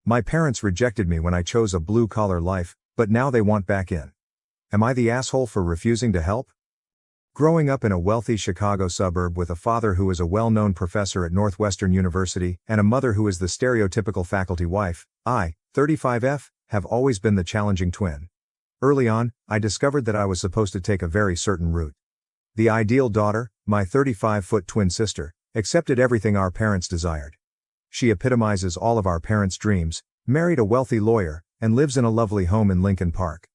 My parents rejected me when I chose a blue-collar life, but now they want back in. Am I the asshole for refusing to help? Growing up in a wealthy Chicago suburb with a father who is a well-known professor at Northwestern University and a mother who is the stereotypical faculty wife, I, 35F, have always been the challenging twin. Early on, I discovered that I was supposed to take a very certain route. The ideal daughter, my 35-foot twin sister, accepted everything our parents desired. She epitomizes all of our parents' dreams, married a wealthy lawyer, and lives in a lovely home in Lincoln Park.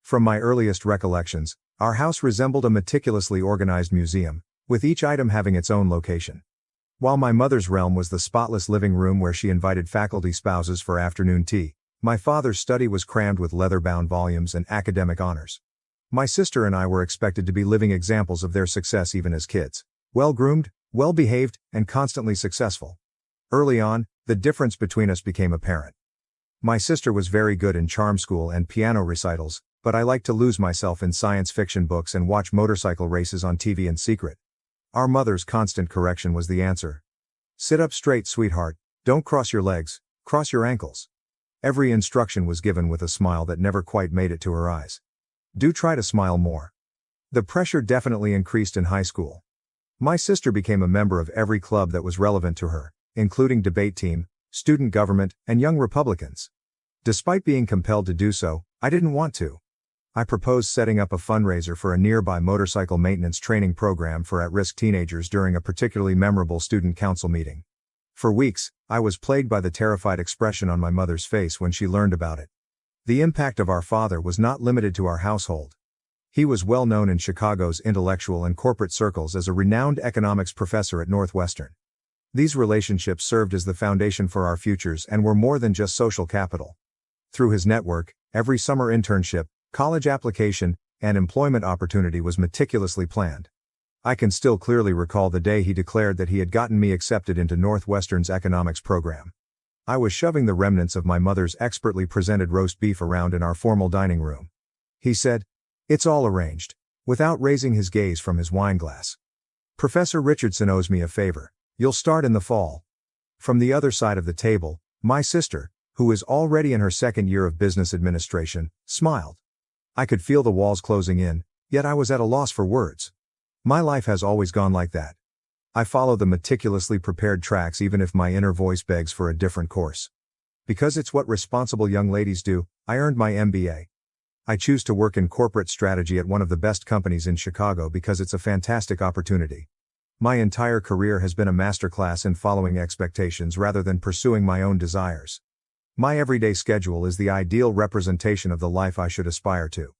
From my earliest recollections, our house resembled a meticulously organized museum, with each item having its own location. While my mother's realm was the spotless living room where she invited faculty spouses for afternoon tea, my father's study was crammed with leather-bound volumes and academic honors. My sister and I were expected to be living examples of their success even as kids, well-groomed, well-behaved, and constantly successful. Early on, the difference between us became apparent. My sister was very good in charm school and piano recitals, but I liked to lose myself in science fiction books and watch motorcycle races on TV in secret. Our mother's constant correction was the answer. Sit up straight, sweetheart, don't cross your legs, cross your ankles. Every instruction was given with a smile that never quite made it to her eyes. Do try to smile more. The pressure definitely increased in high school. My sister became a member of every club that was relevant to her, including debate team, student government, and Young Republicans. Despite being compelled to do so, I didn't want to. I proposed setting up a fundraiser for a nearby motorcycle maintenance training program for at-risk teenagers during a particularly memorable student council meeting. For weeks, I was plagued by the terrified expression on my mother's face when she learned about it. The impact of our father was not limited to our household. He was well known in Chicago's intellectual and corporate circles as a renowned economics professor at Northwestern. These relationships served as the foundation for our futures and were more than just social capital. Through his network, every summer internship, college application, and employment opportunity was meticulously planned. I can still clearly recall the day he declared that he had gotten me accepted into Northwestern's economics program. I was shoving the remnants of my mother's expertly presented roast beef around in our formal dining room. He said, "It's all arranged," without raising his gaze from his wineglass. "Professor Richardson owes me a favor. You'll start in the fall." From the other side of the table, my sister, who is already in her second year of business administration, smiled. I could feel the walls closing in, yet I was at a loss for words. My life has always gone like that. I follow the meticulously prepared tracks even if my inner voice begs for a different course. Because it's what responsible young ladies do, I earned my MBA. I choose to work in corporate strategy at one of the best companies in Chicago because it's a fantastic opportunity. My entire career has been a masterclass in following expectations rather than pursuing my own desires. My everyday schedule is the ideal representation of the life I should aspire to.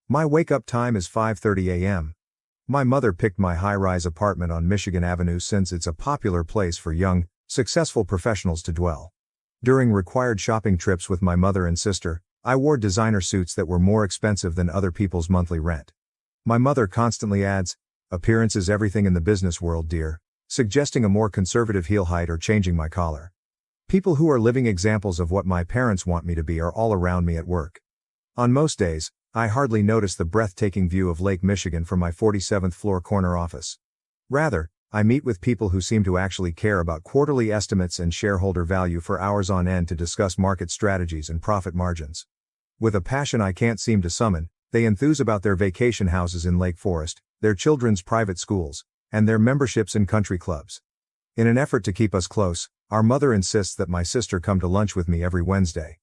My wake-up time is 5:30 a.m. My mother picked my high-rise apartment on Michigan Avenue since it's a popular place for young, successful professionals to dwell. During required shopping trips with my mother and sister, I wore designer suits that were more expensive than other people's monthly rent. My mother constantly adds, "Appearance is everything in the business world, dear," suggesting a more conservative heel height or changing my collar. People who are living examples of what my parents want me to be are all around me at work. On most days, I hardly notice the breathtaking view of Lake Michigan from my 47th floor corner office. Rather, I meet with people who seem to actually care about quarterly estimates and shareholder value for hours on end to discuss market strategies and profit margins. With a passion I can't seem to summon, they enthuse about their vacation houses in Lake Forest, their children's private schools, and their memberships in country clubs. In an effort to keep us close, our mother insists that my sister come to lunch with me every Wednesday.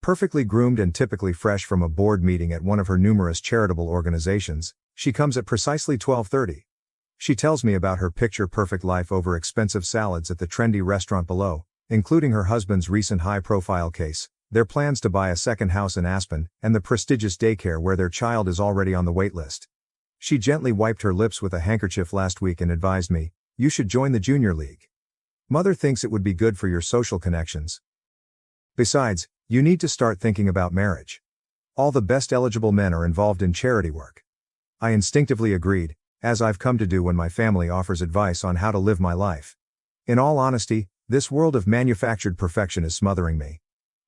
Perfectly groomed and typically fresh from a board meeting at one of her numerous charitable organizations, she comes at precisely 12:30. She tells me about her picture-perfect life over expensive salads at the trendy restaurant below, including her husband's recent high-profile case, their plans to buy a second house in Aspen, and the prestigious daycare where their child is already on the wait list. She gently wiped her lips with a handkerchief last week and advised me, "You should join the junior league. Mother thinks it would be good for your social connections. Besides, you need to start thinking about marriage. All the best eligible men are involved in charity work." I instinctively agreed, as I've come to do when my family offers advice on how to live my life. In all honesty, this world of manufactured perfection is smothering me.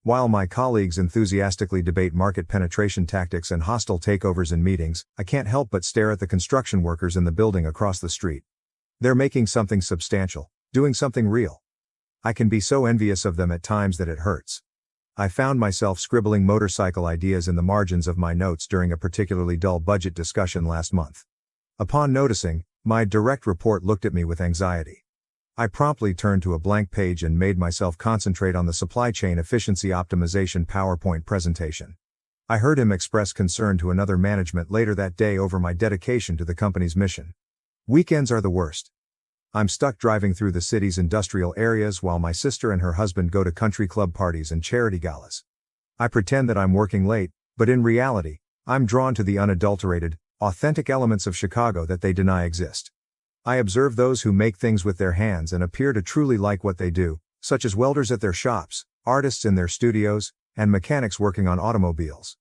While my colleagues enthusiastically debate market penetration tactics and hostile takeovers in meetings, I can't help but stare at the construction workers in the building across the street. They're making something substantial, doing something real. I can be so envious of them at times that it hurts. I found myself scribbling motorcycle ideas in the margins of my notes during a particularly dull budget discussion last month. Upon noticing, my direct report looked at me with anxiety. I promptly turned to a blank page and made myself concentrate on the supply chain efficiency optimization PowerPoint presentation. I heard him express concern to another management later that day over my dedication to the company's mission. Weekends are the worst. I'm stuck driving through the city's industrial areas while my sister and her husband go to country club parties and charity galas. I pretend that I'm working late, but in reality, I'm drawn to the unadulterated, authentic elements of Chicago that they deny exist. I observe those who make things with their hands and appear to truly like what they do, such as welders at their shops, artists in their studios, and mechanics working on automobiles.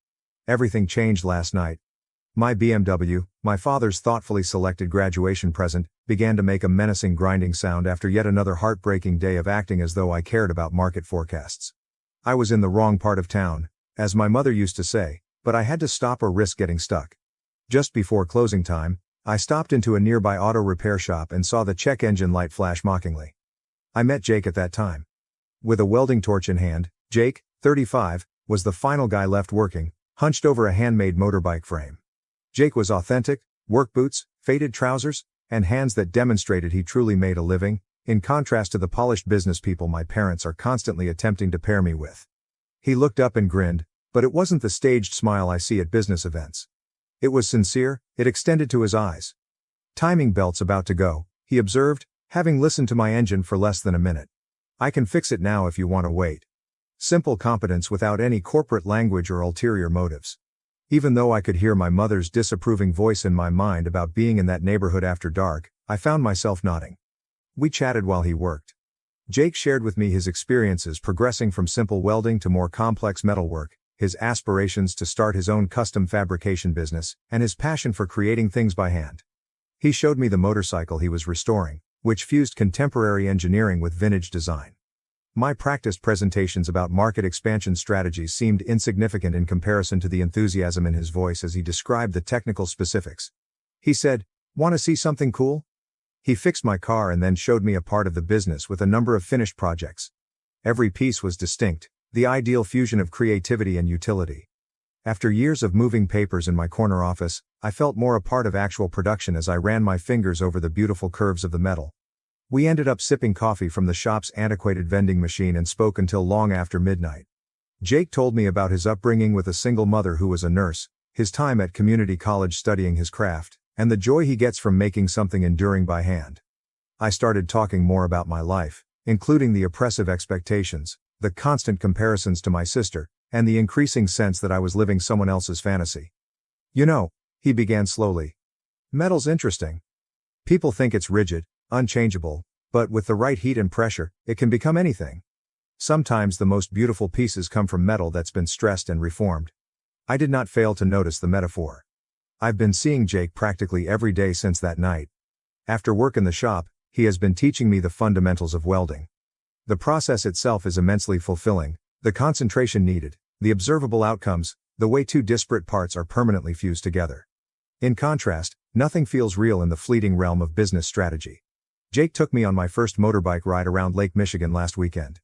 Everything changed last night. My BMW, my father's thoughtfully selected graduation present, began to make a menacing grinding sound after yet another heartbreaking day of acting as though I cared about market forecasts. I was in the wrong part of town, as my mother used to say, but I had to stop or risk getting stuck. Just before closing time, I stopped into a nearby auto repair shop and saw the check engine light flash mockingly. I met Jake at that time. With a welding torch in hand, Jake, 35, was the final guy left working, hunched over a handmade motorbike frame. Jake was authentic, work boots, faded trousers, and hands that demonstrated he truly made a living, in contrast to the polished business people my parents are constantly attempting to pair me with. He looked up and grinned, but it wasn't the staged smile I see at business events. It was sincere, it extended to his eyes. "Timing belt's about to go," he observed, having listened to my engine for less than a minute. "I can fix it now if you want to wait." Simple competence without any corporate language or ulterior motives. Even though I could hear my mother's disapproving voice in my mind about being in that neighborhood after dark, I found myself nodding. We chatted while he worked. Jake shared with me his experiences progressing from simple welding to more complex metalwork, his aspirations to start his own custom fabrication business, and his passion for creating things by hand. He showed me the motorcycle he was restoring, which fused contemporary engineering with vintage design. My practiced presentations about market expansion strategies seemed insignificant in comparison to the enthusiasm in his voice as he described the technical specifics. He said, "Want to see something cool?" He fixed my car and then showed me a part of the business with a number of finished projects. Every piece was distinct, the ideal fusion of creativity and utility. After years of moving papers in my corner office, I felt more a part of actual production as I ran my fingers over the beautiful curves of the metal. We ended up sipping coffee from the shop's antiquated vending machine and spoke until long after midnight. Jake told me about his upbringing with a single mother who was a nurse, his time at community college studying his craft, and the joy he gets from making something enduring by hand. I started talking more about my life, including the oppressive expectations, the constant comparisons to my sister, and the increasing sense that I was living someone else's fantasy. "You know," he began slowly, "metal's interesting. People think it's rigid, unchangeable, but with the right heat and pressure, it can become anything. Sometimes the most beautiful pieces come from metal that's been stressed and reformed." I did not fail to notice the metaphor. I've been seeing Jake practically every day since that night. After work in the shop, he has been teaching me the fundamentals of welding. The process itself is immensely fulfilling, the concentration needed, the observable outcomes, the way two disparate parts are permanently fused together. In contrast, nothing feels real in the fleeting realm of business strategy. Jake took me on my first motorbike ride around Lake Michigan last weekend.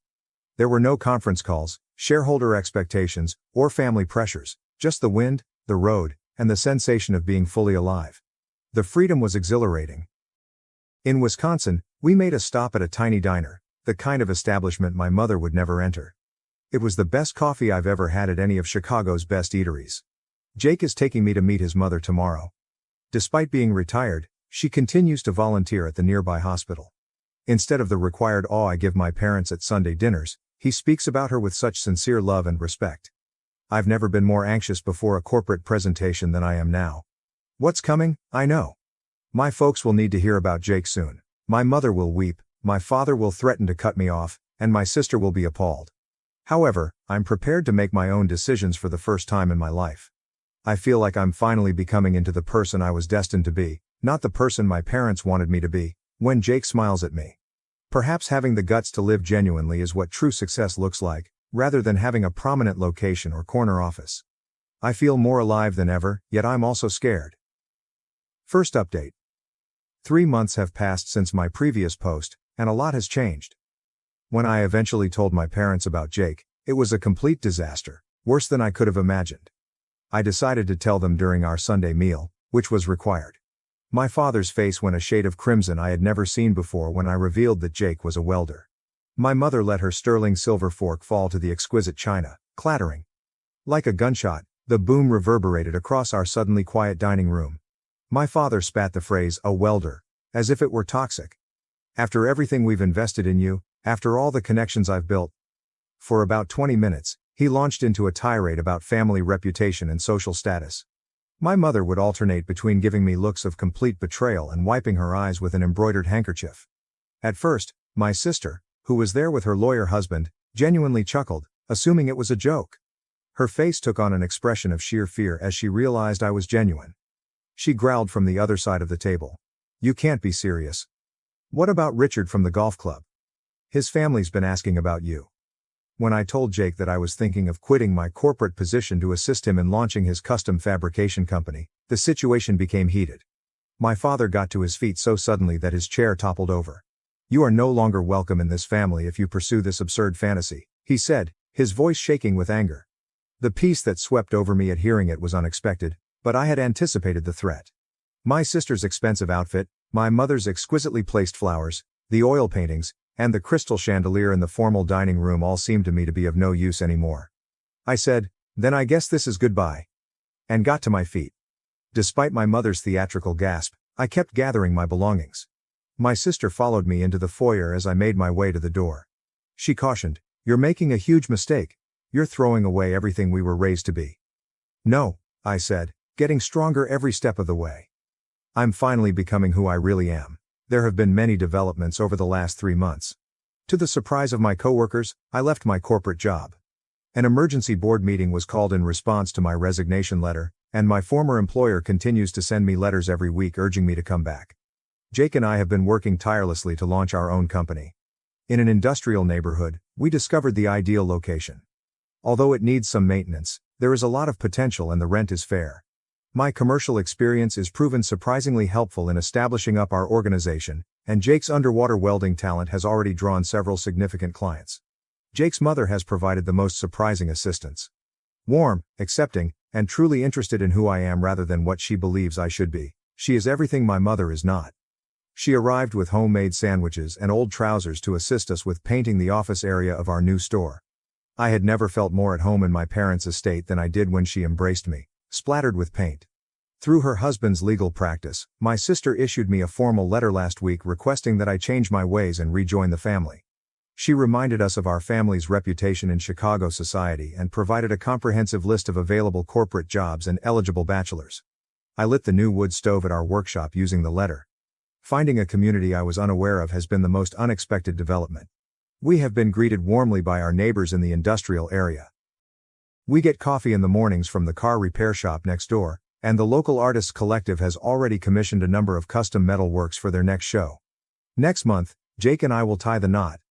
There were no conference calls, shareholder expectations, or family pressures, just the wind, the road, and the sensation of being fully alive. The freedom was exhilarating. In Wisconsin, we made a stop at a tiny diner, the kind of establishment my mother would never enter. It was the best coffee I've ever had at any of Chicago's best eateries. Jake is taking me to meet his mother tomorrow. Despite being retired, she continues to volunteer at the nearby hospital. Instead of the required awe I give my parents at Sunday dinners, he speaks about her with such sincere love and respect. I've never been more anxious before a corporate presentation than I am now. What's coming, I know. My folks will need to hear about Jake soon. My mother will weep, my father will threaten to cut me off, and my sister will be appalled. However, I'm prepared to make my own decisions for the first time in my life. I feel like I'm finally becoming into the person I was destined to be, not the person my parents wanted me to be, when Jake smiles at me. Perhaps having the guts to live genuinely is what true success looks like, rather than having a prominent location or corner office. I feel more alive than ever, yet I'm also scared. First update. 3 months have passed since my previous post, and a lot has changed. When I eventually told my parents about Jake, It was a complete disaster, worse than I could have imagined. I decided to tell them during our Sunday meal, which was required. My father's face went a shade of crimson I had never seen before when I revealed that Jake was a welder. My mother let her sterling silver fork fall to the exquisite china, clattering. Like a gunshot, the boom reverberated across our suddenly quiet dining room. My father spat the phrase, "a welder," as if it were toxic. "After everything we've invested in you, after all the connections I've built." For about 20 minutes, he launched into a tirade about family reputation and social status. My mother would alternate between giving me looks of complete betrayal and wiping her eyes with an embroidered handkerchief. At first, my sister, who was there with her lawyer husband, genuinely chuckled, assuming it was a joke. Her face took on an expression of sheer fear as she realized I was genuine. She growled from the other side of the table. "You can't be serious. What about Richard from the golf club? His family's been asking about you." When I told Jake that I was thinking of quitting my corporate position to assist him in launching his custom fabrication company, the situation became heated. My father got to his feet so suddenly that his chair toppled over. "You are no longer welcome in this family if you pursue this absurd fantasy," he said, his voice shaking with anger. The peace that swept over me at hearing it was unexpected, but I had anticipated the threat. My sister's expensive outfit, my mother's exquisitely placed flowers, the oil paintings, and the crystal chandelier in the formal dining room all seemed to me to be of no use anymore. I said, "Then I guess this is goodbye," and got to my feet. Despite my mother's theatrical gasp, I kept gathering my belongings. My sister followed me into the foyer as I made my way to the door. She cautioned, "You're making a huge mistake. You're throwing away everything we were raised to be." "No," I said, getting stronger every step of the way. "I'm finally becoming who I really am. There have been many developments over the last 3 months. To the surprise of my coworkers, I left my corporate job. An emergency board meeting was called in response to my resignation letter, and my former employer continues to send me letters every week urging me to come back. Jake and I have been working tirelessly to launch our own company. In an industrial neighborhood, we discovered the ideal location. Although it needs some maintenance, there is a lot of potential and the rent is fair. My commercial experience is proven surprisingly helpful in establishing up our organization, and Jake's underwater welding talent has already drawn several significant clients. Jake's mother has provided the most surprising assistance. Warm, accepting, and truly interested in who I am rather than what she believes I should be, she is everything my mother is not. She arrived with homemade sandwiches and old trousers to assist us with painting the office area of our new store. I had never felt more at home in my parents' estate than I did when she embraced me, splattered with paint. Through her husband's legal practice, my sister issued me a formal letter last week requesting that I change my ways and rejoin the family. She reminded us of our family's reputation in Chicago society and provided a comprehensive list of available corporate jobs and eligible bachelors. I lit the new wood stove at our workshop using the letter. Finding a community I was unaware of has been the most unexpected development. We have been greeted warmly by our neighbors in the industrial area. We get coffee in the mornings from the car repair shop next door, and the local artists collective has already commissioned a number of custom metal works for their next show. Next month, Jake and I will tie the knot.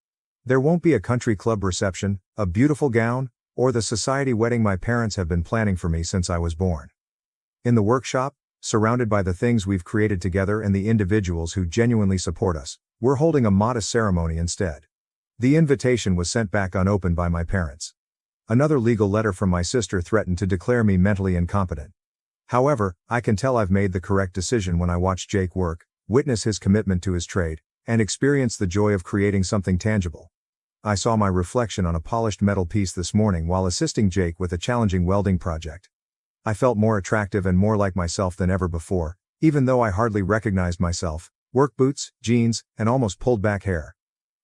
There won't be a country club reception, a beautiful gown, or the society wedding my parents have been planning for me since I was born. In the workshop, surrounded by the things we've created together and the individuals who genuinely support us, we're holding a modest ceremony instead. The invitation was sent back unopened by my parents. Another legal letter from my sister threatened to declare me mentally incompetent. However, I can tell I've made the correct decision when I watch Jake work, witness his commitment to his trade, and experience the joy of creating something tangible. I saw my reflection on a polished metal piece this morning while assisting Jake with a challenging welding project. I felt more attractive and more like myself than ever before, even though I hardly recognized myself, work boots, jeans, and almost pulled back hair.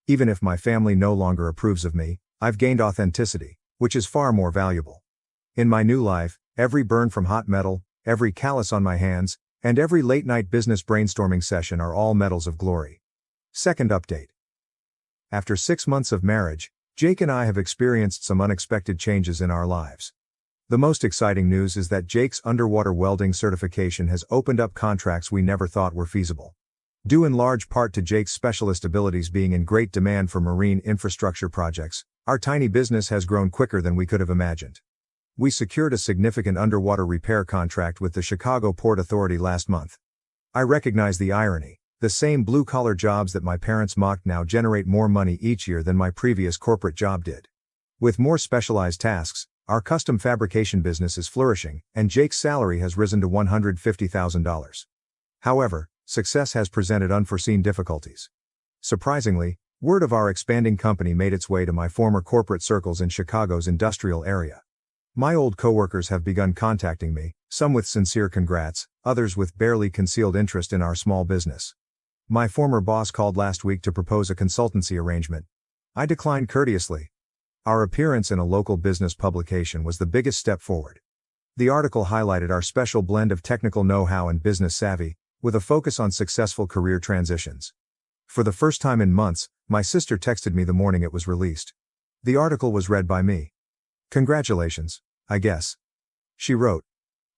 Even if my family no longer approves of me, I've gained authenticity, which is far more valuable. In my new life, every burn from hot metal, every callus on my hands, and every late-night business brainstorming session are all medals of glory. Second update. After 6 months of marriage, Jake and I have experienced some unexpected changes in our lives. The most exciting news is that Jake's underwater welding certification has opened up contracts we never thought were feasible. Due in large part to Jake's specialist abilities being in great demand for marine infrastructure projects, our tiny business has grown quicker than we could have imagined. We secured a significant underwater repair contract with the Chicago Port Authority last month. I recognize the irony. The same blue-collar jobs that my parents mocked now generate more money each year than my previous corporate job did. With more specialized tasks, our custom fabrication business is flourishing, and Jake's salary has risen to $150,000. However, success has presented unforeseen difficulties. Surprisingly, word of our expanding company made its way to my former corporate circles in Chicago's industrial area. My old coworkers have begun contacting me, some with sincere congrats, others with barely concealed interest in our small business. My former boss called last week to propose a consultancy arrangement. I declined courteously. Our appearance in a local business publication was the biggest step forward. The article highlighted our special blend of technical know-how and business savvy, with a focus on successful career transitions. For the first time in months, my sister texted me the morning it was released. The article was read by me. "Congratulations, I guess," she wrote.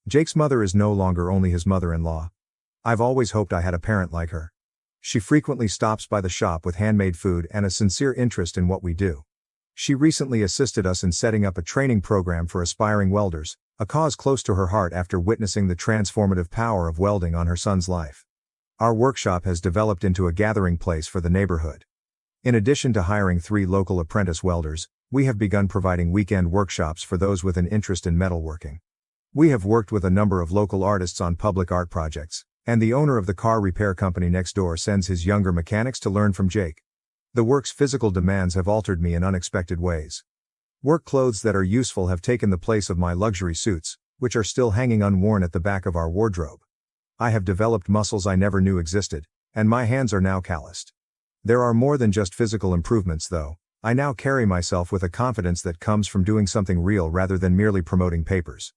"Jake's mother is no longer only his mother-in-law. I've always hoped I had a parent like her. She frequently stops by the shop with handmade food and a sincere interest in what we do. She recently assisted us in setting up a training program for aspiring welders, a cause close to her heart after witnessing the transformative power of welding on her son's life. Our workshop has developed into a gathering place for the neighborhood. In addition to hiring 3 local apprentice welders, we have begun providing weekend workshops for those with an interest in metalworking. We have worked with a number of local artists on public art projects, and the owner of the car repair company next door sends his younger mechanics to learn from Jake. The work's physical demands have altered me in unexpected ways. Work clothes that are useful have taken the place of my luxury suits, which are still hanging unworn at the back of our wardrobe. I have developed muscles I never knew existed, and my hands are now calloused. There are more than just physical improvements though. I now carry myself with a confidence that comes from doing something real rather than merely promoting papers.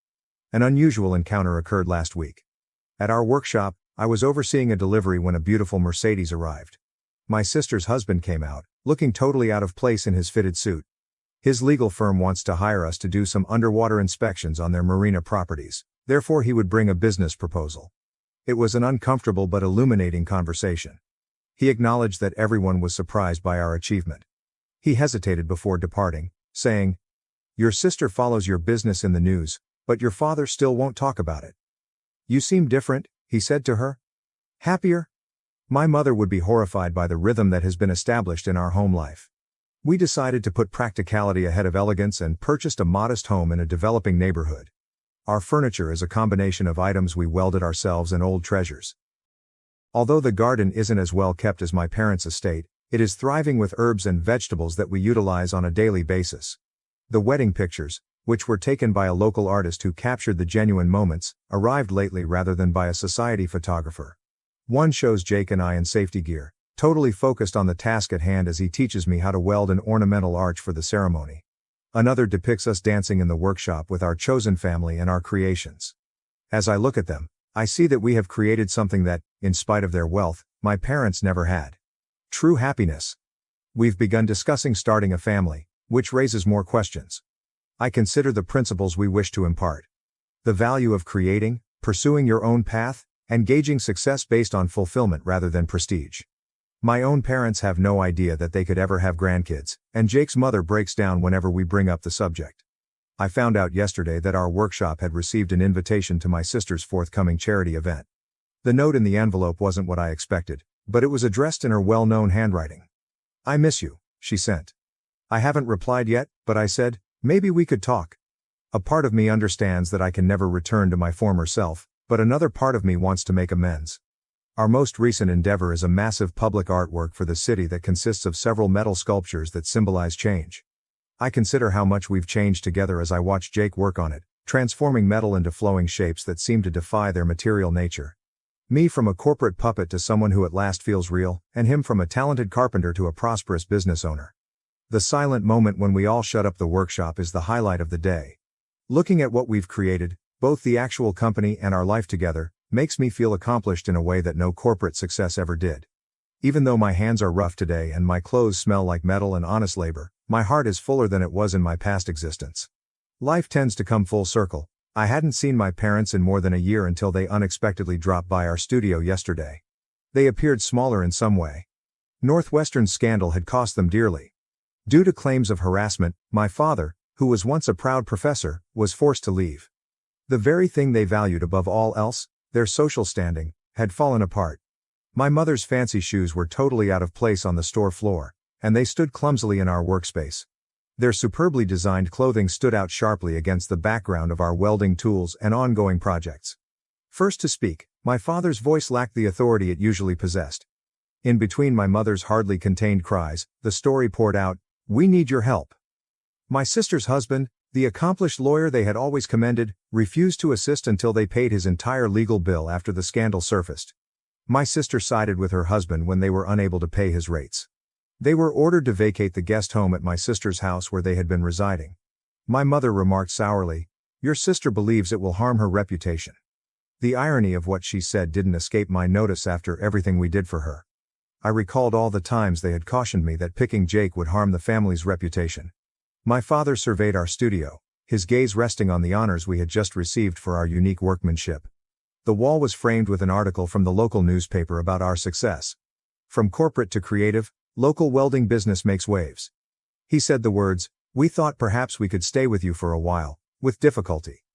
An unusual encounter occurred last week. At our workshop, I was overseeing a delivery when a beautiful Mercedes arrived. My sister's husband came out, looking totally out of place in his fitted suit. His legal firm wants to hire us to do some underwater inspections on their marina properties, therefore he would bring a business proposal. It was an uncomfortable but illuminating conversation. He acknowledged that everyone was surprised by our achievement. He hesitated before departing, saying, "Your sister follows your business in the news, but your father still won't talk about it. You seem different," he said to her. "Happier?" My mother would be horrified by the rhythm that has been established in our home life. We decided to put practicality ahead of elegance and purchased a modest home in a developing neighborhood. Our furniture is a combination of items we welded ourselves and old treasures. Although the garden isn't as well kept as my parents' estate, it is thriving with herbs and vegetables that we utilize on a daily basis. The wedding pictures, which were taken by a local artist who captured the genuine moments, arrived lately rather than by a society photographer. One shows Jake and I in safety gear, totally focused on the task at hand as he teaches me how to weld an ornamental arch for the ceremony. Another depicts us dancing in the workshop with our chosen family and our creations. As I look at them, I see that we have created something that, in spite of their wealth, my parents never had. True happiness. We've begun discussing starting a family, which raises more questions. I consider the principles we wish to impart. The value of creating, pursuing your own path, and gauging success based on fulfillment rather than prestige. My own parents have no idea that they could ever have grandkids, and Jake's mother breaks down whenever we bring up the subject. I found out yesterday that our workshop had received an invitation to my sister's forthcoming charity event. The note in the envelope wasn't what I expected, but it was addressed in her well-known handwriting. "I miss you," she sent. I haven't replied yet, but I said, "Maybe we could talk." A part of me understands that I can never return to my former self, but another part of me wants to make amends. Our most recent endeavor is a massive public artwork for the city that consists of several metal sculptures that symbolize change. I consider how much we've changed together as I watch Jake work on it, transforming metal into flowing shapes that seem to defy their material nature. Me from a corporate puppet to someone who at last feels real, and him from a talented carpenter to a prosperous business owner. The silent moment when we all shut up the workshop is the highlight of the day. Looking at what we've created, both the actual company and our life together, makes me feel accomplished in a way that no corporate success ever did. Even though my hands are rough today and my clothes smell like metal and honest labor, my heart is fuller than it was in my past existence. Life tends to come full circle. I hadn't seen my parents in more than a year until they unexpectedly dropped by our studio yesterday. They appeared smaller in some way. Northwestern's scandal had cost them dearly. Due to claims of harassment, my father, who was once a proud professor, was forced to leave. The very thing they valued above all else, their social standing, had fallen apart. My mother's fancy shoes were totally out of place on the store floor, and they stood clumsily in our workspace. Their superbly designed clothing stood out sharply against the background of our welding tools and ongoing projects. First to speak, my father's voice lacked the authority it usually possessed. In between my mother's hardly contained cries, the story poured out, "We need your help." My sister's husband, the accomplished lawyer they had always commended, refused to assist until they paid his entire legal bill after the scandal surfaced. My sister sided with her husband when they were unable to pay his rates. They were ordered to vacate the guest home at my sister's house where they had been residing. My mother remarked sourly, "Your sister believes it will harm her reputation." The irony of what she said didn't escape my notice after everything we did for her. I recalled all the times they had cautioned me that picking Jake would harm the family's reputation. My father surveyed our studio, his gaze resting on the honors we had just received for our unique workmanship. The wall was framed with an article from the local newspaper about our success. From corporate to creative, local welding business makes waves. He said the words, "We thought perhaps we could stay with you for a while, with difficulty."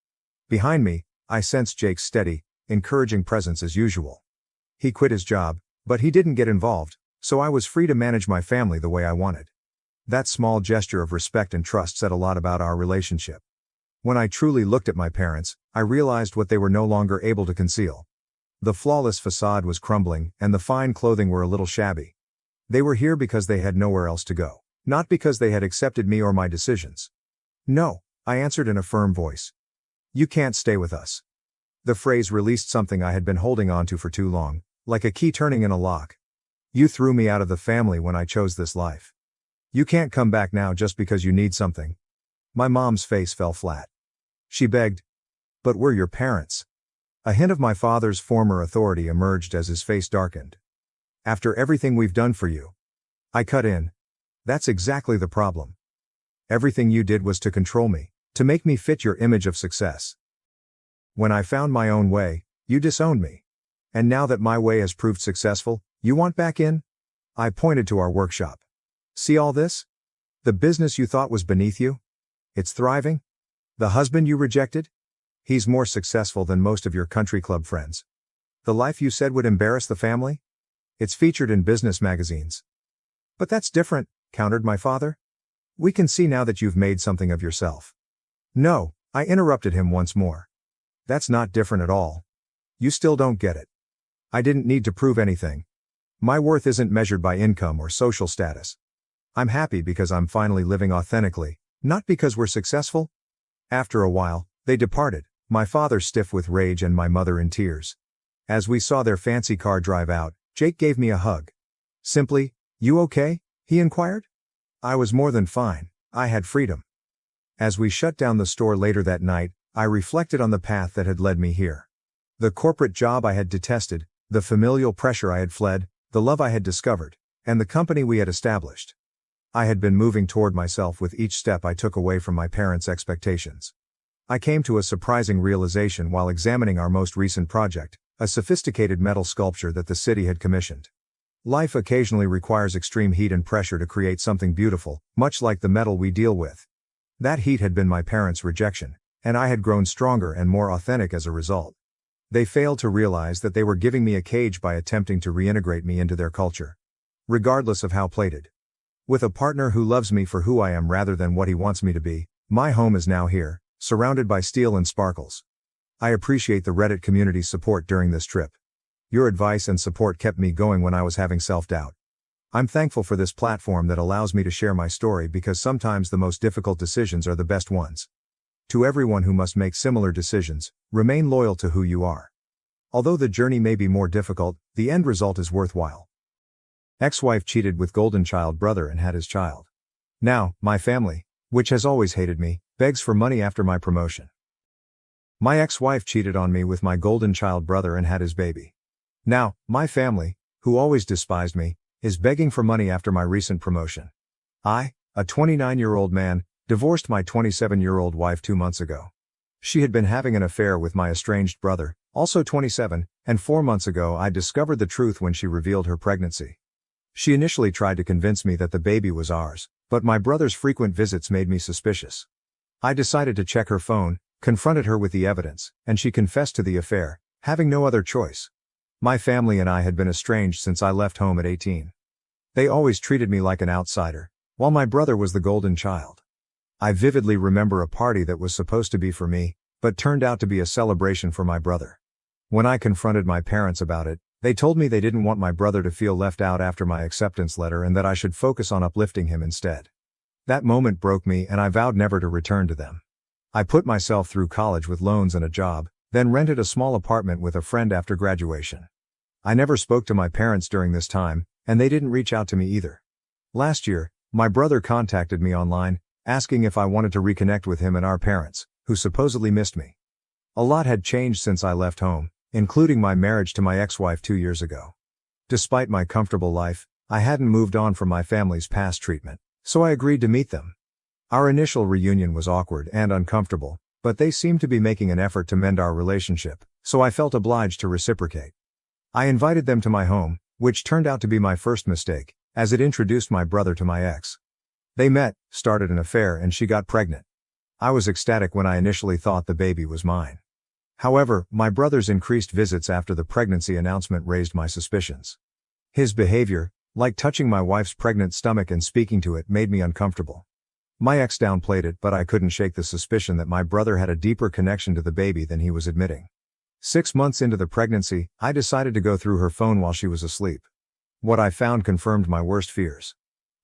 Behind me, I sensed Jake's steady, encouraging presence as usual. He quit his job, but he didn't get involved, so I was free to manage my family the way I wanted. That small gesture of respect and trust said a lot about our relationship. When I truly looked at my parents, I realized what they were no longer able to conceal. The flawless facade was crumbling, and the fine clothing were a little shabby. They were here because they had nowhere else to go, not because they had accepted me or my decisions. "No," I answered in a firm voice. "You can't stay with us." The phrase released something I had been holding on to for too long, like a key turning in a lock. "You threw me out of the family when I chose this life. You can't come back now just because you need something." My mom's face fell flat. She begged, "But we're your parents." A hint of my father's former authority emerged as his face darkened. "After everything we've done for you." I cut in. "That's exactly the problem. Everything you did was to control me, to make me fit your image of success. When I found my own way, you disowned me. And now that my way has proved successful, you want back in?" I pointed to our workshop. "See all this? The business you thought was beneath you? It's thriving? The husband you rejected? He's more successful than most of your country club friends. The life you said would embarrass the family? It's featured in business magazines." "But that's different," countered my father. "We can see now that you've made something of yourself." "No," I interrupted him once more. "That's not different at all. You still don't get it. I didn't need to prove anything. My worth isn't measured by income or social status. I'm happy because I'm finally living authentically, not because we're successful." After a while, they departed, my father stiff with rage and my mother in tears. As we saw their fancy car drive out, Jake gave me a hug. Simply, "You okay?" he inquired. I was more than fine. I had freedom. As we shut down the store later that night, I reflected on the path that had led me here. The corporate job I had detested, the familial pressure I had fled, the love I had discovered, and the company we had established. I had been moving toward myself with each step I took away from my parents' expectations. I came to a surprising realization while examining our most recent project, a sophisticated metal sculpture that the city had commissioned. Life occasionally requires extreme heat and pressure to create something beautiful, much like the metal we deal with. That heat had been my parents' rejection, and I had grown stronger and more authentic as a result. They failed to realize that they were giving me a cage by attempting to reintegrate me into their culture. Regardless of how plated. With a partner who loves me for who I am rather than what he wants me to be, my home is now here, surrounded by steel and sparkles. I appreciate the Reddit community's support during this trip. Your advice and support kept me going when I was having self-doubt. I'm thankful for this platform that allows me to share my story because sometimes the most difficult decisions are the best ones. To everyone who must make similar decisions, remain loyal to who you are. Although the journey may be more difficult, the end result is worthwhile. Ex-wife cheated with golden child brother and had his child. Now, my family, which has always hated me, begs for money after my promotion. My ex-wife cheated on me with my golden child brother and had his baby. Now, my family, who always despised me, is begging for money after my recent promotion. I, a 29-year-old man, divorced my 27-year-old wife 2 months ago. She had been having an affair with my estranged brother, also 27, and 4 months ago I discovered the truth when she revealed her pregnancy. She initially tried to convince me that the baby was ours, but my brother's frequent visits made me suspicious. I decided to check her phone, confronted her with the evidence, and she confessed to the affair, having no other choice. My family and I had been estranged since I left home at 18. They always treated me like an outsider, while my brother was the golden child. I vividly remember a party that was supposed to be for me, but turned out to be a celebration for my brother. When I confronted my parents about it, they told me they didn't want my brother to feel left out after my acceptance letter and that I should focus on uplifting him instead. That moment broke me and I vowed never to return to them. I put myself through college with loans and a job, then rented a small apartment with a friend after graduation. I never spoke to my parents during this time, and they didn't reach out to me either. Last year, my brother contacted me online, asking if I wanted to reconnect with him and our parents, who supposedly missed me. A lot had changed since I left home, including my marriage to my ex-wife 2 years ago. Despite my comfortable life, I hadn't moved on from my family's past treatment, so I agreed to meet them. Our initial reunion was awkward and uncomfortable, but they seemed to be making an effort to mend our relationship, so I felt obliged to reciprocate. I invited them to my home, which turned out to be my first mistake, as it introduced my brother to my ex. They met, started an affair, and she got pregnant. I was ecstatic when I initially thought the baby was mine. However, my brother's increased visits after the pregnancy announcement raised my suspicions. His behavior, like touching my wife's pregnant stomach and speaking to it, made me uncomfortable. My ex downplayed it, but I couldn't shake the suspicion that my brother had a deeper connection to the baby than he was admitting. 6 months into the pregnancy, I decided to go through her phone while she was asleep. What I found confirmed my worst fears.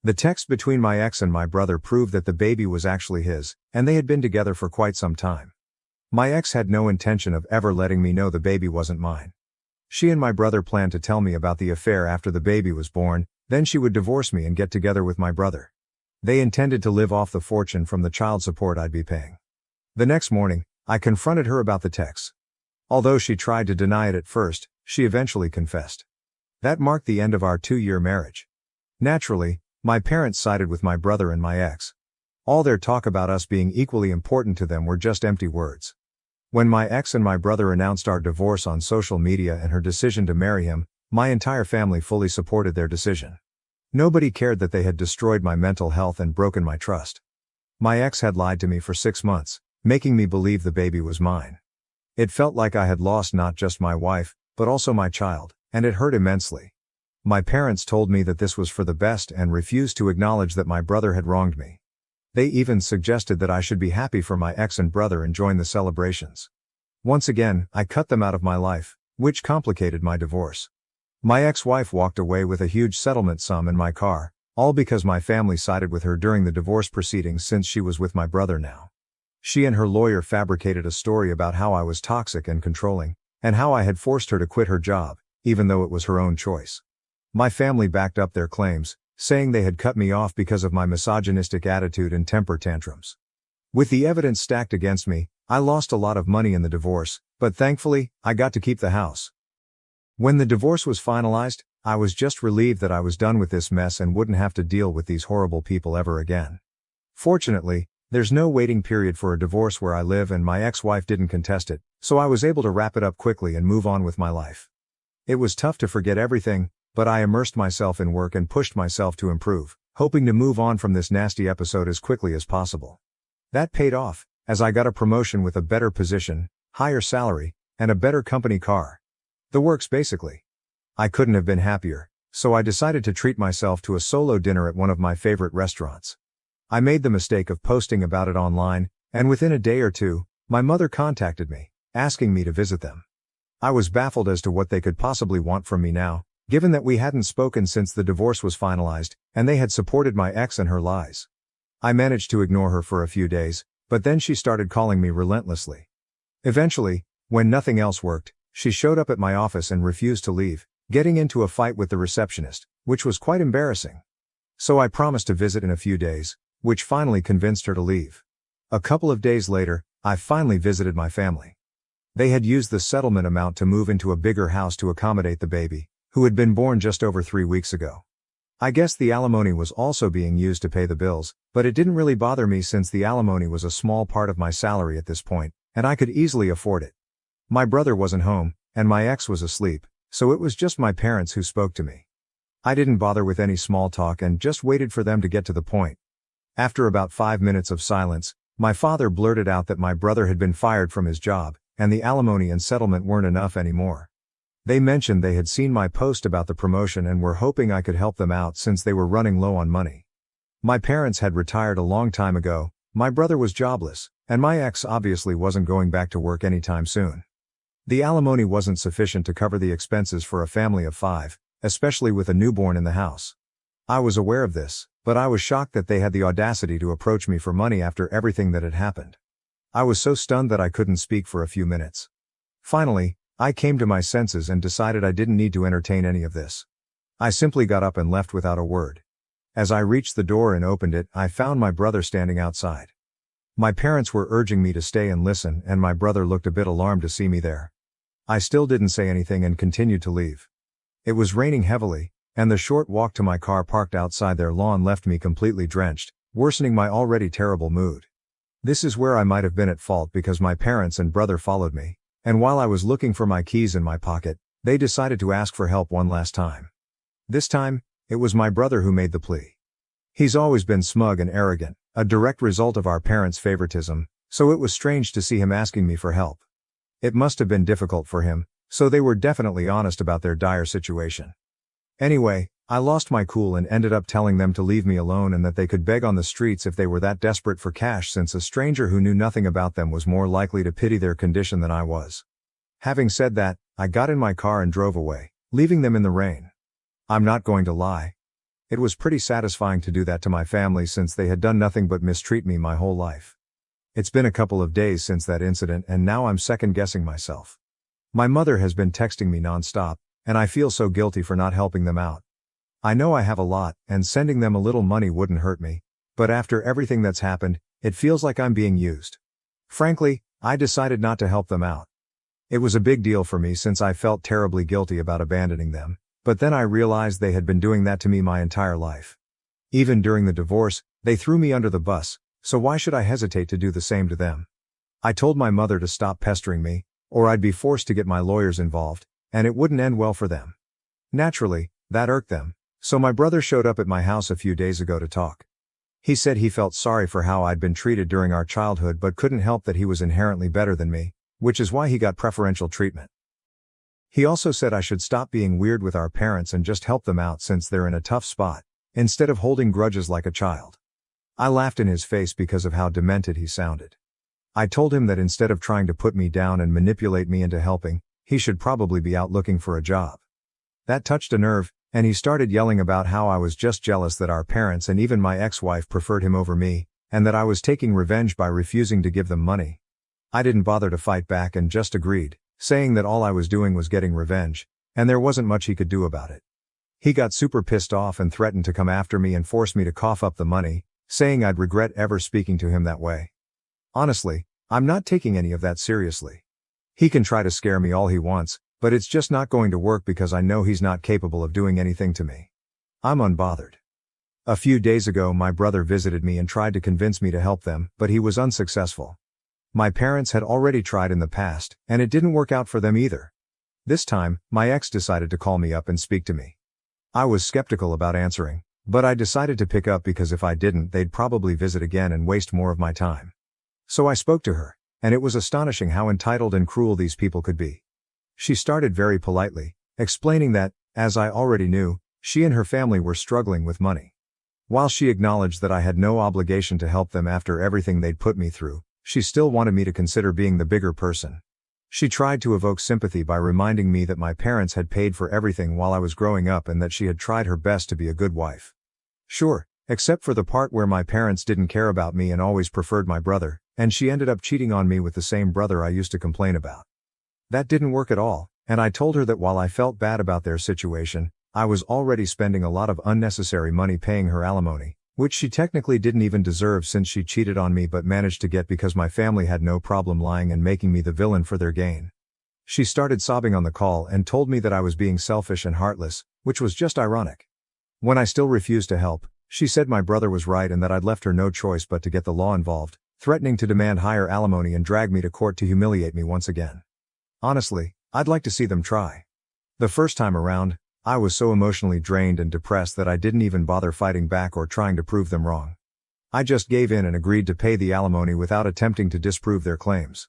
The text between my ex and my brother proved that the baby was actually his, and they had been together for quite some time. My ex had no intention of ever letting me know the baby wasn't mine. She and my brother planned to tell me about the affair after the baby was born, then she would divorce me and get together with my brother. They intended to live off the fortune from the child support I'd be paying. The next morning, I confronted her about the text. Although she tried to deny it at first, she eventually confessed. That marked the end of our 2-year marriage. Naturally, my parents sided with my brother and my ex. All their talk about us being equally important to them were just empty words. When my ex and my brother announced our divorce on social media and her decision to marry him, my entire family fully supported their decision. Nobody cared that they had destroyed my mental health and broken my trust. My ex had lied to me for 6 months, making me believe the baby was mine. It felt like I had lost not just my wife, but also my child, and it hurt immensely. My parents told me that this was for the best and refused to acknowledge that my brother had wronged me. They even suggested that I should be happy for my ex and brother and join the celebrations. Once again, I cut them out of my life, which complicated my divorce. My ex-wife walked away with a huge settlement sum in my car, all because my family sided with her during the divorce proceedings since she was with my brother now. She and her lawyer fabricated a story about how I was toxic and controlling, and how I had forced her to quit her job, even though it was her own choice. My family backed up their claims, saying they had cut me off because of my misogynistic attitude and temper tantrums. With the evidence stacked against me, I lost a lot of money in the divorce, but thankfully, I got to keep the house. When the divorce was finalized, I was just relieved that I was done with this mess and wouldn't have to deal with these horrible people ever again. Fortunately, there's no waiting period for a divorce where I live and my ex-wife didn't contest it, so I was able to wrap it up quickly and move on with my life. It was tough to forget everything, but I immersed myself in work and pushed myself to improve, hoping to move on from this nasty episode as quickly as possible. That paid off, as I got a promotion with a better position, higher salary, and a better company car. The works basically. I couldn't have been happier, so I decided to treat myself to a solo dinner at one of my favorite restaurants. I made the mistake of posting about it online, and within a day or two, my mother contacted me, asking me to visit them. I was baffled as to what they could possibly want from me now, given that we hadn't spoken since the divorce was finalized, and they had supported my ex and her lies. I managed to ignore her for a few days, but then she started calling me relentlessly. Eventually, when nothing else worked, she showed up at my office and refused to leave, getting into a fight with the receptionist, which was quite embarrassing. So I promised to visit in a few days, which finally convinced her to leave. A couple of days later, I finally visited my family. They had used the settlement amount to move into a bigger house to accommodate the baby, who had been born just over 3 weeks ago. I guess the alimony was also being used to pay the bills, but it didn't really bother me since the alimony was a small part of my salary at this point, and I could easily afford it. My brother wasn't home, and my ex was asleep, so it was just my parents who spoke to me. I didn't bother with any small talk and just waited for them to get to the point. After about 5 minutes of silence, my father blurted out that my brother had been fired from his job, and the alimony and settlement weren't enough anymore. They mentioned they had seen my post about the promotion and were hoping I could help them out since they were running low on money. My parents had retired a long time ago, My brother was jobless, and my ex obviously wasn't going back to work anytime soon. The alimony wasn't sufficient to cover the expenses for a family of 5, especially with a newborn in the house. I was aware of this, but I was shocked that they had the audacity to approach me for money after everything that had happened. I was so stunned that I couldn't speak for a few minutes. Finally, I came to my senses and decided I didn't need to entertain any of this. I simply got up and left without a word. As I reached the door and opened it, I found my brother standing outside. My parents were urging me to stay and listen, and my brother looked a bit alarmed to see me there. I still didn't say anything and continued to leave. It was raining heavily, and the short walk to my car parked outside their lawn left me completely drenched, worsening my already terrible mood. This is where I might have been at fault because my parents and brother followed me, and while I was looking for my keys in my pocket, they decided to ask for help one last time. This time, it was my brother who made the plea. He's always been smug and arrogant, a direct result of our parents' favoritism, so it was strange to see him asking me for help. It must have been difficult for him, so they were definitely honest about their dire situation. Anyway, I lost my cool and ended up telling them to leave me alone and that they could beg on the streets if they were that desperate for cash, since a stranger who knew nothing about them was more likely to pity their condition than I was. Having said that, I got in my car and drove away, leaving them in the rain. I'm not going to lie. It was pretty satisfying to do that to my family since they had done nothing but mistreat me my whole life. It's been a couple of days since that incident and now I'm second-guessing myself. My mother has been texting me non-stop, and I feel so guilty for not helping them out. I know I have a lot, and sending them a little money wouldn't hurt me, but after everything that's happened, it feels like I'm being used. Frankly, I decided not to help them out. It was a big deal for me since I felt terribly guilty about abandoning them, but then I realized they had been doing that to me my entire life. Even during the divorce, they threw me under the bus, so why should I hesitate to do the same to them? I told my mother to stop pestering me, or I'd be forced to get my lawyers involved, and it wouldn't end well for them. Naturally, that irked them, so my brother showed up at my house a few days ago to talk. He said he felt sorry for how I'd been treated during our childhood but couldn't help that he was inherently better than me, which is why he got preferential treatment. He also said I should stop being weird with our parents and just help them out since they're in a tough spot, instead of holding grudges like a child. I laughed in his face because of how demented he sounded. I told him that instead of trying to put me down and manipulate me into helping, he should probably be out looking for a job. That touched a nerve, and he started yelling about how I was just jealous that our parents and even my ex-wife preferred him over me, and that I was taking revenge by refusing to give them money. I didn't bother to fight back and just agreed, saying that all I was doing was getting revenge, and there wasn't much he could do about it. He got super pissed off and threatened to come after me and force me to cough up the money, saying I'd regret ever speaking to him that way. Honestly, I'm not taking any of that seriously. He can try to scare me all he wants, but it's just not going to work because I know he's not capable of doing anything to me. I'm unbothered. A few days ago my brother visited me and tried to convince me to help them, but he was unsuccessful. My parents had already tried in the past, and it didn't work out for them either. This time, my ex decided to call me up and speak to me. I was skeptical about answering, but I decided to pick up because if I didn't they'd probably visit again and waste more of my time. So I spoke to her, and it was astonishing how entitled and cruel these people could be. She started very politely, explaining that, as I already knew, she and her family were struggling with money. While she acknowledged that I had no obligation to help them after everything they'd put me through, she still wanted me to consider being the bigger person. She tried to evoke sympathy by reminding me that my parents had paid for everything while I was growing up and that she had tried her best to be a good wife. Sure, except for the part where my parents didn't care about me and always preferred my brother, and she ended up cheating on me with the same brother I used to complain about. That didn't work at all, and I told her that while I felt bad about their situation, I was already spending a lot of unnecessary money paying her alimony, which she technically didn't even deserve since she cheated on me but managed to get because my family had no problem lying and making me the villain for their gain. She started sobbing on the call and told me that I was being selfish and heartless, which was just ironic. When I still refused to help, she said my brother was right and that I'd left her no choice but to get the law involved, threatening to demand higher alimony and drag me to court to humiliate me once again. Honestly, I'd like to see them try. The first time around, I was so emotionally drained and depressed that I didn't even bother fighting back or trying to prove them wrong. I just gave in and agreed to pay the alimony without attempting to disprove their claims.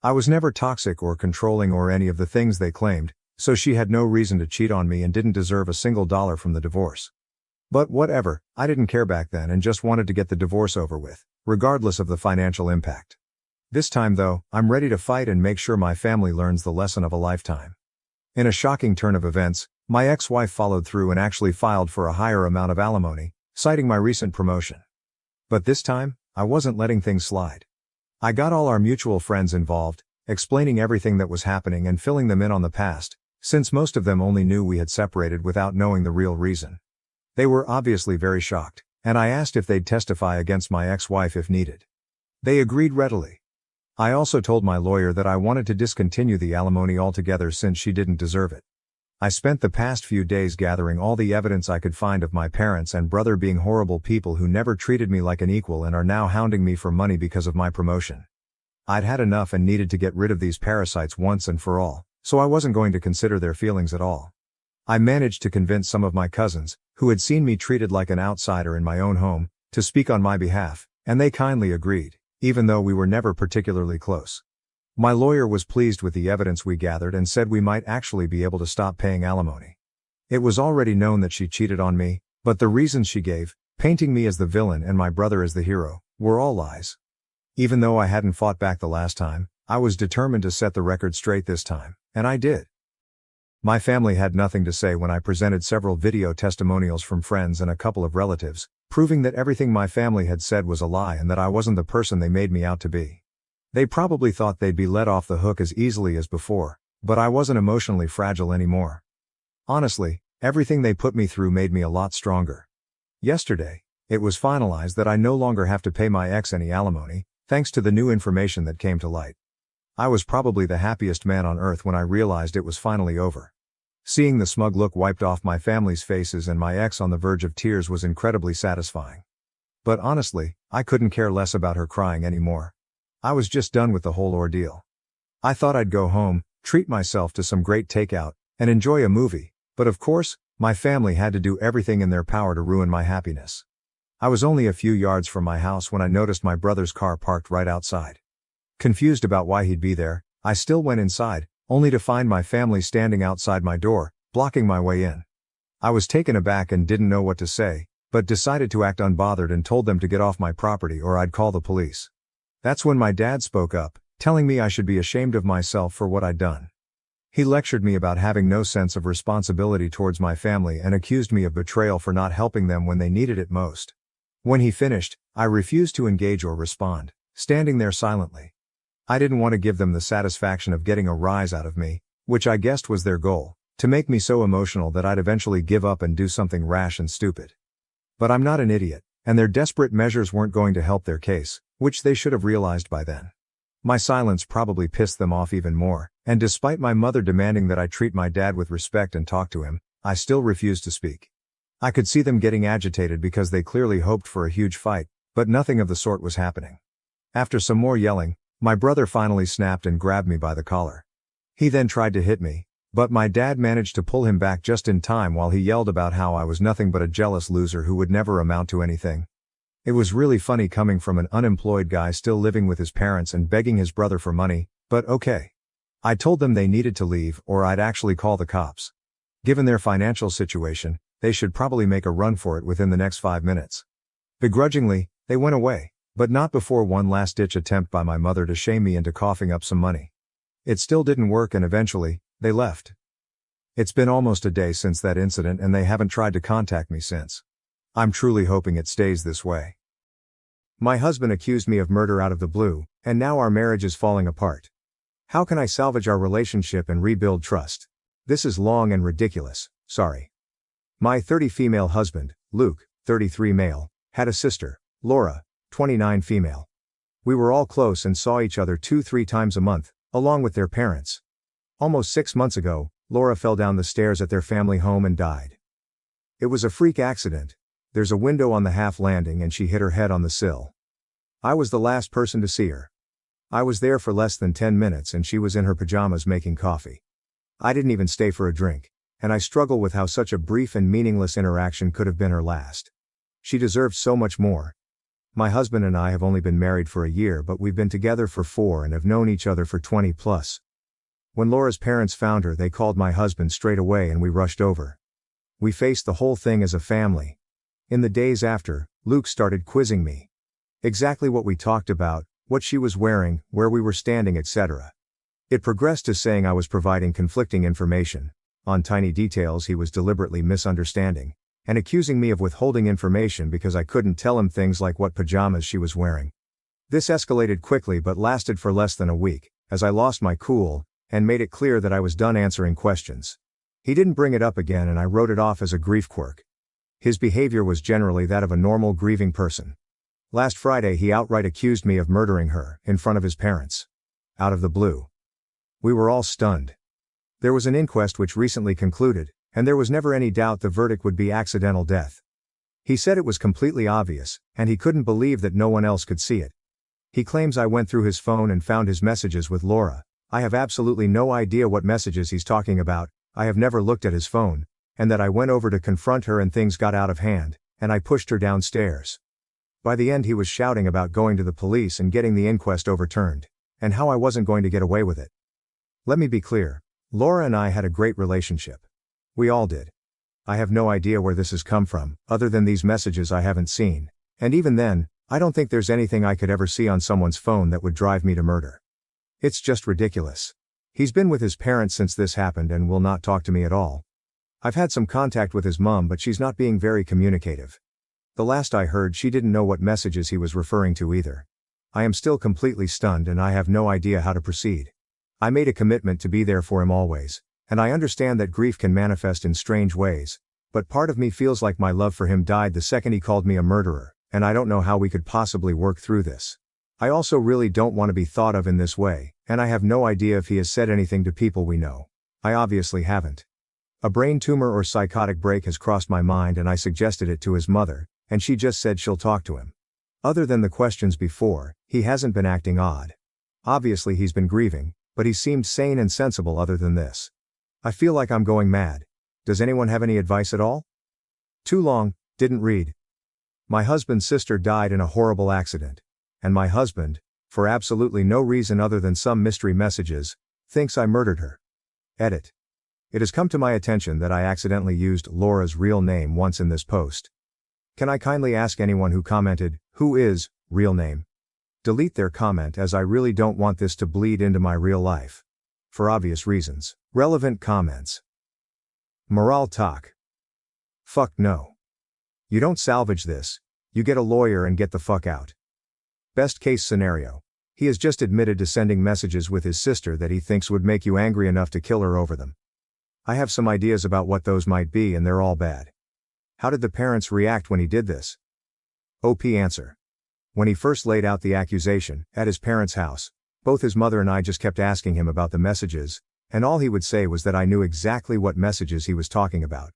I was never toxic or controlling or any of the things they claimed, so she had no reason to cheat on me and didn't deserve a single dollar from the divorce. But whatever, I didn't care back then and just wanted to get the divorce over with, regardless of the financial impact. This time though, I'm ready to fight and make sure my family learns the lesson of a lifetime. In a shocking turn of events, my ex-wife followed through and actually filed for a higher amount of alimony, citing my recent promotion. But this time, I wasn't letting things slide. I got all our mutual friends involved, explaining everything that was happening and filling them in on the past, since most of them only knew we had separated without knowing the real reason. They were obviously very shocked, and I asked if they'd testify against my ex-wife if needed. They agreed readily. I also told my lawyer that I wanted to discontinue the alimony altogether since she didn't deserve it. I spent the past few days gathering all the evidence I could find of my parents and brother being horrible people who never treated me like an equal and are now hounding me for money because of my promotion. I'd had enough and needed to get rid of these parasites once and for all, so I wasn't going to consider their feelings at all. I managed to convince some of my cousins, who had seen me treated like an outsider in my own home, to speak on my behalf, and they kindly agreed, even though we were never particularly close. My lawyer was pleased with the evidence we gathered and said we might actually be able to stop paying alimony. It was already known that she cheated on me, but the reasons she gave, painting me as the villain and my brother as the hero, were all lies. Even though I hadn't fought back the last time, I was determined to set the record straight this time, and I did. My family had nothing to say when I presented several video testimonials from friends and a couple of relatives, proving that everything my family had said was a lie and that I wasn't the person they made me out to be. They probably thought they'd be let off the hook as easily as before, but I wasn't emotionally fragile anymore. Honestly, everything they put me through made me a lot stronger. Yesterday, it was finalized that I no longer have to pay my ex any alimony, thanks to the new information that came to light. I was probably the happiest man on earth when I realized it was finally over. Seeing the smug look wiped off my family's faces and my ex on the verge of tears was incredibly satisfying. But honestly, I couldn't care less about her crying anymore. I was just done with the whole ordeal. I thought I'd go home, treat myself to some great takeout, and enjoy a movie, but of course, my family had to do everything in their power to ruin my happiness. I was only a few yards from my house when I noticed my brother's car parked right outside. Confused about why he'd be there, I still went inside, only to find my family standing outside my door, blocking my way in. I was taken aback and didn't know what to say, but decided to act unbothered and told them to get off my property or I'd call the police. That's when my dad spoke up, telling me I should be ashamed of myself for what I'd done. He lectured me about having no sense of responsibility towards my family and accused me of betrayal for not helping them when they needed it most. When he finished, I refused to engage or respond, standing there silently. I didn't want to give them the satisfaction of getting a rise out of me, which I guessed was their goal, to make me so emotional that I'd eventually give up and do something rash and stupid. But I'm not an idiot, and their desperate measures weren't going to help their case, which they should have realized by then. My silence probably pissed them off even more, and despite my mother demanding that I treat my dad with respect and talk to him, I still refused to speak. I could see them getting agitated because they clearly hoped for a huge fight, but nothing of the sort was happening. After some more yelling, my brother finally snapped and grabbed me by the collar. He then tried to hit me, but my dad managed to pull him back just in time while he yelled about how I was nothing but a jealous loser who would never amount to anything. It was really funny coming from an unemployed guy still living with his parents and begging his brother for money, but okay. I told them they needed to leave or I'd actually call the cops. Given their financial situation, they should probably make a run for it within the next 5 minutes. Begrudgingly, they went away, but not before one last-ditch attempt by my mother to shame me into coughing up some money. It still didn't work and eventually, they left. It's been almost a day since that incident and they haven't tried to contact me since. I'm truly hoping it stays this way. My husband accused me of murder out of the blue, and now our marriage is falling apart. How can I salvage our relationship and rebuild trust? This is long and ridiculous, sorry. My 30 female husband, Luke, 33 male, had a sister, Laura, 29 female. We were all close and saw each other 2-3 times a month, along with their parents. Almost 6 months ago, Laura fell down the stairs at their family home and died. It was a freak accident. There's a window on the half landing and she hit her head on the sill. I was the last person to see her. I was there for less than 10 minutes and she was in her pajamas making coffee. I didn't even stay for a drink, and I struggle with how such a brief and meaningless interaction could have been her last. She deserved so much more. My husband and I have only been married for a year, but we've been together for 4 and have known each other for 20 plus. When Laura's parents found her, they called my husband straight away and we rushed over. We faced the whole thing as a family. In the days after, Luke started quizzing me. Exactly what we talked about, what she was wearing, where we were standing, etc. It progressed to saying I was providing conflicting information, on tiny details he was deliberately misunderstanding, and accusing me of withholding information because I couldn't tell him things like what pajamas she was wearing. This escalated quickly but lasted for less than a week, as I lost my cool, and made it clear that I was done answering questions. He didn't bring it up again and I wrote it off as a grief quirk. His behavior was generally that of a normal grieving person. Last Friday he outright accused me of murdering her, in front of his parents. Out of the blue. We were all stunned. There was an inquest which recently concluded, and there was never any doubt the verdict would be accidental death. He said it was completely obvious, and he couldn't believe that no one else could see it. He claims I went through his phone and found his messages with Laura. I have absolutely no idea what messages he's talking about, I have never looked at his phone, and that I went over to confront her and things got out of hand, and I pushed her downstairs. By the end he was shouting about going to the police and getting the inquest overturned, and how I wasn't going to get away with it. Let me be clear, Laura and I had a great relationship. We all did. I have no idea where this has come from, other than these messages I haven't seen, and even then, I don't think there's anything I could ever see on someone's phone that would drive me to murder. It's just ridiculous. He's been with his parents since this happened and will not talk to me at all. I've had some contact with his mom but she's not being very communicative. The last I heard she didn't know what messages he was referring to either. I am still completely stunned and I have no idea how to proceed. I made a commitment to be there for him always, and I understand that grief can manifest in strange ways, but part of me feels like my love for him died the second he called me a murderer, and I don't know how we could possibly work through this. I also really don't want to be thought of in this way, and I have no idea if he has said anything to people we know. I obviously haven't. A brain tumor or psychotic break has crossed my mind and I suggested it to his mother, and she just said she'll talk to him. Other than the questions before, he hasn't been acting odd. Obviously he's been grieving, but he seemed sane and sensible other than this. I feel like I'm going mad. Does anyone have any advice at all? Too long, didn't read. My husband's sister died in a horrible accident. And my husband, for absolutely no reason other than some mystery messages, thinks I murdered her. Edit. It has come to my attention that I accidentally used Laura's real name once in this post. Can I kindly ask anyone who commented, who is, real name? Delete their comment as I really don't want this to bleed into my real life. For obvious reasons. Relevant comments. Moral talk. Fuck no. You don't salvage this, you get a lawyer and get the fuck out. Best case scenario. He has just admitted to sending messages with his sister that he thinks would make you angry enough to kill her over them. I have some ideas about what those might be and they're all bad. How did the parents react when he did this? OP answer. When he first laid out the accusation, at his parents' house, both his mother and I just kept asking him about the messages, and all he would say was that I knew exactly what messages he was talking about.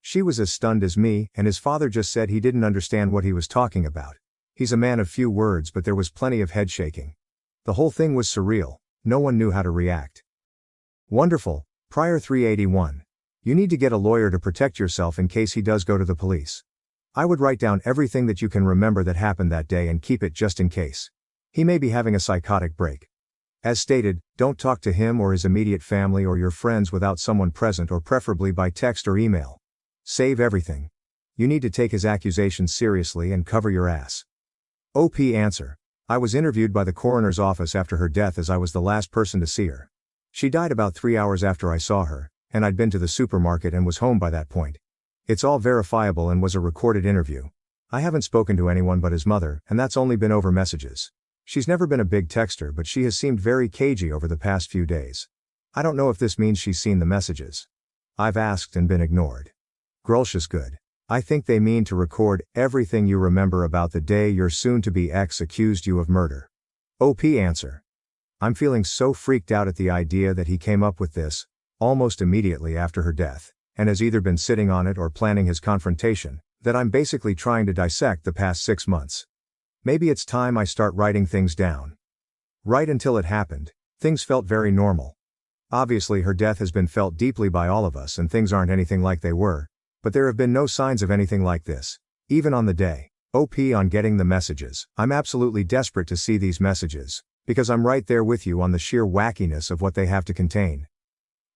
She was as stunned as me, and his father just said he didn't understand what he was talking about. He's a man of few words but there was plenty of head shaking. The whole thing was surreal, no one knew how to react. Wonderful, Prior 381. You need to get a lawyer to protect yourself in case he does go to the police. I would write down everything that you can remember that happened that day and keep it just in case. He may be having a psychotic break. As stated, don't talk to him or his immediate family or your friends without someone present or preferably by text or email. Save everything. You need to take his accusations seriously and cover your ass. OP answer. I was interviewed by the coroner's office after her death as I was the last person to see her. She died about 3 hours after I saw her, and I'd been to the supermarket and was home by that point. It's all verifiable and was a recorded interview. I haven't spoken to anyone but his mother, and that's only been over messages. She's never been a big texter but she has seemed very cagey over the past few days. I don't know if this means she's seen the messages. I've asked and been ignored. Grulcious good. I think they mean to record everything you remember about the day your soon-to-be ex accused you of murder. OP answer. I'm feeling so freaked out at the idea that he came up with this, almost immediately after her death, and has either been sitting on it or planning his confrontation, that I'm basically trying to dissect the past 6 months. Maybe it's time I start writing things down. Right until it happened, things felt very normal. Obviously her death has been felt deeply by all of us and things aren't anything like they were. But there have been no signs of anything like this, even on the day. OP on getting the messages. I'm absolutely desperate to see these messages, because I'm right there with you on the sheer wackiness of what they have to contain.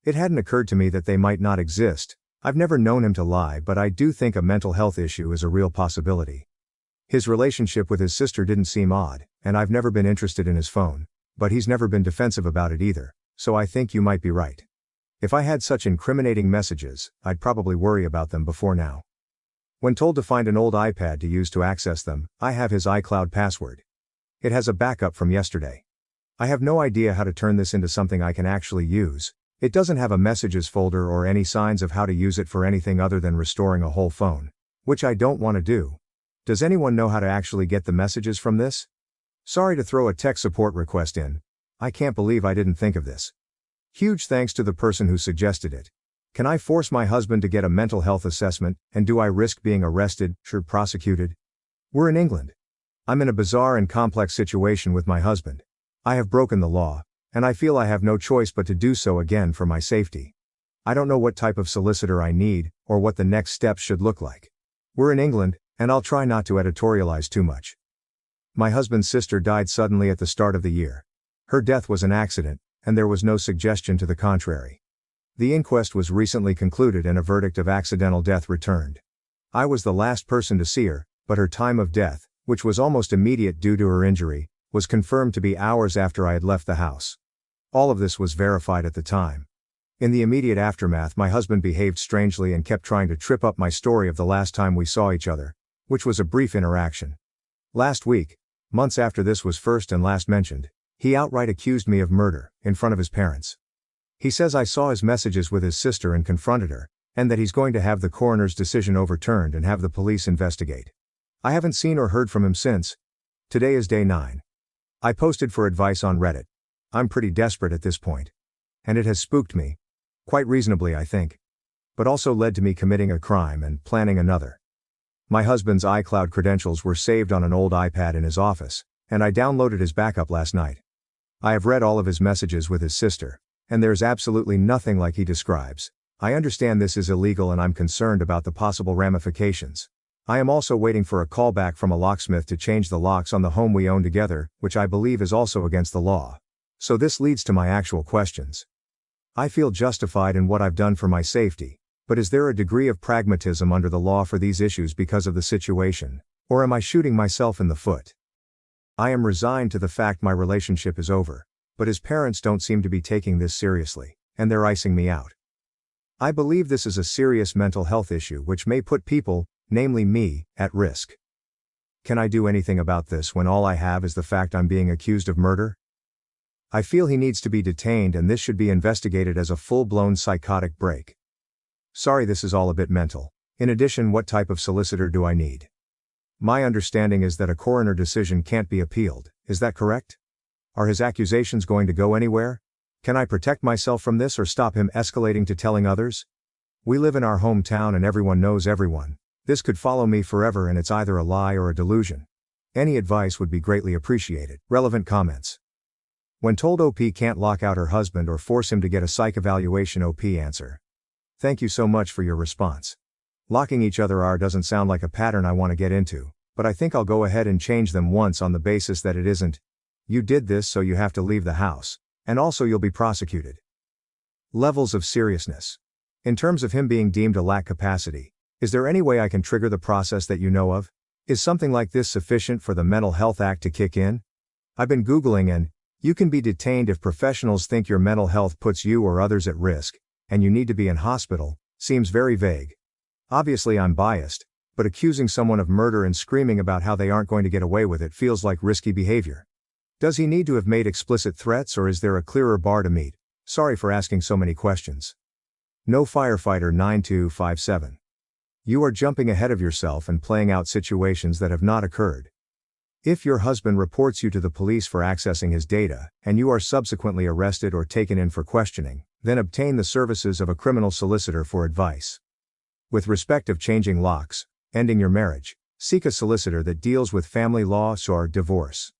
It hadn't occurred to me that they might not exist. I've never known him to lie but I do think a mental health issue is a real possibility. His relationship with his sister didn't seem odd, and I've never been interested in his phone, but he's never been defensive about it either, so I think you might be right. If I had such incriminating messages, I'd probably worry about them before now. When told to find an old iPad to use to access them, I have his iCloud password. It has a backup from yesterday. I have no idea how to turn this into something I can actually use. It doesn't have a messages folder or any signs of how to use it for anything other than restoring a whole phone, which I don't want to do. Does anyone know how to actually get the messages from this? Sorry to throw a tech support request in. I can't believe I didn't think of this. Huge thanks to the person who suggested it. Can I force my husband to get a mental health assessment, and do I risk being arrested, or prosecuted? We're in England. I'm in a bizarre and complex situation with my husband. I have broken the law, and I feel I have no choice but to do so again for my safety. I don't know what type of solicitor I need, or what the next steps should look like. We're in England, and I'll try not to editorialize too much. My husband's sister died suddenly at the start of the year. Her death was an accident, and there was no suggestion to the contrary. The inquest was recently concluded and a verdict of accidental death returned. I was the last person to see her, but her time of death, which was almost immediate due to her injury, was confirmed to be hours after I had left the house. All of this was verified at the time. In the immediate aftermath, my husband behaved strangely and kept trying to trip up my story of the last time we saw each other, which was a brief interaction. Last week, months after this was first and last mentioned, he outright accused me of murder, in front of his parents. He says I saw his messages with his sister and confronted her, and that he's going to have the coroner's decision overturned and have the police investigate. I haven't seen or heard from him since. Today is day 9. I posted for advice on Reddit. I'm pretty desperate at this point. And it has spooked me. Quite reasonably, I think. But also led to me committing a crime and planning another. My husband's iCloud credentials were saved on an old iPad in his office, and I downloaded his backup last night. I have read all of his messages with his sister, and there's absolutely nothing like he describes. I understand this is illegal and I'm concerned about the possible ramifications. I am also waiting for a call back from a locksmith to change the locks on the home we own together, which I believe is also against the law. So this leads to my actual questions. I feel justified in what I've done for my safety, but is there a degree of pragmatism under the law for these issues because of the situation, or am I shooting myself in the foot? I am resigned to the fact my relationship is over, but his parents don't seem to be taking this seriously, and they're icing me out. I believe this is a serious mental health issue which may put people, namely me, at risk. Can I do anything about this when all I have is the fact I'm being accused of murder? I feel he needs to be detained and this should be investigated as a full-blown psychotic break. Sorry, this is all a bit mental. In addition, what type of solicitor do I need? My understanding is that a coroner decision can't be appealed, is that correct? Are his accusations going to go anywhere? Can I protect myself from this or stop him escalating to telling others? We live in our hometown and everyone knows everyone. This could follow me forever and it's either a lie or a delusion. Any advice would be greatly appreciated. Relevant comments. When told OP can't lock out her husband or force him to get a psych evaluation, OP answer. Thank you so much for your response. Locking each other out doesn't sound like a pattern I want to get into, but I think I'll go ahead and change them once on the basis that it isn't. You did this so you have to leave the house, and also you'll be prosecuted. Levels of seriousness. In terms of him being deemed to lack capacity, is there any way I can trigger the process that you know of? Is something like this sufficient for the Mental Health Act to kick in? I've been Googling and, you can be detained if professionals think your mental health puts you or others at risk, and you need to be in hospital, seems very vague. Obviously I'm biased, but accusing someone of murder and screaming about how they aren't going to get away with it feels like risky behavior. Does he need to have made explicit threats or is there a clearer bar to meet? Sorry for asking so many questions. No Firefighter 9257. You are jumping ahead of yourself and playing out situations that have not occurred. If your husband reports you to the police for accessing his data, and you are subsequently arrested or taken in for questioning, then obtain the services of a criminal solicitor for advice. With respect of changing locks, ending your marriage, seek a solicitor that deals with family law or divorce.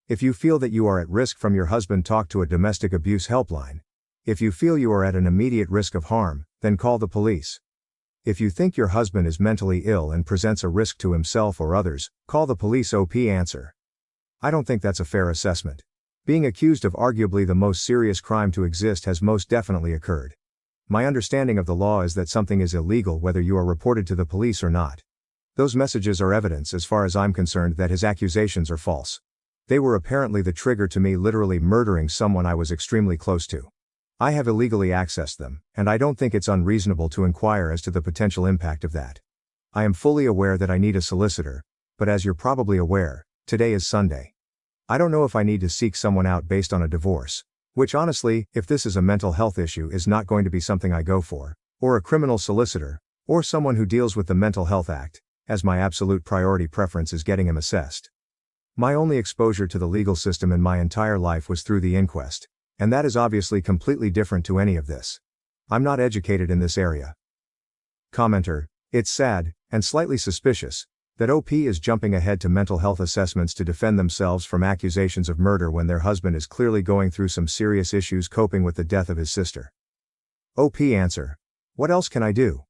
If you feel that you are at risk from your husband, talk to a domestic abuse helpline. If you feel you are at an immediate risk of harm, then call the police. If you think your husband is mentally ill and presents a risk to himself or others, call the police. OP answer. I don't think that's a fair assessment. Being accused of arguably the most serious crime to exist has most definitely occurred. My understanding of the law is that something is illegal whether you are reported to the police or not. Those messages are evidence as far as I'm concerned that his accusations are false. They were apparently the trigger to me literally murdering someone I was extremely close to. I have illegally accessed them, and I don't think it's unreasonable to inquire as to the potential impact of that. I am fully aware that I need a solicitor, but as you're probably aware, today is Sunday. I don't know if I need to seek someone out based on a divorce, which honestly, if this is a mental health issue, is not going to be something I go for, or a criminal solicitor, or someone who deals with the Mental Health Act, as my absolute priority preference is getting him assessed. My only exposure to the legal system in my entire life was through the inquest, and that is obviously completely different to any of this. I'm not educated in this area. Commenter, it's sad, and slightly suspicious, that OP is jumping ahead to mental health assessments to defend themselves from accusations of murder when their husband is clearly going through some serious issues coping with the death of his sister. OP answer, what else can I do?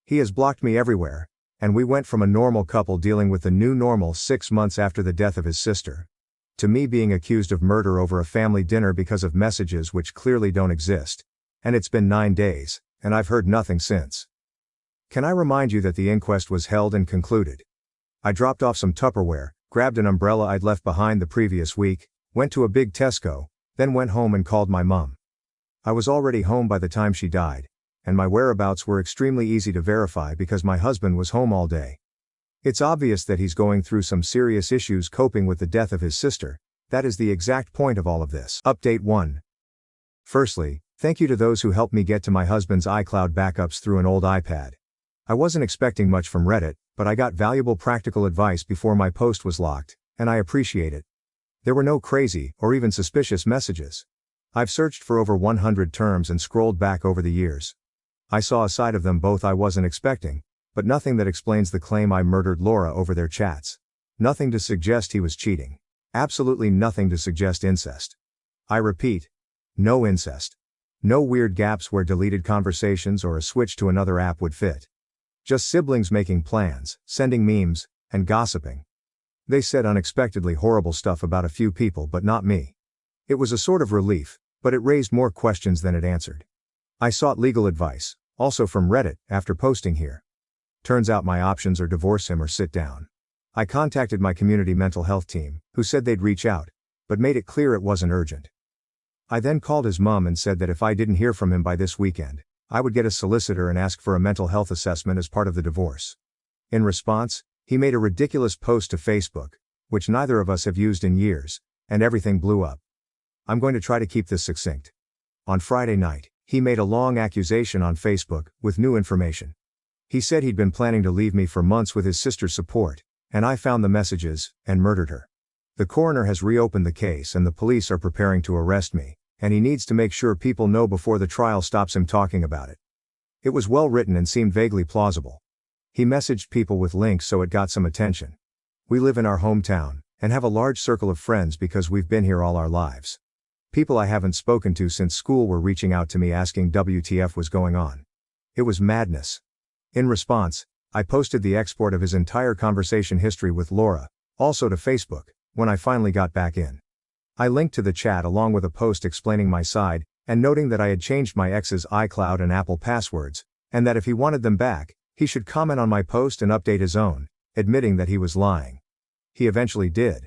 He has blocked me everywhere, and we went from a normal couple dealing with the new normal 6 months after the death of his sister, to me being accused of murder over a family dinner because of messages which clearly don't exist, and it's been 9 days, and I've heard nothing since. Can I remind you that the inquest was held and concluded? I dropped off some Tupperware, grabbed an umbrella I'd left behind the previous week, went to a big Tesco, then went home and called my mum. I was already home by the time she died, and my whereabouts were extremely easy to verify because my husband was home all day. It's obvious that he's going through some serious issues coping with the death of his sister. That is the exact point of all of this. Update 1. Firstly, thank you to those who helped me get to my husband's iCloud backups through an old iPad. I wasn't expecting much from Reddit, but I got valuable practical advice before my post was locked, and I appreciate it. There were no crazy, or even suspicious messages. I've searched for over 100 terms and scrolled back over the years. I saw a side of them both I wasn't expecting, but nothing that explains the claim I murdered Laura over their chats. Nothing to suggest he was cheating. Absolutely nothing to suggest incest. I repeat, no incest. No weird gaps where deleted conversations or a switch to another app would fit. Just siblings making plans, sending memes, and gossiping. They said unexpectedly horrible stuff about a few people but not me. It was a sort of relief, but it raised more questions than it answered. I sought legal advice, also from Reddit, after posting here. Turns out my options are divorce him or sit down. I contacted my community mental health team, who said they'd reach out, but made it clear it wasn't urgent. I then called his mum and said that if I didn't hear from him by this weekend, I would get a solicitor and ask for a mental health assessment as part of the divorce. In response, he made a ridiculous post to Facebook, which neither of us have used in years, and everything blew up. I'm going to try to keep this succinct. On Friday night, he made a long accusation on Facebook, with new information. He said he'd been planning to leave me for months with his sister's support, and I found the messages, and murdered her. The coroner has reopened the case and the police are preparing to arrest me, and he needs to make sure people know before the trial stops him talking about it. It was well written and seemed vaguely plausible. He messaged people with links so it got some attention. We live in our hometown, and have a large circle of friends because we've been here all our lives. People I haven't spoken to since school were reaching out to me asking WTF was going on. It was madness. In response, I posted the export of his entire conversation history with Laura, also to Facebook, when I finally got back in. I linked to the chat along with a post explaining my side, and noting that I had changed my ex's iCloud and Apple passwords, and that if he wanted them back, he should comment on my post and update his own, admitting that he was lying. He eventually did.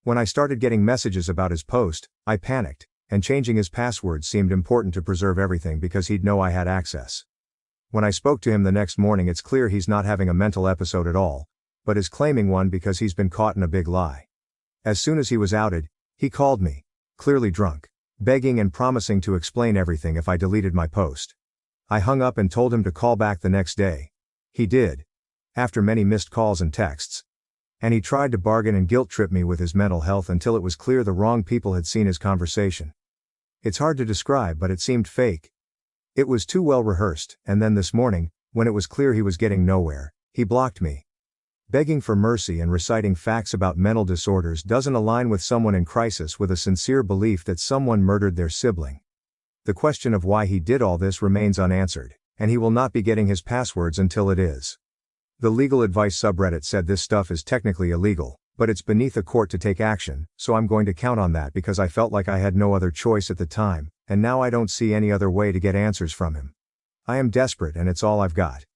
When I started getting messages about his post, I panicked, and changing his password seemed important to preserve everything because he'd know I had access. When I spoke to him the next morning, it's clear he's not having a mental episode at all, but is claiming one because he's been caught in a big lie. As soon as he was outed, he called me, clearly drunk, begging and promising to explain everything if I deleted my post. I hung up and told him to call back the next day. He did. After many missed calls and texts. And he tried to bargain and guilt trip me with his mental health until it was clear the wrong people had seen his conversation. It's hard to describe, but it seemed fake. It was too well rehearsed, and then this morning, when it was clear he was getting nowhere, he blocked me. Begging for mercy and reciting facts about mental disorders doesn't align with someone in crisis with a sincere belief that someone murdered their sibling. The question of why he did all this remains unanswered, and he will not be getting his passwords until it is. The legal advice subreddit said this stuff is technically illegal, but it's beneath a court to take action, so I'm going to count on that because I felt like I had no other choice at the time, and now I don't see any other way to get answers from him. I am desperate and it's all I've got.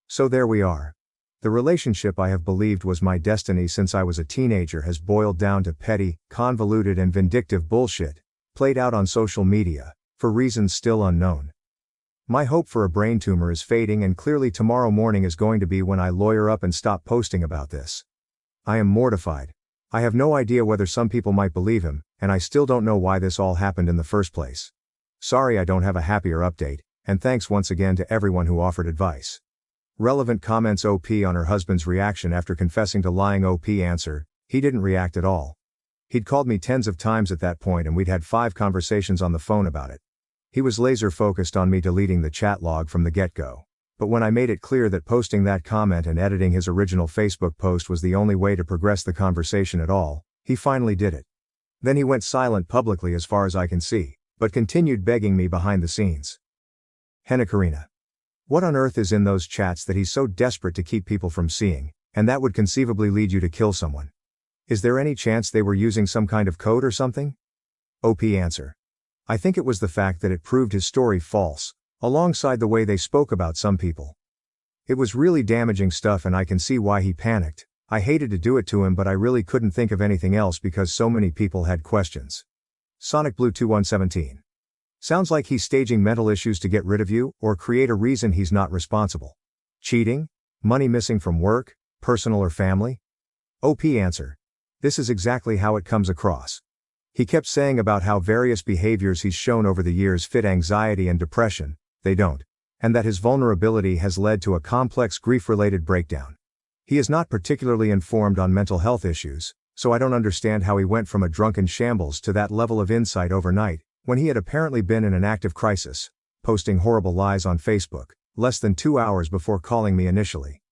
So there we are. The relationship I have believed was my destiny since I was a teenager has boiled down to petty, convoluted and vindictive bullshit, played out on social media, for reasons still unknown. My hope for a brain tumor is fading, and clearly tomorrow morning is going to be when I lawyer up and stop posting about this. I am mortified. I have no idea whether some people might believe him, and I still don't know why this all happened in the first place. Sorry I don't have a happier update, and thanks once again to everyone who offered advice. Relevant comments. OP on her husband's reaction after confessing to lying. OP answer: he didn't react at all. He'd called me tens of times at that point and we'd had 5 conversations on the phone about it. He was laser focused on me deleting the chat log from the get-go. But when I made it clear that posting that comment and editing his original Facebook post was the only way to progress the conversation at all, he finally did it. Then he went silent publicly as far as I can see, but continued begging me behind the scenes. Henna Karina. What on earth is in those chats that he's so desperate to keep people from seeing, and that would conceivably lead you to kill someone? Is there any chance they were using some kind of code or something? OP answer: I think it was the fact that it proved his story false, alongside the way they spoke about some people. It was really damaging stuff and I can see why he panicked. I hated to do it to him, but I really couldn't think of anything else because so many people had questions. Sonic Blue 2117. Sounds like he's staging mental issues to get rid of you, or create a reason he's not responsible. Cheating? Money missing from work, personal or family? OP answer: this is exactly how it comes across. He kept saying about how various behaviors he's shown over the years fit anxiety and depression, they don't. And that his vulnerability has led to a complex grief-related breakdown. He is not particularly informed on mental health issues, so I don't understand how he went from a drunken shambles to that level of insight overnight, when he had apparently been in an active crisis, posting horrible lies on Facebook, less than 2 hours before calling me initially.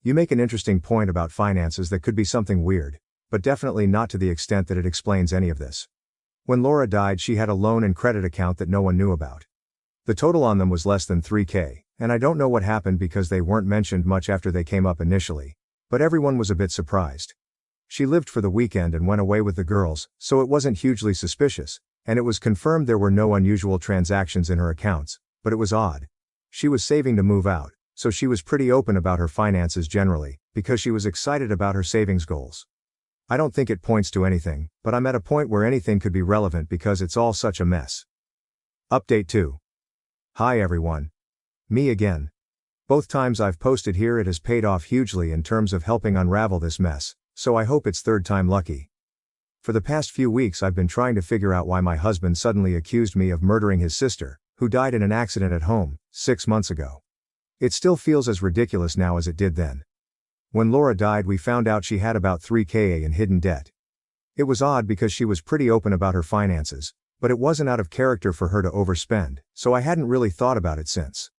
You make an interesting point about finances that could be something weird, but definitely not to the extent that it explains any of this. When Laura died, she had a loan and credit account that no one knew about. The total on them was less than $3,000, and I don't know what happened because they weren't mentioned much after they came up initially, but everyone was a bit surprised. She lived for the weekend and went away with the girls, so it wasn't hugely suspicious, and it was confirmed there were no unusual transactions in her accounts, but it was odd. She was saving to move out, so she was pretty open about her finances generally, because she was excited about her savings goals. I don't think it points to anything, but I'm at a point where anything could be relevant because it's all such a mess. Update 2. Hi everyone. Me again. Both times I've posted here it has paid off hugely in terms of helping unravel this mess, so I hope it's third time lucky. For the past few weeks I've been trying to figure out why my husband suddenly accused me of murdering his sister, who died in an accident at home, 6 months ago. It still feels as ridiculous now as it did then. When Laura died we found out she had about $3,000 in hidden debt. It was odd because she was pretty open about her finances, but it wasn't out of character for her to overspend, so I hadn't really thought about it since.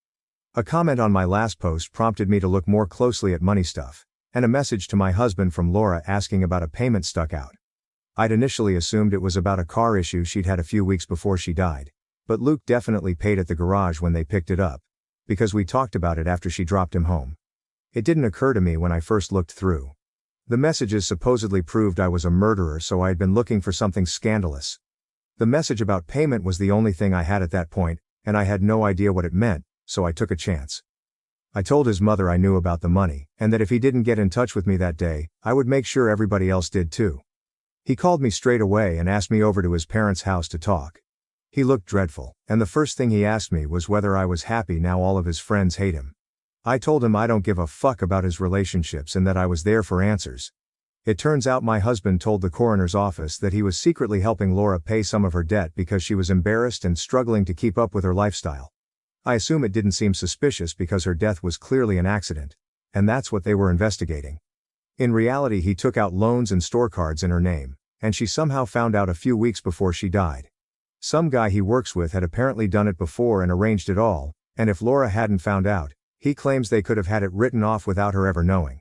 A comment on my last post prompted me to look more closely at money stuff, and a message to my husband from Laura asking about a payment stuck out. I'd initially assumed it was about a car issue she'd had a few weeks before she died, but Luke definitely paid at the garage when they picked it up, because we talked about it after she dropped him home. It didn't occur to me when I first looked through. The messages supposedly proved I was a murderer, so I had been looking for something scandalous. The message about payment was the only thing I had at that point, and I had no idea what it meant, so I took a chance. I told his mother I knew about the money, and that if he didn't get in touch with me that day, I would make sure everybody else did too. He called me straight away and asked me over to his parents' house to talk. He looked dreadful, and the first thing he asked me was whether I was happy now all of his friends hate him. I told him I don't give a fuck about his relationships and that I was there for answers. It turns out my husband told the coroner's office that he was secretly helping Laura pay some of her debt because she was embarrassed and struggling to keep up with her lifestyle. I assume it didn't seem suspicious because her death was clearly an accident, and that's what they were investigating. In reality, he took out loans and store cards in her name, and she somehow found out a few weeks before she died. Some guy he works with had apparently done it before and arranged it all, and if Laura hadn't found out, he claims they could have had it written off without her ever knowing.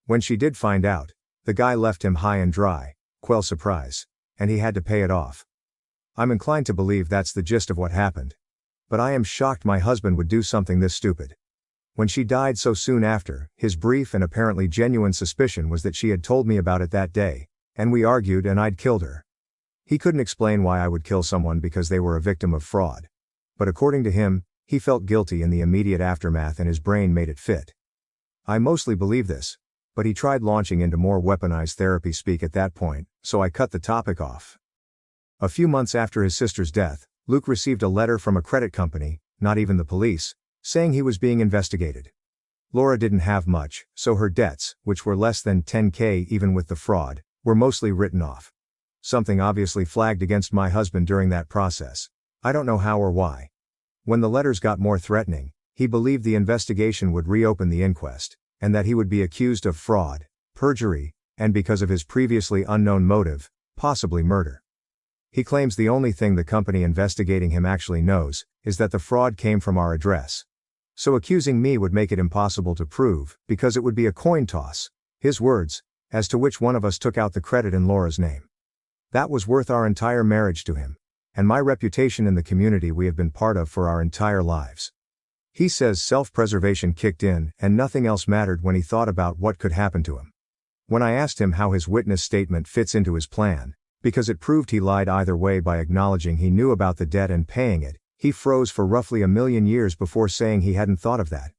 When she did find out, the guy left him high and dry, quell surprise, and he had to pay it off. I'm inclined to believe that's the gist of what happened. But I am shocked my husband would do something this stupid. When she died so soon after, his brief and apparently genuine suspicion was that she had told me about it that day, and we argued and I'd killed her. He couldn't explain why I would kill someone because they were a victim of fraud. But according to him, he felt guilty in the immediate aftermath and his brain made it fit. I mostly believe this. But he tried launching into more weaponized therapy speak at that point, so I cut the topic off. A few months after his sister's death, Luke received a letter from a credit company, not even the police, saying he was being investigated. Laura didn't have much, so her debts, which were less than $10,000 even with the fraud, were mostly written off. Something obviously flagged against my husband during that process. I don't know how or why. When the letters got more threatening, he believed the investigation would reopen the inquest, and that he would be accused of fraud, perjury, and because of his previously unknown motive, possibly murder. He claims the only thing the company investigating him actually knows is that the fraud came from our address. So accusing me would make it impossible to prove, because it would be a coin toss, his words, as to which one of us took out the credit in Laura's name. That was worth our entire marriage to him, and my reputation in the community we have been part of for our entire lives. He says self-preservation kicked in and nothing else mattered when he thought about what could happen to him. When I asked him how his witness statement fits into his plan, because it proved he lied either way by acknowledging he knew about the debt and paying it, he froze for roughly 1,000,000 years before saying he hadn't thought of that.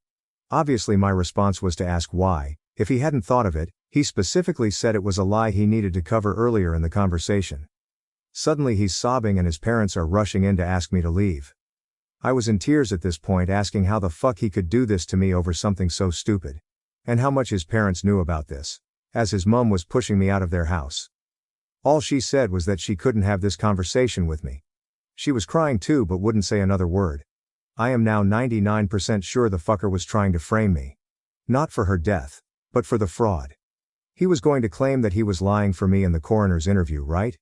Obviously my response was to ask why. If he hadn't thought of it, he specifically said it was a lie he needed to cover earlier in the conversation. Suddenly he's sobbing and his parents are rushing in to ask me to leave. I was in tears at this point, asking how the fuck he could do this to me over something so stupid. And how much his parents knew about this, as his mum was pushing me out of their house. All she said was that she couldn't have this conversation with me. She was crying too but wouldn't say another word. I am now 99% sure the fucker was trying to frame me. Not for her death, but for the fraud. He was going to claim that he was lying for me in the coroner's interview, right?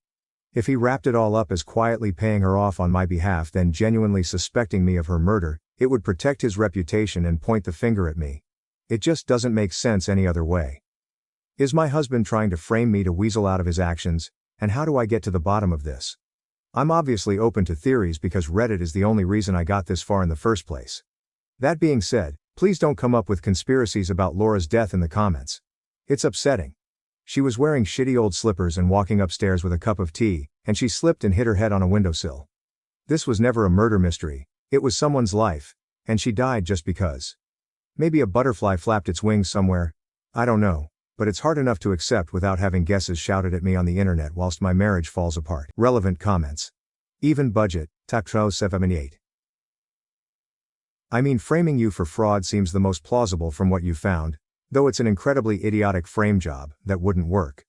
If he wrapped it all up as quietly paying her off on my behalf then genuinely suspecting me of her murder, it would protect his reputation and point the finger at me. It just doesn't make sense any other way. Is my husband trying to frame me to weasel out of his actions, and how do I get to the bottom of this? I'm obviously open to theories because Reddit is the only reason I got this far in the first place. That being said, please don't come up with conspiracies about Laura's death in the comments. It's upsetting. She was wearing shitty old slippers and walking upstairs with a cup of tea, and she slipped and hit her head on a windowsill. This was never a murder mystery, it was someone's life, and she died just because. Maybe a butterfly flapped its wings somewhere, I don't know, but it's hard enough to accept without having guesses shouted at me on the internet whilst my marriage falls apart. Relevant comments. Even budget, Takro 78. I mean, framing you for fraud seems the most plausible from what you found, though it's an incredibly idiotic frame job that wouldn't work.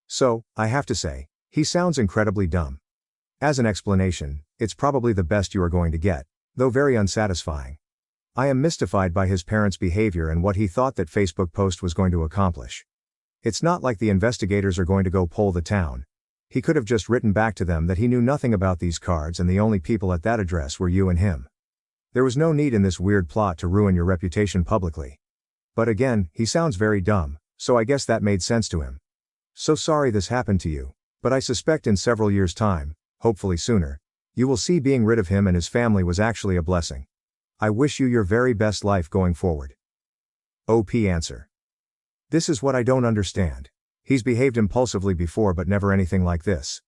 So, I have to say, he sounds incredibly dumb. As an explanation, it's probably the best you are going to get, though very unsatisfying. I am mystified by his parents' behavior and what he thought that Facebook post was going to accomplish. It's not like the investigators are going to go poll the town. He could have just written back to them that he knew nothing about these cards and the only people at that address were you and him. There was no need in this weird plot to ruin your reputation publicly. But again, he sounds very dumb, so I guess that made sense to him. So sorry this happened to you, but I suspect in several years' time, hopefully sooner, you will see being rid of him and his family was actually a blessing. I wish you your very best life going forward. OP answer. This is what I don't understand. He's behaved impulsively before but never anything like this.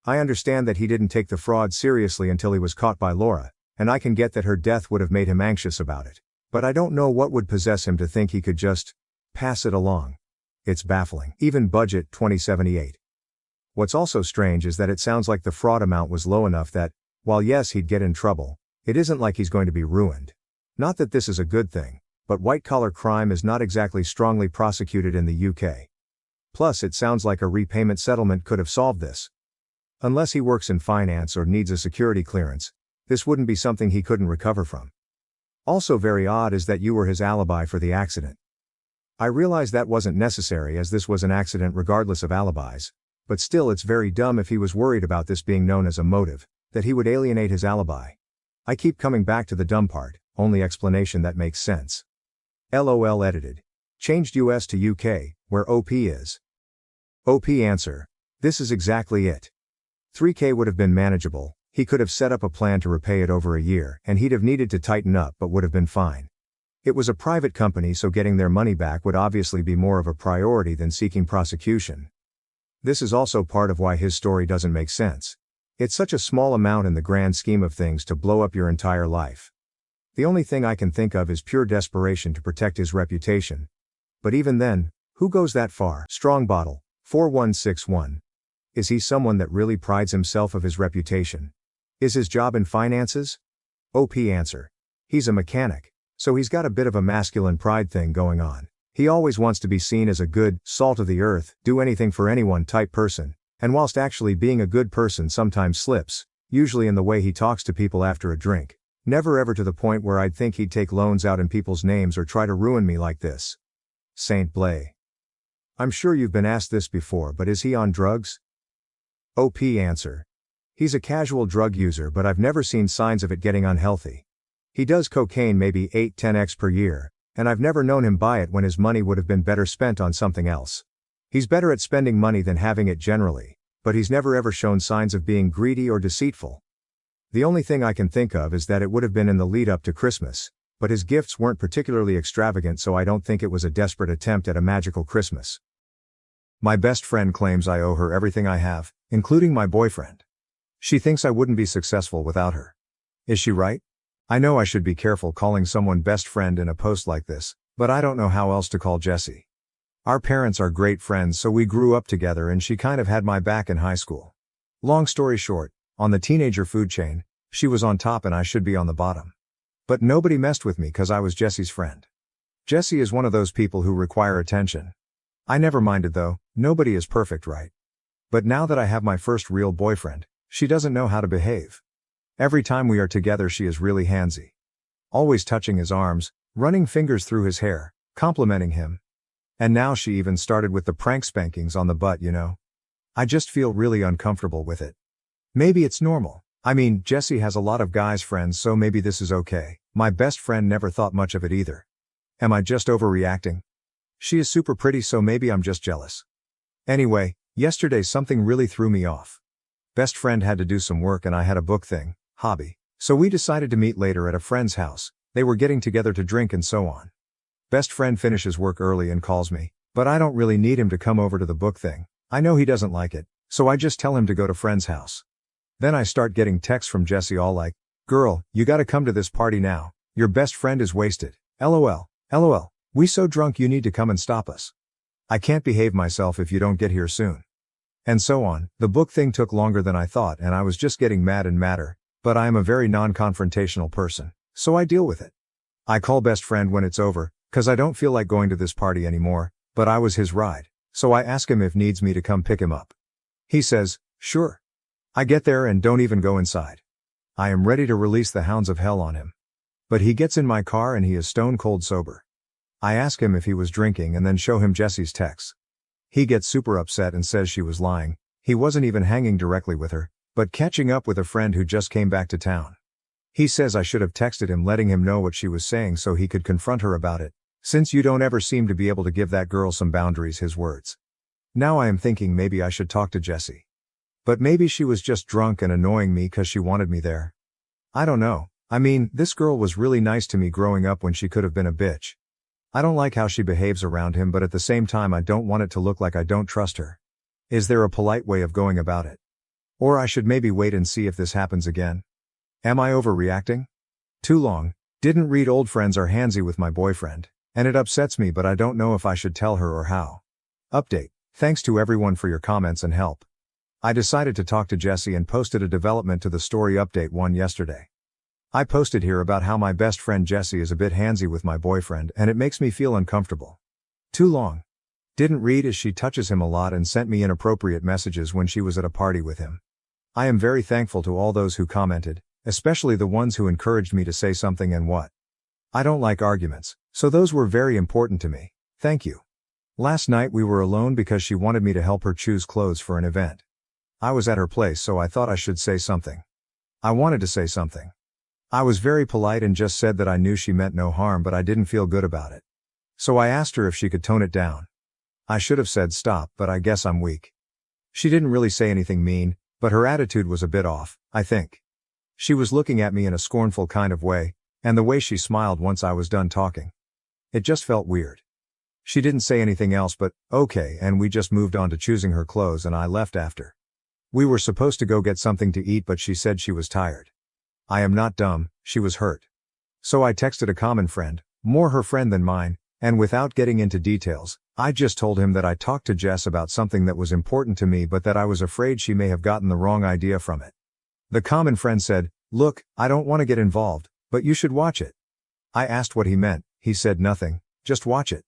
I understand that he didn't take the fraud seriously until he was caught by Laura, and I can get that her death would have made him anxious about it. But I don't know what would possess him to think he could just pass it along. It's baffling. Even budget 2078. What's also strange is that it sounds like the fraud amount was low enough that, while yes he'd get in trouble, it isn't like he's going to be ruined. Not that this is a good thing, but white-collar crime is not exactly strongly prosecuted in the UK. Plus it sounds like a repayment settlement could have solved this. Unless he works in finance or needs a security clearance, this wouldn't be something he couldn't recover from. Also very odd is that you were his alibi for the accident. I realize that wasn't necessary as this was an accident regardless of alibis, but still it's very dumb if he was worried about this being known as a motive, that he would alienate his alibi. I keep coming back to the dumb part, only explanation that makes sense. LOL edited. Changed US to UK, where OP is. OP answer. This is exactly it. $3,000 would have been manageable, he could have set up a plan to repay it over a year and he'd have needed to tighten up but would have been fine. It was a private company so getting their money back would obviously be more of a priority than seeking prosecution. This is also part of why his story doesn't make sense. It's such a small amount in the grand scheme of things to blow up your entire life. The only thing I can think of is pure desperation to protect his reputation, But even then, who goes that far? Strong Bottle, 4161. Is he someone that really prides himself of his reputation? Is his job in finances? OP answer. He's a mechanic, so he's got a bit of a masculine pride thing going on. He always wants to be seen as a good, salt of the earth, do anything for anyone type person, and whilst actually being a good person sometimes slips, usually in the way he talks to people after a drink. Never ever to the point where I'd think he'd take loans out in people's names or try to ruin me like this. Saint Blay. I'm sure you've been asked this before, but is he on drugs? OP answer. He's a casual drug user, but I've never seen signs of it getting unhealthy. He does cocaine maybe 8-10x per year, and I've never known him buy it when his money would have been better spent on something else. He's better at spending money than having it generally, but he's never ever shown signs of being greedy or deceitful. The only thing I can think of is that it would have been in the lead up to Christmas, but his gifts weren't particularly extravagant, so I don't think it was a desperate attempt at a magical Christmas. My best friend claims I owe her everything I have, including my boyfriend. She thinks I wouldn't be successful without her. Is she right? I know I should be careful calling someone best friend in a post like this, but I don't know how else to call Jessie. Our parents are great friends, so we grew up together and she kind of had my back in high school. Long story short, on the teenager food chain, she was on top and I should be on the bottom. But nobody messed with me cause I was Jessie's friend. Jessie is one of those people who require attention. I never minded though, nobody is perfect, right? But now that I have my first real boyfriend, she doesn't know how to behave. Every time we are together she is really handsy. Always touching his arms, running fingers through his hair, complimenting him. And now she even started with the prank spankings on the butt, you know? I just feel really uncomfortable with it. Maybe it's normal. I mean, Jessie has a lot of guys friends, so maybe this is okay. My best friend never thought much of it either. Am I just overreacting? She is super pretty, so maybe I'm just jealous. Anyway, yesterday something really threw me off. Best friend had to do some work and I had a book thing, hobby. So we decided to meet later at a friend's house. They were getting together to drink and so on. Best friend finishes work early and calls me, but I don't really need him to come over to the book thing. I know he doesn't like it, so I just tell him to go to friend's house. Then I start getting texts from Jessie all like, "Girl, you gotta come to this party now. Your best friend is wasted. LOL, LOL. We so drunk you need to come and stop us. I can't behave myself if you don't get here soon." And so on. The book thing took longer than I thought and I was just getting mad and madder, but I am a very non-confrontational person, so I deal with it. I call best friend when it's over, cause I don't feel like going to this party anymore, but I was his ride, so I ask him if needs me to come pick him up. He says, sure. I get there and don't even go inside. I am ready to release the hounds of hell on him. But he gets in my car and he is stone cold sober. I ask him if he was drinking and then show him Jessie's texts. He gets super upset and says she was lying. He wasn't even hanging directly with her, but catching up with a friend who just came back to town. He says I should have texted him letting him know what she was saying so he could confront her about it, since you don't ever seem to be able to give that girl some boundaries, his words. Now I am thinking maybe I should talk to Jessie. But maybe she was just drunk and annoying me cause she wanted me there. I don't know. I mean, this girl was really nice to me growing up when she could have been a bitch. I don't like how she behaves around him, but at the same time I don't want it to look like I don't trust her. Is there a polite way of going about it? Or I should maybe wait and see if this happens again? Am I overreacting? Too long. Didn't read Old Friends Are Handsy with my boyfriend, and it upsets me, but I don't know if I should tell her or how. Update. Thanks to everyone for your comments and help. I decided to talk to Jessie and posted a development to the story update 1 yesterday. I posted here about how my best friend Jessie is a bit handsy with my boyfriend and it makes me feel uncomfortable. Too long. Didn't read as she touches him a lot and sent me inappropriate messages when she was at a party with him. I am very thankful to all those who commented, especially the ones who encouraged me to say something and what. I don't like arguments, so those were very important to me. Thank you. Last night we were alone because she wanted me to help her choose clothes for an event. I was at her place, so I thought I should say something. I wanted to say something. I was very polite and just said that I knew she meant no harm, but I didn't feel good about it. So I asked her if she could tone it down. I should have said stop, but I guess I'm weak. She didn't really say anything mean, but her attitude was a bit off, I think. She was looking at me in a scornful kind of way, and the way she smiled once I was done talking. It just felt weird. She didn't say anything else but, okay, and we just moved on to choosing her clothes and I left after. We were supposed to go get something to eat, but she said she was tired. I am not dumb, she was hurt. So I texted a common friend, more her friend than mine, And without getting into details, I just told him that I talked to Jess about something that was important to me but that I was afraid she may have gotten the wrong idea from it. The common friend said, "Look, I don't want to get involved, but you should watch it." I asked what he meant. He said nothing, just watch it.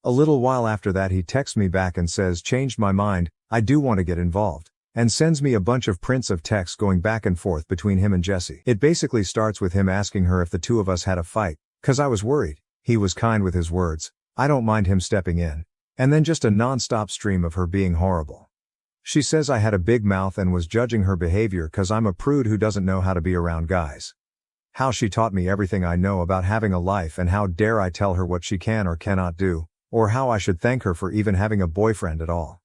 A little while after that he texts me back and says, "Changed my mind, I do want to get involved," and sends me a bunch of prints of texts going back and forth between him and Jessie. It basically starts with him asking her if the two of us had a fight, 'cause I was worried. He was kind with his words, I don't mind him stepping in. And then just a non-stop stream of her being horrible. She says I had a big mouth and was judging her behavior 'cause I'm a prude who doesn't know how to be around guys. How she taught me everything I know about having a life and how dare I tell her what she can or cannot do, or how I should thank her for even having a boyfriend at all.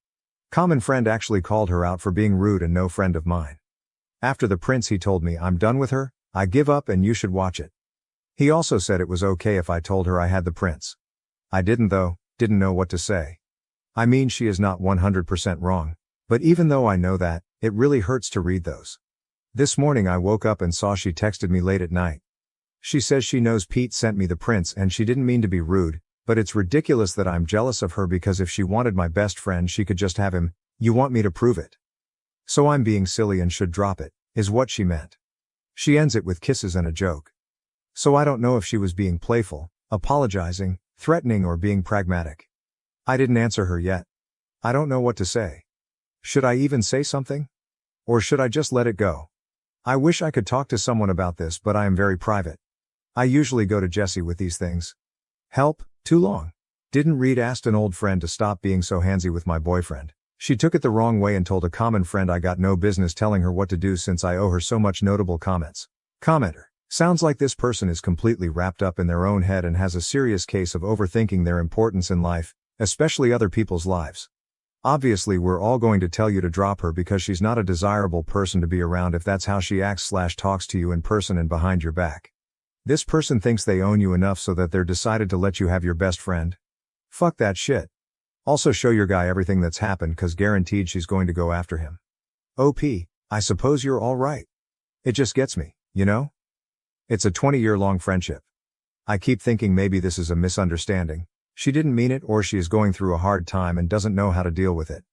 Common friend actually called her out for being rude and no friend of mine. After the prints he told me I'm done with her, I give up and you should watch it. He also said it was okay if I told her I had the prints. I didn't though, didn't know what to say. I mean she is not 100% wrong, but even though I know that, it really hurts to read those. This morning I woke up and saw she texted me late at night. She says she knows Pete sent me the prints and she didn't mean to be rude, but it's ridiculous that I'm jealous of her because if she wanted my best friend she could just have him. You want me to prove it? So I'm being silly and should drop it, is what she meant. She ends it with kisses and a joke. So I don't know if she was being playful, apologizing, threatening or being pragmatic. I didn't answer her yet. I don't know what to say. Should I even say something? Or should I just let it go? I wish I could talk to someone about this but I am very private. I usually go to Jessie with these things. Help, too long. Didn't read asked an old friend to stop being so handsy with my boyfriend. She took it the wrong way and told a common friend I got no business telling her what to do since I owe her so much notable comments. Commenter. Sounds like this person is completely wrapped up in their own head and has a serious case of overthinking their importance in life, especially other people's lives. Obviously we're all going to tell you to drop her because she's not a desirable person to be around if that's how she acts/talks to you in person and behind your back. This person thinks they own you enough so that they're decided to let you have your best friend. Fuck that shit. Also show your guy everything that's happened 'cause guaranteed she's going to go after him. OP, I suppose you're all right. It just gets me, you know? It's a 20-year-long friendship. I keep thinking maybe this is a misunderstanding. She didn't mean it or she is going through a hard time and doesn't know how to deal with it.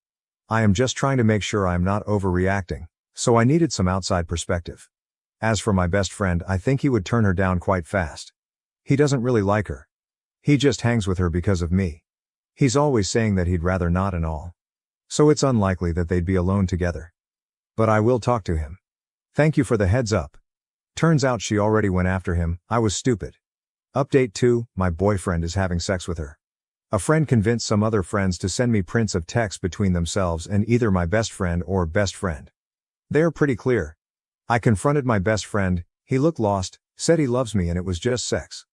I am just trying to make sure I am not overreacting, so I needed some outside perspective. As for my best friend, I think he would turn her down quite fast. He doesn't really like her. He just hangs with her because of me. He's always saying that he'd rather not and all. So it's unlikely that they'd be alone together. But I will talk to him. Thank you for the heads up. Turns out she already went after him. I was stupid. Update 2, my boyfriend is having sex with her. A friend convinced some other friends to send me prints of text between themselves and either my best friend or best friend. They are pretty clear. I confronted my best friend, he looked lost, said he loves me and it was just sex.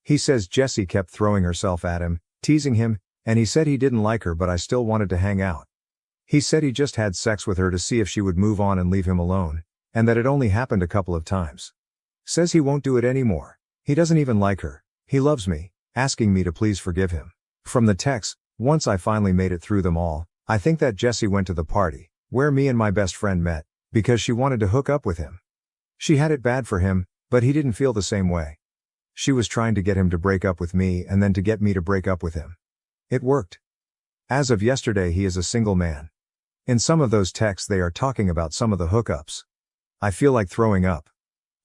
He says Jessie kept throwing herself at him, teasing him, and he said he didn't like her but I still wanted to hang out. He said he just had sex with her to see if she would move on and leave him alone, and that it only happened a couple of times. Says he won't do it anymore. He doesn't even like her. He loves me, asking me to please forgive him. From the texts, once I finally made it through them all, I think that Jessie went to the party, where me and my best friend met, because she wanted to hook up with him. She had it bad for him, but he didn't feel the same way. She was trying to get him to break up with me and then to get me to break up with him. It worked. As of yesterday he is a single man. In some of those texts they are talking about some of the hookups. I feel like throwing up.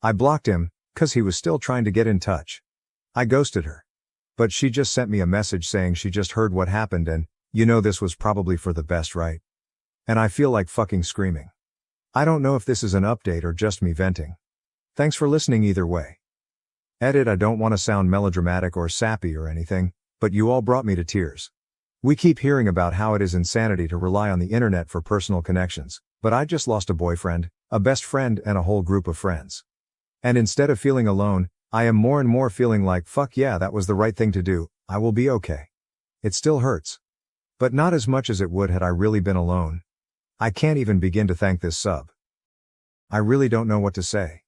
I blocked him, 'cause he was still trying to get in touch. I ghosted her. But she just sent me a message saying she just heard what happened and, you know this was probably for the best, right? And I feel like fucking screaming. I don't know if this is an update or just me venting. Thanks for listening either way. Edit, I don't want to sound melodramatic or sappy or anything, but you all brought me to tears. We keep hearing about how it is insanity to rely on the internet for personal connections, but I just lost a boyfriend, a best friend and a whole group of friends. And instead of feeling alone, I am more and more feeling like fuck yeah that was the right thing to do, I will be okay. It still hurts. But not as much as it would had I really been alone. I can't even begin to thank this sub. I really don't know what to say.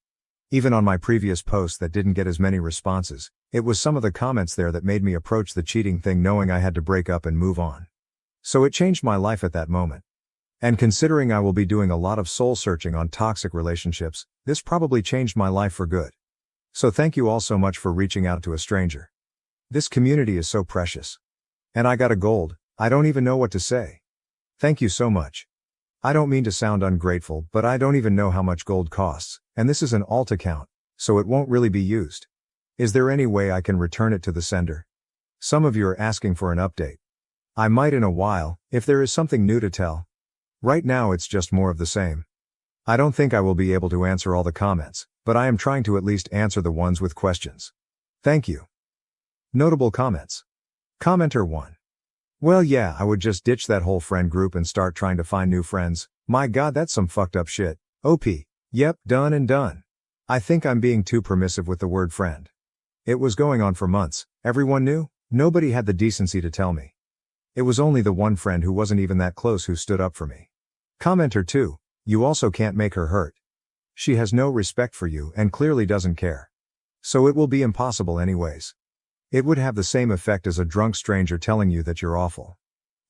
Even on my previous post that didn't get as many responses, it was some of the comments there that made me approach the cheating thing knowing I had to break up and move on. So it changed my life at that moment. And considering I will be doing a lot of soul searching on toxic relationships, this probably changed my life for good. So thank you all so much for reaching out to a stranger. This community is so precious. And I got a gold, I don't even know what to say. Thank you so much. I don't mean to sound ungrateful, but I don't even know how much gold costs, and this is an alt account, so it won't really be used. Is there any way I can return it to the sender? Some of you are asking for an update. I might in a while, if there is something new to tell. Right now it's just more of the same. I don't think I will be able to answer all the comments, but I am trying to at least answer the ones with questions. Thank you. Notable comments. Commenter 1. Well yeah, I would just ditch that whole friend group and start trying to find new friends. My god, that's some fucked up shit. OP. Yep, done and done. I think I'm being too permissive with the word friend. It was going on for months, everyone knew, nobody had the decency to tell me. It was only the one friend who wasn't even that close who stood up for me. Commenter 2. You also can't make her hurt. She has no respect for you and clearly doesn't care. So it will be impossible anyways. It would have the same effect as a drunk stranger telling you that you're awful.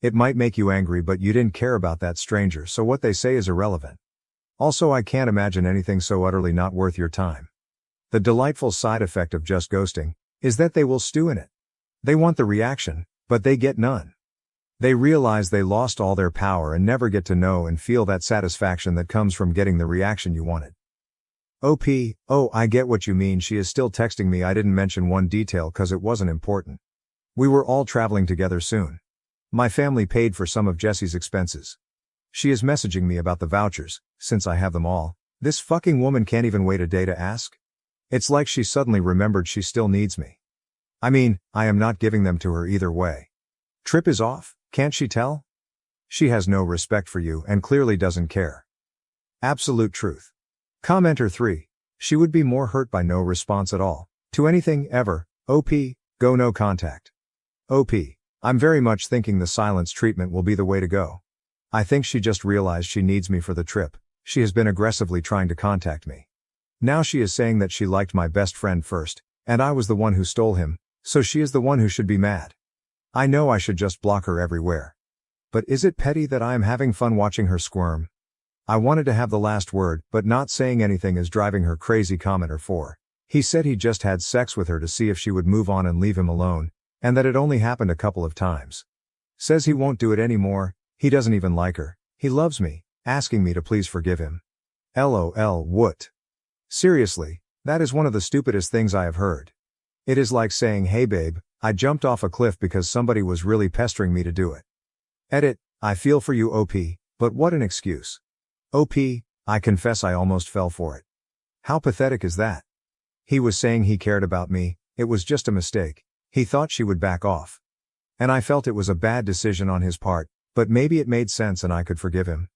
It might make you angry, but you didn't care about that stranger, so what they say is irrelevant. Also, I can't imagine anything so utterly not worth your time. The delightful side effect of just ghosting is that they will stew in it. They want the reaction, but they get none. They realize they lost all their power and never get to know and feel that satisfaction that comes from getting the reaction you wanted. OP, oh, I get what you mean. She is still texting me. I didn't mention one detail cause it wasn't important. We were all traveling together soon. My family paid for some of Jessie's expenses. She is messaging me about the vouchers, since I have them all. This fucking woman can't even wait a day to ask. It's like she suddenly remembered she still needs me. I mean, I am not giving them to her either way. Trip is off, can't she tell? She has no respect for you and clearly doesn't care. Absolute truth. Commenter 3. She would be more hurt by no response at all. To anything, ever. OP, go no contact. OP. I'm very much thinking the silence treatment will be the way to go. I think she just realized she needs me for the trip. She has been aggressively trying to contact me. Now she is saying that she liked my best friend first, and I was the one who stole him, so she is the one who should be mad. I know I should just block her everywhere. But is it petty that I am having fun watching her squirm? I wanted to have the last word, but not saying anything is driving her crazy. Commenter 4. He said he just had sex with her to see if she would move on and leave him alone, and that it only happened a couple of times. Says he won't do it anymore, he doesn't even like her, he loves me, asking me to please forgive him. LOL, what? Seriously, that is one of the stupidest things I have heard. It is like saying, hey babe, I jumped off a cliff because somebody was really pestering me to do it. Edit, I feel for you OP, but what an excuse. OP, I confess I almost fell for it. How pathetic is that? He was saying he cared about me, it was just a mistake, he thought she would back off. And I felt it was a bad decision on his part, but maybe it made sense and I could forgive him.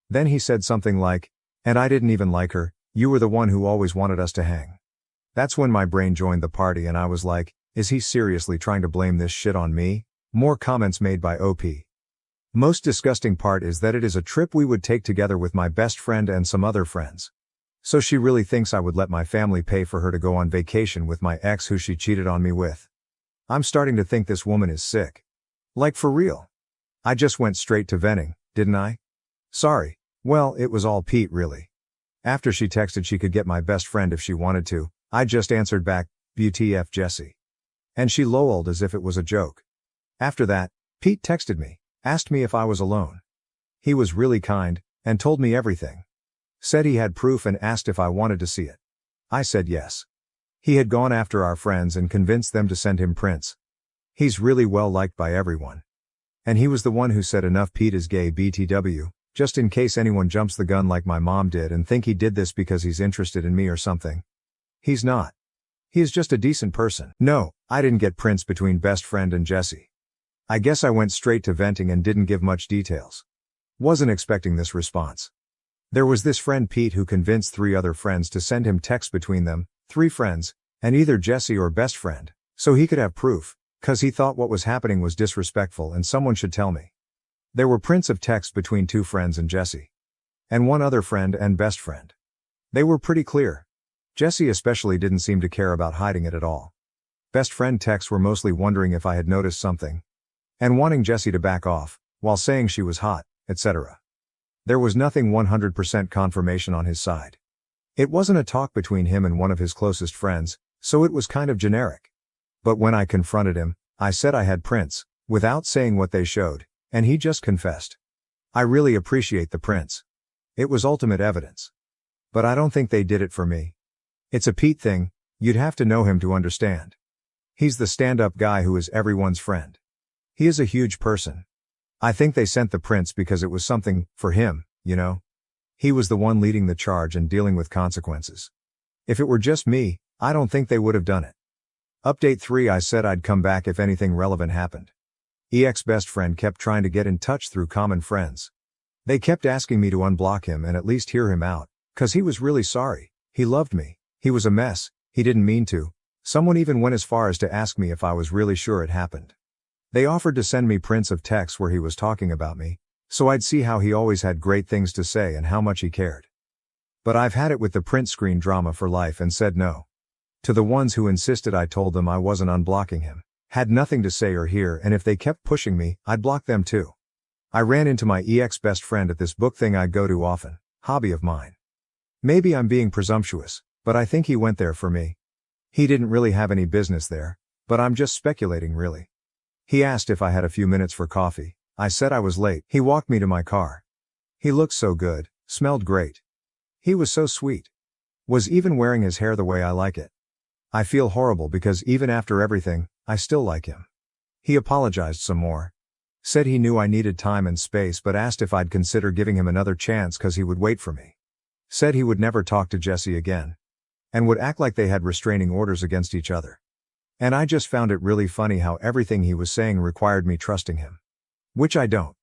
Then he said something like, and I didn't even like her, you were the one who always wanted us to hang. That's when my brain joined the party and I was like, is he seriously trying to blame this shit on me? More comments made by OP. Most disgusting part is that it is a trip we would take together with my best friend and some other friends. So she really thinks I would let my family pay for her to go on vacation with my ex who she cheated on me with. I'm starting to think this woman is sick. Like for real. I just went straight to venting, didn't I? Sorry. Well, it was all Pete really. After she texted she could get my best friend if she wanted to, I just answered back, WTF Jessie. And she lol'd as if it was a joke. After that, Pete texted me. Asked me if I was alone. He was really kind, and told me everything. Said he had proof and asked if I wanted to see it. I said yes. He had gone after our friends and convinced them to send him prints. He's really well liked by everyone. And he was the one who said enough Pete is gay BTW, just in case anyone jumps the gun like my mom did and think he did this because he's interested in me or something. He's not. He is just a decent person. No, I didn't get prints between best friend and Jessie. I guess I went straight to venting and didn't give much details. Wasn't expecting this response. There was this friend Pete who convinced 3 other friends to send him texts between them, 3 friends, and either Jessie or best friend, so he could have proof, cause he thought what was happening was disrespectful and someone should tell me. There were prints of texts between 2 friends and Jessie. And 1 other friend and best friend. They were pretty clear. Jessie especially didn't seem to care about hiding it at all. Best friend texts were mostly wondering if I had noticed something. And wanting Jessie to back off, while saying she was hot, etc. There was nothing 100% confirmation on his side. It wasn't a talk between him and one of his closest friends, so it was kind of generic. But when I confronted him, I said I had prints, without saying what they showed, and he just confessed. I really appreciate the prints. It was ultimate evidence. But I don't think they did it for me. It's a Pete thing, you'd have to know him to understand. He's the stand-up guy who is everyone's friend. He is a huge person. I think they sent the prints because it was something, for him, you know? He was the one leading the charge and dealing with consequences. If it were just me, I don't think they would have done it. Update 3. I said I'd come back if anything relevant happened. EX's best friend kept trying to get in touch through common friends. They kept asking me to unblock him and at least hear him out, 'cause he was really sorry. He loved me. He was a mess. He didn't mean to. Someone even went as far as to ask me if I was really sure it happened. They offered to send me prints of texts where he was talking about me, so I'd see how he always had great things to say and how much he cared. But I've had it with the print screen drama for life and said no. To the ones who insisted, I told them I wasn't unblocking him, had nothing to say or hear, and if they kept pushing me, I'd block them too. I ran into my EX best friend at this book thing I go to often, hobby of mine. Maybe I'm being presumptuous, but I think he went there for me. He didn't really have any business there, but I'm just speculating really. He asked if I had a few minutes for coffee. I said I was late. He walked me to my car. He looked so good, smelled great. He was so sweet. Was even wearing his hair the way I like it. I feel horrible because even after everything, I still like him. He apologized some more. Said he knew I needed time and space but asked if I'd consider giving him another chance 'cause he would wait for me. Said he would never talk to Jesse again. And would act like they had restraining orders against each other. And I just found it really funny how everything he was saying required me trusting him. Which I don't.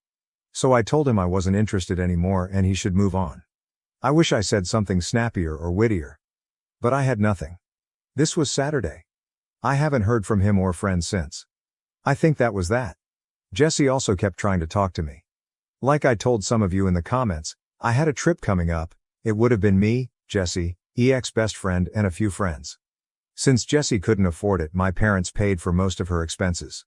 So I told him I wasn't interested anymore and he should move on. I wish I said something snappier or wittier. But I had nothing. This was Saturday. I haven't heard from him or friends since. I think that was that. Jesse also kept trying to talk to me. Like I told some of you in the comments, I had a trip coming up. It would have been me, Jesse, EX's best friend, and a few friends. Since Jessie couldn't afford it, my parents paid for most of her expenses.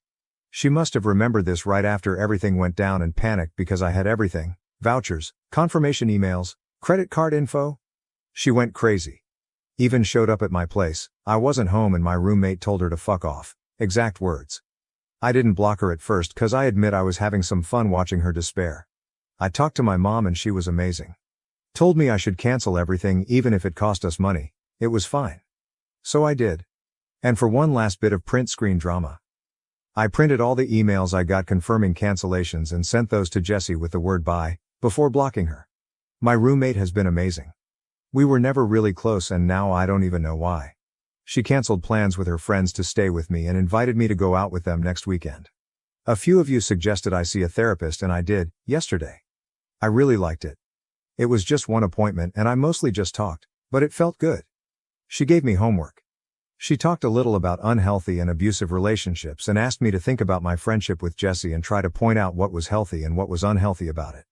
She must have remembered this right after everything went down and panicked because I had everything: vouchers, confirmation emails, credit card info. She went crazy. Even showed up at my place. I wasn't home and my roommate told her to fuck off. Exact words. I didn't block her at first 'cause I admit I was having some fun watching her despair. I talked to my mom and she was amazing. Told me I should cancel everything even if it cost us money. It was fine. So I did. And for one last bit of print screen drama. I printed all the emails I got confirming cancellations and sent those to Jessie with the word bye, before blocking her. My roommate has been amazing. We were never really close and now I don't even know why. She canceled plans with her friends to stay with me and invited me to go out with them next weekend. A few of you suggested I see a therapist and I did, yesterday. I really liked it. It was just one appointment and I mostly just talked, but it felt good. She gave me homework. She talked a little about unhealthy and abusive relationships and asked me to think about my friendship with Jessie and try to point out what was healthy and what was unhealthy about it.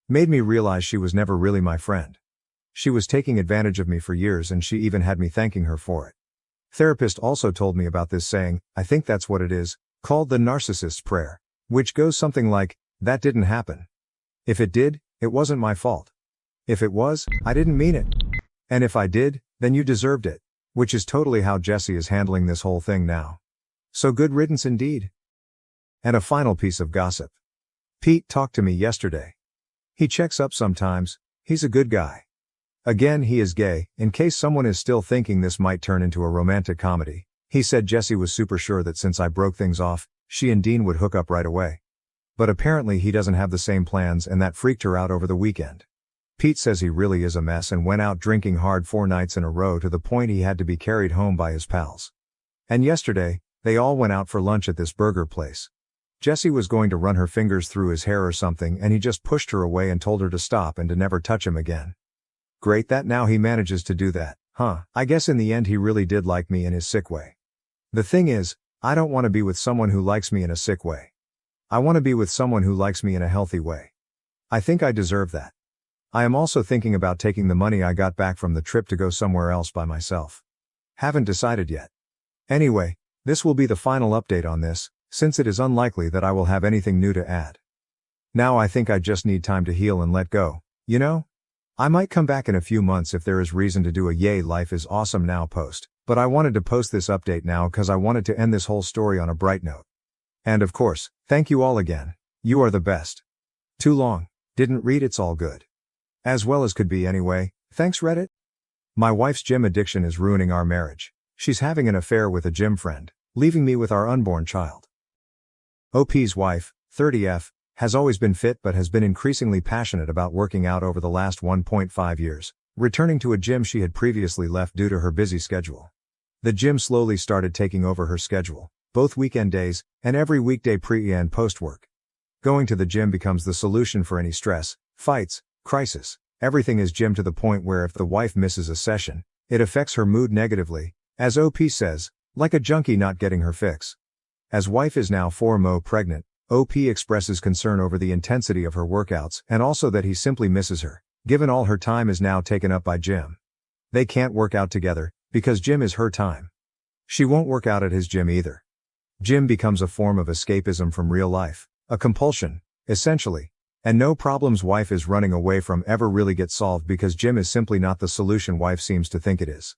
Made me realize she was never really my friend. She was taking advantage of me for years and she even had me thanking her for it. Therapist also told me about this saying, I think that's what it is, called the narcissist's prayer, which goes something like, that didn't happen. If it did, it wasn't my fault. If it was, I didn't mean it. And if I did, then you deserved it. Which is totally how Jessie is handling this whole thing now. So good riddance indeed. And a final piece of gossip. Pete talked to me yesterday. He checks up sometimes. He's a good guy. Again, he is gay, in case someone is still thinking this might turn into a romantic comedy. He said Jessie was super sure that since I broke things off, she and Dean would hook up right away. But apparently he doesn't have the same plans and that freaked her out over the weekend. Pete says he really is a mess and went out drinking hard 4 nights in a row to the point he had to be carried home by his pals. And yesterday, they all went out for lunch at this burger place. Jessie was going to run her fingers through his hair or something and he just pushed her away and told her to stop and to never touch him again. Great that now he manages to do that, huh? I guess in the end he really did like me in his sick way. The thing is, I don't want to be with someone who likes me in a sick way. I want to be with someone who likes me in a healthy way. I think I deserve that. I am also thinking about taking the money I got back from the trip to go somewhere else by myself. Haven't decided yet. Anyway, this will be the final update on this, since it is unlikely that I will have anything new to add. Now I think I just need time to heal and let go, you know? I might come back in a few months if there is reason to do a "Yay, life is awesome now" post, but But I wanted to post this update now cause I wanted to end this whole story on a bright note. And of course, thank you all again. You are the best. Too long. Didn't read, it's all good. As well as could be anyway, thanks Reddit. My wife's gym addiction is ruining our marriage. She's having an affair with a gym friend, leaving me with our unborn child. OP's wife, 30F, has always been fit but has been increasingly passionate about working out over the last 1.5 years, returning to a gym she had previously left due to her busy schedule. The gym slowly started taking over her schedule, both weekend days, and every weekday pre- and post-work. Going to the gym becomes the solution for any stress, fights, crisis. Everything is gym to the point where if the wife misses a session, it affects her mood negatively, as OP says, like a junkie not getting her fix. As wife is now 4 months pregnant, OP expresses concern over the intensity of her workouts and also that he simply misses her, given all her time is now taken up by gym. They can't work out together, because gym is her time. She won't work out at his gym either. Gym becomes a form of escapism from real life, a compulsion, essentially. And no problems wife is running away from ever really get solved because gym is simply not the solution wife seems to think it is.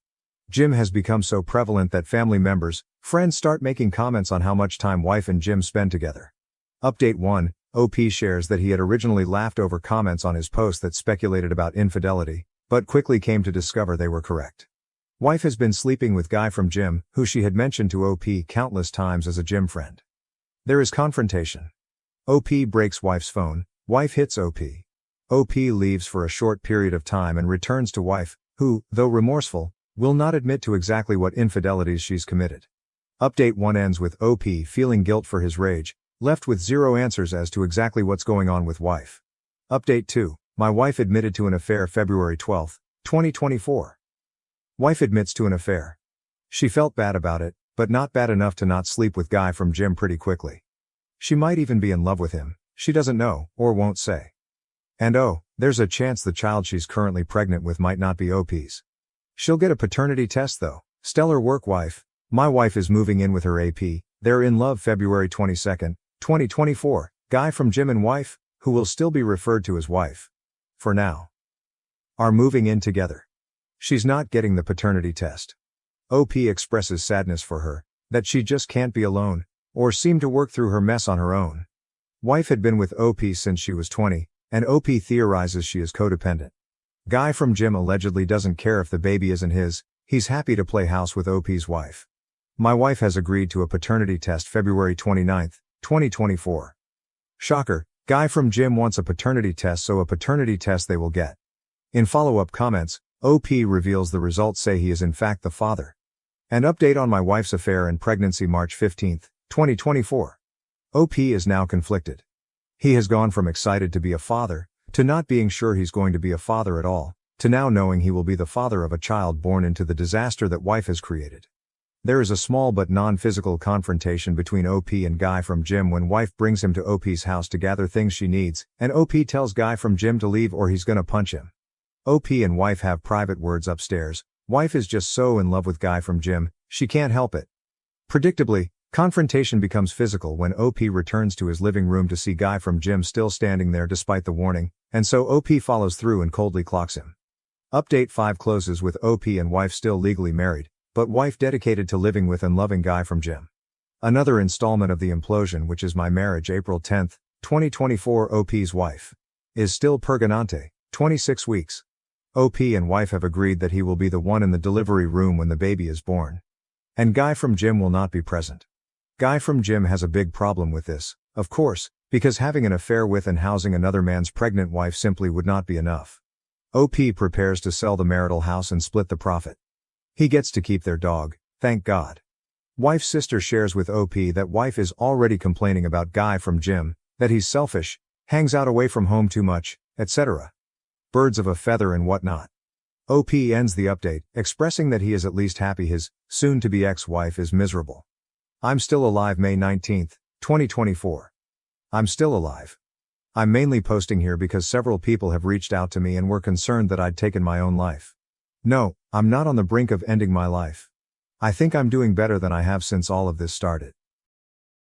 Gym has become so prevalent that family members, friends start making comments on how much time wife and gym spend together. Update 1, OP shares that he had originally laughed over comments on his post that speculated about infidelity, but quickly came to discover they were correct. Wife has been sleeping with guy from gym, who she had mentioned to OP countless times as a gym friend. There is confrontation. OP breaks wife's phone. Wife hits OP. OP leaves for a short period of time and returns to wife, who, though remorseful, will not admit to exactly what infidelities she's committed. Update 1 ends with OP feeling guilt for his rage, left with zero answers as to exactly what's going on with wife. Update 2, my wife admitted to an affair February 12, 2024. Wife admits to an affair. She felt bad about it, but not bad enough to not sleep with guy from gym pretty quickly. She might even be in love with him. She doesn't know, or won't say. And oh, there's a chance the child she's currently pregnant with might not be OP's. She'll get a paternity test though. Stellar work wife. My wife is moving in with her AP, they're in love February 22, 2024, guy from gym and wife, who will still be referred to as wife. For now. Are moving in together. She's not getting the paternity test. OP expresses sadness for her, that she just can't be alone, or seem to work through her mess on her own. Wife had been with OP since she was 20, and OP theorizes she is codependent. Guy from gym allegedly doesn't care if the baby isn't his, he's happy to play house with OP's wife. My wife has agreed to a paternity test February 29, 2024. Shocker, guy from gym wants a paternity test, so a paternity test they will get. In follow-up comments, OP reveals the results say he is in fact the father. An update on my wife's affair and pregnancy March 15, 2024. OP is now conflicted. He has gone from excited to be a father, to not being sure he's going to be a father at all, to now knowing he will be the father of a child born into the disaster that wife has created. There is a small but non-physical confrontation between OP and guy from gym when wife brings him to OP's house to gather things she needs, and OP tells guy from gym to leave or he's gonna punch him. OP and wife have private words upstairs. Wife is just so in love with guy from gym, she can't help it. Predictably, confrontation becomes physical when OP returns to his living room to see guy from gym still standing there despite the warning, and so OP follows through and coldly clocks him. Update 5 closes with OP and wife still legally married, but wife dedicated to living with and loving guy from gym. Another installment of the implosion, which is my marriage April 10, 2024. OP's wife is still purgante, 26 weeks. OP and wife have agreed that he will be the one in the delivery room when the baby is born. And guy from gym will not be present. Guy from gym has a big problem with this, of course, because having an affair with and housing another man's pregnant wife simply would not be enough. OP prepares to sell the marital house and split the profit. He gets to keep their dog, thank God. Wife's sister shares with OP that wife is already complaining about guy from gym, that he's selfish, hangs out away from home too much, etc. Birds of a feather and whatnot. OP ends the update, expressing that he is at least happy his soon-to-be ex-wife is miserable. I'm still alive May 19, 2024. I'm still alive. I'm mainly posting here because several people have reached out to me and were concerned that I'd taken my own life. No, I'm not on the brink of ending my life. I think I'm doing better than I have since all of this started.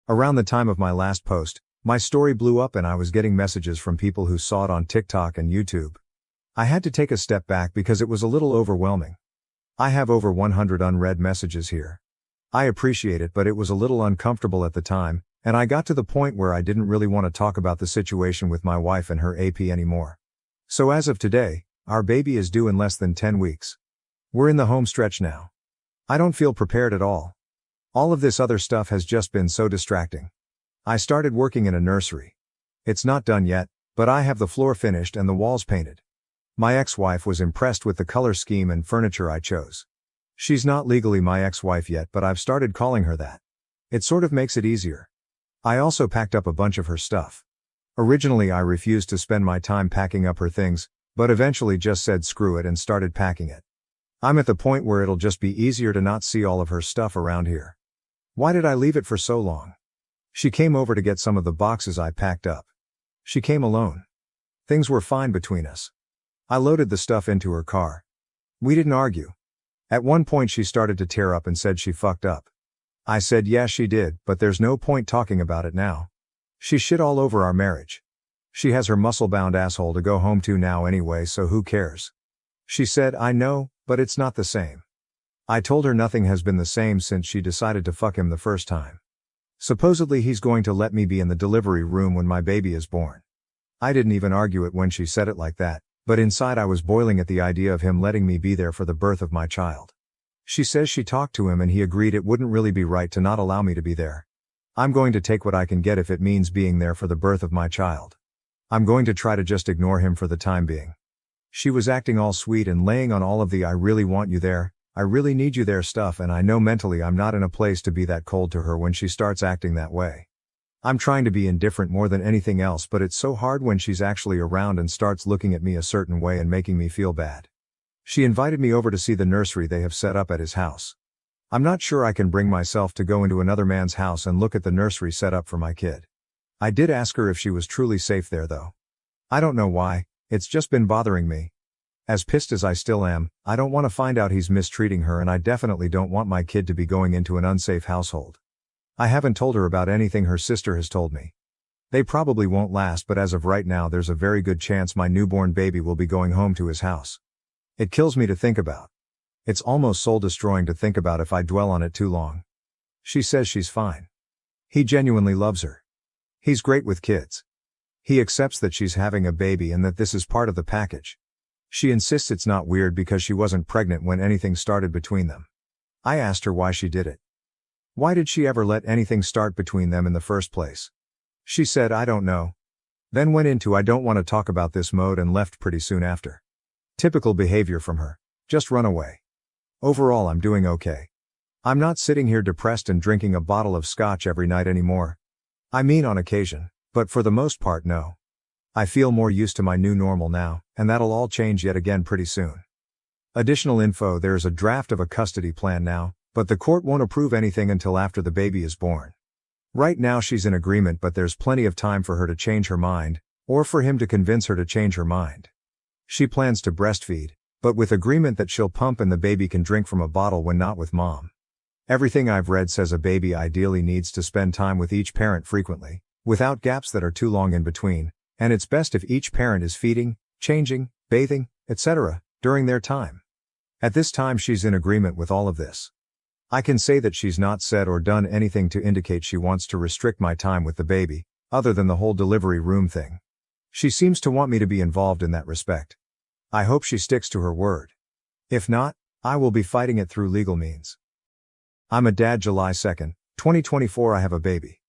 Around the time of my last post, my story blew up and I was getting messages from people who saw it on TikTok and YouTube. I had to take a step back because it was a little overwhelming. I have over 100 unread messages here. I appreciate it, but it was a little uncomfortable at the time, and I got to the point where I didn't really want to talk about the situation with my wife and her AP anymore. So as of today, our baby is due in less than 10 weeks. We're in the home stretch now. I don't feel prepared at all. All of this other stuff has just been so distracting. I started working in a nursery. It's not done yet, but I have the floor finished and the walls painted. My ex-wife was impressed with the color scheme and furniture I chose. She's not legally my ex-wife yet, but I've started calling her that. It sort of makes it easier. I also packed up a bunch of her stuff. Originally I refused to spend my time packing up her things, but eventually just said screw it and started packing it. I'm at the point where it'll just be easier to not see all of her stuff around here. Why did I leave it for so long? She came over to get some of the boxes I packed up. She came alone. Things were fine between us. I loaded the stuff into her car. We didn't argue. At one point she started to tear up and said she fucked up. I said yeah she did, but there's no point talking about it now. She shit all over our marriage. She has her muscle-bound asshole to go home to now anyway, so who cares? She said I know, but it's not the same. I told her nothing has been the same since she decided to fuck him the first time. Supposedly he's going to let me be in the delivery room when my baby is born. I didn't even argue it when she said it like that. But inside I was boiling at the idea of him letting me be there for the birth of my child. She says she talked to him and he agreed it wouldn't really be right to not allow me to be there. I'm going to take what I can get if it means being there for the birth of my child. I'm going to try to just ignore him for the time being. She was acting all sweet and laying on all of the I really want you there, I really need you there stuff, and I know mentally I'm not in a place to be that cold to her when she starts acting that way. I'm trying to be indifferent more than anything else, but it's so hard when she's actually around and starts looking at me a certain way and making me feel bad. She invited me over to see the nursery they have set up at his house. I'm not sure I can bring myself to go into another man's house and look at the nursery set up for my kid. I did ask her if she was truly safe there though. I don't know why, it's just been bothering me. As pissed as I still am, I don't want to find out he's mistreating her, and I definitely don't want my kid to be going into an unsafe household. I haven't told her about anything her sister has told me. They probably won't last, but as of right now there's a very good chance my newborn baby will be going home to his house. It kills me to think about. It's almost soul-destroying to think about if I dwell on it too long. She says she's fine. He genuinely loves her. He's great with kids. He accepts that she's having a baby and that this is part of the package. She insists it's not weird because she wasn't pregnant when anything started between them. I asked her why she did it. Why did she ever let anything start between them in the first place? She said I don't know. Then went into I don't want to talk about this mode and left pretty soon after. Typical behavior from her. Just run away. Overall I'm doing okay. I'm not sitting here depressed and drinking a bottle of scotch every night anymore. I mean on occasion, but for the most part no. I feel more used to my new normal now, and that'll all change yet again pretty soon. Additional info: there's a draft of a custody plan now, but the court won't approve anything until after the baby is born. Right now she's in agreement, but there's plenty of time for her to change her mind, or for him to convince her to change her mind. She plans to breastfeed, but with agreement that she'll pump and the baby can drink from a bottle when not with mom. Everything I've read says a baby ideally needs to spend time with each parent frequently, without gaps that are too long in between, and it's best if each parent is feeding, changing, bathing, etc., during their time. At this time she's in agreement with all of this. I can say that she's not said or done anything to indicate she wants to restrict my time with the baby, other than the whole delivery room thing. She seems to want me to be involved in that respect. I hope she sticks to her word. If not, I will be fighting it through legal means. I'm a dad. July 2nd, 2024. I have a baby.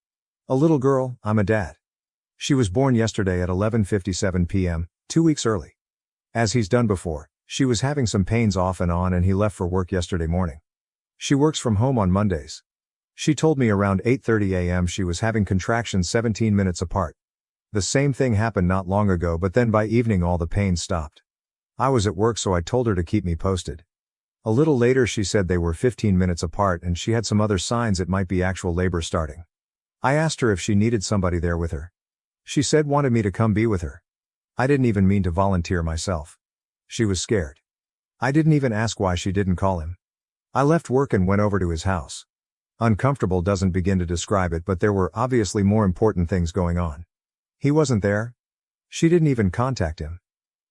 A little girl. I'm a dad. She was born yesterday at 11:57 p.m., 2 weeks early. As he's done before, she was having some pains off and on and he left for work yesterday morning. She works from home on Mondays. She told me around 8:30 a.m. she was having contractions 17 minutes apart. The same thing happened not long ago, but then by evening all the pains stopped. I was at work, so I told her to keep me posted. A little later she said they were 15 minutes apart and she had some other signs it might be actual labor starting. I asked her if she needed somebody there with her. She said wanted me to come be with her. I didn't even mean to volunteer myself. She was scared. I didn't even ask why she didn't call him. I left work and went over to his house. Uncomfortable doesn't begin to describe it, but there were obviously more important things going on. He wasn't there. She didn't even contact him.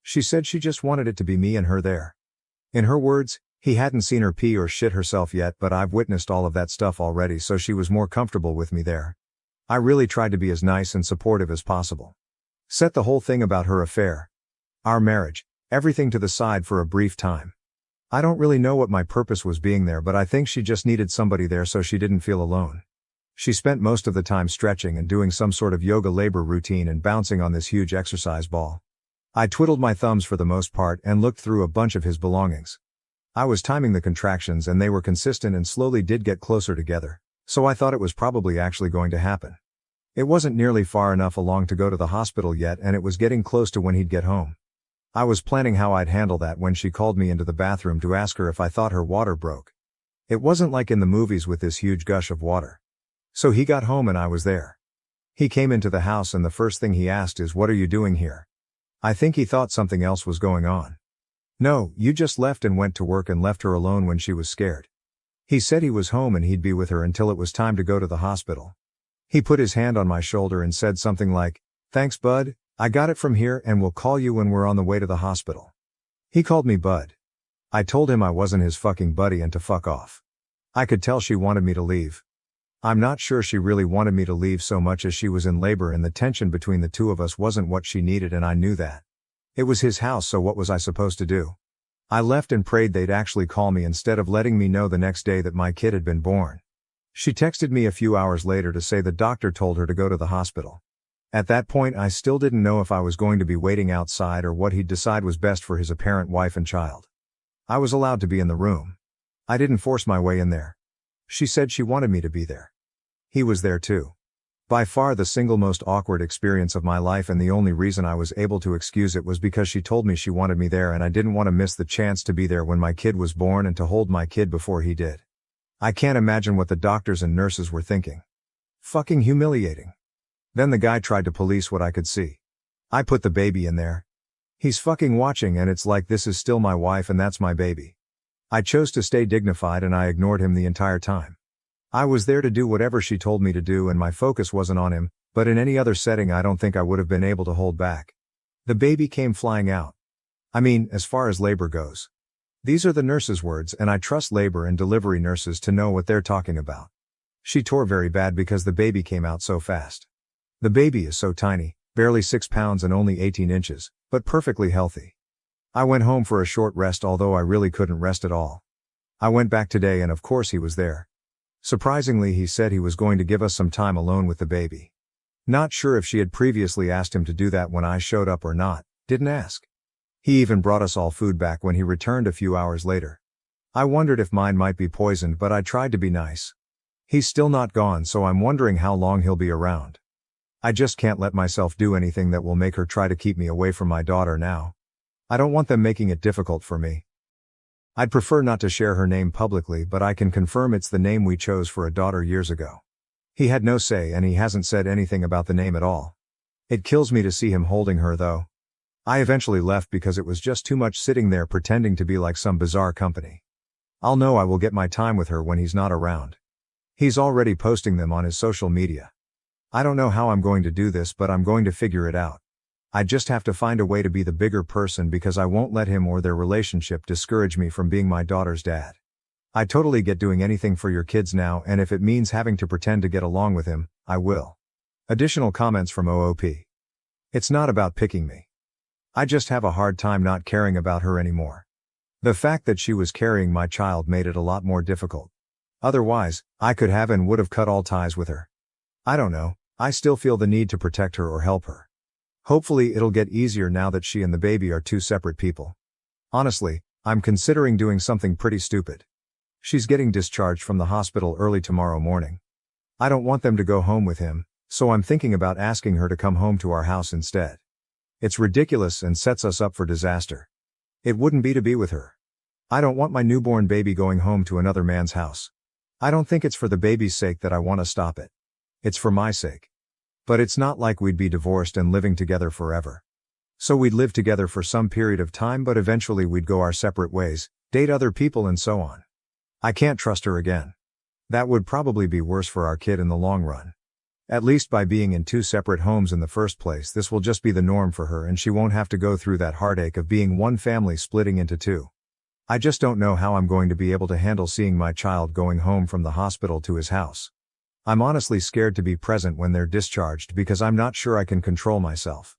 She said she just wanted it to be me and her there. In her words, He hadn't seen her pee or shit herself yet, but I've witnessed all of that stuff already, so she was more comfortable with me there. I really tried to be as nice and supportive as possible. Set the whole thing about her affair, our marriage, everything to the side for a brief time. I don't really know what my purpose was being there, but I think she just needed somebody there so she didn't feel alone. She spent most of the time stretching and doing some sort of yoga labor routine and bouncing on this huge exercise ball. I twiddled my thumbs for the most part and looked through a bunch of his belongings. I was timing the contractions and they were consistent and slowly did get closer together, so I thought it was probably actually going to happen. It wasn't nearly far enough along to go to the hospital yet, and it was getting close to when he'd get home. I was planning how I'd handle that when she called me into the bathroom to ask her if I thought her water broke. It wasn't like in the movies with this huge gush of water. So he got home and I was there. He came into the house and the first thing he asked is, "What are you doing here?" I think he thought something else was going on. "No, you just left and went to work and left her alone when she was scared." He said he was home and he'd be with her until it was time to go to the hospital. He put his hand on my shoulder and said something like, "Thanks, bud. I got it from here and we'll call you when we're on the way to the hospital." He called me bud. I told him I wasn't his fucking buddy and to fuck off. I could tell she wanted me to leave. I'm not sure she really wanted me to leave so much as she was in labor and the tension between the two of us wasn't what she needed, and I knew that. It was his house, so what was I supposed to do? I left and prayed they'd actually call me instead of letting me know the next day that my kid had been born. She texted me a few hours later to say the doctor told her to go to the hospital. At that point I still didn't know if I was going to be waiting outside or what he'd decide was best for his apparent wife and child. I was allowed to be in the room. I didn't force my way in there. She said she wanted me to be there. He was there too. By far the single most awkward experience of my life, and the only reason I was able to excuse it was because she told me she wanted me there and I didn't want to miss the chance to be there when my kid was born and to hold my kid before he did. I can't imagine what the doctors and nurses were thinking. Fucking humiliating. Then the guy tried to police what I could see. I put the baby in there. He's fucking watching and it's like, this is still my wife and that's my baby. I chose to stay dignified and I ignored him the entire time. I was there to do whatever she told me to do and my focus wasn't on him, but in any other setting I don't think I would have been able to hold back. The baby came flying out. I mean, as far as labor goes. These are the nurses' words, and I trust labor and delivery nurses to know what they're talking about. She tore very bad because the baby came out so fast. The baby is so tiny, barely 6 pounds and only 18 inches, but perfectly healthy. I went home for a short rest, although I really couldn't rest at all. I went back today and of course he was there. Surprisingly, he said he was going to give us some time alone with the baby. Not sure if she had previously asked him to do that when I showed up or not, didn't ask. He even brought us all food back when he returned a few hours later. I wondered if mine might be poisoned, but I tried to be nice. He's still not gone, so I'm wondering how long he'll be around. I just can't let myself do anything that will make her try to keep me away from my daughter now. I don't want them making it difficult for me. I'd prefer not to share her name publicly, but I can confirm it's the name we chose for a daughter years ago. He had no say and he hasn't said anything about the name at all. It kills me to see him holding her though. I eventually left because it was just too much sitting there pretending to be like some bizarre company. I'll know I will get my time with her when he's not around. He's already posting them on his social media. I don't know how I'm going to do this, but I'm going to figure it out. I just have to find a way to be the bigger person because I won't let him or their relationship discourage me from being my daughter's dad. I totally get doing anything for your kids now, and if it means having to pretend to get along with him, I will. Additional comments from OOP. It's not about picking me. I just have a hard time not caring about her anymore. The fact that she was carrying my child made it a lot more difficult. Otherwise, I could have and would have cut all ties with her. I don't know, I still feel the need to protect her or help her. Hopefully it'll get easier now that she and the baby are two separate people. Honestly, I'm considering doing something pretty stupid. She's getting discharged from the hospital early tomorrow morning. I don't want them to go home with him, so I'm thinking about asking her to come home to our house instead. It's ridiculous and sets us up for disaster. It wouldn't be to be with her. I don't want my newborn baby going home to another man's house. I don't think it's for the baby's sake that I want to stop it. It's for my sake. But it's not like we'd be divorced and living together forever. So we'd live together for some period of time, but eventually we'd go our separate ways, date other people and so on. I can't trust her again. That would probably be worse for our kid in the long run. At least by being in two separate homes in the first place, this will just be the norm for her and she won't have to go through that heartache of being one family splitting into two. I just don't know how I'm going to be able to handle seeing my child going home from the hospital to his house. I'm honestly scared to be present when they're discharged because I'm not sure I can control myself.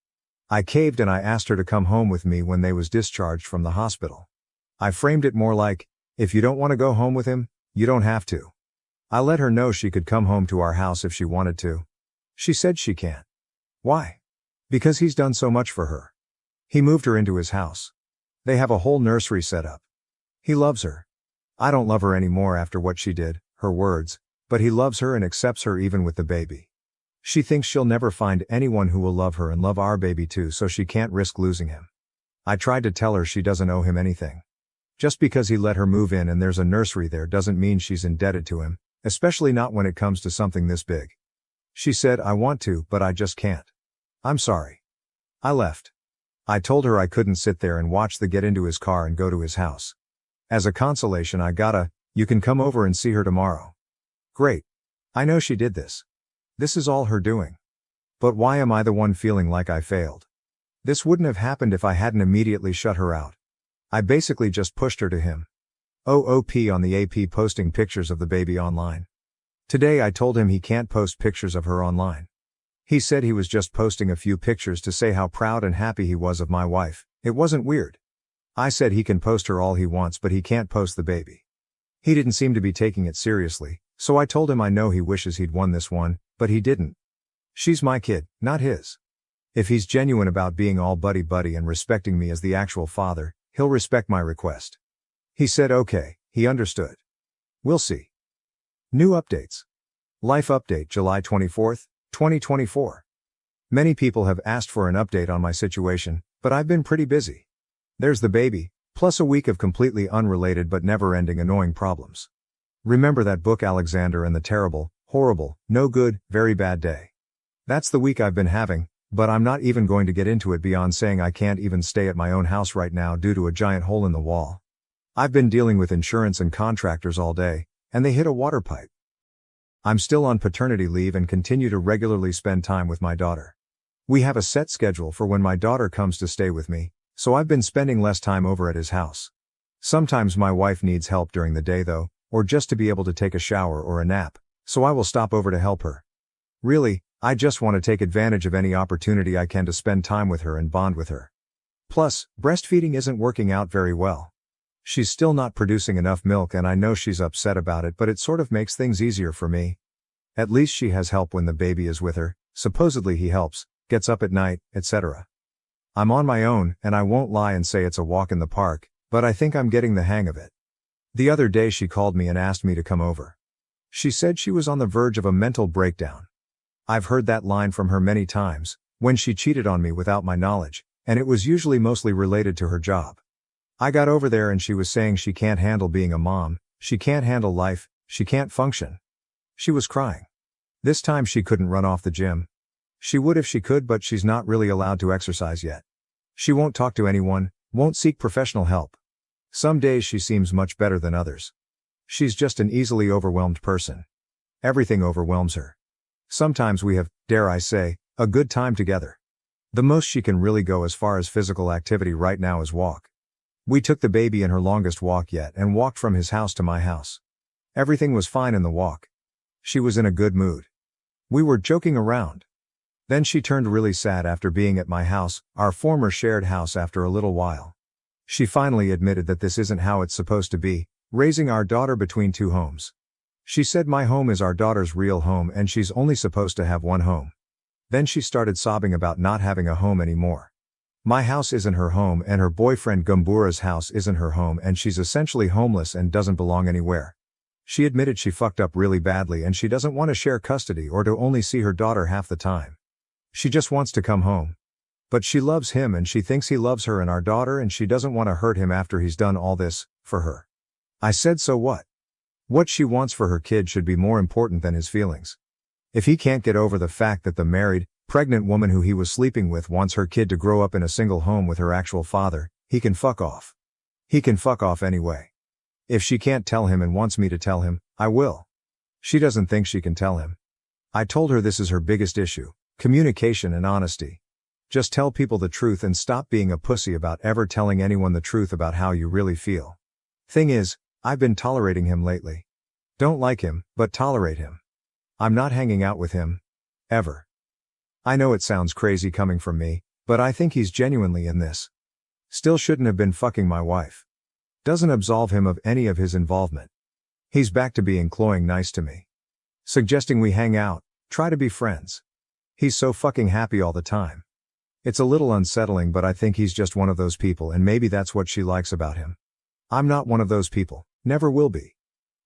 I caved and I asked her to come home with me when they was discharged from the hospital. I framed it more like, if you don't want to go home with him, you don't have to. I let her know she could come home to our house if she wanted to. She said she can't. Why? Because he's done so much for her. He moved her into his house. They have a whole nursery set up. He loves her. I don't love her anymore after what she did, her words, but he loves her and accepts her even with the baby. She thinks she'll never find anyone who will love her and love our baby too, so she can't risk losing him. I tried to tell her she doesn't owe him anything. Just because he let her move in and there's a nursery there doesn't mean she's indebted to him, especially not when it comes to something this big. She said, I want to, but I just can't. I'm sorry. I left. I told her I couldn't sit there and watch the get into his car and go to his house. As a consolation I got a, you can come over and see her tomorrow. Great. I know she did this. This is all her doing. But why am I the one feeling like I failed? This wouldn't have happened if I hadn't immediately shut her out. I basically just pushed her to him. OOP on the AP posting pictures of the baby online. Today I told him he can't post pictures of her online. He said he was just posting a few pictures to say how proud and happy he was of my wife. It wasn't weird. I said he can post her all he wants but he can't post the baby. He didn't seem to be taking it seriously, so I told him I know he wishes he'd won this one, but he didn't. She's my kid, not his. If he's genuine about being all buddy-buddy and respecting me as the actual father, he'll respect my request. He said okay, he understood. We'll see. New updates. Life update July 24th, 2024. Many people have asked for an update on my situation, but I've been pretty busy. There's the baby, plus a week of completely unrelated but never-ending annoying problems. Remember that book Alexander and the Terrible, Horrible, No Good, Very Bad Day? That's the week I've been having, but I'm not even going to get into it beyond saying I can't even stay at my own house right now due to a giant hole in the wall. I've been dealing with insurance and contractors all day, and they hit a water pipe. I'm still on paternity leave and continue to regularly spend time with my daughter. We have a set schedule for when my daughter comes to stay with me, so I've been spending less time over at his house. Sometimes my wife needs help during the day though, or just to be able to take a shower or a nap, so I will stop over to help her. Really, I just want to take advantage of any opportunity I can to spend time with her and bond with her. Plus, breastfeeding isn't working out very well. She's still not producing enough milk and I know she's upset about it, but it sort of makes things easier for me. At least she has help when the baby is with her, supposedly he helps, gets up at night, etc. I'm on my own, and I won't lie and say it's a walk in the park, but I think I'm getting the hang of it. The other day she called me and asked me to come over. She said she was on the verge of a mental breakdown. I've heard that line from her many times, when she cheated on me without my knowledge, and it was usually mostly related to her job. I got over there and she was saying she can't handle being a mom, she can't handle life, she can't function. She was crying. This time she couldn't run off the gym. She would if she could, but she's not really allowed to exercise yet. She won't talk to anyone, won't seek professional help. Some days she seems much better than others. She's just an easily overwhelmed person. Everything overwhelms her. Sometimes we have, dare I say, a good time together. The most she can really go as far as physical activity right now is walk. We took the baby in her longest walk yet and walked from his house to my house. Everything was fine in the walk. She was in a good mood. We were joking around. Then she turned really sad after being at my house, our former shared house, after a little while. She finally admitted that this isn't how it's supposed to be, raising our daughter between two homes. She said my home is our daughter's real home and she's only supposed to have one home. Then she started sobbing about not having a home anymore. My house isn't her home and her boyfriend Gumbura's house isn't her home and she's essentially homeless and doesn't belong anywhere. She admitted she fucked up really badly and she doesn't want to share custody or to only see her daughter half the time. She just wants to come home. But she loves him and she thinks he loves her and our daughter and she doesn't want to hurt him after he's done all this for her. I said so what? What she wants for her kid should be more important than his feelings. If he can't get over the fact that the married, pregnant woman who he was sleeping with wants her kid to grow up in a single home with her actual father, he can fuck off. He can fuck off anyway. If she can't tell him and wants me to tell him, I will. She doesn't think she can tell him. I told her this is her biggest issue, communication and honesty. Just tell people the truth and stop being a pussy about ever telling anyone the truth about how you really feel. Thing is, I've been tolerating him lately. Don't like him, but tolerate him. I'm not hanging out with him. Ever. I know it sounds crazy coming from me, but I think he's genuinely in this. Still shouldn't have been fucking my wife. Doesn't absolve him of any of his involvement. He's back to being cloying nice to me. Suggesting we hang out, try to be friends. He's so fucking happy all the time. It's a little unsettling, but I think he's just one of those people, and maybe that's what she likes about him. I'm not one of those people, never will be.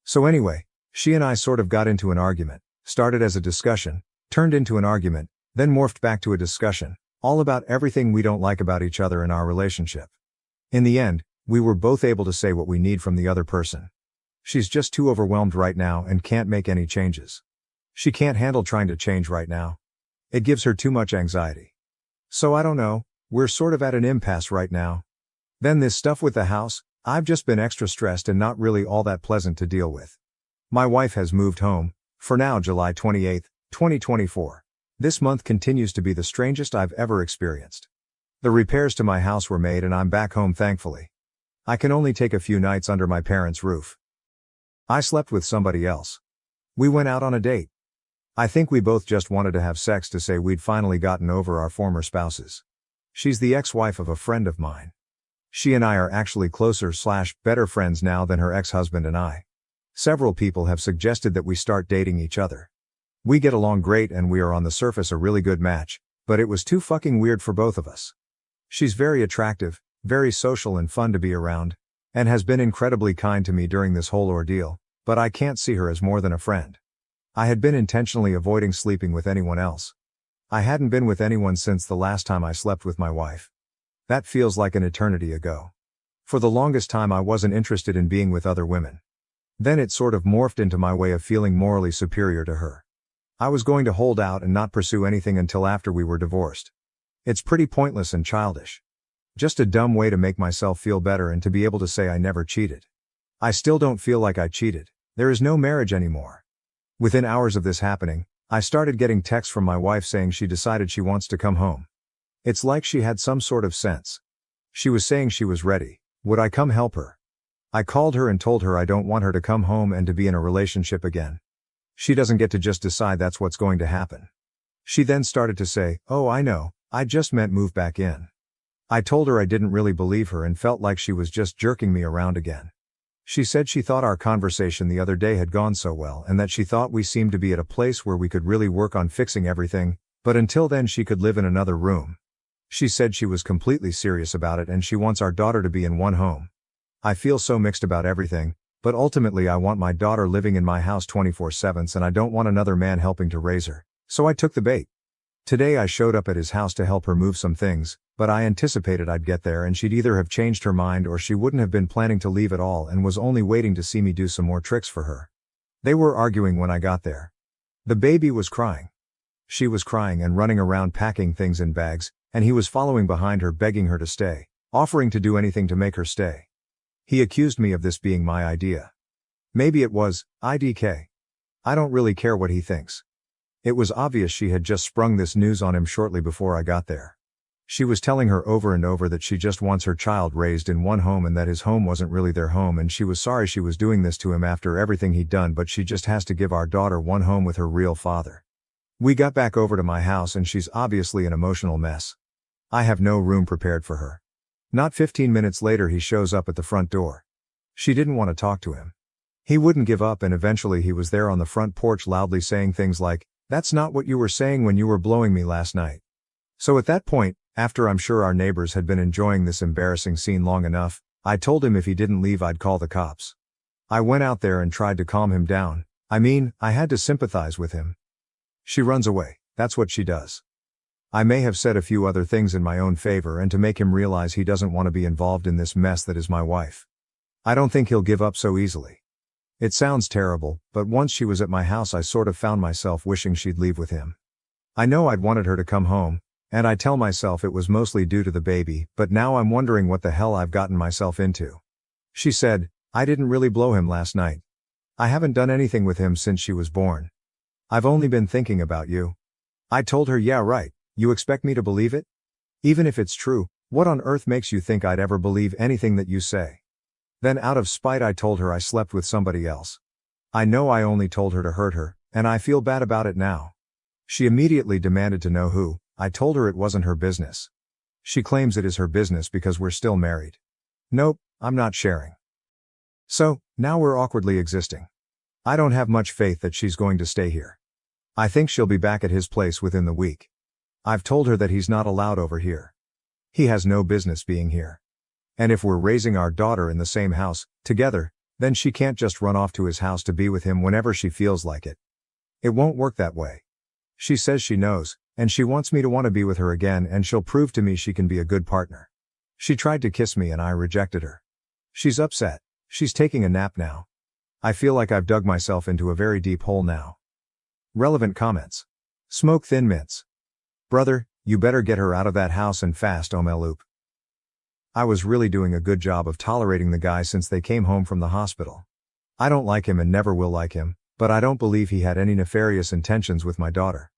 So anyway, she and I sort of got into an argument, started as a discussion, turned into an argument, then morphed back to a discussion, all about everything we don't like about each other in our relationship. In the end, we were both able to say what we need from the other person. She's just too overwhelmed right now and can't make any changes. She can't handle trying to change right now. It gives her too much anxiety. So I don't know, we're sort of at an impasse right now. Then this stuff with the house, I've just been extra stressed and not really all that pleasant to deal with. My wife has moved home, for now July 28, 2024. This month continues to be the strangest I've ever experienced. The repairs to my house were made and I'm back home thankfully. I can only take a few nights under my parents' roof. I slept with somebody else. We went out on a date. I think we both just wanted to have sex to say we'd finally gotten over our former spouses. She's the ex-wife of a friend of mine. She and I are actually closer/better friends now than her ex-husband and I. Several people have suggested that we start dating each other. We get along great and we are on the surface a really good match, but it was too fucking weird for both of us. She's very attractive, very social and fun to be around, and has been incredibly kind to me during this whole ordeal, but I can't see her as more than a friend. I had been intentionally avoiding sleeping with anyone else. I hadn't been with anyone since the last time I slept with my wife. That feels like an eternity ago. For the longest time I wasn't interested in being with other women. Then it sort of morphed into my way of feeling morally superior to her. I was going to hold out and not pursue anything until after we were divorced. It's pretty pointless and childish. Just a dumb way to make myself feel better and to be able to say I never cheated. I still don't feel like I cheated. There is no marriage anymore. Within hours of this happening, I started getting texts from my wife saying she decided she wants to come home. It's like she had some sort of sense. She was saying she was ready. Would I come help her? I called her and told her I don't want her to come home and to be in a relationship again. She doesn't get to just decide that's what's going to happen. She then started to say, "Oh, I know, I just meant move back in." I told her I didn't really believe her and felt like she was just jerking me around again. She said she thought our conversation the other day had gone so well and that she thought we seemed to be at a place where we could really work on fixing everything, but until then she could live in another room. She said she was completely serious about it and she wants our daughter to be in one home. I feel so mixed about everything, but ultimately I want my daughter living in my house 24/7 and I don't want another man helping to raise her, so I took the bait. Today I showed up at his house to help her move some things, but I anticipated I'd get there and she'd either have changed her mind or she wouldn't have been planning to leave at all and was only waiting to see me do some more tricks for her. They were arguing when I got there. The baby was crying. She was crying and running around packing things in bags, and he was following behind her begging her to stay, offering to do anything to make her stay. He accused me of this being my idea. Maybe it was, IDK. I don't really care what he thinks. It was obvious she had just sprung this news on him shortly before I got there. She was telling her over and over that she just wants her child raised in one home and that his home wasn't really their home and she was sorry she was doing this to him after everything he'd done, but she just has to give our daughter one home with her real father. We got back over to my house and she's obviously an emotional mess. I have no room prepared for her. Not 15 minutes later he shows up at the front door. She didn't want to talk to him. He wouldn't give up and eventually he was there on the front porch loudly saying things like, "That's not what you were saying when you were blowing me last night." So at that point, after I'm sure our neighbors had been enjoying this embarrassing scene long enough, I told him if he didn't leave I'd call the cops. I went out there and tried to calm him down. I had to sympathize with him. She runs away, that's what she does. I may have said a few other things in my own favor and to make him realize he doesn't want to be involved in this mess that is my wife. I don't think he'll give up so easily. It sounds terrible, but once she was at my house I sort of found myself wishing she'd leave with him. I know I'd wanted her to come home, and I tell myself it was mostly due to the baby, but now I'm wondering what the hell I've gotten myself into. She said, "I didn't really blow him last night. I haven't done anything with him since she was born. I've only been thinking about you." I told her, "Yeah, right. You expect me to believe it? Even if it's true, what on earth makes you think I'd ever believe anything that you say?" Then out of spite I told her I slept with somebody else. I know I only told her to hurt her, and I feel bad about it now. She immediately demanded to know who. I told her it wasn't her business. She claims it is her business because we're still married. Nope, I'm not sharing. So, now we're awkwardly existing. I don't have much faith that she's going to stay here. I think she'll be back at his place within the week. I've told her that he's not allowed over here. He has no business being here. And if we're raising our daughter in the same house, together, then she can't just run off to his house to be with him whenever she feels like it. It won't work that way. She says she knows, and she wants me to want to be with her again, and she'll prove to me she can be a good partner. She tried to kiss me and I rejected her. She's upset. She's taking a nap now. I feel like I've dug myself into a very deep hole now. Relevant comments. Smoke thin mints. Brother, you better get her out of that house and fast, Omeloop. I was really doing a good job of tolerating the guy since they came home from the hospital. I don't like him and never will like him, but I don't believe he had any nefarious intentions with my daughter.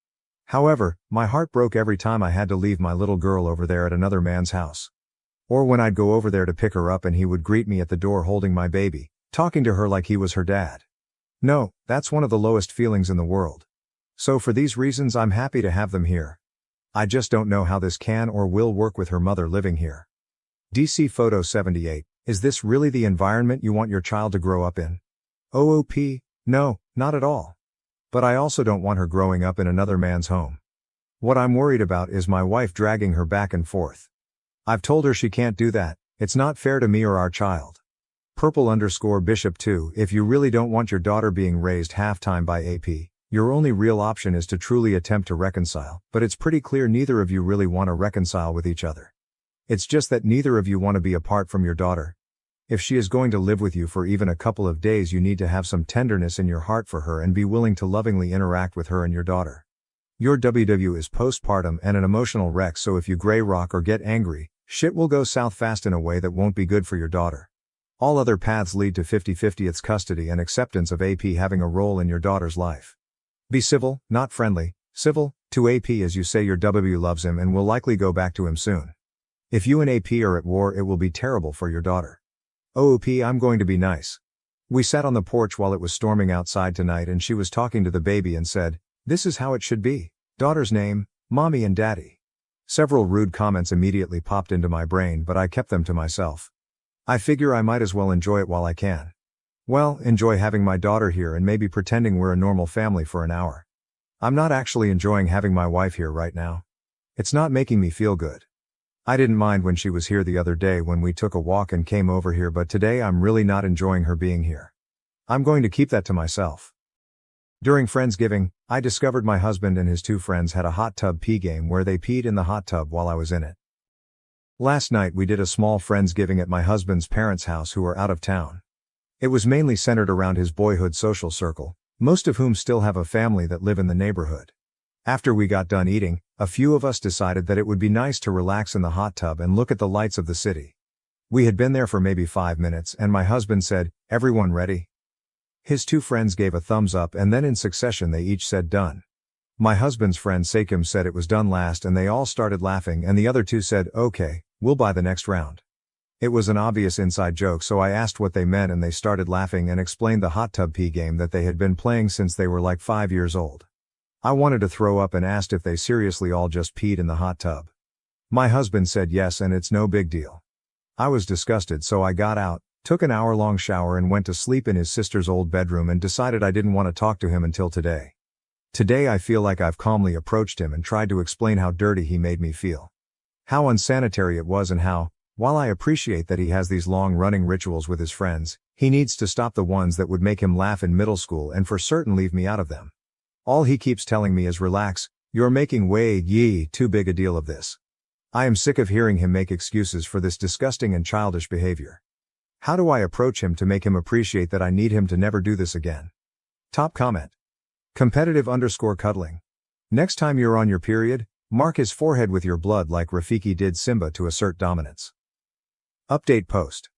However, my heart broke every time I had to leave my little girl over there at another man's house. Or when I'd go over there to pick her up and he would greet me at the door holding my baby, talking to her like he was her dad. No, that's one of the lowest feelings in the world. So for these reasons I'm happy to have them here. I just don't know how this can or will work with her mother living here. DC Photo 78, is this really the environment you want your child to grow up in? OOP, no, not at all. But I also don't want her growing up in another man's home. What I'm worried about is my wife dragging her back and forth. I've told her she can't do that, it's not fair to me or our child. Purple_Bishop 2, if you really don't want your daughter being raised half-time by AP, your only real option is to truly attempt to reconcile, but it's pretty clear neither of you really want to reconcile with each other. It's just that neither of you want to be apart from your daughter. If she is going to live with you for even a couple of days, you need to have some tenderness in your heart for her and be willing to lovingly interact with her and your daughter. Your WW is postpartum and an emotional wreck, so if you gray rock or get angry, shit will go south fast in a way that won't be good for your daughter. All other paths lead to 50-50 its custody and acceptance of AP having a role in your daughter's life. Be civil, not friendly, civil, to AP as you say your WW loves him and will likely go back to him soon. If you and AP are at war, it will be terrible for your daughter. OOP, I'm going to be nice. We sat on the porch while it was storming outside tonight and she was talking to the baby and said, "This is how it should be. Daughter's name, Mommy and Daddy." Several rude comments immediately popped into my brain, but I kept them to myself. I figure I might as well enjoy it while I can. Well, enjoy having my daughter here and maybe pretending we're a normal family for an hour. I'm not actually enjoying having my wife here right now. It's not making me feel good. I didn't mind when she was here the other day when we took a walk and came over here, but today I'm really not enjoying her being here. I'm going to keep that to myself. During Friendsgiving, I discovered my husband and his two friends had a hot tub pee game where they peed in the hot tub while I was in it. Last night we did a small Friendsgiving at my husband's parents' house who are out of town. It was mainly centered around his boyhood social circle, most of whom still have a family that live in the neighborhood. After we got done eating, a few of us decided that it would be nice to relax in the hot tub and look at the lights of the city. We had been there for maybe 5 minutes and my husband said, "Everyone ready?" His two friends gave a thumbs up and then in succession they each said done. My husband's friend Sakim said it was done last and they all started laughing and the other two said, "Okay, we'll buy the next round." It was an obvious inside joke, so I asked what they meant and they started laughing and explained the hot tub pee game that they had been playing since they were like 5 years old. I wanted to throw up and asked if they seriously all just peed in the hot tub. My husband said yes and it's no big deal. I was disgusted, so I got out, took an hour-long shower and went to sleep in his sister's old bedroom and decided I didn't want to talk to him until today. Today I feel like I've calmly approached him and tried to explain how dirty he made me feel. How unsanitary it was and how, while I appreciate that he has these long-running rituals with his friends, he needs to stop the ones that would make him laugh in middle school and for certain leave me out of them. All he keeps telling me is relax, you're making way too big a deal of this. I am sick of hearing him make excuses for this disgusting and childish behavior. How do I approach him to make him appreciate that I need him to never do this again? Top comment. Competitive_cuddling. Next time you're on your period, mark his forehead with your blood like Rafiki did Simba to assert dominance. Update post.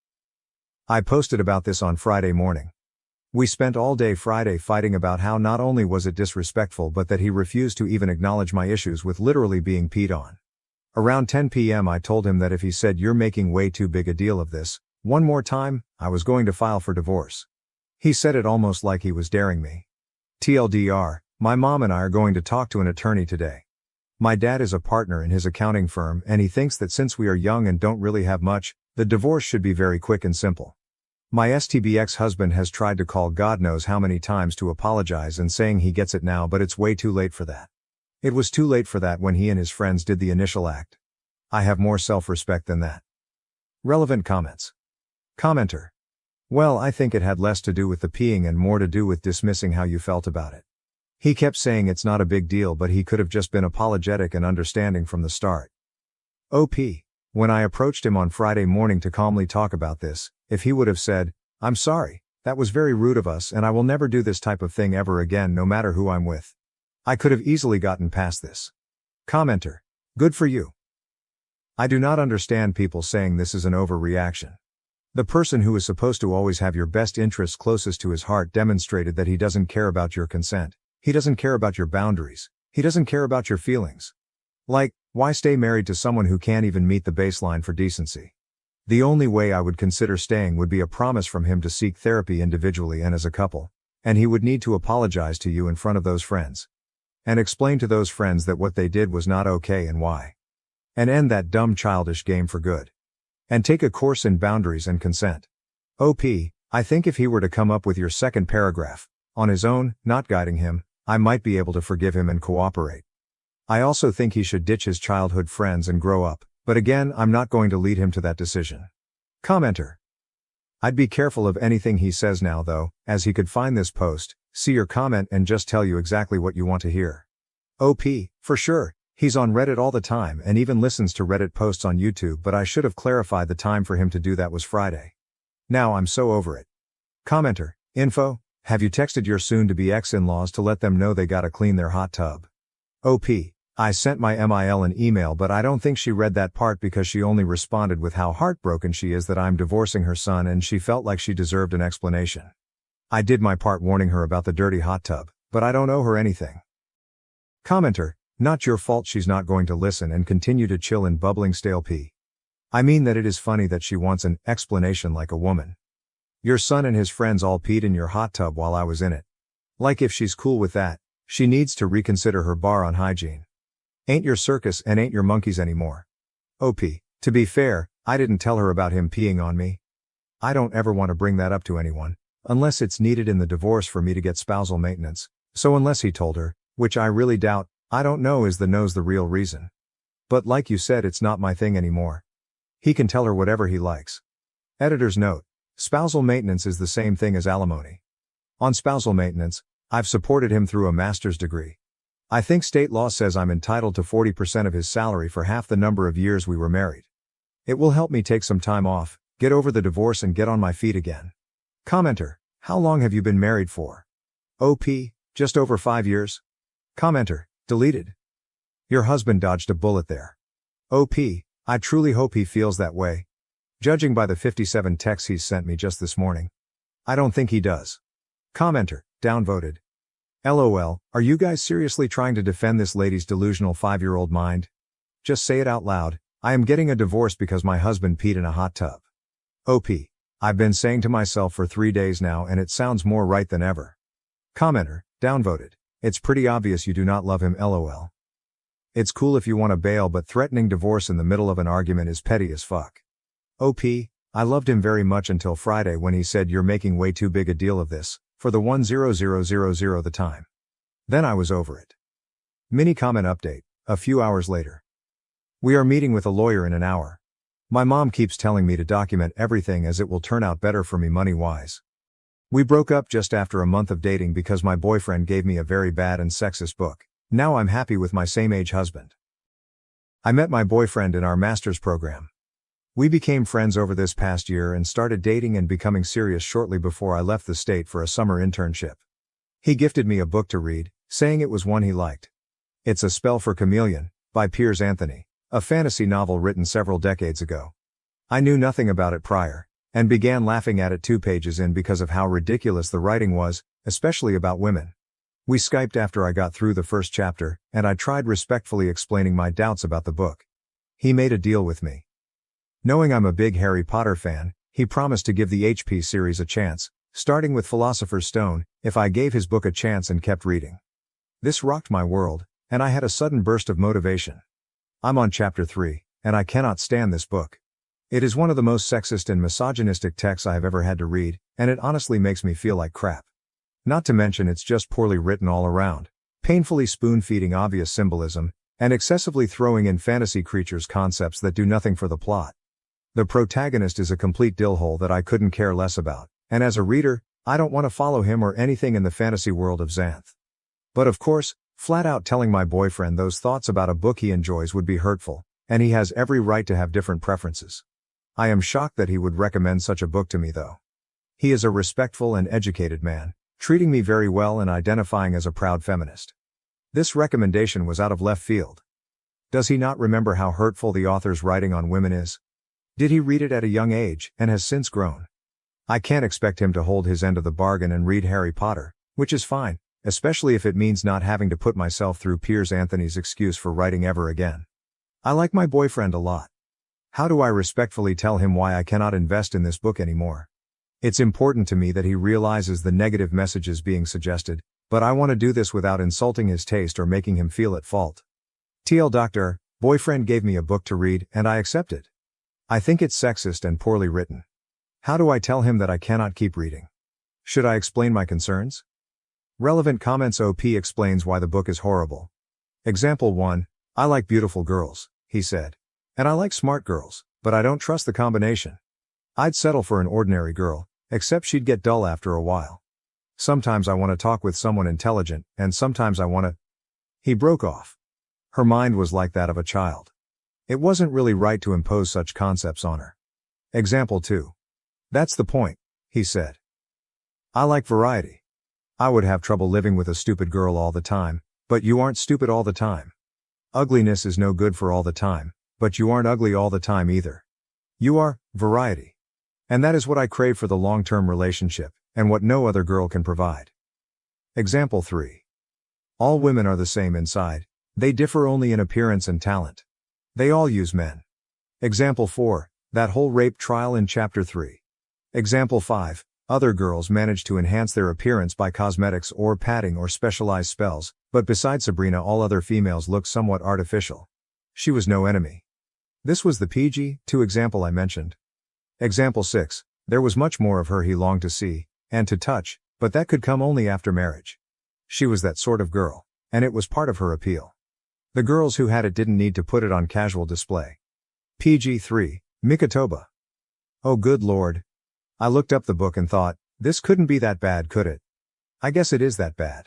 I posted about this on Friday morning. We spent all day Friday fighting about how not only was it disrespectful but that he refused to even acknowledge my issues with literally being peed on. Around 10 p.m. I told him that if he said you're making way too big a deal of this, One more time, I was going to file for divorce. He said it almost like he was daring me. TLDR, my mom and I are going to talk to an attorney today. My dad is a partner in his accounting firm and he thinks that since we are young and don't really have much, the divorce should be very quick and simple. My STB ex-husband has tried to call God knows how many times to apologize and saying he gets it now, but it's way too late for that. It was too late for that when he and his friends did the initial act. I have more self-respect than that. Relevant comments. Commenter. Well, I think it had less to do with the peeing and more to do with dismissing how you felt about it. He kept saying it's not a big deal, but he could have just been apologetic and understanding from the start. OP. When I approached him on Friday morning to calmly talk about this, if he would have said, "I'm sorry, that was very rude of us and I will never do this type of thing ever again no matter who I'm with," I could have easily gotten past this. Commenter. Good for you. I do not understand people saying this is an overreaction. The person who is supposed to always have your best interests closest to his heart demonstrated that he doesn't care about your consent. He doesn't care about your boundaries. He doesn't care about your feelings. Like, why stay married to someone who can't even meet the baseline for decency? The only way I would consider staying would be a promise from him to seek therapy individually and as a couple. And he would need to apologize to you in front of those friends. And explain to those friends that what they did was not okay and why. And end that dumb childish game for good. And take a course in boundaries and consent. OP, I think if he were to come up with your second paragraph, on his own, not guiding him, I might be able to forgive him and cooperate. I also think he should ditch his childhood friends and grow up, but again, I'm not going to lead him to that decision. Commenter. I'd be careful of anything he says now though, as he could find this post, see your comment and just tell you exactly what you want to hear. OP, for sure. He's on Reddit all the time and even listens to Reddit posts on YouTube, but I should have clarified the time for him to do that was Friday. Now I'm so over it. Commenter. Info. Have you texted your soon-to-be ex-in-laws to let them know they gotta clean their hot tub? OP. I sent my MIL an email, but I don't think she read that part because she only responded with how heartbroken she is that I'm divorcing her son and she felt like she deserved an explanation. I did my part warning her about the dirty hot tub, but I don't owe her anything. Commenter. Not your fault she's not going to listen and continue to chill in bubbling stale pee. I mean that it is funny that she wants an explanation like a woman. Your son and his friends all peed in your hot tub while I was in it. Like if she's cool with that, she needs to reconsider her bar on hygiene. Ain't your circus and ain't your monkeys anymore. OP, to be fair, I didn't tell her about him peeing on me. I don't ever want to bring that up to anyone, unless it's needed in the divorce for me to get spousal maintenance, so unless he told her, which I really doubt, I don't know is the real reason. But like you said, it's not my thing anymore. He can tell her whatever he likes. Editor's note. Spousal maintenance is the same thing as alimony. On spousal maintenance, I've supported him through a master's degree. I think state law says I'm entitled to 40% of his salary for half the number of years we were married. It will help me take some time off, get over the divorce and get on my feet again. Commenter. How long have you been married for? OP, just over 5 years. Commenter. Deleted. Your husband dodged a bullet there. OP, I truly hope he feels that way. Judging by the 57 texts he's sent me just this morning. I don't think he does. Commenter, downvoted. LOL, are you guys seriously trying to defend this lady's delusional 5-year-old mind? Just say it out loud, I am getting a divorce because my husband peed in a hot tub. OP, I've been saying to myself for 3 days now and it sounds more right than ever. Commenter, downvoted. It's pretty obvious you do not love him, LOL. It's cool if you want to bail, but threatening divorce in the middle of an argument is petty as fuck. OP, I loved him very much until Friday when he said you're making way too big a deal of this, for the 10000 the time. Then I was over it. Mini comment update, a few hours later. We are meeting with a lawyer in an hour. My mom keeps telling me to document everything as it will turn out better for me money-wise. We broke up just after a month of dating because my boyfriend gave me a very bad and sexist book. Now I'm happy with my same-age husband. I met my boyfriend in our master's program. We became friends over this past year and started dating and becoming serious shortly before I left the state for a summer internship. He gifted me a book to read, saying it was one he liked. It's A Spell for Chameleon, by Piers Anthony, a fantasy novel written several decades ago. I knew nothing about it prior, and began laughing at it 2 pages in because of how ridiculous the writing was, especially about women. We Skyped after I got through the first chapter, and I tried respectfully explaining my doubts about the book. He made a deal with me. Knowing I'm a big Harry Potter fan, He promised to give the HP series a chance, starting with Philosopher's Stone, if I gave his book a chance and kept reading. This rocked my world, and I had a sudden burst of motivation. I'm on chapter 3, and I cannot stand this book. It is one of the most sexist and misogynistic texts I have ever had to read, and it honestly makes me feel like crap. Not to mention it's just poorly written all around, painfully spoon-feeding obvious symbolism, and excessively throwing in fantasy creatures concepts that do nothing for the plot. The protagonist is a complete dillhole that I couldn't care less about, and as a reader, I don't want to follow him or anything in the fantasy world of Xanth. But of course, flat out telling my boyfriend those thoughts about a book he enjoys would be hurtful, and he has every right to have different preferences. I am shocked that he would recommend such a book to me though. He is a respectful and educated man, treating me very well and identifying as a proud feminist. This recommendation was out of left field. Does he not remember how hurtful the author's writing on women is? Did he read it at a young age, and has since grown? I can't expect him to hold his end of the bargain and read Harry Potter, which is fine, especially if it means not having to put myself through Piers Anthony's excuse for writing ever again. I like my boyfriend a lot. How do I respectfully tell him why I cannot invest in this book anymore? It's important to me that he realizes the negative messages being suggested, but I want to do this without insulting his taste or making him feel at fault. TL Doctor, boyfriend gave me a book to read, and I accepted. I think it's sexist and poorly written. How do I tell him that I cannot keep reading? Should I explain my concerns? Relevant comments. OP explains why the book is horrible. Example 1, I like beautiful girls, he said. And I like smart girls, but I don't trust the combination. I'd settle for an ordinary girl, except she'd get dull after a while. Sometimes I want to talk with someone intelligent, and sometimes I want to... He broke off. Her mind was like that of a child. It wasn't really right to impose such concepts on her. Example 2. That's the point, he said. I like variety. I would have trouble living with a stupid girl all the time, but you aren't stupid all the time. Ugliness is no good for all the time, but you aren't ugly all the time either. You are variety. And that is what I crave for the long-term relationship, and what no other girl can provide. Example 3. All women are the same inside, they differ only in appearance and talent. They all use men. Example 4, that whole rape trial in chapter 3. Example 5, other girls manage to enhance their appearance by cosmetics or padding or specialized spells, but besides Sabrina all other females look somewhat artificial. She was no enemy. This was the PG-2 example I mentioned. Example 6, there was much more of her he longed to see, and to touch, but that could come only after marriage. She was that sort of girl, and it was part of her appeal. The girls who had it didn't need to put it on casual display. PG-3, Mikatoba. Oh good lord. I looked up the book and thought, this couldn't be that bad, could it? I guess it is that bad.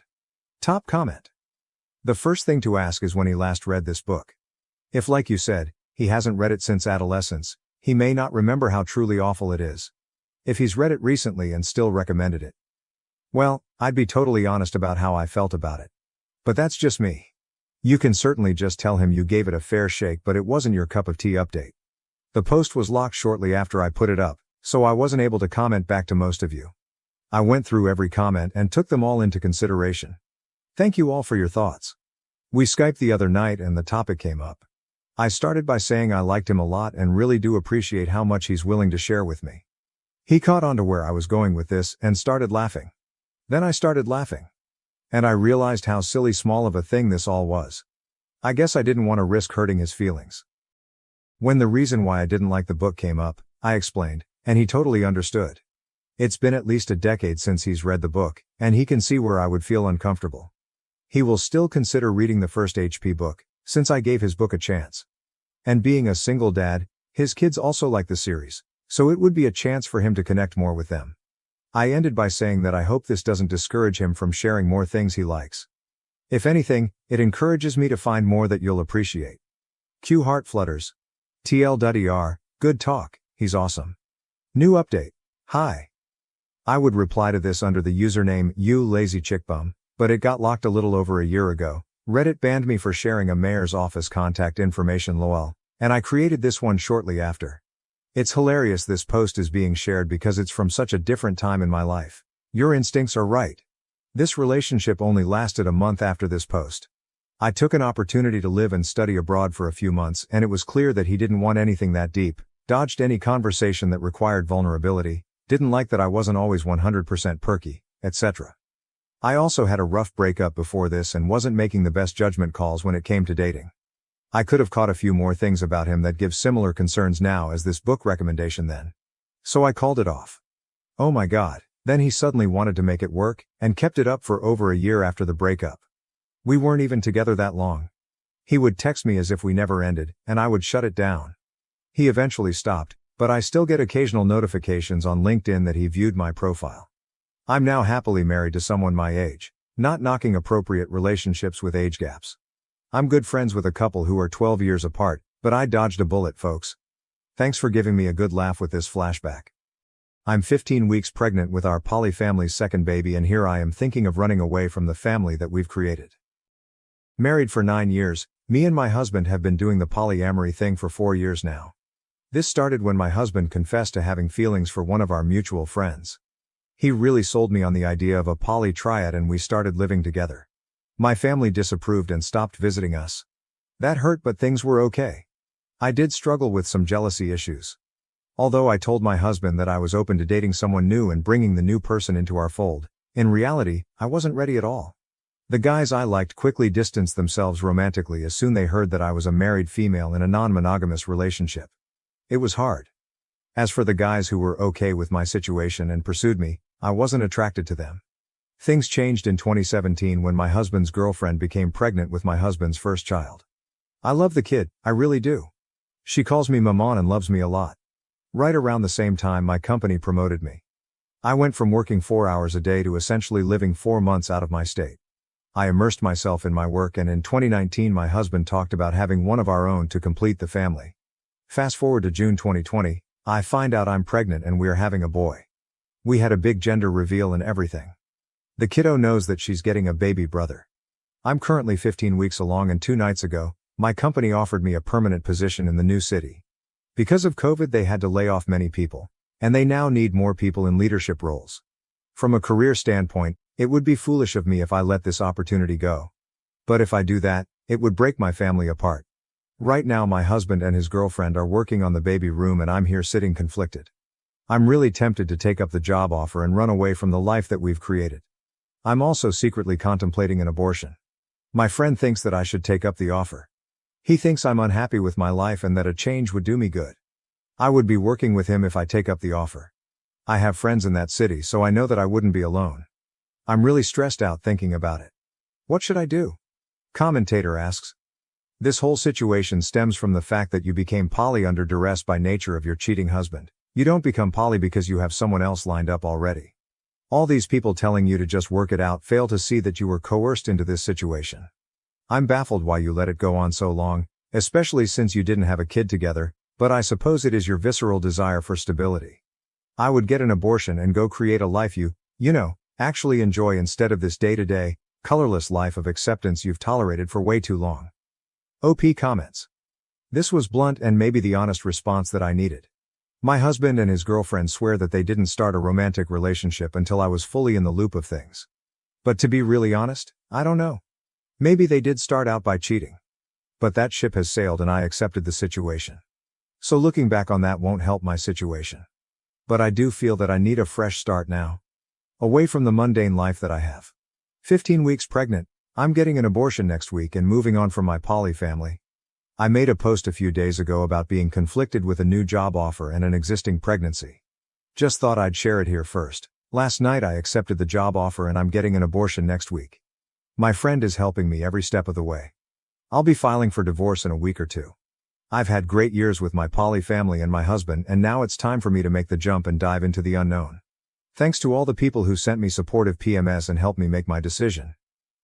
Top comment. The first thing to ask is when he last read this book. If, like you said, he hasn't read it since adolescence, he may not remember how truly awful it is. If he's read it recently and still recommended it, well, I'd be totally honest about how I felt about it. But that's just me. You can certainly just tell him you gave it a fair shake, but it wasn't your cup of tea. Update. The post was locked shortly after I put it up, so I wasn't able to comment back to most of you. I went through every comment and took them all into consideration. Thank you all for your thoughts. We Skyped the other night and the topic came up. I started by saying I liked him a lot and really do appreciate how much he's willing to share with me. He caught on to where I was going with this and started laughing. Then I started laughing. And I realized how silly small of a thing this all was. I guess I didn't want to risk hurting his feelings. When the reason why I didn't like the book came up, I explained, and he totally understood. It's been at least a decade since he's read the book, and he can see where I would feel uncomfortable. He will still consider reading the first HP book, since I gave his book a chance. And being a single dad, his kids also like the series, so it would be a chance for him to connect more with them. I ended by saying that I hope this doesn't discourage him from sharing more things he likes. If anything, it encourages me to find more that you'll appreciate. Q heart flutters. TL.ER, good talk, he's awesome. New update. Hi. I would reply to this under the username you lazy chickbum, but it got locked a little over a year ago. Reddit banned me for sharing a mayor's office contact information lol, and I created this one shortly after. It's hilarious this post is being shared because it's from such a different time in my life. Your instincts are right. This relationship only lasted a month after this post. I took an opportunity to live and study abroad for a few months and it was clear that he didn't want anything that deep, dodged any conversation that required vulnerability, didn't like that I wasn't always 100% perky, etc. I also had a rough breakup before this and wasn't making the best judgment calls when it came to dating. I could have caught a few more things about him that give similar concerns now as this book recommendation then. So I called it off. Oh my god, then he suddenly wanted to make it work, and kept it up for over a year after the breakup. We weren't even together that long. He would text me as if we never ended, and I would shut it down. He eventually stopped, but I still get occasional notifications on LinkedIn that he viewed my profile. I'm now happily married to someone my age, not knocking appropriate relationships with age gaps. I'm good friends with a couple who are 12 years apart, but I dodged a bullet, folks. Thanks for giving me a good laugh with this flashback. I'm 15 weeks pregnant with our poly family's second baby, and here I am thinking of running away from the family that we've created. Married for 9 years, me and my husband have been doing the polyamory thing for 4 years now. This started when my husband confessed to having feelings for one of our mutual friends. He really sold me on the idea of a poly triad, and we started living together. My family disapproved and stopped visiting us. That hurt, but things were okay. I did struggle with some jealousy issues. Although I told my husband that I was open to dating someone new and bringing the new person into our fold, in reality, I wasn't ready at all. The guys I liked quickly distanced themselves romantically as soon they heard that I was a married female in a non-monogamous relationship. It was hard. As for the guys who were okay with my situation and pursued me, I wasn't attracted to them. Things changed in 2017 when my husband's girlfriend became pregnant with my husband's first child. I love the kid, I really do. She calls me Maman and loves me a lot. Right around the same time my company promoted me. I went from working 4 hours a day to essentially living 4 months out of my state. I immersed myself in my work, and in 2019 my husband talked about having one of our own to complete the family. Fast forward to June 2020, I find out I'm pregnant and we are having a boy. We had a big gender reveal and everything. The kiddo knows that she's getting a baby brother. I'm currently 15 weeks along, and 2 nights ago, my company offered me a permanent position in the new city. Because of COVID, they had to lay off many people, and they now need more people in leadership roles. From a career standpoint, it would be foolish of me if I let this opportunity go. But if I do that, it would break my family apart. Right now my husband and his girlfriend are working on the baby room, and I'm here sitting conflicted. I'm really tempted to take up the job offer and run away from the life that we've created. I'm also secretly contemplating an abortion. My friend thinks that I should take up the offer. He thinks I'm unhappy with my life and that a change would do me good. I would be working with him if I take up the offer. I have friends in that city, so I know that I wouldn't be alone. I'm really stressed out thinking about it. What should I do? Commentator asks. This whole situation stems from the fact that you became poly under duress by nature of your cheating husband. You don't become poly because you have someone else lined up already. All these people telling you to just work it out fail to see that you were coerced into this situation. I'm baffled why you let it go on so long, especially since you didn't have a kid together, but I suppose it is your visceral desire for stability. I would get an abortion and go create a life you actually enjoy instead of this day-to-day, colorless life of acceptance you've tolerated for way too long. OP comments. This was blunt and maybe the honest response that I needed. My husband and his girlfriend swear that they didn't start a romantic relationship until I was fully in the loop of things. But to be really honest, I don't know. Maybe they did start out by cheating. But that ship has sailed and I accepted the situation. So looking back on that won't help my situation. But I do feel that I need a fresh start now. Away from the mundane life that I have. 15 weeks pregnant, I'm getting an abortion next week and moving on from my poly family. I made a post a few days ago about being conflicted with a new job offer and an existing pregnancy. Just thought I'd share it here first. Last night I accepted the job offer and I'm getting an abortion next week. My friend is helping me every step of the way. I'll be filing for divorce in a week or 2. I've had great years with my poly family and my husband, and now it's time for me to make the jump and dive into the unknown. Thanks to all the people who sent me supportive PMS and helped me make my decision.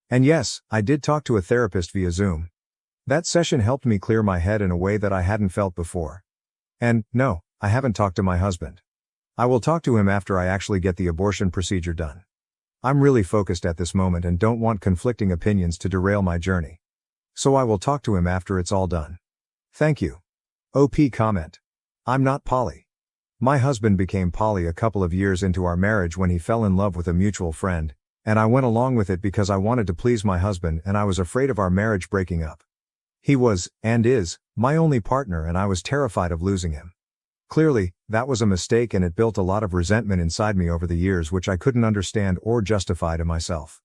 And yes, I did talk to a therapist via Zoom. That session helped me clear my head in a way that I hadn't felt before. And, no, I haven't talked to my husband. I will talk to him after I actually get the abortion procedure done. I'm really focused at this moment and don't want conflicting opinions to derail my journey. So I will talk to him after it's all done. Thank you. OP comment. I'm not poly. My husband became poly a couple of years into our marriage when he fell in love with a mutual friend, and I went along with it because I wanted to please my husband and I was afraid of our marriage breaking up. He was, and is, my only partner, and I was terrified of losing him. Clearly, that was a mistake and it built a lot of resentment inside me over the years which I couldn't understand or justify to myself.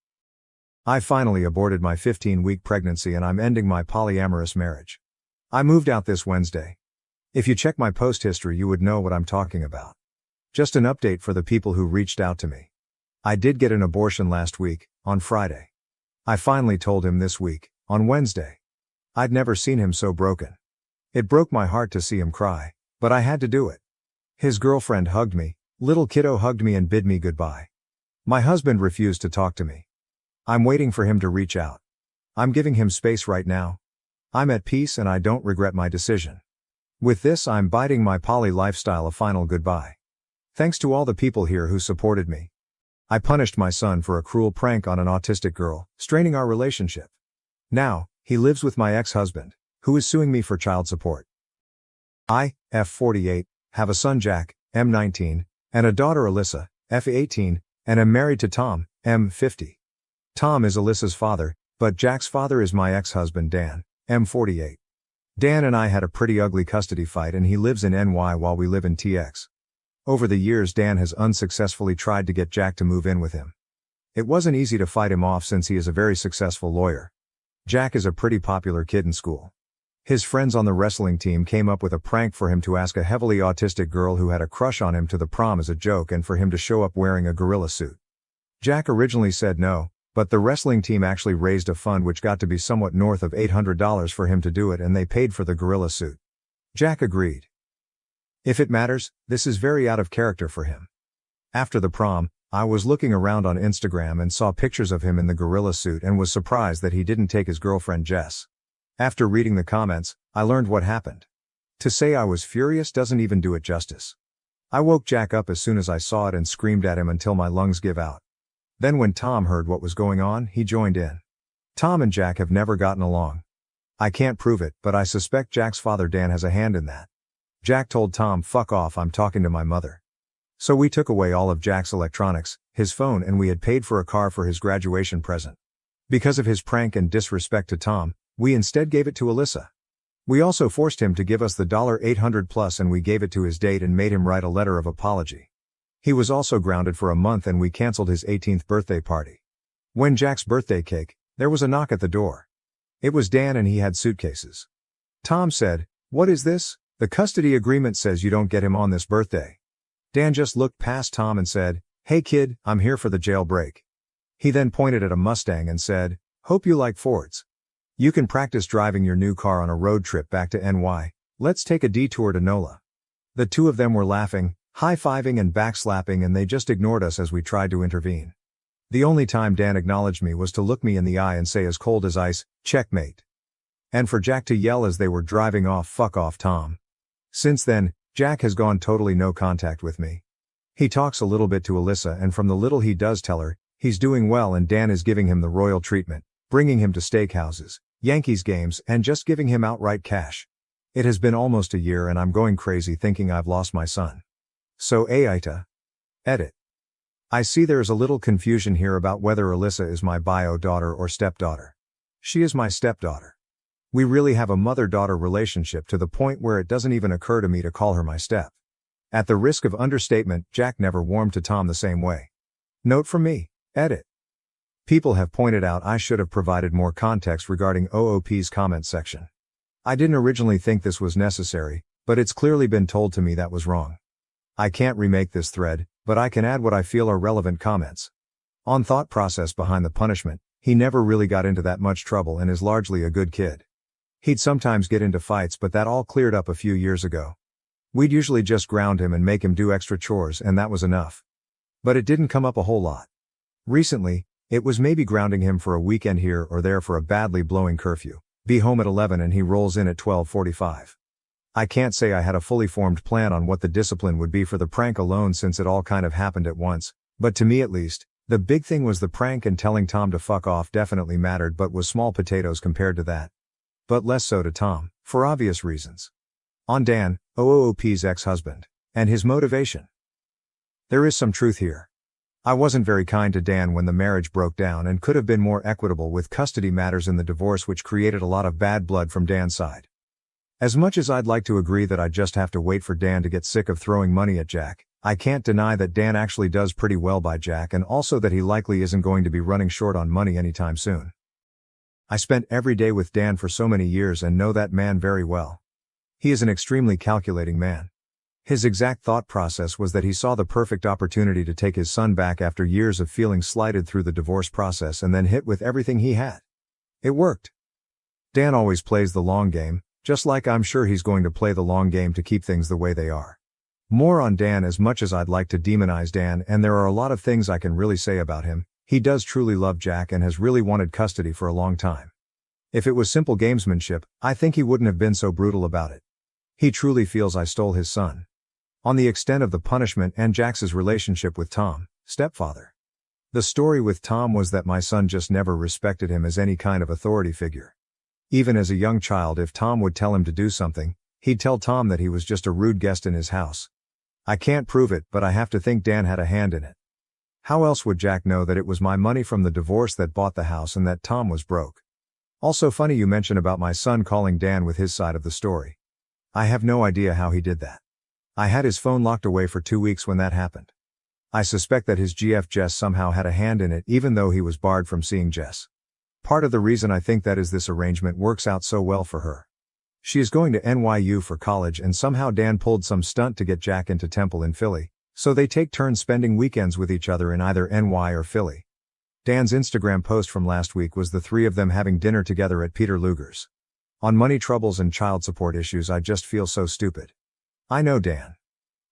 I finally aborted my 15-week pregnancy and I'm ending my polyamorous marriage. I moved out this Wednesday. If you check my post history you would know what I'm talking about. Just an update for the people who reached out to me. I did get an abortion last week, on Friday. I finally told him this week, on Wednesday. I'd never seen him so broken. It broke my heart to see him cry, but I had to do it. His girlfriend hugged me, little kiddo hugged me and bid me goodbye. My husband refused to talk to me. I'm waiting for him to reach out. I'm giving him space right now. I'm at peace and I don't regret my decision. With this I'm bidding my poly lifestyle a final goodbye. Thanks to all the people here who supported me. I punished my son for a cruel prank on an autistic girl, straining our relationship. Now, he lives with my ex-husband, who is suing me for child support. I, F48, have a son Jack, M19, and a daughter Alyssa, F18, and am married to Tom, M50. Tom is Alyssa's father, but Jack's father is my ex-husband Dan, M48. Dan and I had a pretty ugly custody fight and he lives in NY while we live in TX. Over the years Dan has unsuccessfully tried to get Jack to move in with him. It wasn't easy to fight him off since he is a very successful lawyer. Jack is a pretty popular kid in school. His friends on the wrestling team came up with a prank for him to ask a heavily autistic girl who had a crush on him to the prom as a joke and for him to show up wearing a gorilla suit. Jack originally said no, but the wrestling team actually raised a fund which got to be somewhat north of $800 for him to do it and they paid for the gorilla suit. Jack agreed. If it matters, this is very out of character for him. After the prom, I was looking around on Instagram and saw pictures of him in the gorilla suit and was surprised that he didn't take his girlfriend Jess. After reading the comments, I learned what happened. To say I was furious doesn't even do it justice. I woke Jack up as soon as I saw it and screamed at him until my lungs give out. Then when Tom heard what was going on, he joined in. Tom and Jack have never gotten along. I can't prove it, but I suspect Jack's father Dan has a hand in that. Jack told Tom, "Fuck off, I'm talking to my mother." So we took away all of Jack's electronics, his phone, and we had paid for a car for his graduation present. Because of his prank and disrespect to Tom, we instead gave it to Alyssa. We also forced him to give us the $800 plus and we gave it to his date and made him write a letter of apology. He was also grounded for a month and we canceled his 18th birthday party. When Jack's birthday cake, there was a knock at the door. It was Dan and he had suitcases. Tom said, "What is this? The custody agreement says you don't get him on this birthday." Dan just looked past Tom and said, "Hey kid, I'm here for the jailbreak." He then pointed at a Mustang and said, "Hope you like Fords. You can practice driving your new car on a road trip back to NY. Let's take a detour to NOLA." The two of them were laughing, high-fiving and backslapping and they just ignored us as we tried to intervene. The only time Dan acknowledged me was to look me in the eye and say as cold as ice, "Checkmate." And for Jack to yell as they were driving off, "Fuck off, Tom." Since then, Jack has gone totally no contact with me. He talks a little bit to Alyssa and from the little he does tell her, he's doing well and Dan is giving him the royal treatment, bringing him to steakhouses, Yankees games and just giving him outright cash. It has been almost a year and I'm going crazy thinking I've lost my son. So AITA. Edit. I see there is a little confusion here about whether Alyssa is my bio daughter or stepdaughter. She is my stepdaughter. We really have a mother-daughter relationship to the point where it doesn't even occur to me to call her my step. At the risk of understatement, Jack never warmed to Tom the same way. Note from me. Edit. People have pointed out I should have provided more context regarding OOP's comment section. I didn't originally think this was necessary, but it's clearly been told to me that was wrong. I can't remake this thread, but I can add what I feel are relevant comments. On thought process behind the punishment, he never really got into that much trouble and is largely a good kid. He'd sometimes get into fights but that all cleared up a few years ago. We'd usually just ground him and make him do extra chores and that was enough. But it didn't come up a whole lot. Recently, it was maybe grounding him for a weekend here or there for a badly blowing curfew, be home at 11 and he rolls in at 12:45. I can't say I had a fully formed plan on what the discipline would be for the prank alone since it all kind of happened at once, but to me at least, the big thing was the prank and telling Tom to fuck off definitely mattered but was small potatoes compared to that. But less so to Tom, for obvious reasons. On Dan, OOP's ex-husband, and his motivation. There is some truth here. I wasn't very kind to Dan when the marriage broke down and could have been more equitable with custody matters in the divorce which created a lot of bad blood from Dan's side. As much as I'd like to agree that I just have to wait for Dan to get sick of throwing money at Jack, I can't deny that Dan actually does pretty well by Jack and also that he likely isn't going to be running short on money anytime soon. I spent every day with Dan for so many years and know that man very well. He is an extremely calculating man. His exact thought process was that he saw the perfect opportunity to take his son back after years of feeling slighted through the divorce process and then hit with everything he had. It worked. Dan always plays the long game, just like I'm sure he's going to play the long game to keep things the way they are. More on Dan. As much as I'd like to demonize Dan, and there are a lot of things I can really say about him, he does truly love Jack and has really wanted custody for a long time. If it was simple gamesmanship, I think he wouldn't have been so brutal about it. He truly feels I stole his son. On the extent of the punishment and Jack's relationship with Tom, stepfather. The story with Tom was that my son just never respected him as any kind of authority figure. Even as a young child, if Tom would tell him to do something, he'd tell Tom that he was just a rude guest in his house. I can't prove it, but I have to think Dan had a hand in it. How else would Jack know that it was my money from the divorce that bought the house and that Tom was broke? Also funny you mention about my son calling Dan with his side of the story. I have no idea how he did that. I had his phone locked away for 2 weeks when that happened. I suspect that his GF Jess somehow had a hand in it even though he was barred from seeing Jess. Part of the reason I think that is this arrangement works out so well for her. She is going to NYU for college and somehow Dan pulled some stunt to get Jack into Temple in Philly, so they take turns spending weekends with each other in either NY or Philly. Dan's Instagram post from last week was the three of them having dinner together at Peter Luger's. On money troubles and child support issues, I just feel so stupid. I know Dan.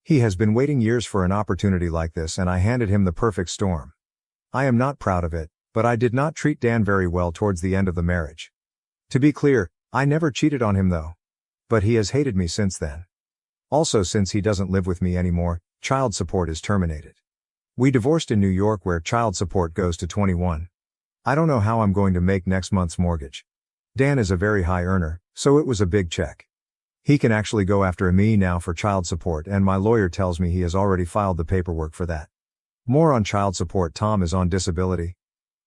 He has been waiting years for an opportunity like this and I handed him the perfect storm. I am not proud of it, but I did not treat Dan very well towards the end of the marriage. To be clear, I never cheated on him though. But he has hated me since then. Also, since he doesn't live with me anymore, child support is terminated. We divorced in New York where child support goes to 21. I don't know how I'm going to make next month's mortgage. Dan is a very high earner, so it was a big check. He can actually go after me now for child support and my lawyer tells me he has already filed the paperwork for that. More on child support. Tom is on disability.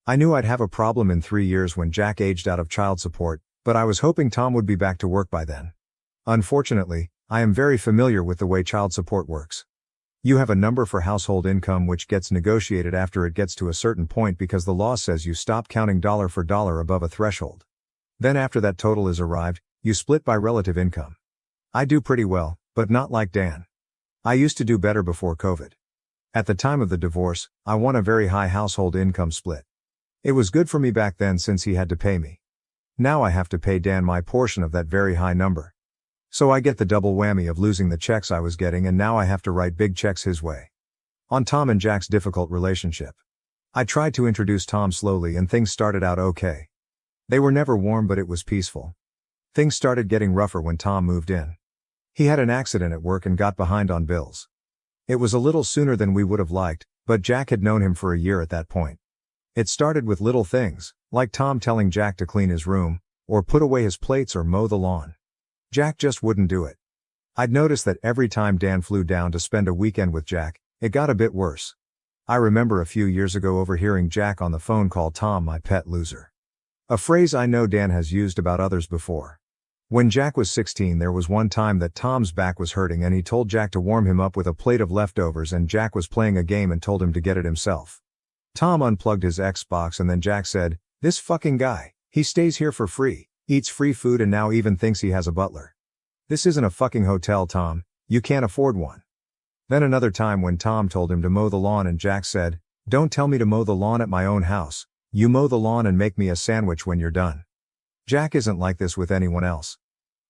I knew I'd have a problem in 3 years when Jack aged out of child support, but I was hoping Tom would be back to work by then. Unfortunately, I am very familiar with the way child support works. You have a number for household income which gets negotiated after it gets to a certain point because the law says you stop counting dollar for dollar above a threshold. Then after that total is arrived, you split by relative income. I do pretty well, but not like Dan. I used to do better before COVID. At the time of the divorce, I won a very high household income split. It was good for me back then since he had to pay me. Now I have to pay Dan my portion of that very high number. So I get the double whammy of losing the checks I was getting and now I have to write big checks his way. On Tom and Jack's difficult relationship. I tried to introduce Tom slowly and things started out okay. They were never warm but it was peaceful. Things started getting rougher when Tom moved in. He had an accident at work and got behind on bills. It was a little sooner than we would have liked, but Jack had known him for a year at that point. It started with little things, like Tom telling Jack to clean his room, or put away his plates or mow the lawn. Jack just wouldn't do it. I'd noticed that every time Dan flew down to spend a weekend with Jack, it got a bit worse. I remember a few years ago overhearing Jack on the phone call Tom my pet loser. A phrase I know Dan has used about others before. When Jack was 16, there was one time that Tom's back was hurting and he told Jack to warm him up with a plate of leftovers and Jack was playing a game and told him to get it himself. Tom unplugged his Xbox and then Jack said, "This fucking guy, he stays here for free, eats free food and now even thinks he has a butler. This isn't a fucking hotel, Tom, you can't afford one." Then another time when Tom told him to mow the lawn and Jack said, "Don't tell me to mow the lawn at my own house, you mow the lawn and make me a sandwich when you're done." Jack isn't like this with anyone else.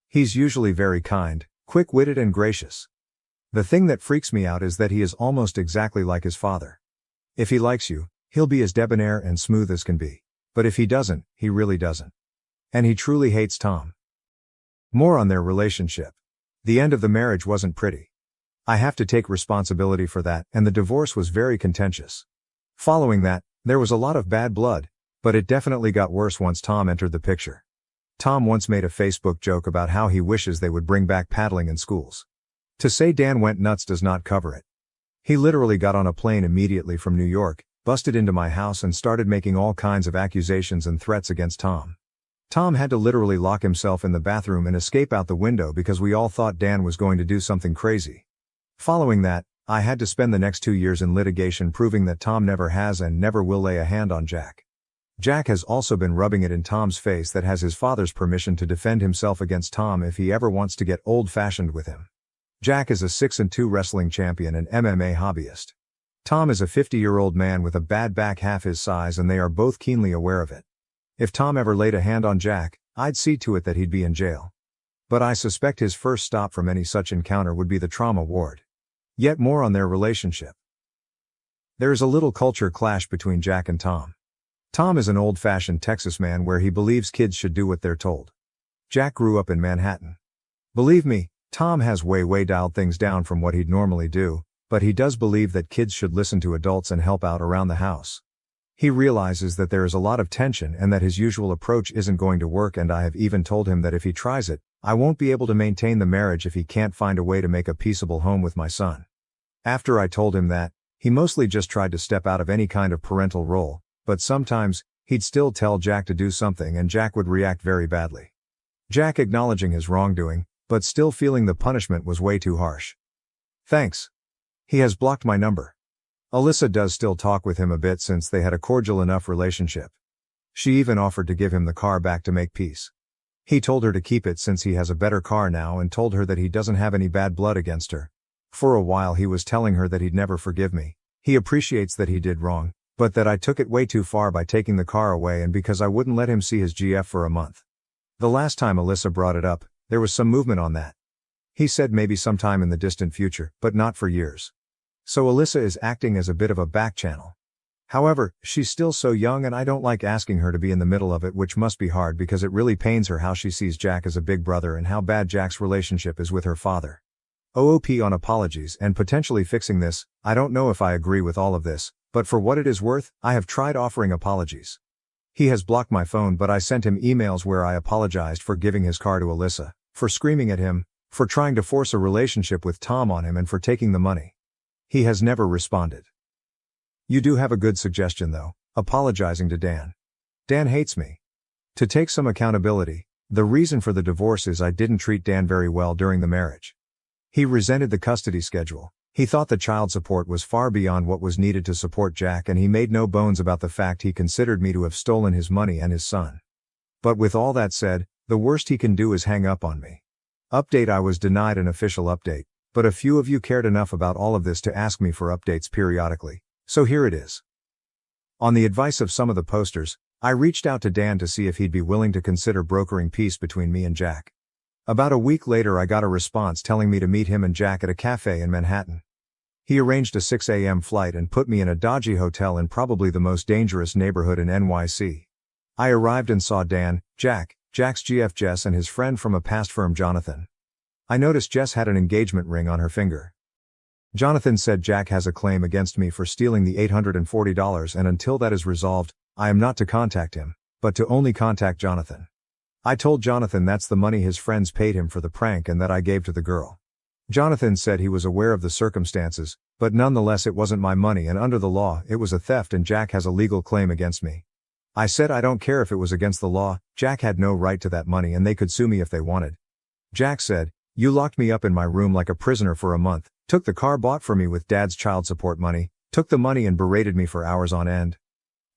He's usually very kind, quick-witted and gracious. The thing that freaks me out is that he is almost exactly like his father. If he likes you, he'll be as debonair and smooth as can be. But if he doesn't, he really doesn't. And he truly hates Tom. More on their relationship. The end of the marriage wasn't pretty. I have to take responsibility for that, and the divorce was very contentious. Following that, there was a lot of bad blood, but it definitely got worse once Tom entered the picture. Tom once made a Facebook joke about how he wishes they would bring back paddling in schools. To say Dan went nuts does not cover it. He literally got on a plane immediately from New York, busted into my house and started making all kinds of accusations and threats against Tom. Tom had to literally lock himself in the bathroom and escape out the window because we all thought Dan was going to do something crazy. Following that, I had to spend the next 2 years in litigation proving that Tom never has and never will lay a hand on Jack. Jack has also been rubbing it in Tom's face that has his father's permission to defend himself against Tom if he ever wants to get old-fashioned with him. Jack is a 6'2" wrestling champion and MMA hobbyist. Tom is a 50-year-old man with a bad back half his size, and they are both keenly aware of it. If Tom ever laid a hand on Jack, I'd see to it that he'd be in jail. But I suspect his first stop from any such encounter would be the trauma ward. Yet more on their relationship. There is a little culture clash between Jack and Tom. Tom is an old-fashioned Texas man where he believes kids should do what they're told. Jack grew up in Manhattan. Believe me, Tom has way dialed things down from what he'd normally do, but he does believe that kids should listen to adults and help out around the house. He realizes that there is a lot of tension and that his usual approach isn't going to work, and I have even told him that if he tries it, I won't be able to maintain the marriage if he can't find a way to make a peaceable home with my son. After I told him that, he mostly just tried to step out of any kind of parental role, but sometimes, he'd still tell Jack to do something and Jack would react very badly. Jack acknowledging his wrongdoing, but still feeling the punishment was way too harsh. Thanks. He has blocked my number. Alyssa does still talk with him a bit since they had a cordial enough relationship. She even offered to give him the car back to make peace. He told her to keep it since he has a better car now and told her that he doesn't have any bad blood against her. For a while he was telling her that he'd never forgive me. He appreciates that he did wrong, but that I took it way too far by taking the car away and because I wouldn't let him see his GF for a month. The last time Alyssa brought it up, there was some movement on that. He said maybe sometime in the distant future, but not for years. So Alyssa is acting as a bit of a back channel. However, she's still so young and I don't like asking her to be in the middle of it, which must be hard because it really pains her how she sees Jack as a big brother and how bad Jack's relationship is with her father. OOP on apologies and potentially fixing this. I don't know if I agree with all of this, but for what it is worth, I have tried offering apologies. He has blocked my phone, but I sent him emails where I apologized for giving his car to Alyssa, for screaming at him, for trying to force a relationship with Tom on him, and for taking the money. He has never responded. You do have a good suggestion though, apologizing to Dan. Dan hates me. To take some accountability, the reason for the divorce is I didn't treat Dan very well during the marriage. He resented the custody schedule. He thought the child support was far beyond what was needed to support Jack, and he made no bones about the fact he considered me to have stolen his money and his son. But with all that said, the worst he can do is hang up on me. Update: I was denied an official update, but a few of you cared enough about all of this to ask me for updates periodically, so here it is. On the advice of some of the posters, I reached out to Dan to see if he'd be willing to consider brokering peace between me and Jack. About a week later I got a response telling me to meet him and Jack at a cafe in Manhattan. He arranged a 6 a.m. flight and put me in a dodgy hotel in probably the most dangerous neighborhood in NYC. I arrived and saw Dan, Jack's GF Jess, and his friend from a past firm, Jonathan. I noticed Jess had an engagement ring on her finger. Jonathan said Jack has a claim against me for stealing the $840, and until that is resolved, I am not to contact him, but to only contact Jonathan. I told Jonathan that's the money his friends paid him for the prank and that I gave to the girl. Jonathan said he was aware of the circumstances, but nonetheless it wasn't my money and under the law it was a theft and Jack has a legal claim against me. I said I don't care if it was against the law, Jack had no right to that money and they could sue me if they wanted. Jack said, "You locked me up in my room like a prisoner for a month, took the car bought for me with Dad's child support money, took the money and berated me for hours on end.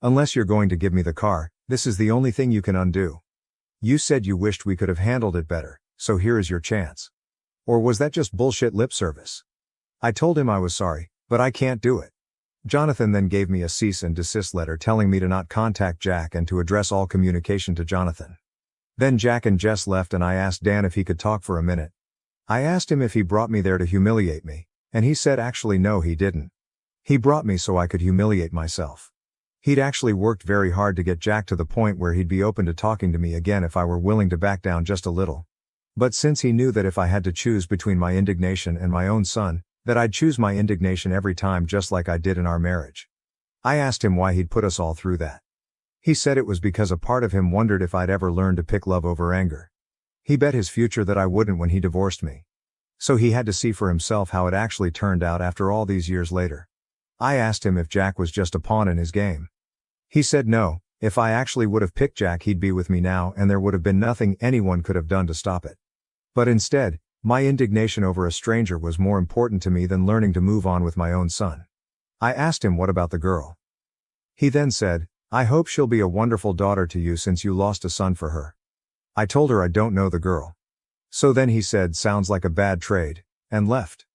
Unless you're going to give me the car, this is the only thing you can undo. You said you wished we could have handled it better, so here is your chance. Or was that just bullshit lip service?" I told him I was sorry, but I can't do it. Jonathan then gave me a cease and desist letter telling me to not contact Jack and to address all communication to Jonathan. Then Jack and Jess left and I asked Dan if he could talk for a minute. I asked him if he brought me there to humiliate me, and he said actually no, he didn't. He brought me so I could humiliate myself. He'd actually worked very hard to get Jack to the point where he'd be open to talking to me again if I were willing to back down just a little. But since he knew that if I had to choose between my indignation and my own son, that I'd choose my indignation every time, just like I did in our marriage. I asked him why he'd put us all through that. He said it was because a part of him wondered if I'd ever learn to pick love over anger. He bet his future that I wouldn't when he divorced me. So he had to see for himself how it actually turned out after all these years later. I asked him if Jack was just a pawn in his game. He said no, If I actually would have picked Jack, he'd be with me now and there would have been nothing anyone could have done to stop it. But instead, my indignation over a stranger was more important to me than learning to move on with my own son. I asked him what about the girl. He then said, I hope she'll be a wonderful daughter to you since you lost a son for her. I told her I don't know the girl. So then he said sounds like a bad trade, and left.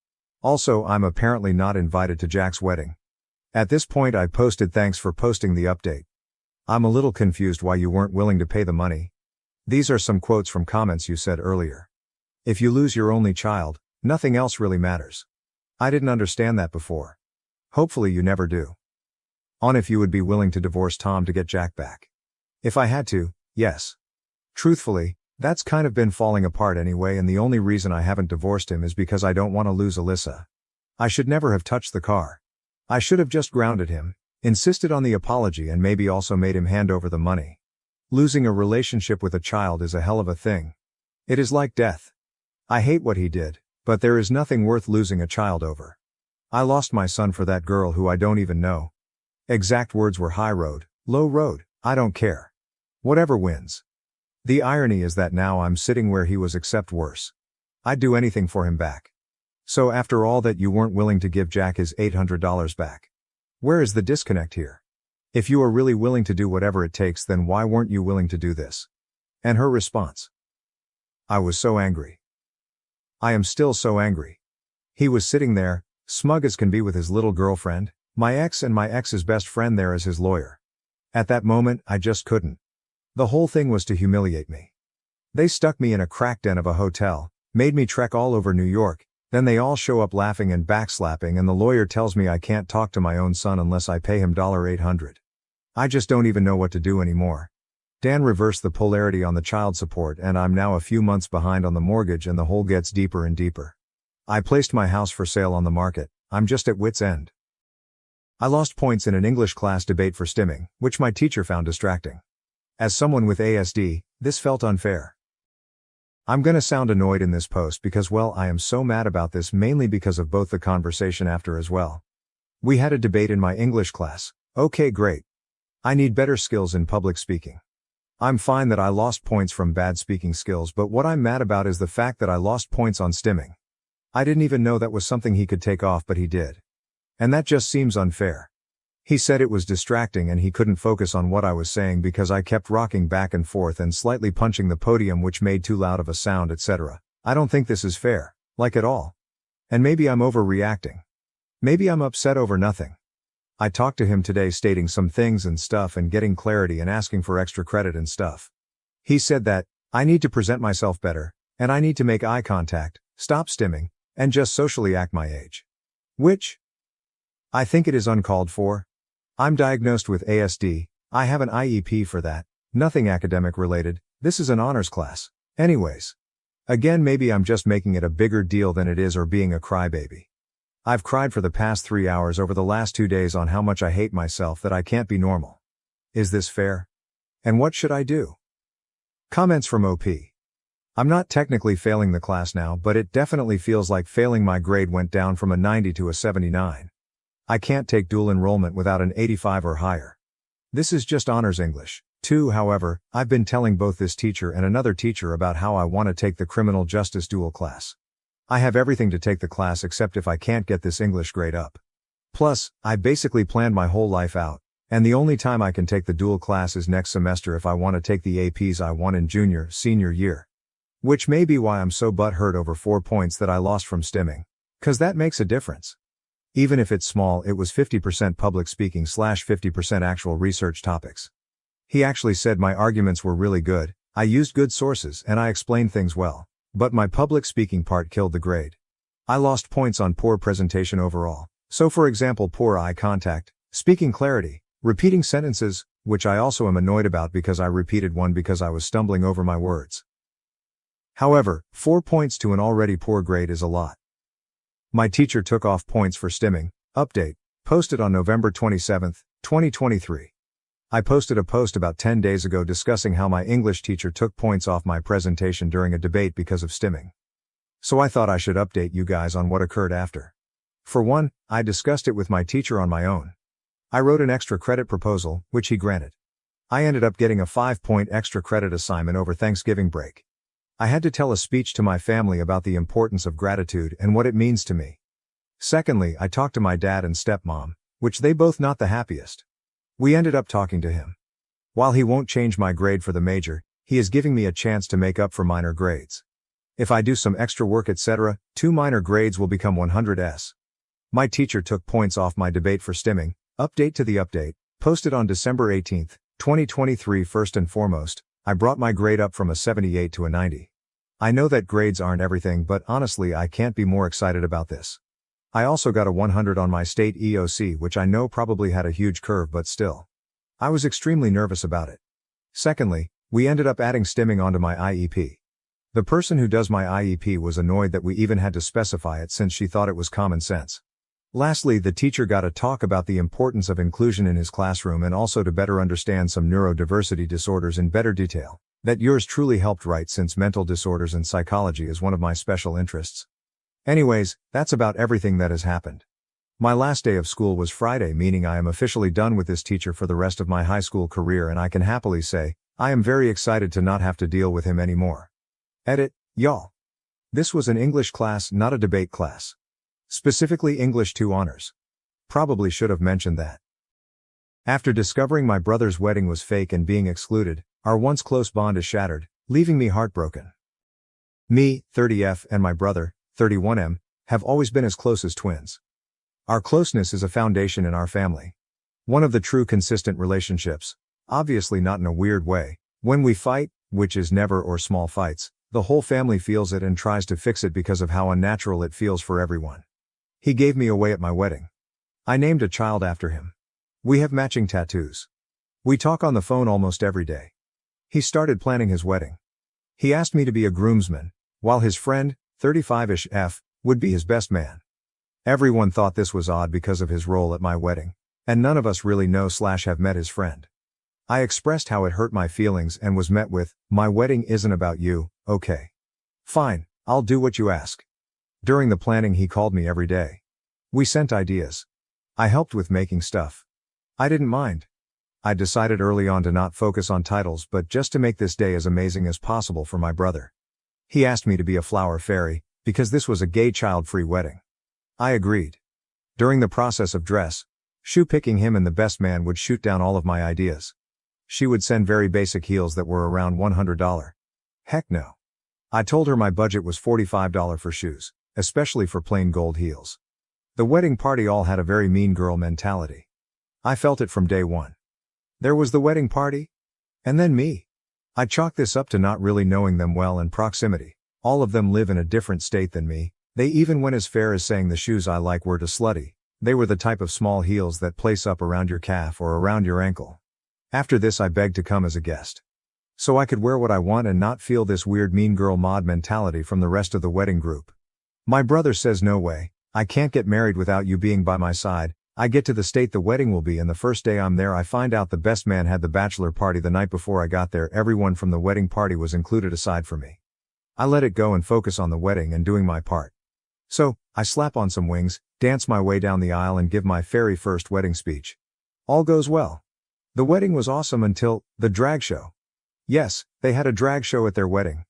Also, I'm apparently not invited to Jack's wedding. At this point I posted thanks for posting the update. I'm a little confused why you weren't willing to pay the money. These are some quotes from comments you said earlier. If you lose your only child, nothing else really matters. I didn't understand that before. Hopefully you never do. On if you would be willing to divorce Tom to get Jack back. If I had to, yes. Truthfully, that's kind of been falling apart anyway, and the only reason I haven't divorced him is because I don't want to lose Alyssa. I should never have touched the car. I should have just grounded him, insisted on the apology, and maybe also made him hand over the money. Losing a relationship with a child is a hell of a thing. It is like death. I hate what he did, but there is nothing worth losing a child over. I lost my son for that girl who I don't even know. Exact words were high road, low road, I don't care. Whatever wins. The irony is that now I'm sitting where he was, except worse. I'd do anything for him back. So after all that, you weren't willing to give Jack his $800 back. Where is the disconnect here? If you are really willing to do whatever it takes, then why weren't you willing to do this? And her response? I was so angry. I am still so angry. He was sitting there, smug as can be with his little girlfriend, my ex, and my ex's best friend there as his lawyer. At that moment, I just couldn't. The whole thing was to humiliate me. They stuck me in a crack den of a hotel, made me trek all over New York, then they all show up laughing and backslapping, and the lawyer tells me I can't talk to my own son unless I pay him $800. I just don't even know what to do anymore. Dan reversed the polarity on the child support, and I'm now a few months behind on the mortgage, and the hole gets deeper and deeper. I placed my house for sale on the market. I'm just at wit's end. I lost points in an English class debate for stimming, which my teacher found distracting. As someone with ASD, this felt unfair. I'm gonna sound annoyed in this post because, well, I am so mad about this, mainly because of both the conversation after as well. We had a debate in my English class. Okay, great. I need better skills in public speaking. I'm fine that I lost points from bad speaking skills, but what I'm mad about is the fact that I lost points on stimming. I didn't even know that was something he could take off, but he did. And that just seems unfair. He said it was distracting and he couldn't focus on what I was saying because I kept rocking back and forth and slightly punching the podium, which made too loud of a sound, etc. I don't think this is fair, like at all. And maybe I'm overreacting. Maybe I'm upset over nothing. I talked to him today stating some things and stuff and getting clarity and asking for extra credit and stuff. He said that I need to present myself better, and I need to make eye contact, stop stimming, and just socially act my age. Which I think it is uncalled for. I'm diagnosed with ASD, I have an IEP for that, nothing academic related, this is an honors class. Anyways. Again, maybe I'm just making it a bigger deal than it is or being a crybaby. I've cried for the past 3 hours over the last 2 days on how much I hate myself, that I can't be normal. Is this fair? And what should I do? Comments from OP. I'm not technically failing the class now, but it definitely feels like failing. My grade went down from a 90 to a 79. I can't take dual enrollment without an 85 or higher. This is just honors English. 2. However, I've been telling both this teacher and another teacher about how I want to take the criminal justice dual class. I have everything to take the class except if I can't get this English grade up. Plus, I basically planned my whole life out, and the only time I can take the dual class is next semester if I want to take the APs I want in senior year. Which may be why I'm so butthurt over 4 points that I lost from stimming. 'Cause that makes a difference. Even if it's small, it was 50% public speaking / 50% actual research topics. He actually said my arguments were really good, I used good sources and I explained things well. But my public speaking part killed the grade. I lost points on poor presentation overall. So for example, poor eye contact, speaking clarity, repeating sentences, which I also am annoyed about because I repeated one because I was stumbling over my words. However, 4 points to an already poor grade is a lot. My teacher took off points for stimming. Update. Posted on November 27, 2023. I posted a post about 10 days ago discussing how my English teacher took points off my presentation during a debate because of stimming. So I thought I should update you guys on what occurred after. For one, I discussed it with my teacher on my own. I wrote an extra credit proposal, which he granted. I ended up getting a 5-point extra credit assignment over Thanksgiving break. I had to tell a speech to my family about the importance of gratitude and what it means to me. Secondly, I talked to my dad and stepmom, which they both not the happiest. We ended up talking to him. While he won't change my grade for the major, he is giving me a chance to make up for minor grades. If I do some extra work etc., 2 minor grades will become 100s. My teacher took points off my debate for stimming. Update to the update, posted on December 18, 2023. First and foremost, I brought my grade up from a 78 to a 90. I know that grades aren't everything, but honestly I can't be more excited about this. I also got a 100 on my state EOC, which I know probably had a huge curve, but still. I was extremely nervous about it. Secondly, we ended up adding stimming onto my IEP. The person who does my IEP was annoyed that we even had to specify it since she thought it was common sense. Lastly, the teacher got to talk about the importance of inclusion in his classroom and also to better understand some neurodiversity disorders in better detail. That yours truly helped write, since mental disorders and psychology is one of my special interests. Anyways, that's about everything that has happened. My last day of school was Friday, meaning I am officially done with this teacher for the rest of my high school career, and I can happily say, I am very excited to not have to deal with him anymore. Edit, y'all. This was an English class, not a debate class. Specifically English 2 honors. Probably should have mentioned that. After discovering my brother's wedding was fake and being excluded, our once close bond is shattered, leaving me heartbroken. Me, 30F, and my brother, 31M, have always been as close as twins. Our closeness is a foundation in our family. One of the true consistent relationships, obviously not in a weird way. When we fight, which is never or small fights, the whole family feels it and tries to fix it because of how unnatural it feels for everyone. He gave me away at my wedding. I named a child after him. We have matching tattoos. We talk on the phone almost every day. He started planning his wedding. He asked me to be a groomsman, while his friend, 35-ish F, would be his best man. Everyone thought this was odd because of his role at my wedding, and none of us really know/have met his friend. I expressed how it hurt my feelings and was met with, "My wedding isn't about you, okay? Fine, I'll do what you ask." During the planning he called me every day. We sent ideas. I helped with making stuff. I didn't mind. I decided early on to not focus on titles but just to make this day as amazing as possible for my brother. He asked me to be a flower fairy, because this was a gay child-free wedding. I agreed. During the process of dress, shoe picking, him and the best man would shoot down all of my ideas. She would send very basic heels that were around $100. Heck no. I told her my budget was $45 for shoes, especially for plain gold heels. The wedding party all had a very mean girl mentality. I felt it from day one. There was the wedding party, and then me. I chalk this up to not really knowing them well and proximity. All of them live in a different state than me. They even went as far as saying the shoes I like were too slutty. They were the type of small heels that place up around your calf or around your ankle. After this I begged to come as a guest, so I could wear what I want and not feel this weird mean girl mod mentality from the rest of the wedding group. My brother says, "No way, I can't get married without you being by my side." I get to the state the wedding will be, and the first day I'm there I find out the best man had the bachelor party the night before I got there. Everyone from the wedding party was included aside from me. I let it go and focus on the wedding and doing my part. So, I slap on some wings, dance my way down the aisle and give my very first wedding speech. All goes well. The wedding was awesome until the drag show. Yes, they had a drag show at their wedding.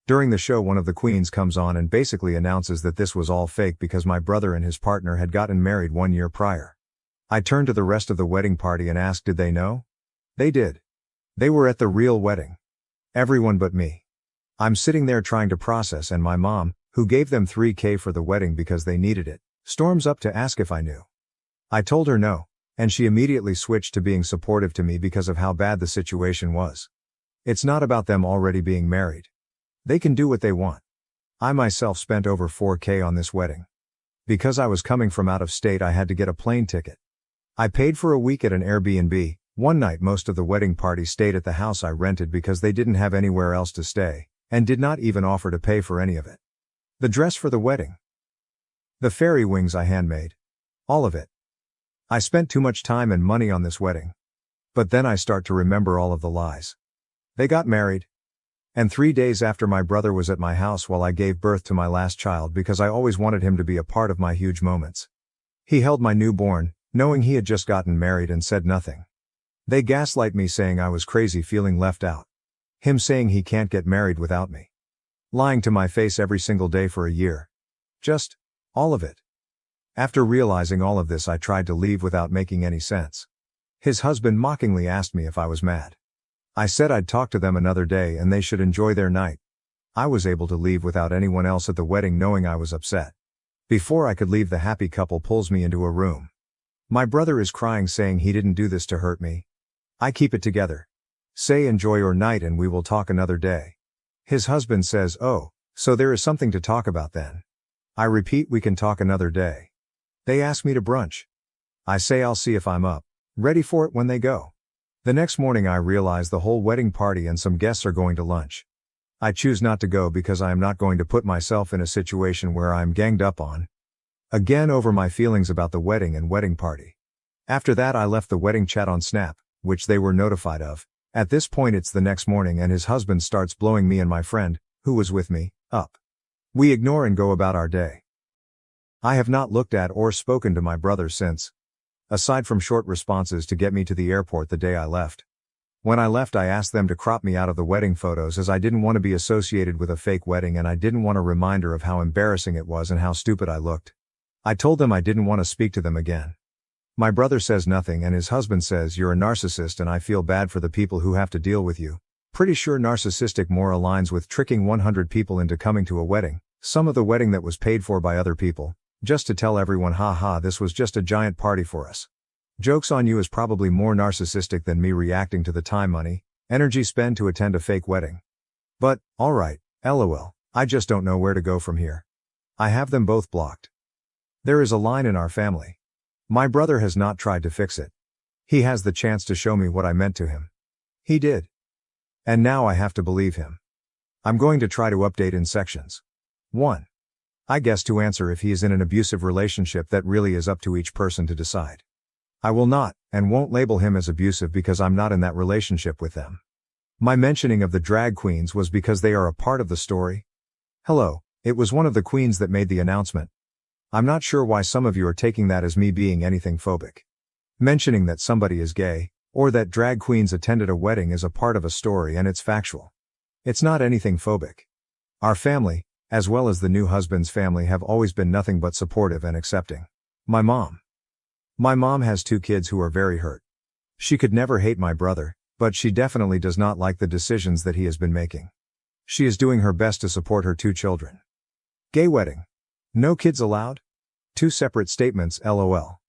During the show one of the queens comes on and basically announces that this was all fake because my brother and his partner had gotten married 1 year prior. I turned to the rest of the wedding party and asked, did they know? They did. They were at the real wedding. Everyone but me. I'm sitting there trying to process, and my mom, who gave them $3,000 for the wedding because they needed it, storms up to ask if I knew. I told her no, and she immediately switched to being supportive to me because of how bad the situation was. It's not about them already being married. They can do what they want. I myself spent over $4,000 on this wedding. Because I was coming from out of state I had to get a plane ticket. I paid for a week at an Airbnb. One night most of the wedding party stayed at the house I rented because they didn't have anywhere else to stay, and did not even offer to pay for any of it. The dress for the wedding. The fairy wings I handmade. All of it. I spent too much time and money on this wedding. But then I start to remember all of the lies. They got married. And 3 days after my brother was at my house while I gave birth to my last child because I always wanted him to be a part of my huge moments. He held my newborn, knowing he had just gotten married, and said nothing. They gaslight me saying I was crazy feeling left out. Him saying he can't get married without me. Lying to my face every single day for a year. Just, all of it. After realizing all of this, I tried to leave without making any sense. His husband mockingly asked me if I was mad. I said I'd talk to them another day and they should enjoy their night. I was able to leave without anyone else at the wedding knowing I was upset. Before I could leave, the happy couple pulls me into a room. My brother is crying saying he didn't do this to hurt me. I keep it together. Say enjoy your night and we will talk another day. His husband says, oh, so there is something to talk about then. I repeat, we can talk another day. They ask me to brunch. I say I'll see if I'm up, ready for it when they go. The next morning I realize the whole wedding party and some guests are going to lunch. I choose not to go because I am not going to put myself in a situation where I am ganged up on again over my feelings about the wedding and wedding party. After that I left the wedding chat on Snap, which they were notified of. At this point it's the next morning and his husband starts blowing me and my friend, who was with me, up. We ignore and go about our day. I have not looked at or spoken to my brother since. Aside from short responses to get me to the airport the day I left. When I left I asked them to crop me out of the wedding photos as I didn't want to be associated with a fake wedding and I didn't want a reminder of how embarrassing it was and how stupid I looked. I told them I didn't want to speak to them again. My brother says nothing and his husband says you're a narcissist and I feel bad for the people who have to deal with you. Pretty sure narcissistic more aligns with tricking 100 people into coming to a wedding, some of the wedding that was paid for by other people, just to tell everyone haha this was just a giant party for us. Joke's on you is probably more narcissistic than me reacting to the time, money, energy spent to attend a fake wedding. But, alright, lol, I just don't know where to go from here. I have them both blocked. There is a line in our family. My brother has not tried to fix it. He has the chance to show me what I meant to him. He did. And now I have to believe him. I'm going to try to update in sections. 1. I guess to answer if he is in an abusive relationship that really is up to each person to decide. I will not, and won't label him as abusive because I'm not in that relationship with them. My mentioning of the drag queens was because they are a part of the story. Hello, it was one of the queens that made the announcement. I'm not sure why some of you are taking that as me being anything phobic. Mentioning that somebody is gay, or that drag queens attended a wedding is a part of a story and it's factual. It's not anything phobic. Our family, as well as the new husband's family, have always been nothing but supportive and accepting. My mom has 2 kids who are very hurt. She could never hate my brother, but she definitely does not like the decisions that he has been making. She is doing her best to support her 2 children. Gay wedding. No kids allowed? 2 separate statements, lol.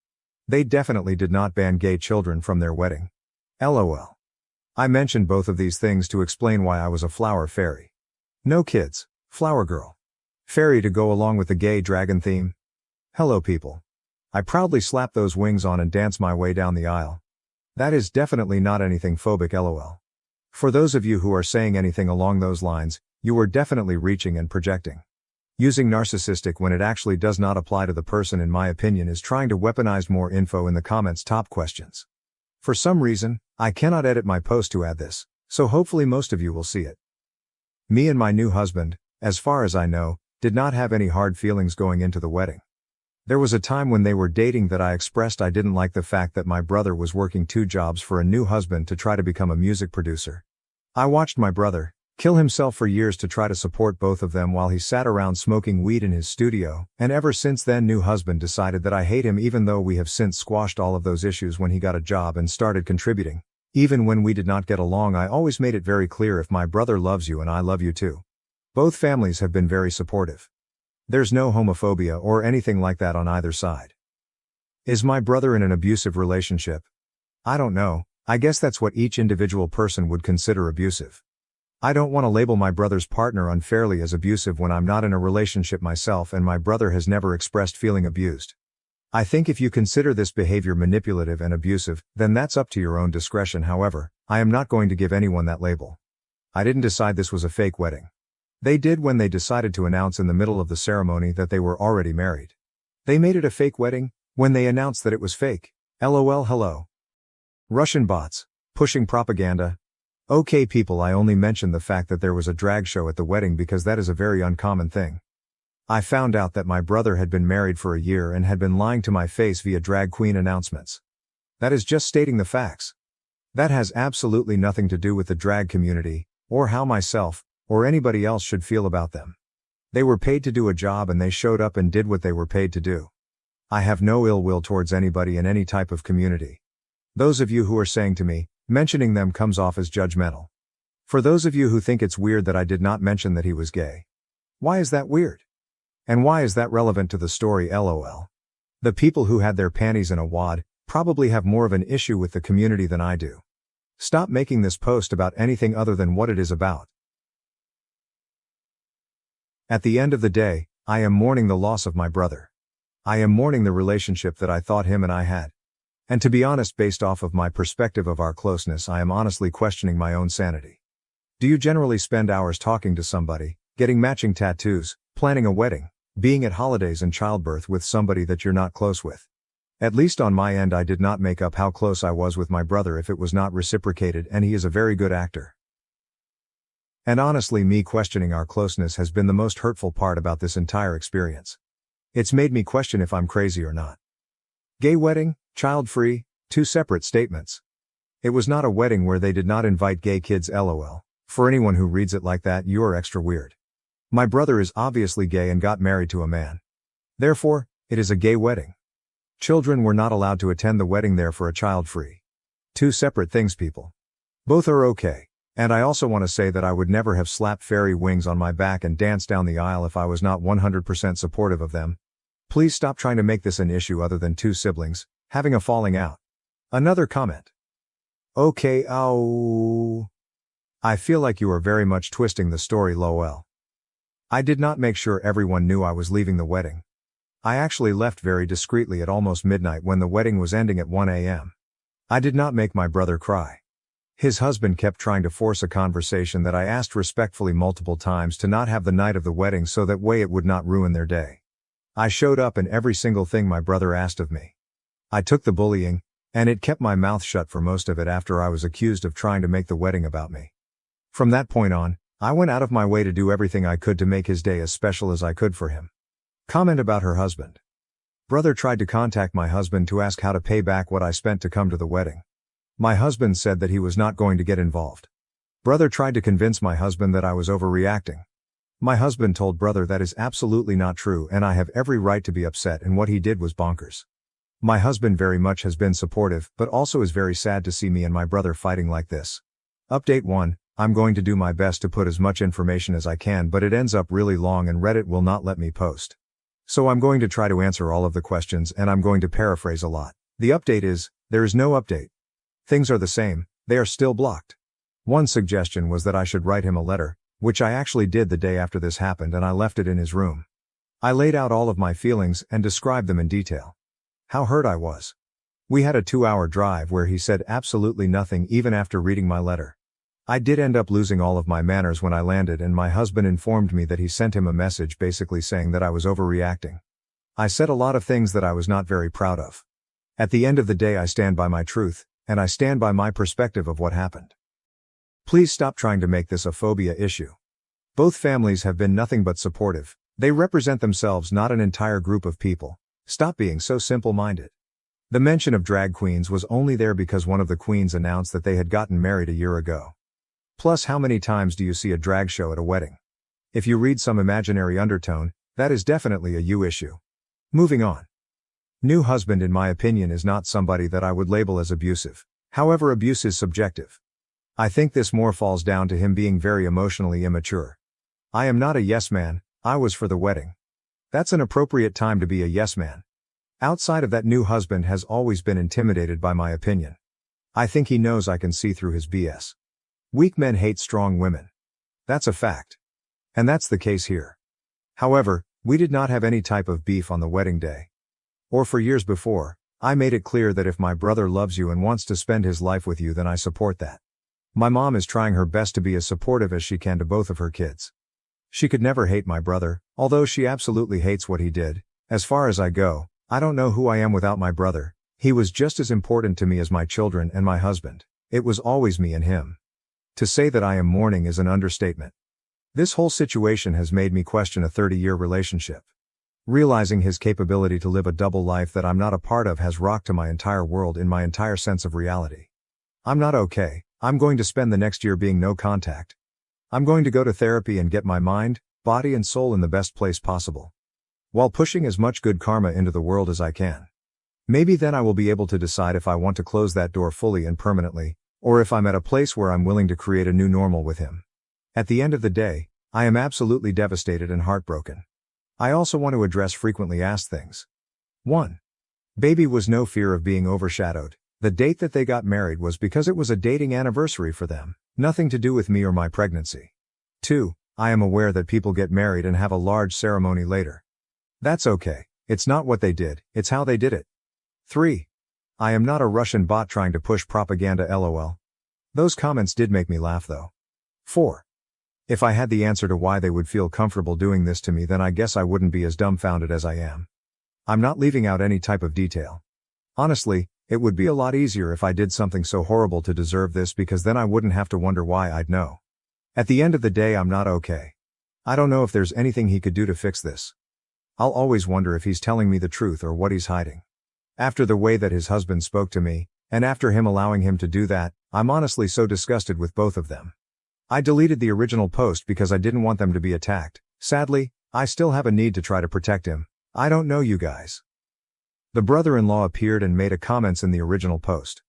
They definitely did not ban gay children from their wedding. LOL. I mentioned both of these things to explain why I was a flower fairy. No kids, flower girl. Fairy to go along with the gay dragon theme. Hello people. I proudly slap those wings on and dance my way down the aisle. That is definitely not anything phobic, lol. For those of you who are saying anything along those lines, you are definitely reaching and projecting. Using narcissistic when it actually does not apply to the person, in my opinion, is trying to weaponize more info in the comments top questions. For some reason, I cannot edit my post to add this, so hopefully most of you will see it. Me and my new husband, as far as I know, did not have any hard feelings going into the wedding. There was a time when they were dating that I expressed I didn't like the fact that my brother was working 2 jobs for a new husband to try to become a music producer. I watched my brother kill himself for years to try to support both of them while he sat around smoking weed in his studio, and ever since then new husband decided that I hate him, even though we have since squashed all of those issues when he got a job and started contributing. Even when we did not get along, I always made it very clear, if my brother loves you and I love you too. Both families have been very supportive. There's no homophobia or anything like that on either side. Is my brother in an abusive relationship? I don't know, I guess that's what each individual person would consider abusive. I don't want to label my brother's partner unfairly as abusive when I'm not in a relationship myself and my brother has never expressed feeling abused. I think if you consider this behavior manipulative and abusive, then that's up to your own discretion. However, I am not going to give anyone that label. I didn't decide this was a fake wedding. They did when they decided to announce in the middle of the ceremony that they were already married. They made it a fake wedding when they announced that it was fake. LOL. Hello. Russian bots, pushing propaganda. Okay people, I only mentioned the fact that there was a drag show at the wedding because that is a very uncommon thing. I found out that my brother had been married for a year and had been lying to my face via drag queen announcements. That is just stating the facts. That has absolutely nothing to do with the drag community, or how myself, or anybody else should feel about them. They were paid to do a job and they showed up and did what they were paid to do. I have no ill will towards anybody in any type of community. Those of you who are saying to me, mentioning them comes off as judgmental. For those of you who think it's weird that I did not mention that he was gay. Why is that weird? And why is that relevant to the story, lol? The people who had their panties in a wad probably have more of an issue with the community than I do. Stop making this post about anything other than what it is about. At the end of the day, I am mourning the loss of my brother. I am mourning the relationship that I thought him and I had. And to be honest, based off of my perspective of our closeness, I am honestly questioning my own sanity. Do you generally spend hours talking to somebody, getting matching tattoos, planning a wedding, being at holidays and childbirth with somebody that you're not close with? At least on my end, I did not make up how close I was with my brother if it was not reciprocated, and he is a very good actor. And honestly, me questioning our closeness has been the most hurtful part about this entire experience. It's made me question if I'm crazy or not. Gay wedding, child-free, two separate statements. It was not a wedding where they did not invite gay kids, lol. For anyone who reads it like that, you are extra weird. My brother is obviously gay and got married to a man. Therefore, it is a gay wedding. Children were not allowed to attend the wedding there for a child-free. Two separate things, people. Both are okay. And I also want to say that I would never have slapped fairy wings on my back and danced down the aisle if I was not 100% supportive of them. Please stop trying to make this an issue other than two siblings having a falling out. Another comment. Okay, I feel like you are very much twisting the story, lol. I did not make sure everyone knew I was leaving the wedding. I actually left very discreetly at almost midnight when the wedding was ending at 1 a.m. I did not make my brother cry. His husband kept trying to force a conversation that I asked respectfully multiple times to not have the night of the wedding so that way it would not ruin their day. I showed up in every single thing my brother asked of me. I took the bullying, and it kept my mouth shut for most of it after I was accused of trying to make the wedding about me. From that point on, I went out of my way to do everything I could to make his day as special as I could for him. Comment about her husband. Brother tried to contact my husband to ask how to pay back what I spent to come to the wedding. My husband said that he was not going to get involved. Brother tried to convince my husband that I was overreacting. My husband told brother that is absolutely not true and I have every right to be upset, and what he did was bonkers. My husband very much has been supportive but also is very sad to see me and my brother fighting like this. Update 1. I'm going to do my best to put as much information as I can, but it ends up really long and Reddit will not let me post. So I'm going to try to answer all of the questions and I'm going to paraphrase a lot. The update is, there is no update. Things are the same, they are still blocked. One suggestion was that I should write him a letter, which I actually did the day after this happened, and I left it in his room. I laid out all of my feelings and described them in detail. How hurt I was. We had a 2-hour drive where he said absolutely nothing even after reading my letter. I did end up losing all of my manners when I landed, and my husband informed me that he sent him a message basically saying that I was overreacting. I said a lot of things that I was not very proud of. At the end of the day, I stand by my truth, and I stand by my perspective of what happened. Please stop trying to make this a phobia issue. Both families have been nothing but supportive. They represent themselves, not an entire group of people. Stop being so simple-minded. The mention of drag queens was only there because one of the queens announced that they had gotten married a year ago. Plus, how many times do you see a drag show at a wedding? If you read some imaginary undertone, that is definitely a you issue. Moving on. New husband, in my opinion, is not somebody that I would label as abusive. However, abuse is subjective. I think this more falls down to him being very emotionally immature. I am not a yes man, I was for the wedding. That's an appropriate time to be a yes man. Outside of that, new husband has always been intimidated by my opinion. I think he knows I can see through his BS. Weak men hate strong women. That's a fact. And that's the case here. However, we did not have any type of beef on the wedding day. Or for years before. I made it clear that if my brother loves you and wants to spend his life with you, then I support that. My mom is trying her best to be as supportive as she can to both of her kids. She could never hate my brother, although she absolutely hates what he did. As far as I go, I don't know who I am without my brother. He was just as important to me as my children and my husband. It was always me and him. To say that I am mourning is an understatement. This whole situation has made me question a 30-year relationship. Realizing his capability to live a double life that I'm not a part of has rocked to my entire world in my entire sense of reality. I'm not okay. I'm going to spend the next year being no contact. I'm going to go to therapy and get my mind, body and soul in the best place possible, while pushing as much good karma into the world as I can. Maybe then I will be able to decide if I want to close that door fully and permanently, or if I'm at a place where I'm willing to create a new normal with him. At the end of the day, I am absolutely devastated and heartbroken. I also want to address frequently asked things. 1. Baby was no fear of being overshadowed. The date that they got married was because it was a dating anniversary for them, nothing to do with me or my pregnancy. 2. I am aware that people get married and have a large ceremony later. That's okay. It's not what they did, it's how they did it. 3. I am not a Russian bot trying to push propaganda lol. Those comments did make me laugh though. 4. If I had the answer to why they would feel comfortable doing this to me, then I guess I wouldn't be as dumbfounded as I am. I'm not leaving out any type of detail. Honestly, it would be a lot easier if I did something so horrible to deserve this, because then I wouldn't have to wonder why. I'd know. At the end of the day, I'm not okay. I don't know if there's anything he could do to fix this. I'll always wonder if he's telling me the truth or what he's hiding. After the way that his husband spoke to me, and after him allowing him to do that, I'm honestly so disgusted with both of them. I deleted the original post because I didn't want them to be attacked. Sadly, I still have a need to try to protect him. I don't know you guys. The brother-in-law appeared and made a comments in the original post.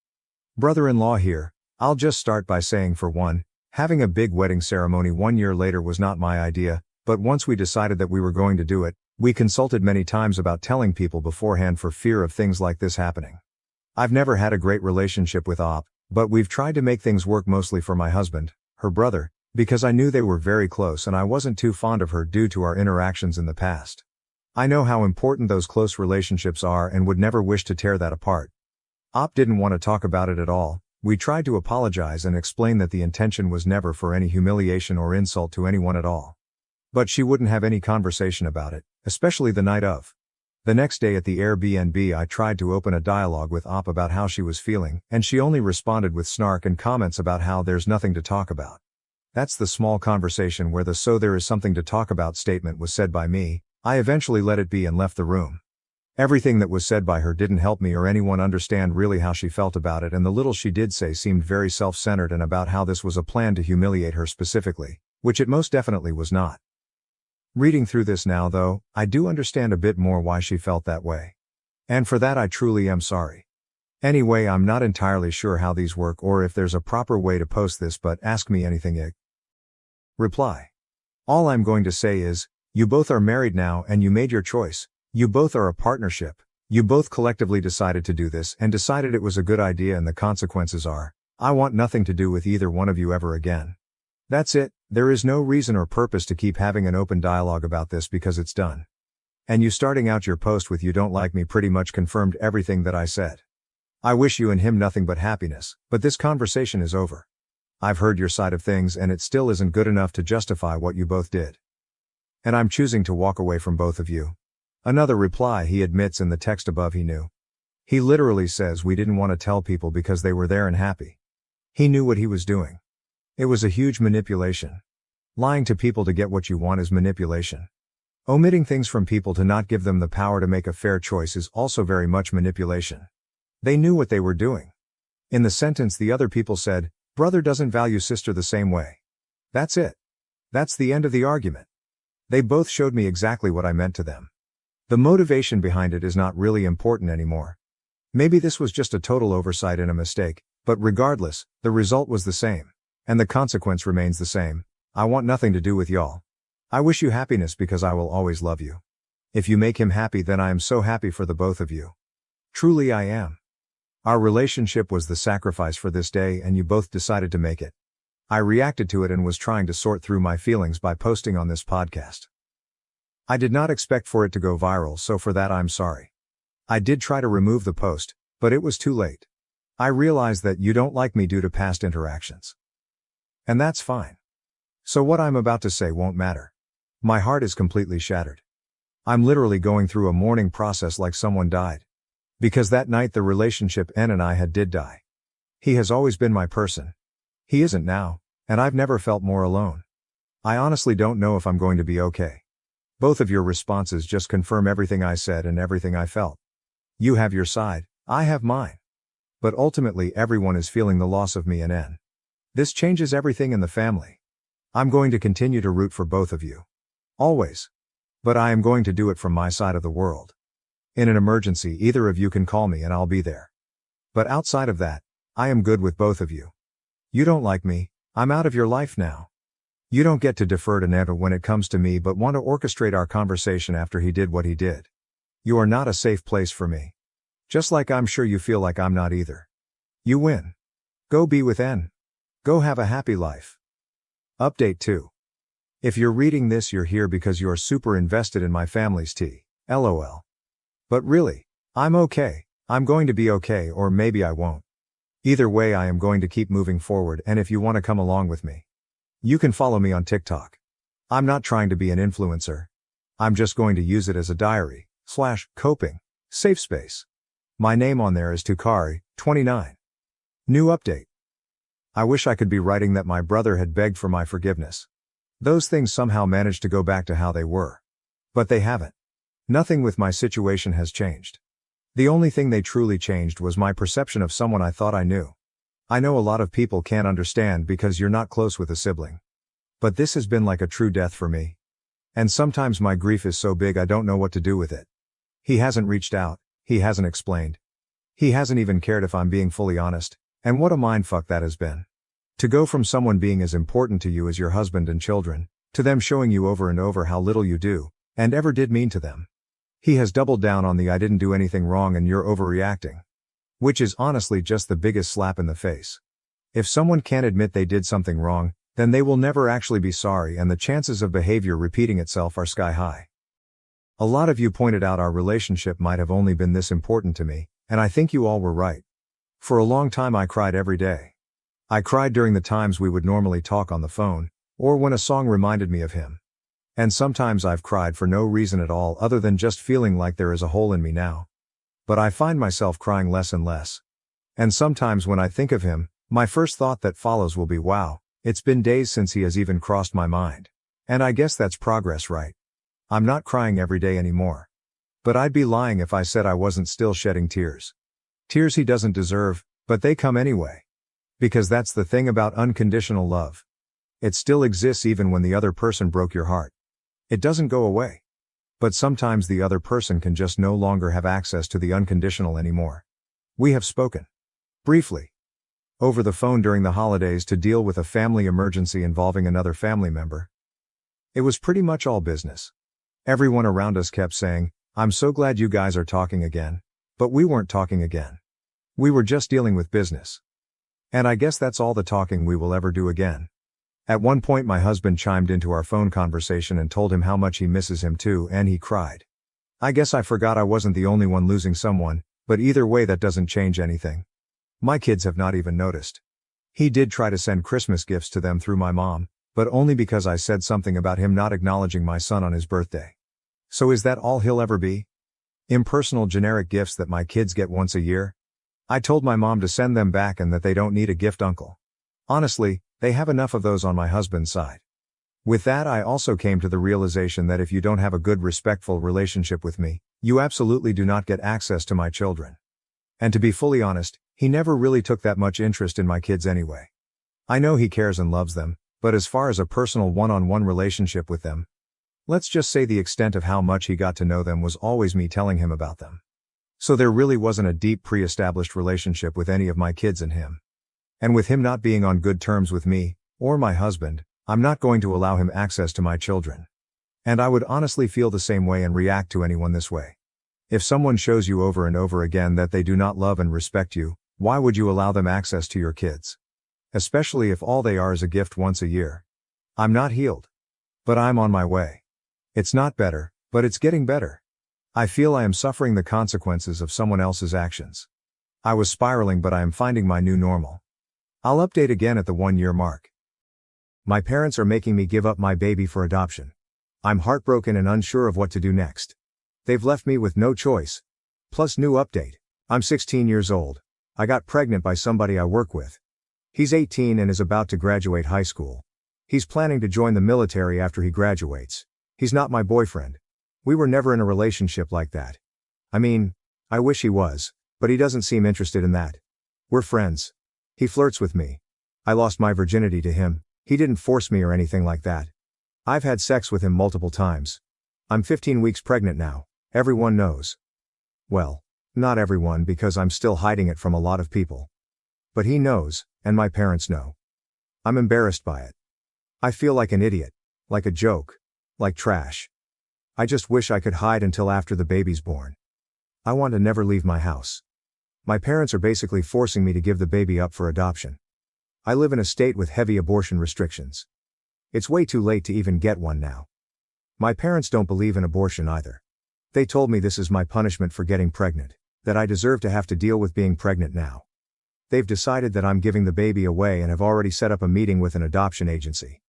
Brother-in-law here, I'll just start by saying, for one, having a big wedding ceremony 1 year later was not my idea, but once we decided that we were going to do it, we consulted many times about telling people beforehand for fear of things like this happening. I've never had a great relationship with Op, but we've tried to make things work mostly for my husband, her brother, because I knew they were very close and I wasn't too fond of her due to our interactions in the past. I know how important those close relationships are and would never wish to tear that apart. Op didn't want to talk about it at all. We tried to apologize and explain that the intention was never for any humiliation or insult to anyone at all. But she wouldn't have any conversation about it, especially the night of. The next day at the Airbnb, I tried to open a dialogue with Op about how she was feeling, and she only responded with snark and comments about how there's nothing to talk about. That's the small conversation where the "so there is something to talk about" statement was said by me. I eventually let it be and left the room. Everything that was said by her didn't help me or anyone understand really how she felt about it, and the little she did say seemed very self-centered and about how this was a plan to humiliate her specifically, which it most definitely was not. Reading through this now though, I do understand a bit more why she felt that way. And for that I truly am sorry. Anyway, I'm not entirely sure how these work or if there's a proper way to post this, but ask me anything. Reply. All I'm going to say is, you both are married now and you made your choice. You both are a partnership. You both collectively decided to do this and decided it was a good idea, and the consequences are, I want nothing to do with either one of you ever again. That's it. There is no reason or purpose to keep having an open dialogue about this because it's done. And you starting out your post with "you don't like me" pretty much confirmed everything that I said. I wish you and him nothing but happiness, but this conversation is over. I've heard your side of things and it still isn't good enough to justify what you both did. And I'm choosing to walk away from both of you. Another reply. He admits in the text above he knew. He literally says we didn't want to tell people because they were there and happy. He knew what he was doing. It was a huge manipulation. Lying to people to get what you want is manipulation. Omitting things from people to not give them the power to make a fair choice is also very much manipulation. They knew what they were doing. In the sentence the other people said, brother doesn't value sister the same way. That's it. That's the end of the argument. They both showed me exactly what I meant to them. The motivation behind it is not really important anymore. Maybe this was just a total oversight and a mistake, but regardless, the result was the same. And the consequence remains the same. I want nothing to do with y'all. I wish you happiness because I will always love you. If you make him happy, then I am so happy for the both of you. Truly I am. Our relationship was the sacrifice for this day and you both decided to make it. I reacted to it and was trying to sort through my feelings by posting on this podcast. I did not expect for it to go viral, so for that I'm sorry. I did try to remove the post, but it was too late. I realized that you don't like me due to past interactions. And that's fine. So what I'm about to say won't matter. My heart is completely shattered. I'm literally going through a mourning process like someone died. Because that night the relationship N and I had did die. He has always been my person. He isn't now, and I've never felt more alone. I honestly don't know if I'm going to be okay. Both of your responses just confirm everything I said and everything I felt. You have your side, I have mine. But ultimately everyone is feeling the loss of me and N. This changes everything in the family. I'm going to continue to root for both of you. Always. But I am going to do it from my side of the world. In an emergency, either of you can call me and I'll be there. But outside of that, I am good with both of you. You don't like me, I'm out of your life now. You don't get to defer to Neva when it comes to me but want to orchestrate our conversation after he did what he did. You are not a safe place for me. Just like I'm sure you feel like I'm not either. You win. Go be with N. Go have a happy life. Update 2. If you're reading this, you're here because you're super invested in my family's tea. LOL. But really, I'm okay. I'm going to be okay, or maybe I won't. Either way, I am going to keep moving forward, and if you want to come along with me, you can follow me on TikTok. I'm not trying to be an influencer. I'm just going to use it as a diary / coping safe space. My name on there is Tukari, 29. New update. I wish I could be writing that my brother had begged for my forgiveness. Those things somehow managed to go back to how they were. But they haven't. Nothing with my situation has changed. The only thing they truly changed was my perception of someone I thought I knew. I know a lot of people can't understand because you're not close with a sibling. But this has been like a true death for me. And sometimes my grief is so big I don't know what to do with it. He hasn't reached out, he hasn't explained. He hasn't even cared if I'm being fully honest, and what a mindfuck that has been. To go from someone being as important to you as your husband and children, to them showing you over and over how little you do, and ever did mean to them. He has doubled down on the I didn't do anything wrong and you're overreacting. Which is honestly just the biggest slap in the face. If someone can't admit they did something wrong, then they will never actually be sorry, and the chances of behavior repeating itself are sky high. A lot of you pointed out our relationship might have only been this important to me, and I think you all were right. For a long time I cried every day. I cried during the times we would normally talk on the phone, or when a song reminded me of him. And sometimes I've cried for no reason at all other than just feeling like there is a hole in me now. But I find myself crying less and less. And sometimes when I think of him, my first thought that follows will be, wow, it's been days since he has even crossed my mind. And I guess that's progress, right? I'm not crying every day anymore. But I'd be lying if I said I wasn't still shedding tears. Tears he doesn't deserve, but they come anyway. Because that's the thing about unconditional love. It still exists even when the other person broke your heart. It doesn't go away. But sometimes the other person can just no longer have access to the unconditional anymore. We have spoken. Briefly. Over the phone during the holidays to deal with a family emergency involving another family member. It was pretty much all business. Everyone around us kept saying, I'm so glad you guys are talking again. But we weren't talking again. We were just dealing with business. And I guess that's all the talking we will ever do again. At one point my husband chimed into our phone conversation and told him how much he misses him too, and he cried. I guess I forgot I wasn't the only one losing someone, but either way that doesn't change anything. My kids have not even noticed. He did try to send Christmas gifts to them through my mom, but only because I said something about him not acknowledging my son on his birthday. So is that all he'll ever be? Impersonal generic gifts that my kids get once a year? I told my mom to send them back and that they don't need a gift uncle. Honestly, they have enough of those on my husband's side. With that, I also came to the realization that if you don't have a good, respectful relationship with me, you absolutely do not get access to my children. And to be fully honest, he never really took that much interest in my kids anyway. I know he cares and loves them, but as far as a personal one-on-one relationship with them, let's just say the extent of how much he got to know them was always me telling him about them. So there really wasn't a deep pre-established relationship with any of my kids and him. And with him not being on good terms with me, or my husband, I'm not going to allow him access to my children. And I would honestly feel the same way and react to anyone this way. If someone shows you over and over again that they do not love and respect you, why would you allow them access to your kids? Especially if all they are is a gift once a year. I'm not healed. But I'm on my way. It's not better, but it's getting better. I feel I am suffering the consequences of someone else's actions. I was spiraling, but I am finding my new normal. I'll update again at the 1-year mark. My parents are making me give up my baby for adoption. I'm heartbroken and unsure of what to do next. They've left me with no choice. Plus new update. I'm 16 years old. I got pregnant by somebody I work with. He's 18 and is about to graduate high school. He's planning to join the military after he graduates. He's not my boyfriend. We were never in a relationship like that. I mean, I wish he was, but he doesn't seem interested in that. We're friends. He flirts with me. I lost my virginity to him. He didn't force me or anything like that. I've had sex with him multiple times. I'm 15 weeks pregnant now. Everyone knows. Well, not everyone because I'm still hiding it from a lot of people. But he knows, and my parents know. I'm embarrassed by it. I feel like an idiot. Like a joke. Like trash. I just wish I could hide until after the baby's born. I want to never leave my house. My parents are basically forcing me to give the baby up for adoption. I live in a state with heavy abortion restrictions. It's way too late to even get one now. My parents don't believe in abortion either. They told me this is my punishment for getting pregnant, that I deserve to have to deal with being pregnant now. They've decided that I'm giving the baby away and have already set up a meeting with an adoption agency.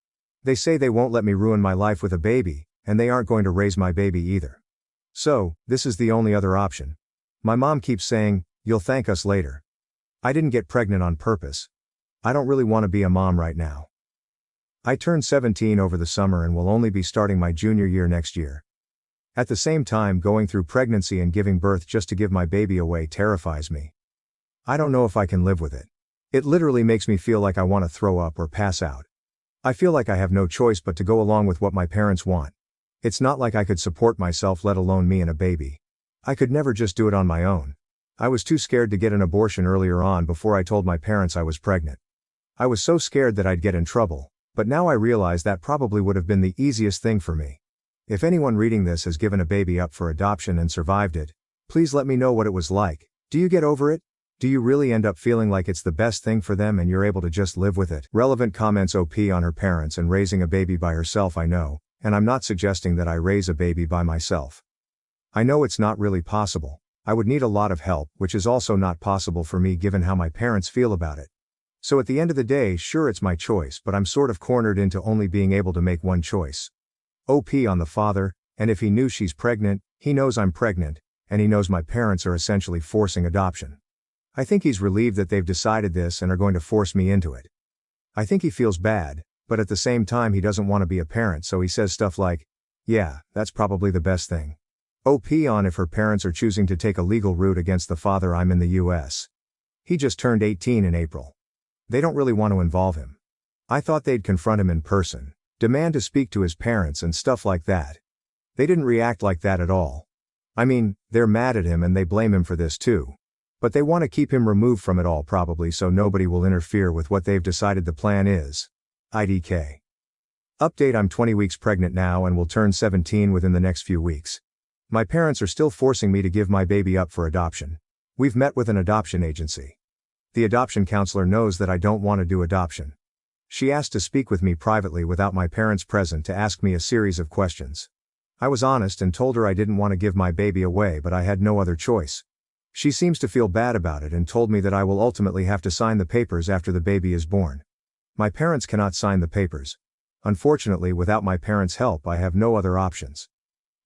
They say they won't let me ruin my life with a baby, and they aren't going to raise my baby either. So, this is the only other option. My mom keeps saying, "You'll thank us later." I didn't get pregnant on purpose. I don't really want to be a mom right now. I turned 17 over the summer and will only be starting my junior year next year. At the same time, going through pregnancy and giving birth just to give my baby away terrifies me. I don't know if I can live with it. It literally makes me feel like I want to throw up or pass out. I feel like I have no choice but to go along with what my parents want. It's not like I could support myself, let alone me and a baby. I could never just do it on my own. I was too scared to get an abortion earlier on before I told my parents I was pregnant. I was so scared that I'd get in trouble, but now I realize that probably would have been the easiest thing for me. If anyone reading this has given a baby up for adoption and survived it, please let me know what it was like. Do you get over it? Do you really end up feeling like it's the best thing for them and you're able to just live with it? Relevant comments. OP on her parents and raising a baby by herself. I know, and I'm not suggesting that I raise a baby by myself. I know it's not really possible. I would need a lot of help, which is also not possible for me given how my parents feel about it. So at the end of the day, sure, it's my choice, but I'm sort of cornered into only being able to make one choice. OP on the father, and if he knew she's pregnant, he knows I'm pregnant, and he knows my parents are essentially forcing adoption. I think he's relieved that they've decided this and are going to force me into it. I think he feels bad, but at the same time he doesn't want to be a parent, so he says stuff like, "Yeah, that's probably the best thing." OP on if her parents are choosing to take a legal route against the father. I'm in the US. He just turned 18 in April. They don't really want to involve him. I thought they'd confront him in person, demand to speak to his parents and stuff like that. They didn't react like that at all. I mean, they're mad at him and they blame him for this too. But they want to keep him removed from it all probably so nobody will interfere with what they've decided the plan is. IDK. Update: I'm 20 weeks pregnant now and will turn 17 within the next few weeks. My parents are still forcing me to give my baby up for adoption. We've met with an adoption agency. The adoption counselor knows that I don't want to do adoption. She asked to speak with me privately without my parents present to ask me a series of questions. I was honest and told her I didn't want to give my baby away, but I had no other choice. She seems to feel bad about it and told me that I will ultimately have to sign the papers after the baby is born. My parents cannot sign the papers. Unfortunately, without my parents' help, I have no other options.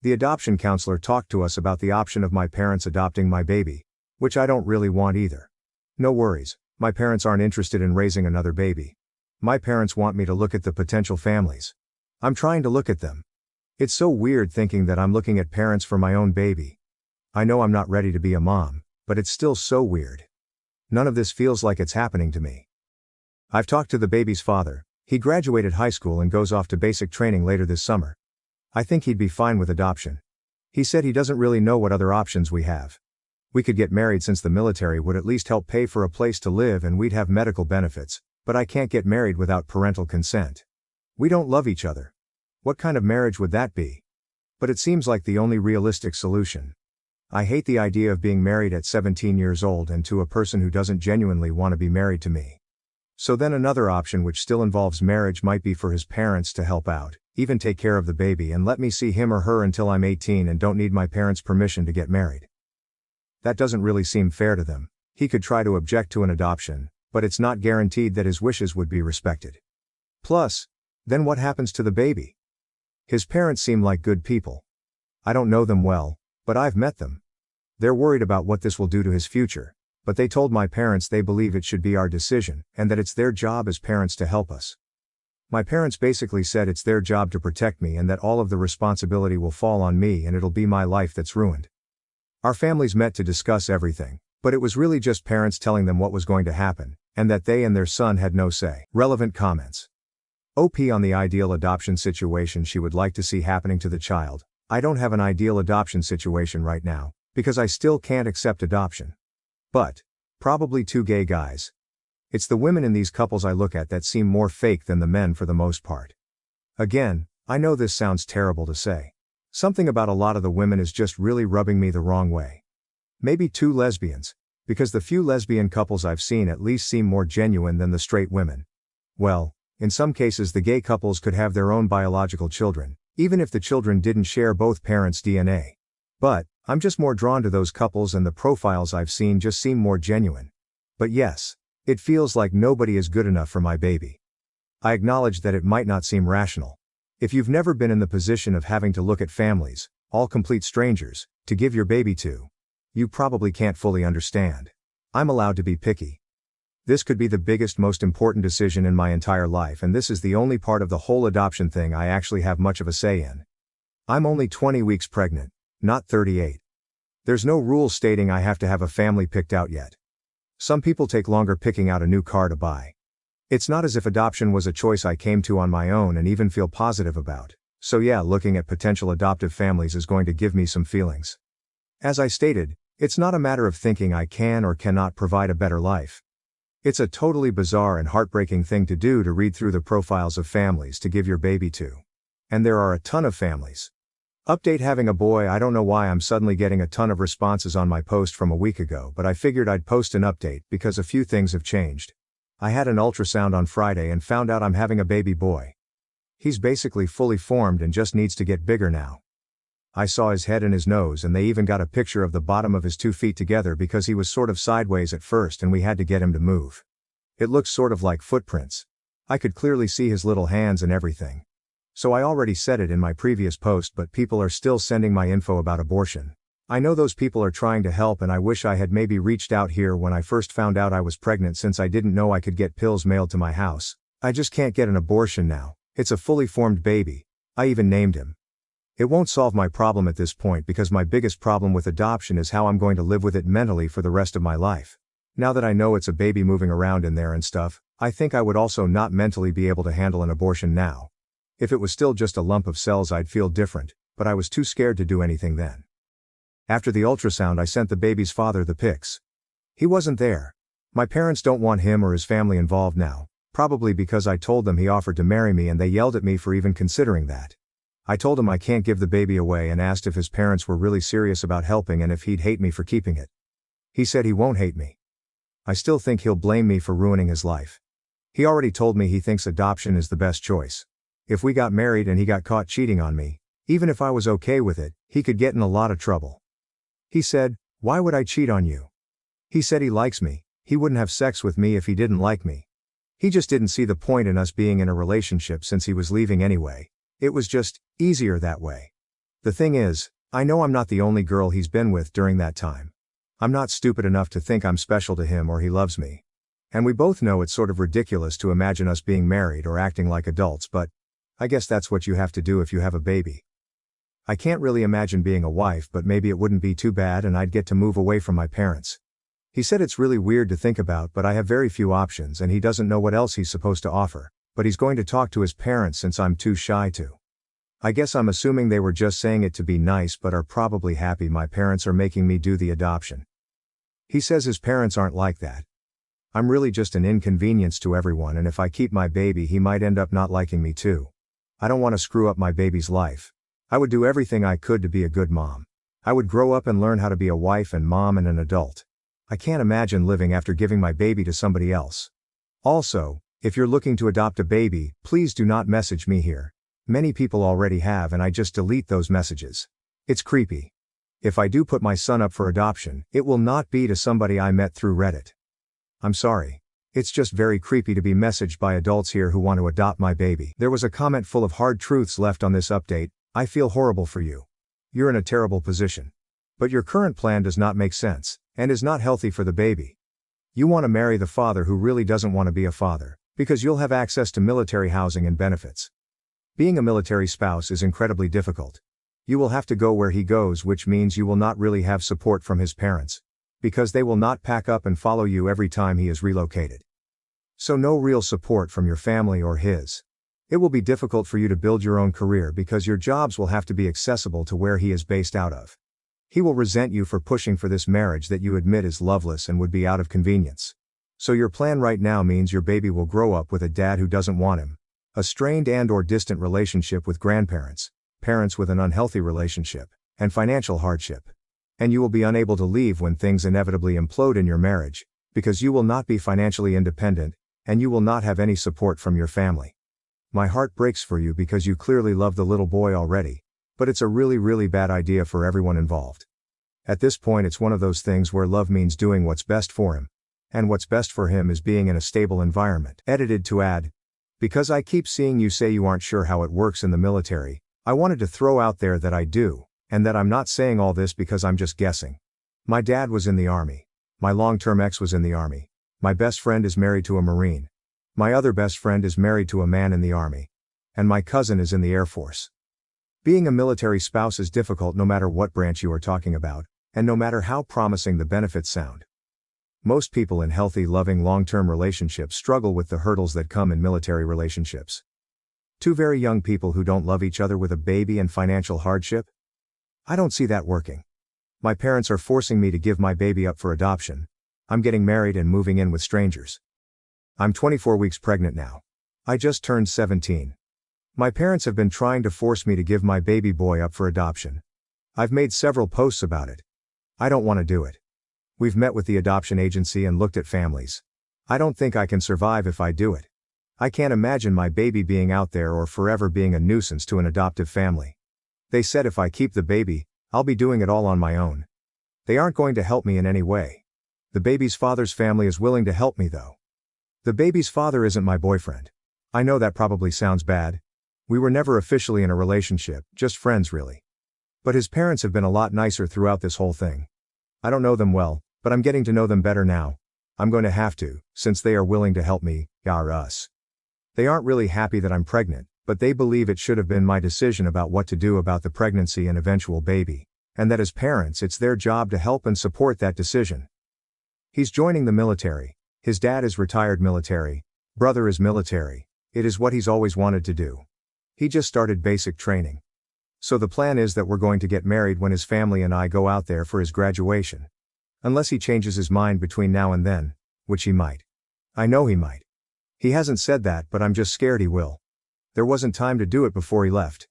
The adoption counselor talked to us about the option of my parents adopting my baby, which I don't really want either. No worries, my parents aren't interested in raising another baby. My parents want me to look at the potential families. I'm trying to look at them. It's so weird thinking that I'm looking at parents for my own baby. I know I'm not ready to be a mom, but it's still so weird. None of this feels like it's happening to me. I've talked to the baby's father. He graduated high school and goes off to basic training later this summer. I think he'd be fine with adoption. He said he doesn't really know what other options we have. We could get married since the military would at least help pay for a place to live and we'd have medical benefits, but I can't get married without parental consent. We don't love each other. What kind of marriage would that be? But it seems like the only realistic solution. I hate the idea of being married at 17 years old and to a person who doesn't genuinely want to be married to me. So then another option which still involves marriage might be for his parents to help out, even take care of the baby and let me see him or her until I'm 18 and don't need my parents' permission to get married. That doesn't really seem fair to them. He could try to object to an adoption, but it's not guaranteed that his wishes would be respected. Plus, then what happens to the baby? His parents seem like good people. I don't know them well, but I've met them. They're worried about what this will do to his future, but they told my parents they believe it should be our decision and that it's their job as parents to help us. My parents basically said it's their job to protect me and that all of the responsibility will fall on me and it'll be my life that's ruined. Our families met to discuss everything, But it was really just parents telling them what was going to happen, and that they and their son had no say. Relevant comments. OP on the ideal adoption situation she would like to see happening to the child. I don't have an ideal adoption situation right now, because I still can't accept adoption. But probably two gay guys. It's the women in these couples I look at that seem more fake than the men for the most part. Again, I know this sounds terrible to say. Something about a lot of the women is just really rubbing me the wrong way. Maybe two lesbians, because the few lesbian couples I've seen at least seem more genuine than the straight women. Well, in some cases the gay couples could have their own biological children, even if the children didn't share both parents' DNA. But I'm just more drawn to those couples, and the profiles I've seen just seem more genuine. But yes, it feels like nobody is good enough for my baby. I acknowledge that it might not seem rational. If you've never been in the position of having to look at families, all complete strangers, to give your baby to, you probably can't fully understand. I'm allowed to be picky. This could be the biggest, most important decision in my entire life, and this is the only part of the whole adoption thing I actually have much of a say in. I'm only 20 weeks pregnant, not 38. There's no rule stating I have to have a family picked out yet. Some people take longer picking out a new car to buy. It's not as if adoption was a choice I came to on my own and even feel positive about. So yeah, looking at potential adoptive families is going to give me some feelings. As I stated, it's not a matter of thinking I can or cannot provide a better life. It's a totally bizarre and heartbreaking thing to do, to read through the profiles of families to give your baby to. And there are a ton of families. Update: having a boy. I don't know why I'm suddenly getting a ton of responses on my post from a week ago, but I figured I'd post an update because a few things have changed. I had an ultrasound on Friday and found out I'm having a baby boy. He's basically fully formed and just needs to get bigger now. I saw his head and his nose, and they even got a picture of the bottom of his 2 feet together because he was sort of sideways at first and we had to get him to move. It looks sort of like footprints. I could clearly see his little hands and everything. So I already said it in my previous post, but people are still sending my info about abortion. I know those people are trying to help, and I wish I had maybe reached out here when I first found out I was pregnant, since I didn't know I could get pills mailed to my house. I just can't get an abortion now. It's a fully formed baby. I even named him. It won't solve my problem at this point, because my biggest problem with adoption is how I'm going to live with it mentally for the rest of my life. Now that I know it's a baby moving around in there and stuff, I think I would also not mentally be able to handle an abortion now. If it was still just a lump of cells, I'd feel different, but I was too scared to do anything then. After the ultrasound, I sent the baby's father the pics. He wasn't there. My parents don't want him or his family involved now, probably because I told them he offered to marry me and they yelled at me for even considering that. I told him I can't give the baby away and asked if his parents were really serious about helping and if he'd hate me for keeping it. He said he won't hate me. I still think he'll blame me for ruining his life. He already told me he thinks adoption is the best choice. If we got married and he got caught cheating on me, even if I was okay with it, he could get in a lot of trouble. He said, "Why would I cheat on you?" He said he likes me. He wouldn't have sex with me if he didn't like me. He just didn't see the point in us being in a relationship since he was leaving anyway. It was just easier that way. The thing is, I know I'm not the only girl he's been with during that time. I'm not stupid enough to think I'm special to him or he loves me. And we both know it's sort of ridiculous to imagine us being married or acting like adults, but I guess that's what you have to do if you have a baby. I can't really imagine being a wife, but maybe it wouldn't be too bad and I'd get to move away from my parents. He said it's really weird to think about, but I have very few options and he doesn't know what else he's supposed to offer, but he's going to talk to his parents since I'm too shy to. I guess I'm assuming they were just saying it to be nice, but are probably happy my parents are making me do the adoption. He says his parents aren't like that. I'm really just an inconvenience to everyone, and if I keep my baby he might end up not liking me too. I don't want to screw up my baby's life. I would do everything I could to be a good mom. I would grow up and learn how to be a wife and mom and an adult. I can't imagine living after giving my baby to somebody else. Also, if you're looking to adopt a baby, please do not message me here. Many people already have and I just delete those messages. It's creepy. If I do put my son up for adoption, it will not be to somebody I met through Reddit. I'm sorry. It's just very creepy to be messaged by adults here who want to adopt my baby. There was a comment full of hard truths left on this update. I feel horrible for you. You're in a terrible position. But your current plan does not make sense, and is not healthy for the baby. You want to marry the father who really doesn't want to be a father, because you'll have access to military housing and benefits. Being a military spouse is incredibly difficult. You will have to go where he goes, which means you will not really have support from his parents. because they will not pack up and follow you every time he is relocated. So no real support from your family or his. It will be difficult for you to build your own career because your jobs will have to be accessible to where he is based out of. He will resent you for pushing for this marriage that you admit is loveless and would be out of convenience. So your plan right now means your baby will grow up with a dad who doesn't want him, a strained and/or distant relationship with grandparents, parents with an unhealthy relationship, and financial hardship. And you will be unable to leave when things inevitably implode in your marriage, because you will not be financially independent, and you will not have any support from your family. My heart breaks for you because you clearly love the little boy already, but it's a really bad idea for everyone involved. At this point it's one of those things where love means doing what's best for him. And what's best for him is being in a stable environment. Edited to add, because I keep seeing you say you aren't sure how it works in the military, I wanted to throw out there that I do, and that I'm not saying all this because I'm just guessing. My dad was in the Army. My long-term ex was in the Army. My best friend is married to a Marine. My other best friend is married to a man in the Army. And my cousin is in the Air Force. Being a military spouse is difficult no matter what branch you are talking about, and no matter how promising the benefits sound. Most people in healthy, loving long-term relationships struggle with the hurdles that come in military relationships. Two very young people who don't love each other with a baby and financial hardship? I don't see that working. My parents are forcing me to give my baby up for adoption. I'm getting married and moving in with strangers. I'm 24 weeks pregnant now. I just turned 17. My parents have been trying to force me to give my baby boy up for adoption. I've made several posts about it. I don't want to do it. We've met with the adoption agency and looked at families. I don't think I can survive if I do it. I can't imagine my baby being out there or forever being a nuisance to an adoptive family. They said if I keep the baby, I'll be doing it all on my own. They aren't going to help me in any way. The baby's father's family is willing to help me though. The baby's father isn't my boyfriend. I know that probably sounds bad. We were never officially in a relationship, just friends really. But his parents have been a lot nicer throughout this whole thing. I don't know them well, but I'm getting to know them better now. I'm going to have to, since they are willing to help me, us. They aren't really happy that I'm pregnant, but they believe it should have been my decision about what to do about the pregnancy and eventual baby, and that as parents it's their job to help and support that decision. He's joining the military. His dad is retired military, brother is military. It is what he's always wanted to do. He just started basic training. So the plan is that we're going to get married when his family and I go out there for his graduation. Unless he changes his mind between now and then, which he might. I know he might. He hasn't said that, but I'm just scared he will. There wasn't time to do it before he left.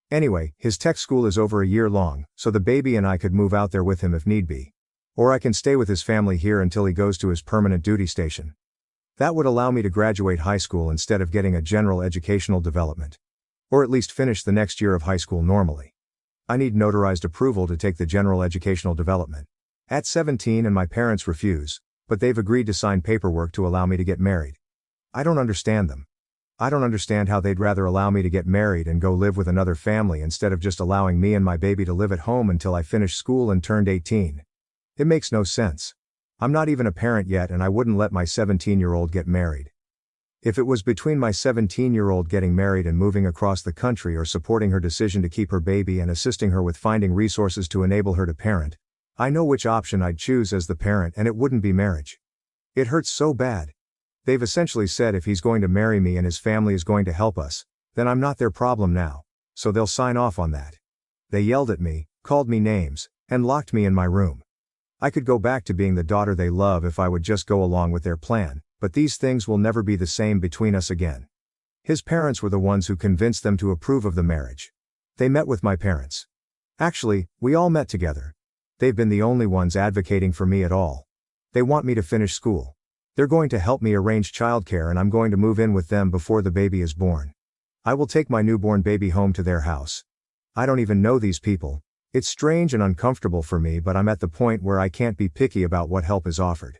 Anyway, his tech school is over a year long, so the baby and I could move out there with him if need be. Or I can stay with his family here until he goes to his permanent duty station. That would allow me to graduate high school instead of getting a general educational development. Or at least finish the next year of high school normally. I need notarized approval to take the general educational development. At 17 and my parents refuse, but they've agreed to sign paperwork to allow me to get married. I don't understand them. I don't understand how they'd rather allow me to get married and go live with another family instead of just allowing me and my baby to live at home until I finish school and turned 18. It makes no sense. I'm not even a parent yet and I wouldn't let my 17-year-old get married. If it was between my 17-year-old getting married and moving across the country or supporting her decision to keep her baby and assisting her with finding resources to enable her to parent, I know which option I'd choose as the parent and it wouldn't be marriage. It hurts so bad. They've essentially said if he's going to marry me and his family is going to help us, then I'm not their problem now, so they'll sign off on that. They yelled at me, called me names, and locked me in my room. I could go back to being the daughter they love if I would just go along with their plan. But these things will never be the same between us again. His parents were the ones who convinced them to approve of the marriage. They met with my parents. Actually, we all met together. They've been the only ones advocating for me at all. They want me to finish school. They're going to help me arrange childcare and I'm going to move in with them before the baby is born. I will take my newborn baby home to their house. I don't even know these people. It's strange and uncomfortable for me, but I'm at the point where I can't be picky about what help is offered.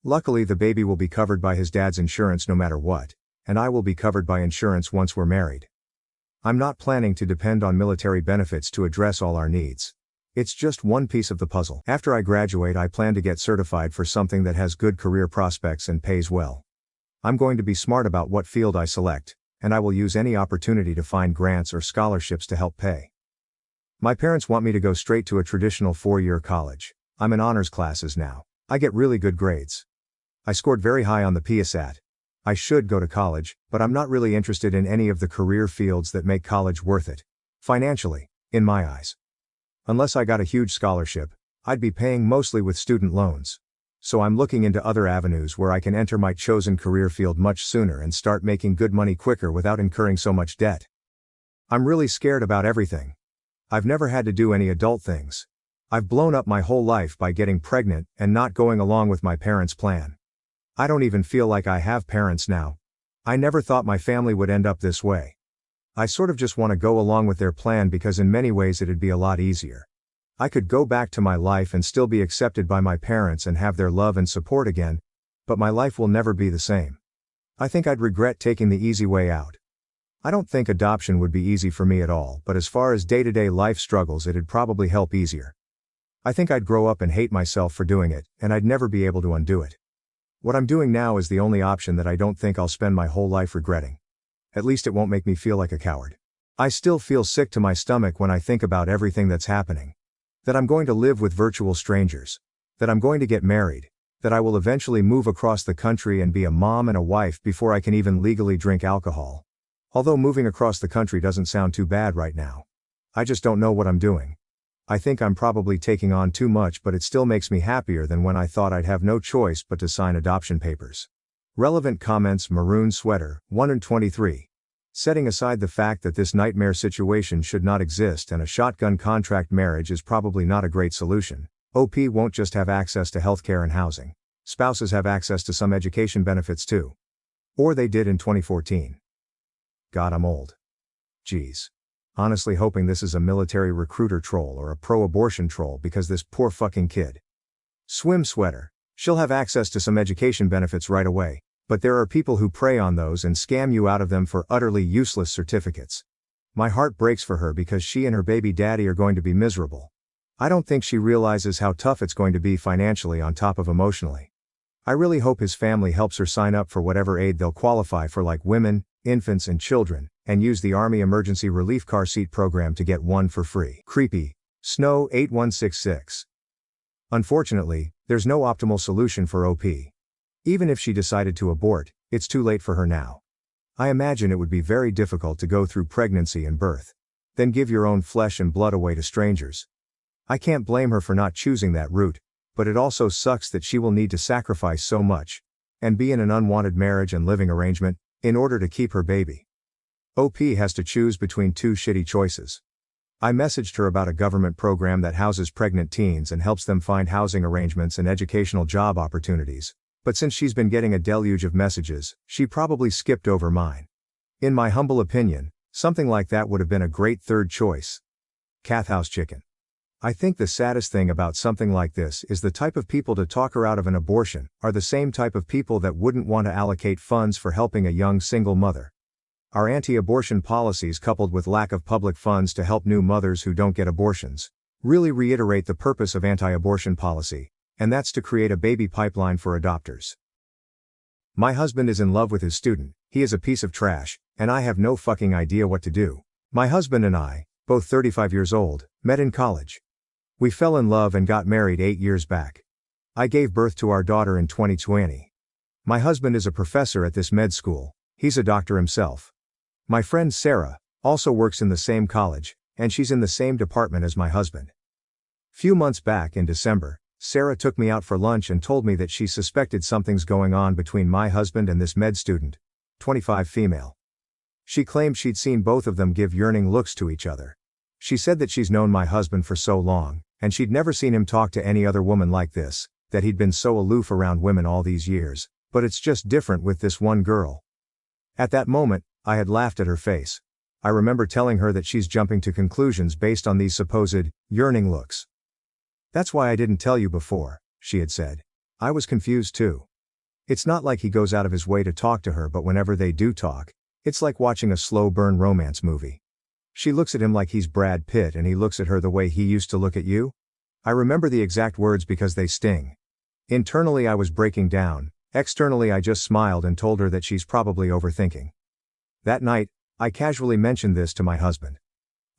Luckily the baby will be covered by his dad's insurance no matter what, and I will be covered by insurance once we're married. I'm not planning to depend on military benefits to address all our needs. It's just one piece of the puzzle. After I graduate I plan to get certified for something that has good career prospects and pays well. I'm going to be smart about what field I select, and I will use any opportunity to find grants or scholarships to help pay. My parents want me to go straight to a traditional 4-year college. I'm in honors classes now. I get really good grades. I scored very high on the PSAT. I should go to college, but I'm not really interested in any of the career fields that make college worth it. Financially, in my eyes. Unless I got a huge scholarship, I'd be paying mostly with student loans. So I'm looking into other avenues where I can enter my chosen career field much sooner and start making good money quicker without incurring so much debt. I'm really scared about everything. I've never had to do any adult things. I've blown up my whole life by getting pregnant and not going along with my parents' plan. I don't even feel like I have parents now. I never thought my family would end up this way. I sort of just want to go along with their plan because in many ways it'd be a lot easier. I could go back to my life and still be accepted by my parents and have their love and support again, but my life will never be the same. I think I'd regret taking the easy way out. I don't think adoption would be easy for me at all, but as far as day-to-day life struggles it'd probably help easier. I think I'd grow up and hate myself for doing it, and I'd never be able to undo it. What I'm doing now is the only option that I don't think I'll spend my whole life regretting. At least it won't make me feel like a coward. I still feel sick to my stomach when I think about everything that's happening. That I'm going to live with virtual strangers. That I'm going to get married. That I will eventually move across the country and be a mom and a wife before I can even legally drink alcohol. Although moving across the country doesn't sound too bad right now. I just don't know what I'm doing. I think I'm probably taking on too much, but it still makes me happier than when I thought I'd have no choice but to sign adoption papers. Relevant comments. Maroon sweater, 123. Setting aside the fact that this nightmare situation should not exist and a shotgun contract marriage is probably not a great solution, OP won't just have access to healthcare and housing. Spouses have access to some education benefits too. Or they did in 2014. God, I'm old. Geez. Honestly hoping this is a military recruiter troll or a pro-abortion troll because this poor fucking kid. Swim sweater. She'll have access to some education benefits right away, but there are people who prey on those and scam you out of them for utterly useless certificates. My heart breaks for her because she and her baby daddy are going to be miserable. I don't think she realizes how tough it's going to be financially on top of emotionally. I really hope his family helps her sign up for whatever aid they'll qualify for, like women, infants and children, and use the Army Emergency Relief Car Seat Program to get one for free. Creepy. Snow 8166. Unfortunately, there's no optimal solution for OP. Even if she decided to abort, it's too late for her now. I imagine it would be very difficult to go through pregnancy and birth, then give your own flesh and blood away to strangers. I can't blame her for not choosing that route, but it also sucks that she will need to sacrifice so much, and be in an unwanted marriage and living arrangement, in order to keep her baby. OP has to choose between two shitty choices. I messaged her about a government program that houses pregnant teens and helps them find housing arrangements and educational job opportunities, but since she's been getting a deluge of messages, she probably skipped over mine. In my humble opinion, something like that would have been a great third choice. Cathouse chicken. I think the saddest thing about something like this is the type of people to talk her out of an abortion are the same type of people that wouldn't want to allocate funds for helping a young single mother. Our anti-abortion policies, coupled with lack of public funds to help new mothers who don't get abortions, really reiterate the purpose of anti-abortion policy, and that's to create a baby pipeline for adopters. My husband is in love with his student, he is a piece of trash, and I have no fucking idea what to do. My husband and I, both 35 years old, met in college. We fell in love and got married 8 years back. I gave birth to our daughter in 2020. My husband is a professor at this med school, he's a doctor himself. My friend Sarah also works in the same college, and she's in the same department as my husband. Few months back in December, Sarah took me out for lunch and told me that she suspected something's going on between my husband and this med student, 25 female. She claimed she'd seen both of them give yearning looks to each other. She said that she's known my husband for so long, and she'd never seen him talk to any other woman like this, that he'd been so aloof around women all these years, but it's just different with this one girl. At that moment, I had laughed at her face. I remember telling her that she's jumping to conclusions based on these supposed yearning looks. That's why I didn't tell you before, she had said. I was confused too. It's not like he goes out of his way to talk to her, but whenever they do talk, it's like watching a slow burn romance movie. She looks at him like he's Brad Pitt and he looks at her the way he used to look at you. I remember the exact words because they sting. Internally I was breaking down, externally I just smiled and told her that she's probably overthinking. That night, I casually mentioned this to my husband.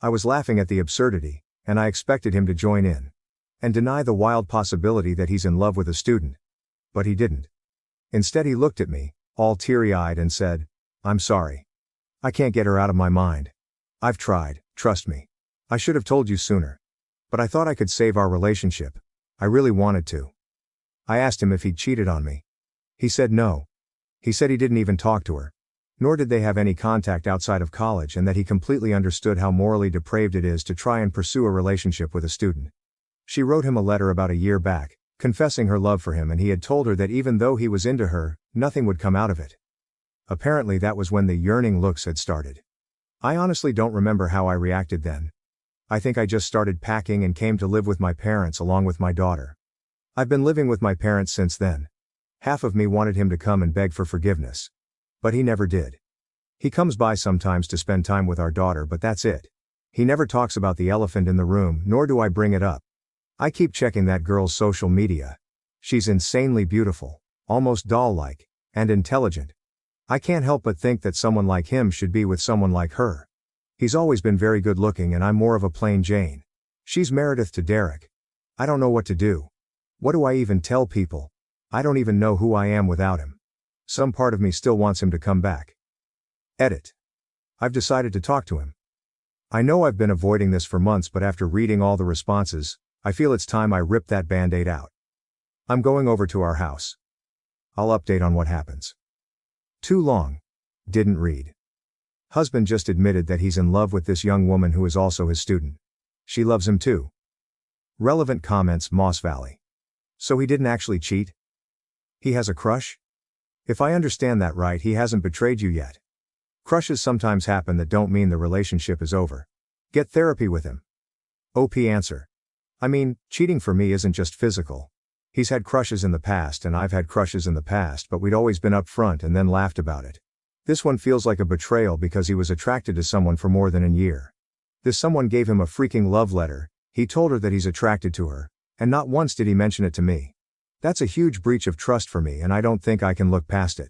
I was laughing at the absurdity, and I expected him to join in. and deny the wild possibility that he's in love with a student. But he didn't. Instead, he looked at me, all teary-eyed, and said, "I'm sorry. I can't get her out of my mind. I've tried, trust me. I should have told you sooner. But I thought I could save our relationship. I really wanted to." I asked him if he'd cheated on me. He said no. He said he didn't even talk to her. Nor did they have any contact outside of college, and that he completely understood how morally depraved it is to try and pursue a relationship with a student. She wrote him a letter about a year back, confessing her love for him, and he had told her that even though he was into her, nothing would come out of it. Apparently that was when the yearning looks had started. I honestly don't remember how I reacted then. I think I just started packing and came to live with my parents along with my daughter. I've been living with my parents since then. Half of me wanted him to come and beg for forgiveness. But he never did. He comes by sometimes to spend time with our daughter, but that's it. He never talks about the elephant in the room, nor do I bring it up. I keep checking that girl's social media. She's insanely beautiful, almost doll-like, and intelligent. I can't help but think that someone like him should be with someone like her. He's always been very good looking, and I'm more of a plain Jane. She's Meredith to Derek. I don't know what to do. What do I even tell people? I don't even know who I am without him. Some part of me still wants him to come back. Edit. I've decided to talk to him. I know I've been avoiding this for months, but after reading all the responses, I feel it's time I rip that band-aid out. I'm going over to our house. I'll update on what happens. Too long. Didn't read. Husband just admitted that he's in love with this young woman who is also his student. She loves him too. Relevant comments: Moss Valley. So he didn't actually cheat? He has a crush? If I understand that right, he hasn't betrayed you yet. Crushes sometimes happen that don't mean the relationship is over. Get therapy with him. OP answer. I mean, cheating for me isn't just physical. He's had crushes in the past and I've had crushes in the past, but we'd always been upfront and then laughed about it. This one feels like a betrayal because he was attracted to someone for more than a year. This someone gave him a freaking love letter, he told her that he's attracted to her, and not once did he mention it to me. That's a huge breach of trust for me, and I don't think I can look past it.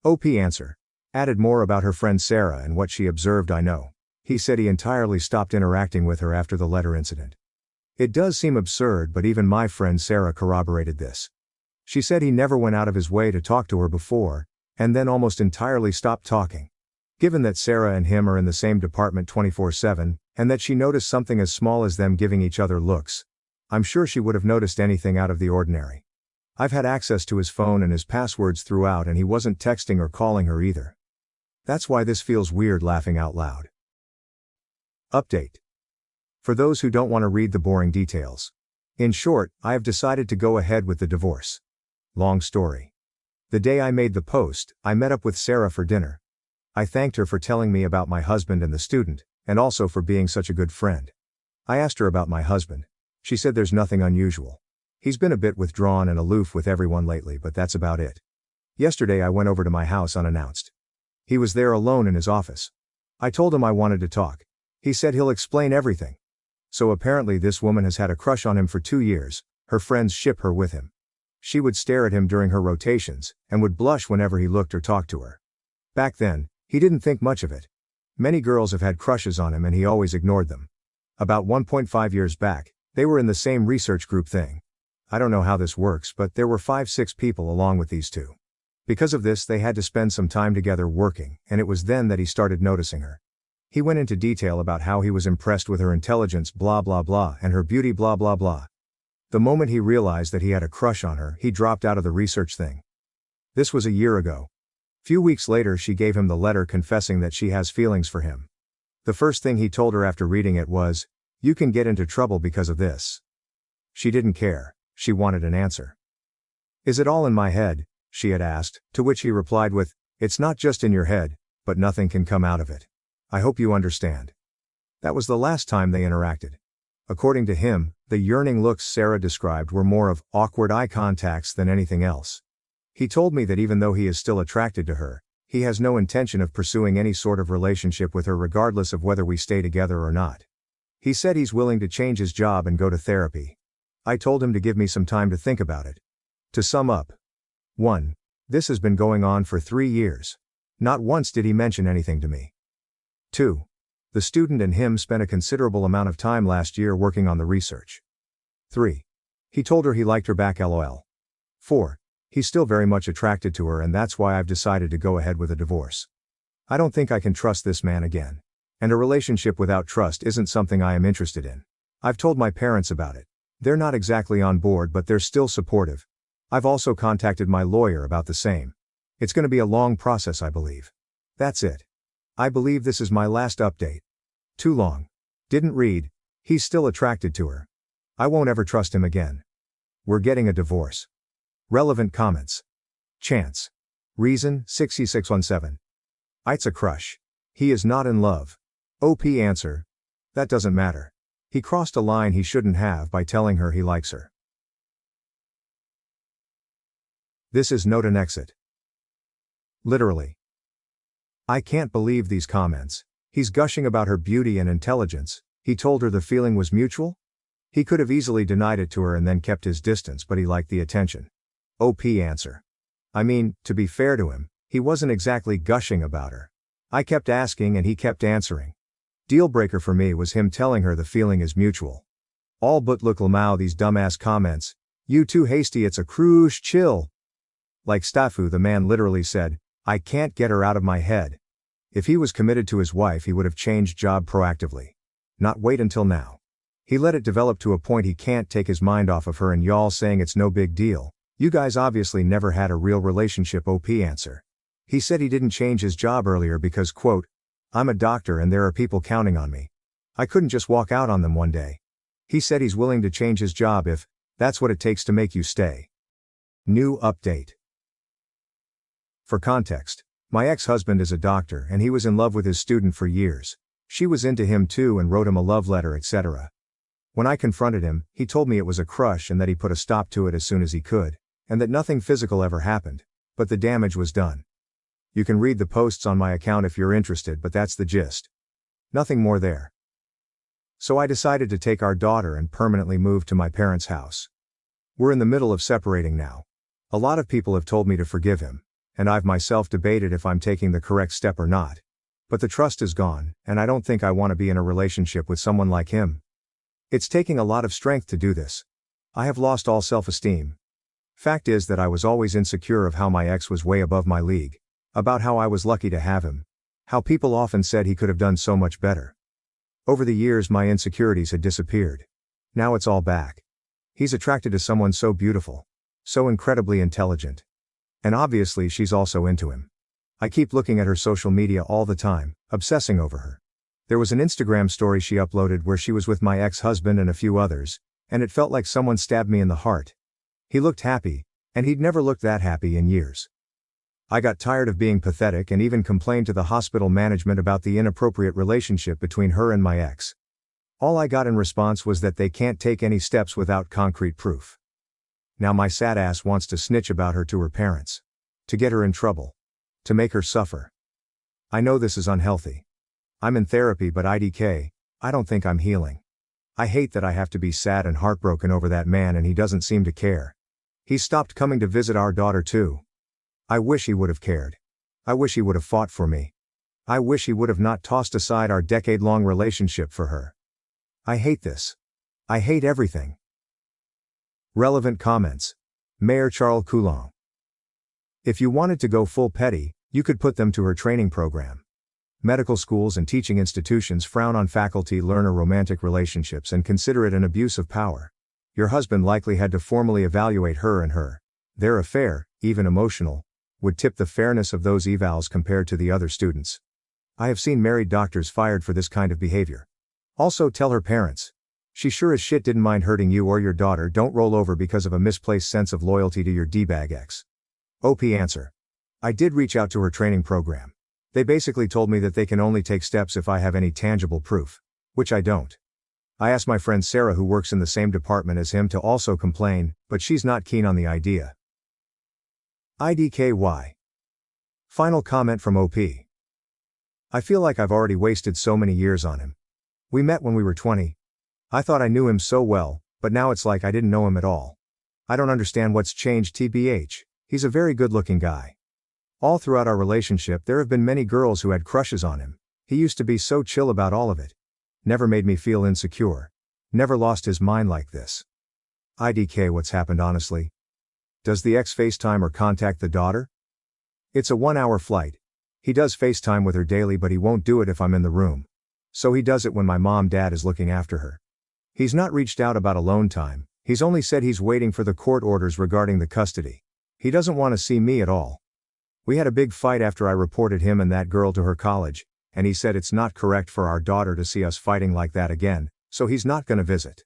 OP answer. Added more about her friend Sarah and what she observed. I know. He said he entirely stopped interacting with her after the letter incident. It does seem absurd, but even my friend Sarah corroborated this. She said he never went out of his way to talk to her before, and then almost entirely stopped talking. Given that Sarah and him are in the same department 24/7, and that she noticed something as small as them giving each other looks, I'm sure she would have noticed anything out of the ordinary. I've had access to his phone and his passwords throughout, and he wasn't texting or calling her either. That's why this feels weird laughing out loud. Update. For those who don't want to read the boring details. In short, I have decided to go ahead with the divorce. Long story. The day I made the post, I met up with Sarah for dinner. I thanked her for telling me about my husband and the student, and also for being such a good friend. I asked her about my husband. She said there's nothing unusual. He's been a bit withdrawn and aloof with everyone lately, but that's about it. Yesterday I went over to my house unannounced. He was there alone in his office. I told him I wanted to talk. He said he'll explain everything. So apparently this woman has had a crush on him for 2 years, her friends ship her with him. She would stare at him during her rotations, and would blush whenever he looked or talked to her. Back then, he didn't think much of it. Many girls have had crushes on him and he always ignored them. About 1.5 years back, they were in the same research group thing. I don't know how this works, but there were 5-6 people along with these two. Because of this, they had to spend some time together working, and it was then that he started noticing her. He went into detail about how he was impressed with her intelligence blah blah blah and her beauty blah blah blah. The moment he realized that he had a crush on her, he dropped out of the research thing. This was a year ago. Few weeks later she gave him the letter confessing that she has feelings for him. The first thing he told her after reading it was, "You can get into trouble because of this." She didn't care. She wanted an answer. "Is it all in my head?" she had asked, to which he replied with, "It's not just in your head, but nothing can come out of it. I hope you understand." That was the last time they interacted. According to him, the yearning looks Sarah described were more of awkward eye contacts than anything else. He told me that even though he is still attracted to her, he has no intention of pursuing any sort of relationship with her regardless of whether we stay together or not. He said he's willing to change his job and go to therapy. I told him to give me some time to think about it. To sum up. 1. This has been going on for 3 years. Not once did he mention anything to me. 2. The student and him spent a considerable amount of time last year working on the research. 3. He told her he liked her back lol. 4. He's still very much attracted to her and that's why I've decided to go ahead with a divorce. I don't think I can trust this man again. And a relationship without trust isn't something I am interested in. I've told my parents about it. They're not exactly on board but they're still supportive. I've also contacted my lawyer about the same. It's going to be a long process I believe. That's it. I believe this is my last update. Too long. Didn't read. He's still attracted to her. I won't ever trust him again. We're getting a divorce. Relevant comments. Chance. Reason 6617. It's a crush. He is not in love. OP answer. That doesn't matter. He crossed a line he shouldn't have by telling her he likes her. This is not an exit. Literally. I can't believe these comments. He's gushing about her beauty and intelligence. He told her the feeling was mutual? He could have easily denied it to her and then kept his distance but he liked the attention. OP answer. I mean, to be fair to him, he wasn't exactly gushing about her. I kept asking and he kept answering. Deal breaker for me was him telling her the feeling is mutual. All but look Lamau these dumbass comments. You too hasty it's a cruise chill. Like Stafu the man literally said, I can't get her out of my head. If he was committed to his wife he would have changed job proactively. Not wait until now. He let it develop to a point he can't take his mind off of her and y'all saying it's no big deal. You guys obviously never had a real relationship. OP answer. He said he didn't change his job earlier because quote, I'm a doctor and there are people counting on me. I couldn't just walk out on them one day. He said he's willing to change his job if that's what it takes to make you stay. New update. For context, my ex-husband is a doctor and he was in love with his student for years. She was into him too and wrote him a love letter etc. When I confronted him, he told me it was a crush and that he put a stop to it as soon as he could, and that nothing physical ever happened, but the damage was done. You can read the posts on my account if you're interested but that's the gist. Nothing more there. So I decided to take our daughter and permanently move to my parents' house. We're in the middle of separating now. A lot of people have told me to forgive him, and I've myself debated if I'm taking the correct step or not. But the trust is gone, and I don't think I want to be in a relationship with someone like him. It's taking a lot of strength to do this. I have lost all self-esteem. Fact is that I was always insecure of how my ex was way above my league. About how I was lucky to have him. How people often said he could have done so much better. Over the years my insecurities had disappeared. Now it's all back. He's attracted to someone so beautiful. So incredibly intelligent. And obviously she's also into him. I keep looking at her social media all the time, obsessing over her. There was an Instagram story she uploaded where she was with my ex-husband and a few others, and it felt like someone stabbed me in the heart. He looked happy, and he'd never looked that happy in years. I got tired of being pathetic and even complained to the hospital management about the inappropriate relationship between her and my ex. All I got in response was that they can't take any steps without concrete proof. Now my sad ass wants to snitch about her to her parents. To get her in trouble. To make her suffer. I know this is unhealthy. I'm in therapy but IDK, I don't think I'm healing. I hate that I have to be sad and heartbroken over that man and he doesn't seem to care. He's stopped coming to visit our daughter too. I wish he would have cared. I wish he would have fought for me. I wish he would have not tossed aside our decade-long relationship for her. I hate this. I hate everything. Relevant comments. Mayor Charles Coulon. If you wanted to go full petty, you could put them to her training program. Medical schools and teaching institutions frown on faculty-learner romantic relationships and consider it an abuse of power. Your husband likely had to formally evaluate her and their affair, even emotional, would tip the fairness of those evals compared to the other students. I have seen married doctors fired for this kind of behavior. Also tell her parents. She sure as shit didn't mind hurting you or your daughter. Don't roll over because of a misplaced sense of loyalty to your D-bag ex. OP answer. I did reach out to her training program. They basically told me that they can only take steps if I have any tangible proof. Which I don't. I asked my friend Sarah who works in the same department as him to also complain, but she's not keen on the idea. IDKY. Final comment from OP. I feel like I've already wasted so many years on him. We met when we were 20. I thought I knew him so well, but now it's like I didn't know him at all. I don't understand what's changed TBH, he's a very good-looking guy. All throughout our relationship there have been many girls who had crushes on him. He used to be so chill about all of it. Never made me feel insecure. Never lost his mind like this. IDK, what's happened honestly? Does the ex FaceTime or contact the daughter? It's a 1-hour flight. He does FaceTime with her daily, but he won't do it if I'm in the room. So he does it when my dad is looking after her. He's not reached out about alone time, he's only said he's waiting for the court orders regarding the custody. He doesn't want to see me at all. We had a big fight after I reported him and that girl to her college, and he said it's not correct for our daughter to see us fighting like that again, so he's not gonna visit.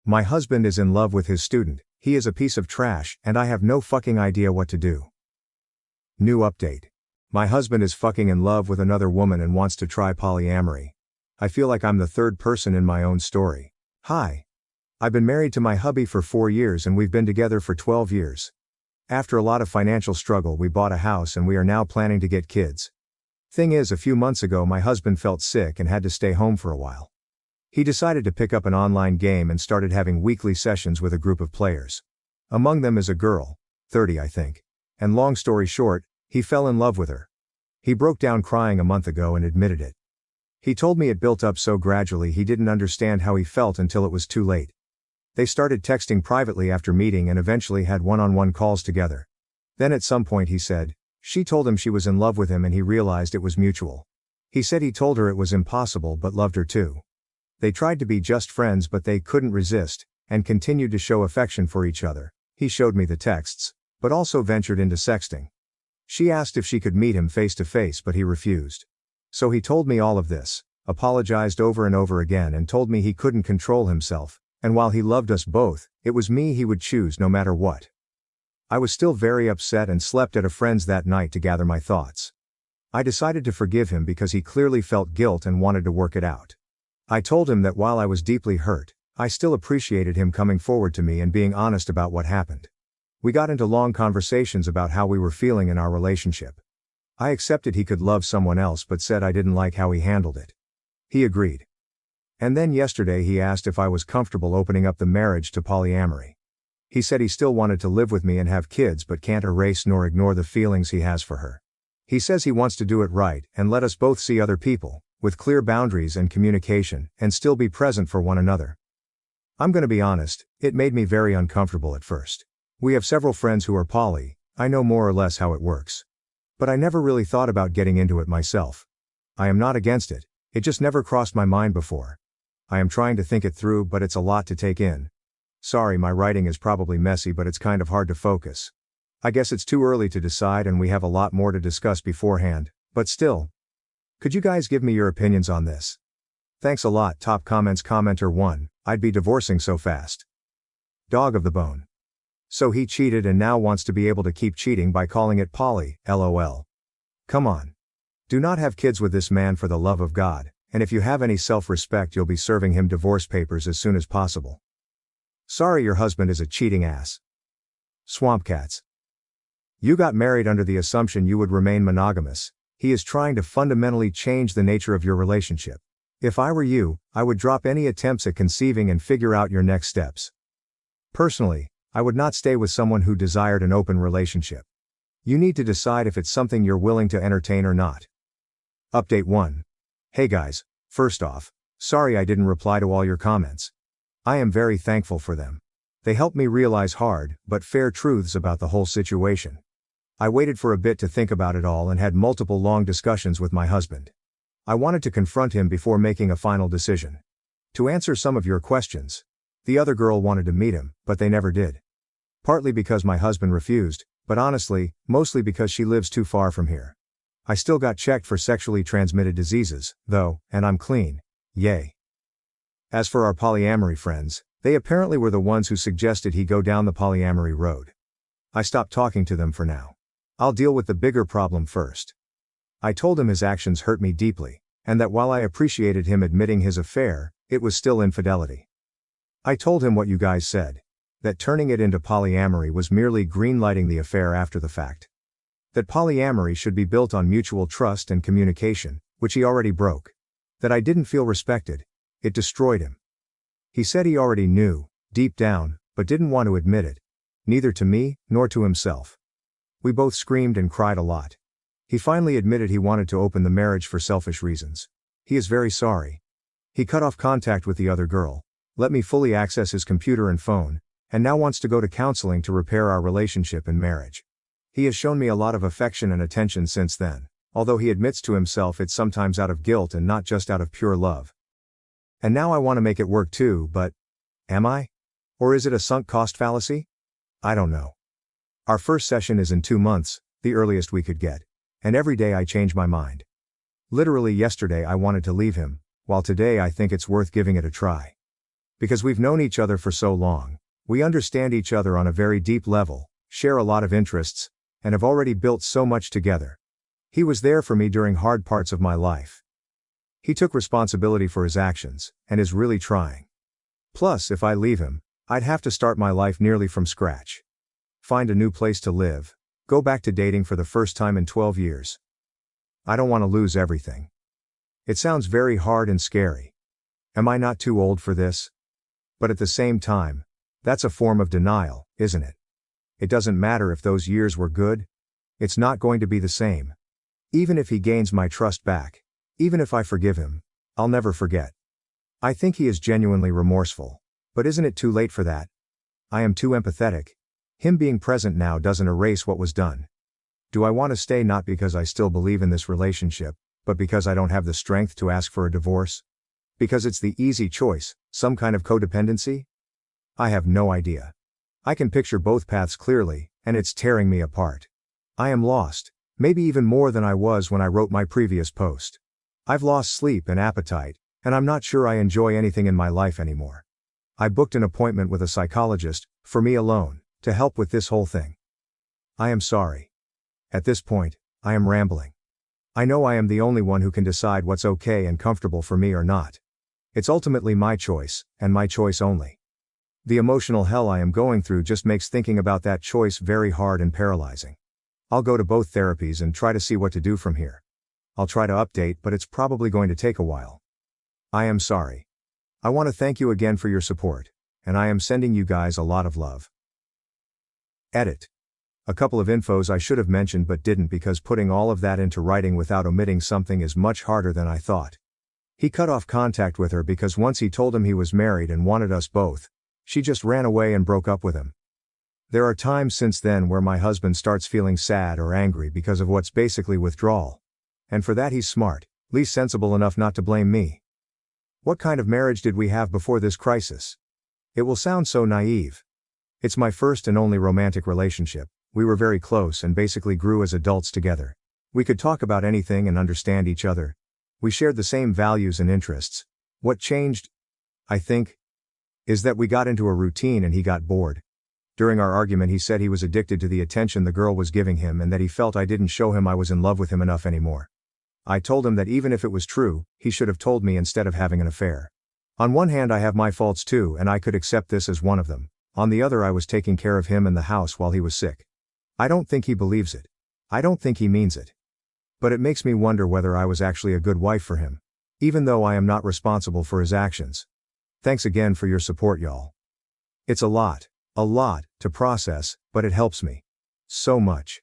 My husband is in love with his student, he is a piece of trash, and I have no fucking idea what to do. New update. My husband is fucking in love with another woman and wants to try polyamory. I feel like I'm the third person in my own story. Hi. I've been married to my hubby for 4 years and we've been together for 12 years. After a lot of financial struggle, we bought a house and we are now planning to get kids. Thing is, a few months ago my husband felt sick and had to stay home for a while. He decided to pick up an online game and started having weekly sessions with a group of players. Among them is a girl, 30 I think. And long story short, he fell in love with her. He broke down crying a month ago and admitted it. He told me it built up so gradually he didn't understand how he felt until it was too late. They started texting privately after meeting and eventually had one-on-one calls together. Then at some point he said, she told him she was in love with him and he realized it was mutual. He said he told her it was impossible but loved her too. They tried to be just friends but they couldn't resist, and continued to show affection for each other. He showed me the texts, but also ventured into sexting. She asked if she could meet him face to face but he refused. So he told me all of this, apologized over and over again and told me he couldn't control himself, and while he loved us both, it was me he would choose no matter what. I was still very upset and slept at a friend's that night to gather my thoughts. I decided to forgive him because he clearly felt guilt and wanted to work it out. I told him that while I was deeply hurt, I still appreciated him coming forward to me and being honest about what happened. We got into long conversations about how we were feeling in our relationship. I accepted he could love someone else but said I didn't like how he handled it. He agreed. And then yesterday he asked if I was comfortable opening up the marriage to polyamory. He said he still wanted to live with me and have kids but can't erase nor ignore the feelings he has for her. He says he wants to do it right and let us both see other people, with clear boundaries and communication, and still be present for one another. I'm gonna be honest, it made me very uncomfortable at first. We have several friends who are poly, I know more or less how it works. But I never really thought about getting into it myself. I am not against it, it just never crossed my mind before. I am trying to think it through but it's a lot to take in. Sorry, my writing is probably messy but it's kind of hard to focus. I guess it's too early to decide and we have a lot more to discuss beforehand, but still. Could you guys give me your opinions on this? Thanks a lot. Top comments. Commenter 1, I'd be divorcing so fast. Dog of the bone. So he cheated and now wants to be able to keep cheating by calling it poly, lol. Come on. Do not have kids with this man for the love of God, and if you have any self-respect you'll be serving him divorce papers as soon as possible. Sorry your husband is a cheating ass. Swamp cats. You got married under the assumption you would remain monogamous. He is trying to fundamentally change the nature of your relationship. If I were you, I would drop any attempts at conceiving and figure out your next steps. Personally, I would not stay with someone who desired an open relationship. You need to decide if it's something you're willing to entertain or not. Update 1. Hey guys, first off, sorry I didn't reply to all your comments. I am very thankful for them. They helped me realize hard, but fair truths about the whole situation. I waited for a bit to think about it all and had multiple long discussions with my husband. I wanted to confront him before making a final decision. To answer some of your questions, the other girl wanted to meet him, but they never did. Partly because my husband refused, but honestly, mostly because she lives too far from here. I still got checked for sexually transmitted diseases, though, and I'm clean. Yay. As for our polyamory friends, they apparently were the ones who suggested he go down the polyamory road. I stopped talking to them for now. I'll deal with the bigger problem first. I told him his actions hurt me deeply, and that while I appreciated him admitting his affair, it was still infidelity. I told him what you guys said. That turning it into polyamory was merely greenlighting the affair after the fact. That polyamory should be built on mutual trust and communication, which he already broke. That I didn't feel respected. It destroyed him. He said he already knew, deep down, but didn't want to admit it. Neither to me, nor to himself. We both screamed and cried a lot. He finally admitted he wanted to open the marriage for selfish reasons. He is very sorry. He cut off contact with the other girl, let me fully access his computer and phone, and now wants to go to counseling to repair our relationship and marriage. He has shown me a lot of affection and attention since then, although he admits to himself it's sometimes out of guilt and not just out of pure love. And now I want to make it work too, but am I? Or is it a sunk cost fallacy? I don't know. Our first session is in 2 months, the earliest we could get. And every day I change my mind. Literally yesterday I wanted to leave him, while today I think it's worth giving it a try. Because we've known each other for so long, we understand each other on a very deep level, share a lot of interests, and have already built so much together. He was there for me during hard parts of my life. He took responsibility for his actions, and is really trying. Plus, if I leave him, I'd have to start my life nearly from scratch. Find a new place to live, go back to dating for the first time in 12 years. I don't want to lose everything. It sounds very hard and scary. Am I not too old for this? But at the same time, that's a form of denial, isn't it? It doesn't matter if those years were good. It's not going to be the same. Even if he gains my trust back, even if I forgive him, I'll never forget. I think he is genuinely remorseful. But isn't it too late for that? I am too empathetic. Him being present now doesn't erase what was done. Do I want to stay not because I still believe in this relationship, but because I don't have the strength to ask for a divorce? Because it's the easy choice, some kind of codependency? I have no idea. I can picture both paths clearly, and it's tearing me apart. I am lost, maybe even more than I was when I wrote my previous post. I've lost sleep and appetite, and I'm not sure I enjoy anything in my life anymore. I booked an appointment with a psychologist, for me alone, to help with this whole thing. I am sorry. At this point, I am rambling. I know I am the only one who can decide what's okay and comfortable for me or not. It's ultimately my choice, and my choice only. The emotional hell I am going through just makes thinking about that choice very hard and paralyzing. I'll go to both therapies and try to see what to do from here. I'll try to update, but it's probably going to take a while. I am sorry. I want to thank you again for your support, and I am sending you guys a lot of love. Edit. A couple of infos I should have mentioned but didn't because putting all of that into writing without omitting something is much harder than I thought. He cut off contact with her because once he told him he was married and wanted us both, she just ran away and broke up with him. There are times since then where my husband starts feeling sad or angry because of what's basically withdrawal. And for that he's smart, at least sensible enough not to blame me. What kind of marriage did we have before this crisis? It will sound so naive. It's my first and only romantic relationship. We were very close and basically grew as adults together. We could talk about anything and understand each other. We shared the same values and interests. What changed, I think, is that we got into a routine and he got bored. During our argument he said he was addicted to the attention the girl was giving him and that he felt I didn't show him I was in love with him enough anymore. I told him that even if it was true, he should have told me instead of having an affair. On one hand I have my faults too and I could accept this as one of them. On the other I was taking care of him and the house while he was sick. I don't think he believes it. I don't think he means it. But it makes me wonder whether I was actually a good wife for him. Even though I am not responsible for his actions. Thanks again for your support, y'all. It's a lot to process, but it helps me. So much.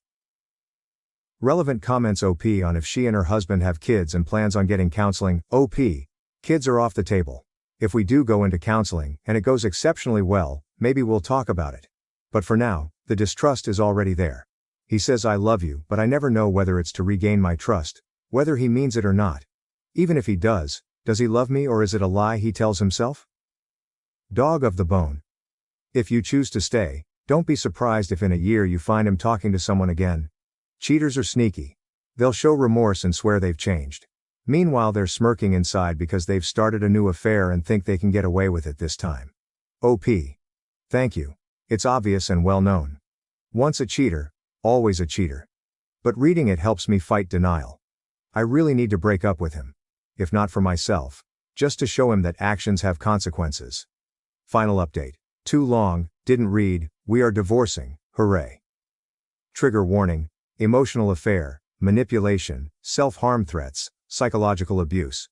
Relevant comments OP on if she and her husband have kids and plans on getting counseling. OP. Kids are off the table. If we do go into counseling, and it goes exceptionally well, maybe we'll talk about it. But for now, the distrust is already there. He says I love you, but I never know whether it's to regain my trust, whether he means it or not. Even if he does he love me or is it a lie he tells himself? Dog of the bone. If you choose to stay, don't be surprised if in a year you find him talking to someone again. Cheaters are sneaky. They'll show remorse and swear they've changed. Meanwhile they're smirking inside because they've started a new affair and think they can get away with it this time. OP. Thank you. It's obvious and well known. Once a cheater, always a cheater. But reading it helps me fight denial. I really need to break up with him. If not for myself, just to show him that actions have consequences. Final update. Too long, didn't read, we are divorcing, hooray. Trigger warning, emotional affair, manipulation, self-harm threats, psychological abuse.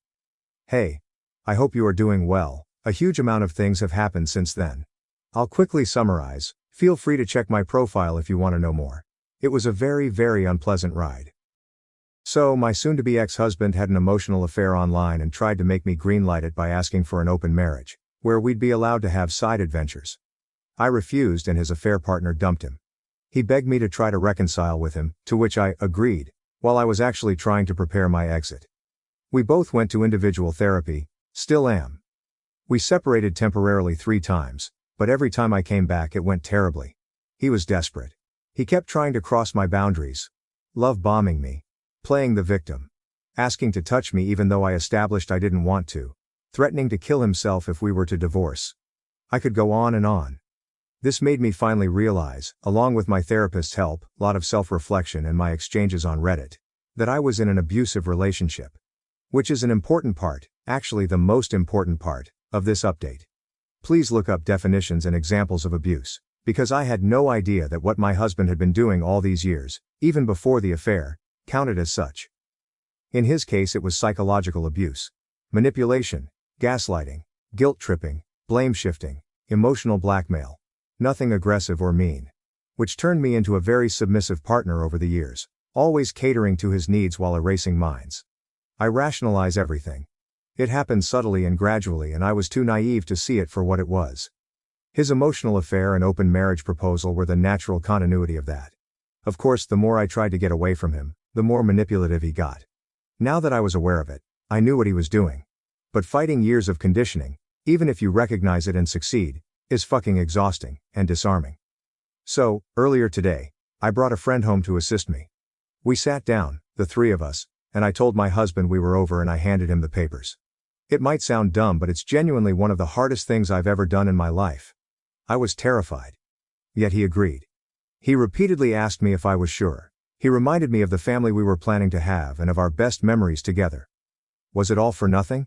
Hey. I hope you are doing well. A huge amount of things have happened since then. I'll quickly summarize, feel free to check my profile if you want to know more. It was a very, very unpleasant ride. So, my soon-to-be ex-husband had an emotional affair online and tried to make me greenlight it by asking for an open marriage, where we'd be allowed to have side adventures. I refused and his affair partner dumped him. He begged me to try to reconcile with him, to which I agreed, while I was actually trying to prepare my exit. We both went to individual therapy, still am. We separated temporarily 3 times, but every time I came back it went terribly. He was desperate. He kept trying to cross my boundaries. Love bombing me. Playing the victim. Asking to touch me even though I established I didn't want to. Threatening to kill himself if we were to divorce. I could go on and on. This made me finally realize, along with my therapist's help, lot of self-reflection and my exchanges on Reddit, that I was in an abusive relationship. Which is an important part, actually the most important part, of this update. Please look up definitions and examples of abuse, because I had no idea that what my husband had been doing all these years, even before the affair, counted as such. In his case it was psychological abuse, manipulation, gaslighting, guilt tripping, blame shifting, emotional blackmail. Nothing aggressive or mean. Which turned me into a very submissive partner over the years, always catering to his needs while erasing mine. I rationalize everything. It happened subtly and gradually and I was too naive to see it for what it was. His emotional affair and open marriage proposal were the natural continuity of that. Of course, the more I tried to get away from him, the more manipulative he got. Now that I was aware of it, I knew what he was doing. But fighting years of conditioning, even if you recognize it and succeed, is fucking exhausting and disarming. So, earlier today, I brought a friend home to assist me. We sat down, the 3 of us, and I told my husband we were over and I handed him the papers. It might sound dumb, but it's genuinely one of the hardest things I've ever done in my life. I was terrified. Yet he agreed. He repeatedly asked me if I was sure. He reminded me of the family we were planning to have and of our best memories together. Was it all for nothing?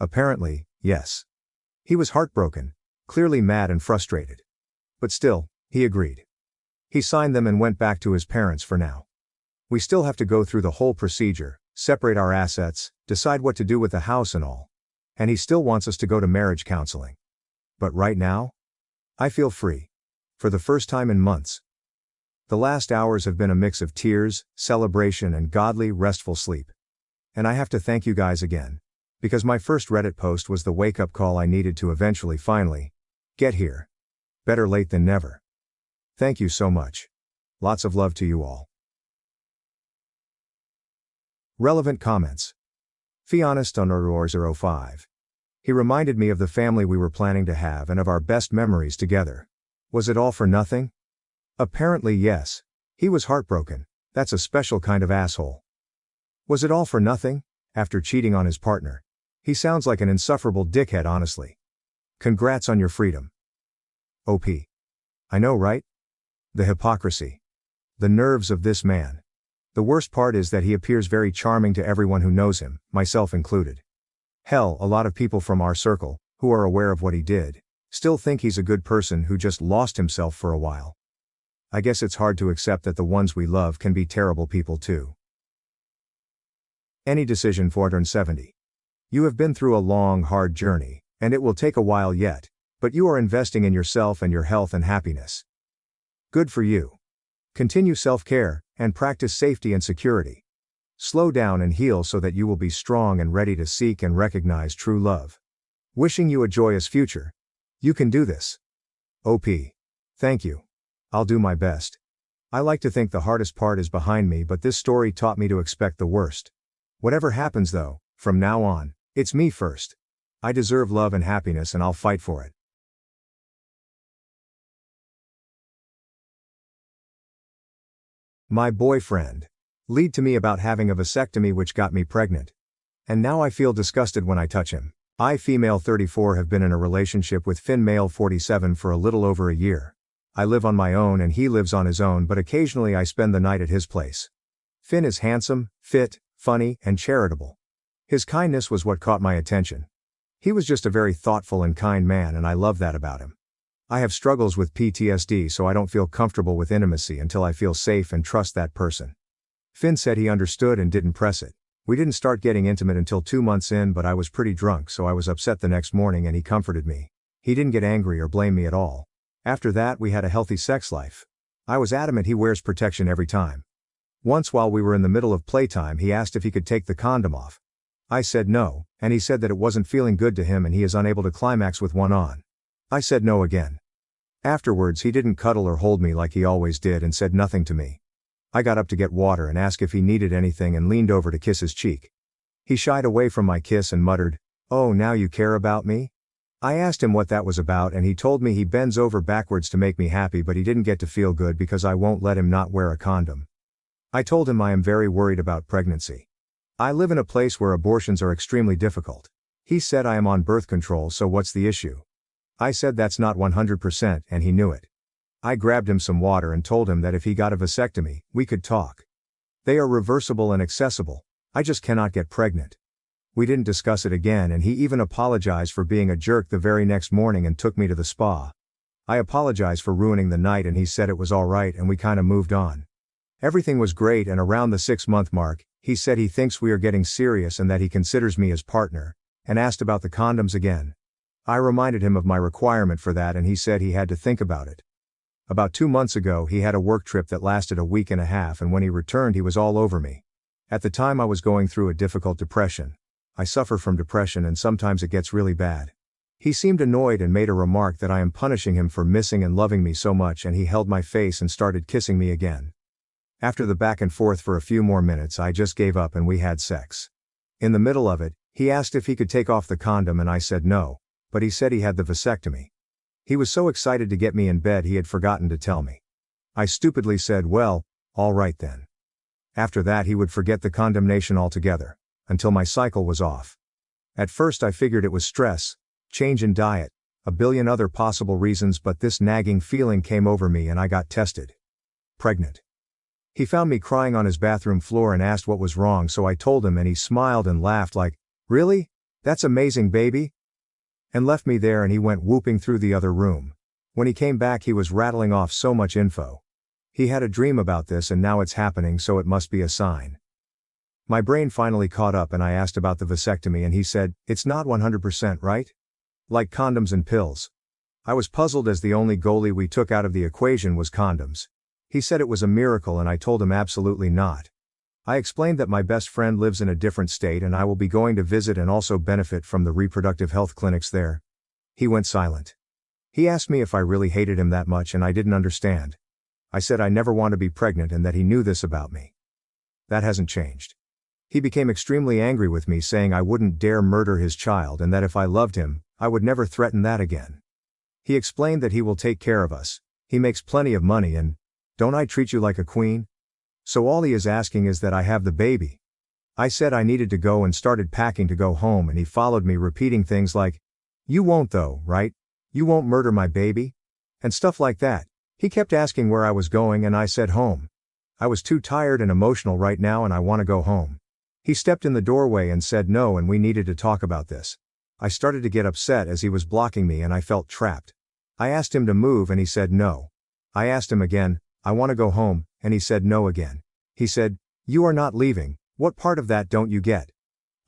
Apparently, yes. He was heartbroken, clearly mad and frustrated. But still, he agreed. He signed them and went back to his parents for now. We still have to go through the whole procedure, separate our assets, decide what to do with the house and all. And he still wants us to go to marriage counseling. But right now? I feel free. For the first time in months. The last hours have been a mix of tears, celebration and godly, restful sleep. And I have to thank you guys again. Because my first Reddit post was the wake-up call I needed to eventually finally get here. Better late than never. Thank you so much. Lots of love to you all. Relevant comments. Fianist on 05. He reminded me of the family we were planning to have and of our best memories together. Was it all for nothing? Apparently yes. He was heartbroken. That's a special kind of asshole. Was it all for nothing? After cheating on his partner. He sounds like an insufferable dickhead, honestly. Congrats on your freedom. OP. I know, right? The hypocrisy. The nerves of this man. The worst part is that he appears very charming to everyone who knows him, myself included. Hell, a lot of people from our circle, who are aware of what he did, still think he's a good person who just lost himself for a while. I guess it's hard to accept that the ones we love can be terrible people too. Any decision 470. You have been through a long, hard journey, and it will take a while yet, but you are investing in yourself and your health and happiness. Good for you. Continue self-care, and practice safety and security. Slow down and heal so that you will be strong and ready to seek and recognize true love. Wishing you a joyous future. You can do this. OP. Thank you. I'll do my best. I like to think the hardest part is behind me, but this story taught me to expect the worst. Whatever happens though, from now on, it's me first. I deserve love and happiness and I'll fight for it. My boyfriend. Lied to me about having a vasectomy which got me pregnant. And now I feel disgusted when I touch him. I, female 34, have been in a relationship with Finn, male 47, for a little over a year. I live on my own and he lives on his own, but occasionally I spend the night at his place. Finn is handsome, fit, funny, and charitable. His kindness was what caught my attention. He was just a very thoughtful and kind man, and I love that about him. I have struggles with PTSD, so I don't feel comfortable with intimacy until I feel safe and trust that person. Finn said he understood and didn't press it. We didn't start getting intimate until 2 months in, but I was pretty drunk, so I was upset the next morning and he comforted me. He didn't get angry or blame me at all. After that we had a healthy sex life. I was adamant he wears protection every time. Once while we were in the middle of playtime he asked if he could take the condom off. I said no, and he said that it wasn't feeling good to him and he is unable to climax with one on. I said no again. Afterwards he didn't cuddle or hold me like he always did and said nothing to me. I got up to get water and asked if he needed anything and leaned over to kiss his cheek. He shied away from my kiss and muttered, "Oh, now you care about me?" I asked him what that was about and he told me he bends over backwards to make me happy but he didn't get to feel good because I won't let him not wear a condom. I told him I am very worried about pregnancy. I live in a place where abortions are extremely difficult. He said I am on birth control, so what's the issue? I said that's not 100% and he knew it. I grabbed him some water and told him that if he got a vasectomy, we could talk. They are reversible and accessible. I just cannot get pregnant. We didn't discuss it again and he even apologized for being a jerk the very next morning and took me to the spa. I apologized for ruining the night and he said it was alright and we kinda moved on. Everything was great and around the 6-month mark, he said he thinks we are getting serious and that he considers me as partner, and asked about the condoms again. I reminded him of my requirement for that and he said he had to think about it. About 2 months ago he had a work trip that lasted a week and a half and when he returned he was all over me. At the time I was going through a difficult depression. I suffer from depression and sometimes it gets really bad. He seemed annoyed and made a remark that I am punishing him for missing and loving me so much and he held my face and started kissing me again. After the back and forth for a few more minutes I just gave up and we had sex. In the middle of it, he asked if he could take off the condom and I said no, but he said he had the vasectomy. He was so excited to get me in bed he had forgotten to tell me. I stupidly said, well, all right then. After that he would forget the condemnation altogether, until my cycle was off. At first I figured it was stress, change in diet, a billion other possible reasons but this nagging feeling came over me and I got tested. Pregnant. He found me crying on his bathroom floor and asked what was wrong so I told him and he smiled and laughed like, "Really? That's amazing, baby?" And left me there and he went whooping through the other room. When he came back he was rattling off so much info. He had a dream about this and now it's happening so it must be a sign. My brain finally caught up and I asked about the vasectomy and he said, "It's not 100%, right? Like condoms and pills." I was puzzled as the only goalie we took out of the equation was condoms. He said it was a miracle and I told him absolutely not. I explained that my best friend lives in a different state and I will be going to visit and also benefit from the reproductive health clinics there. He went silent. He asked me if I really hated him that much and I didn't understand. I said I never want to be pregnant and that he knew this about me. That hasn't changed. He became extremely angry with me saying I wouldn't dare murder his child and that if I loved him, I would never threaten that again. He explained that he will take care of us, he makes plenty of money and, "Don't I treat you like a queen?" So all he is asking is that I have the baby. I said I needed to go and started packing to go home and he followed me repeating things like, "You won't though, right? You won't murder my baby?" And stuff like that. He kept asking where I was going and I said home. I was too tired and emotional right now and I want to go home. He stepped in the doorway and said no and we needed to talk about this. I started to get upset as he was blocking me and I felt trapped. I asked him to move and he said no. I asked him again, "I want to go home," and he said no again. He said, "You are not leaving, what part of that don't you get?"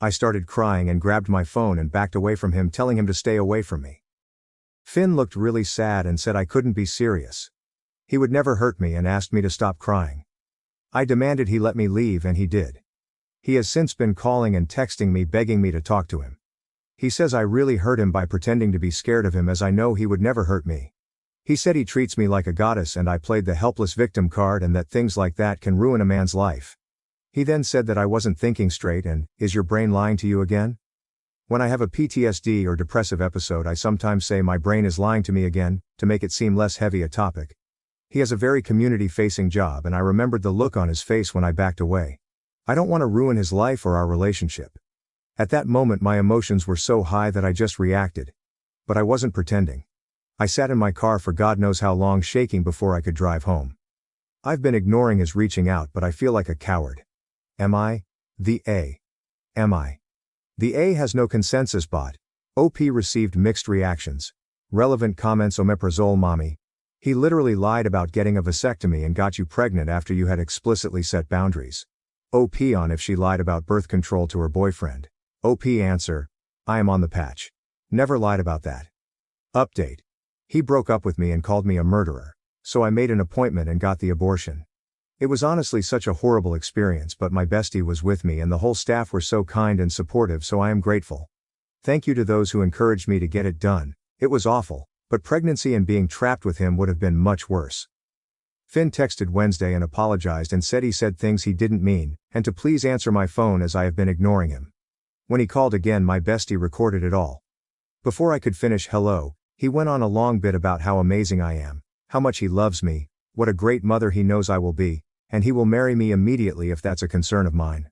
I started crying and grabbed my phone and backed away from him telling him to stay away from me. Finn looked really sad and said I couldn't be serious. He would never hurt me and asked me to stop crying. I demanded he let me leave and he did. He has since been calling and texting me begging me to talk to him. He says I really hurt him by pretending to be scared of him as I know he would never hurt me. He said he treats me like a goddess and I played the helpless victim card and that things like that can ruin a man's life. He then said that I wasn't thinking straight and, "Is your brain lying to you again?" When I have a PTSD or depressive episode I sometimes say my brain is lying to me again, to make it seem less heavy a topic. He has a very community-facing job and I remembered the look on his face when I backed away. I don't want to ruin his life or our relationship. At that moment my emotions were so high that I just reacted. But I wasn't pretending. I sat in my car for God knows how long shaking before I could drive home. I've been ignoring his reaching out but I feel like a coward. Am I? The A. Am I? The A has no consensus bot. OP received mixed reactions. Relevant comments: omeprazole mommy. He literally lied about getting a vasectomy and got you pregnant after you had explicitly set boundaries. OP on if she lied about birth control to her boyfriend. OP answer: I am on the patch. Never lied about that. Update. He broke up with me and called me a murderer. So I made an appointment and got the abortion. It was honestly such a horrible experience but my bestie was with me and the whole staff were so kind and supportive so I am grateful. Thank you to those who encouraged me to get it done. It was awful, But pregnancy and being trapped with him would have been much worse. Finn texted Wednesday and apologized and said he said things he didn't mean, and to please answer my phone as I have been ignoring him. When he called again, my bestie recorded it all. Before I could finish hello, he went on a long bit about how amazing I am, how much he loves me, what a great mother he knows I will be, and he will marry me immediately if that's a concern of mine.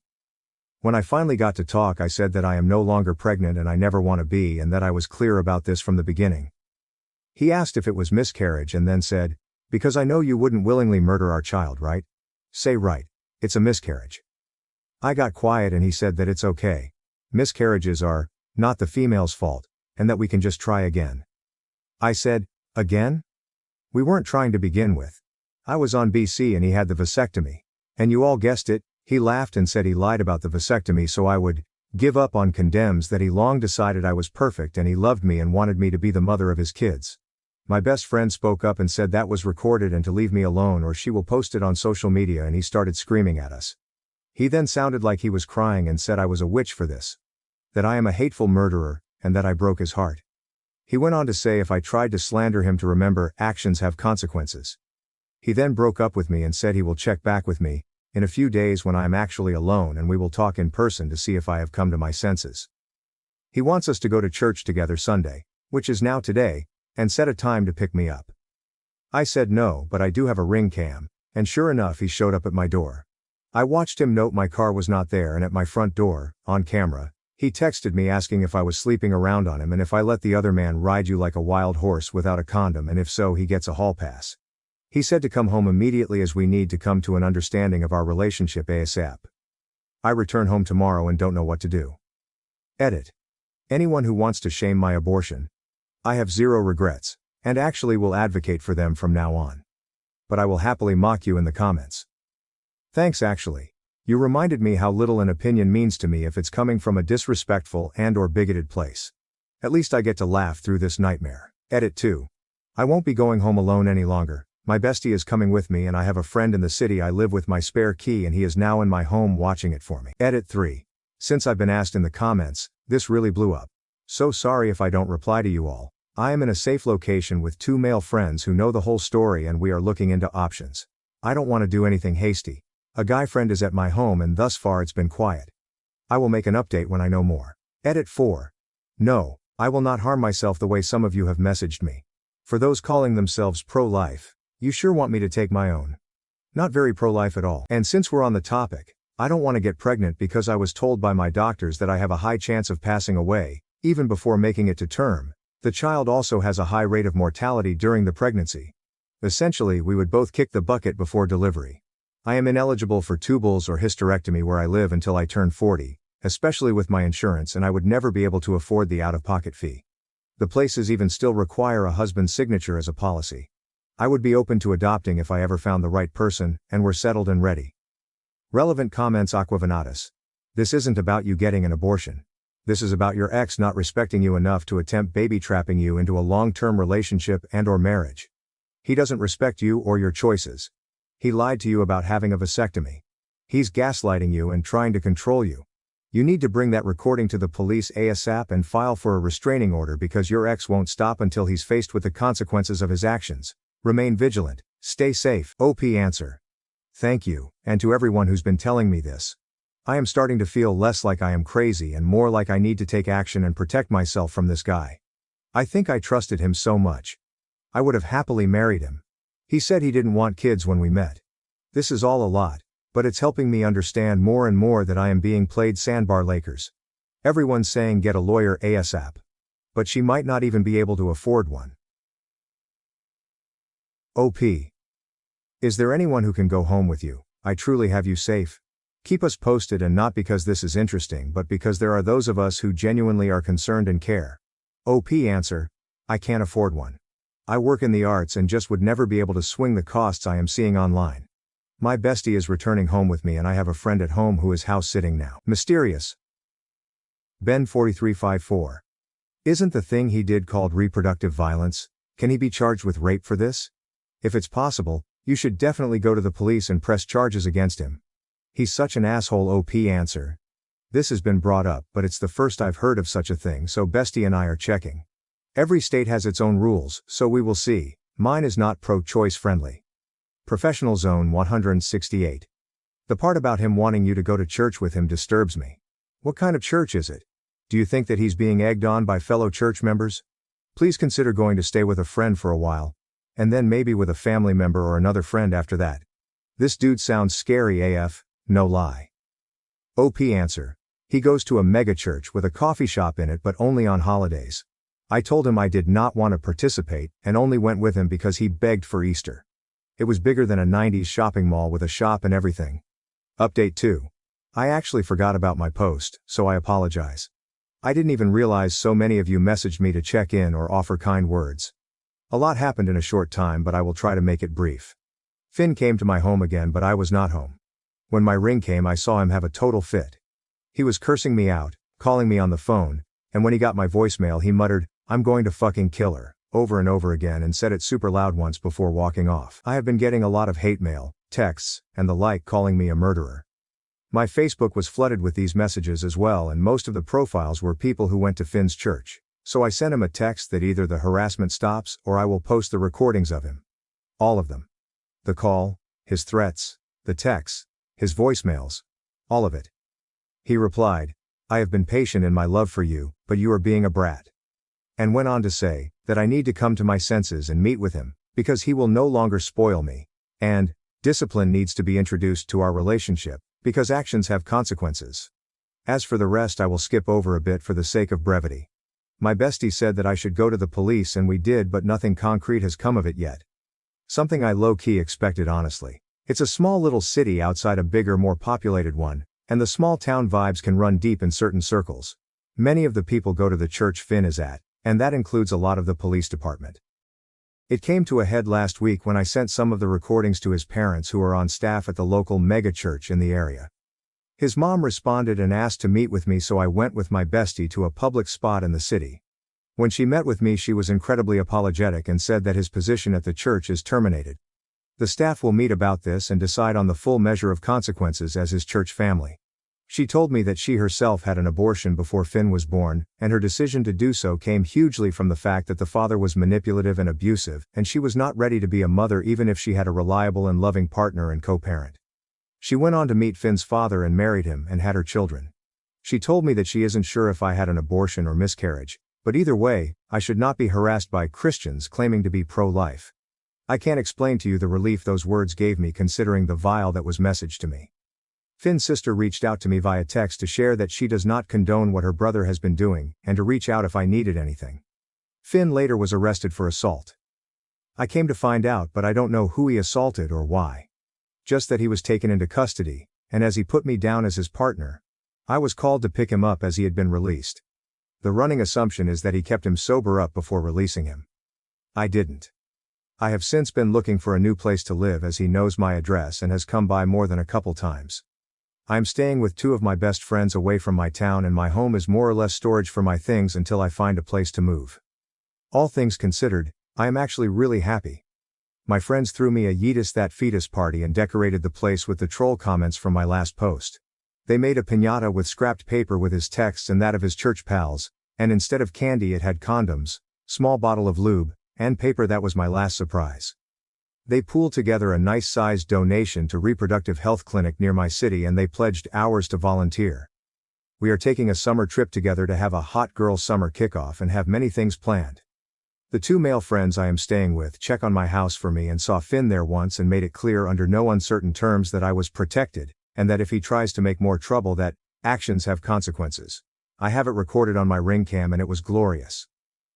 When I finally got to talk, I said that I am no longer pregnant and I never want to be, and that I was clear about this from the beginning. He asked if it was miscarriage and then said, "Because I know you wouldn't willingly murder our child, right? Say right, it's a miscarriage." I got quiet and he said that it's okay. Miscarriages are not the female's fault, and that we can just try again. I said, "Again? We weren't trying to begin with. I was on BC and he had the vasectomy. And you all guessed it." He laughed and said he lied about the vasectomy so I would give up on condoms, that he long decided I was perfect and he loved me and wanted me to be the mother of his kids. My best friend spoke up and said that was recorded and to leave me alone or she will post it on social media, and he started screaming at us. He then sounded like he was crying and said I was a witch for this. That I am a hateful murderer, and that I broke his heart. He went on to say if I tried to slander him to remember, actions have consequences. He then broke up with me and said he will check back with me in a few days when I am actually alone, and we will talk in person to see if I have come to my senses. He wants us to go to church together Sunday, which is now today, and set a time to pick me up. I said no, but I do have a ring cam, and sure enough he showed up at my door. I watched him note my car was not there, and at my front door, on camera, he texted me asking if I was sleeping around on him and if I let the other man ride you like a wild horse without a condom, and if so he gets a hall pass. He said to come home immediately as we need to come to an understanding of our relationship ASAP. I return home tomorrow and don't know what to do. Edit. Anyone who wants to shame my abortion, I have zero regrets, and actually will advocate for them from now on. But I will happily mock you in the comments. Thanks actually. You reminded me how little an opinion means to me if it's coming from a disrespectful and/or bigoted place. At least I get to laugh through this nightmare. Edit 2. I won't be going home alone any longer. My bestie is coming with me and I have a friend in the city I live with my spare key and he is now in my home watching it for me. Edit 3. Since I've been asked in the comments, this really blew up. So sorry if I don't reply to you all. I am in a safe location with 2 male friends who know the whole story and we are looking into options. I don't want to do anything hasty. A guy friend is at my home and thus far it's been quiet. I will make an update when I know more. Edit 4. No, I will not harm myself the way some of you have messaged me. For those calling themselves pro-life, you sure want me to take my own. Not very pro-life at all. And since we're on the topic, I don't want to get pregnant because I was told by my doctors that I have a high chance of passing away, even before making it to term. The child also has a high rate of mortality during the pregnancy. Essentially, we would both kick the bucket before delivery. I am ineligible for tubals or hysterectomy where I live until I turn 40, especially with my insurance, and I would never be able to afford the out-of-pocket fee. The places even still require a husband's signature as a policy. I would be open to adopting if I ever found the right person, and were settled and ready. Relevant comments. Aquavanatus. This isn't about you getting an abortion. This is about your ex not respecting you enough to attempt baby trapping you into a long-term relationship and/or marriage. He doesn't respect you or your choices. He lied to you about having a vasectomy. He's gaslighting you and trying to control you. You need to bring that recording to the police ASAP and file for a restraining order because your ex won't stop until he's faced with the consequences of his actions. Remain vigilant. Stay safe. OP answer. Thank you, and to everyone who's been telling me this. I am starting to feel less like I am crazy and more like I need to take action and protect myself from this guy. I think I trusted him so much. I would have happily married him. He said he didn't want kids when we met. This is all a lot, but it's helping me understand more and more that I am being played Sandbar Lakers. Everyone's saying get a lawyer ASAP. But she might not even be able to afford one. OP. Is there anyone who can go home with you? I truly have you safe. Keep us posted, and not because this is interesting but because there are those of us who genuinely are concerned and care. OP answer. I can't afford one. I work in the arts and just would never be able to swing the costs I am seeing online. My bestie is returning home with me and I have a friend at home who is house sitting now. Mysterious. Ben 4354. Isn't the thing he did called reproductive violence? Can he be charged with rape for this? If it's possible, you should definitely go to the police and press charges against him. He's such an asshole. OP answer. This has been brought up, but it's the first I've heard of such a thing, so bestie and I are checking. Every state has its own rules, so we will see. Mine is not pro-choice friendly. Professional Zone 168. The part about him wanting you to go to church with him disturbs me. What kind of church is it? Do you think that he's being egged on by fellow church members? Please consider going to stay with a friend for a while, and then maybe with a family member or another friend after that. This dude sounds scary AF, no lie. OP answer. He goes to a mega church with a coffee shop in it but only on holidays. I told him I did not want to participate and only went with him because he begged for Easter. It was bigger than a 90s shopping mall with a shop and everything. Update 2. I actually forgot about my post, so I apologize. I didn't even realize so many of you messaged me to check in or offer kind words. A lot happened in a short time, but I will try to make it brief. Finn came to my home again, but I was not home. When my ring came, I saw him have a total fit. He was cursing me out, calling me on the phone, and when he got my voicemail he muttered, "I'm going to fucking kill her," over and over again, and said it super loud once before walking off. I have been getting a lot of hate mail, texts, and the like calling me a murderer. My Facebook was flooded with these messages as well, and most of the profiles were people who went to Finn's church, so I sent him a text that either the harassment stops or I will post the recordings of him. All of them. The call, his threats, the texts, his voicemails, all of it. He replied, "I have been patient in my love for you, but you are being a brat." And went on to say that I need to come to my senses and meet with him, because he will no longer spoil me, and discipline needs to be introduced to our relationship, because actions have consequences. As for the rest, I will skip over a bit for the sake of brevity. My bestie said that I should go to the police, and we did, but nothing concrete has come of it yet. Something I low-key expected, honestly. It's a small little city outside a bigger, more populated one, and the small town vibes can run deep in certain circles. Many of the people go to the church Finn is at, and that includes a lot of the police department. It came to a head last week when I sent some of the recordings to his parents who are on staff at the local mega church in the area. His mom responded and asked to meet with me, so I went with my bestie to a public spot in the city. When she met with me, she was incredibly apologetic and said that his position at the church is terminated. The staff will meet about this and decide on the full measure of consequences as his church family. She told me that she herself had an abortion before Finn was born, and her decision to do so came hugely from the fact that the father was manipulative and abusive, and she was not ready to be a mother even if she had a reliable and loving partner and co-parent. She went on to meet Finn's father and married him and had her children. She told me that she isn't sure if I had an abortion or miscarriage, but either way, I should not be harassed by Christians claiming to be pro-life. I can't explain to you the relief those words gave me, considering the vile that was messaged to me. Finn's sister reached out to me via text to share that she does not condone what her brother has been doing, and to reach out if I needed anything. Finn later was arrested for assault. I came to find out, but I don't know who he assaulted or why. Just that he was taken into custody, and as he put me down as his partner, I was called to pick him up as he had been released. The running assumption is that he kept him sober up before releasing him. I didn't. I have since been looking for a new place to live, as he knows my address and has come by more than a couple times. I am staying with two of my best friends away from my town, and my home is more or less storage for my things until I find a place to move. All things considered, I am actually really happy. My friends threw me a Yeetus that fetus party and decorated the place with the troll comments from my last post. They made a piñata with scrapped paper with his texts and that of his church pals, and instead of candy it had condoms, small bottle of lube, and paper. That was my last surprise. They pooled together a nice-sized donation to reproductive health clinic near my city, and they pledged hours to volunteer. We are taking a summer trip together to have a hot girl summer kickoff and have many things planned. The two male friends I am staying with check on my house for me and saw Finn there once and made it clear under no uncertain terms that I was protected, and that if he tries to make more trouble, that actions have consequences. I have it recorded on my ring cam and it was glorious.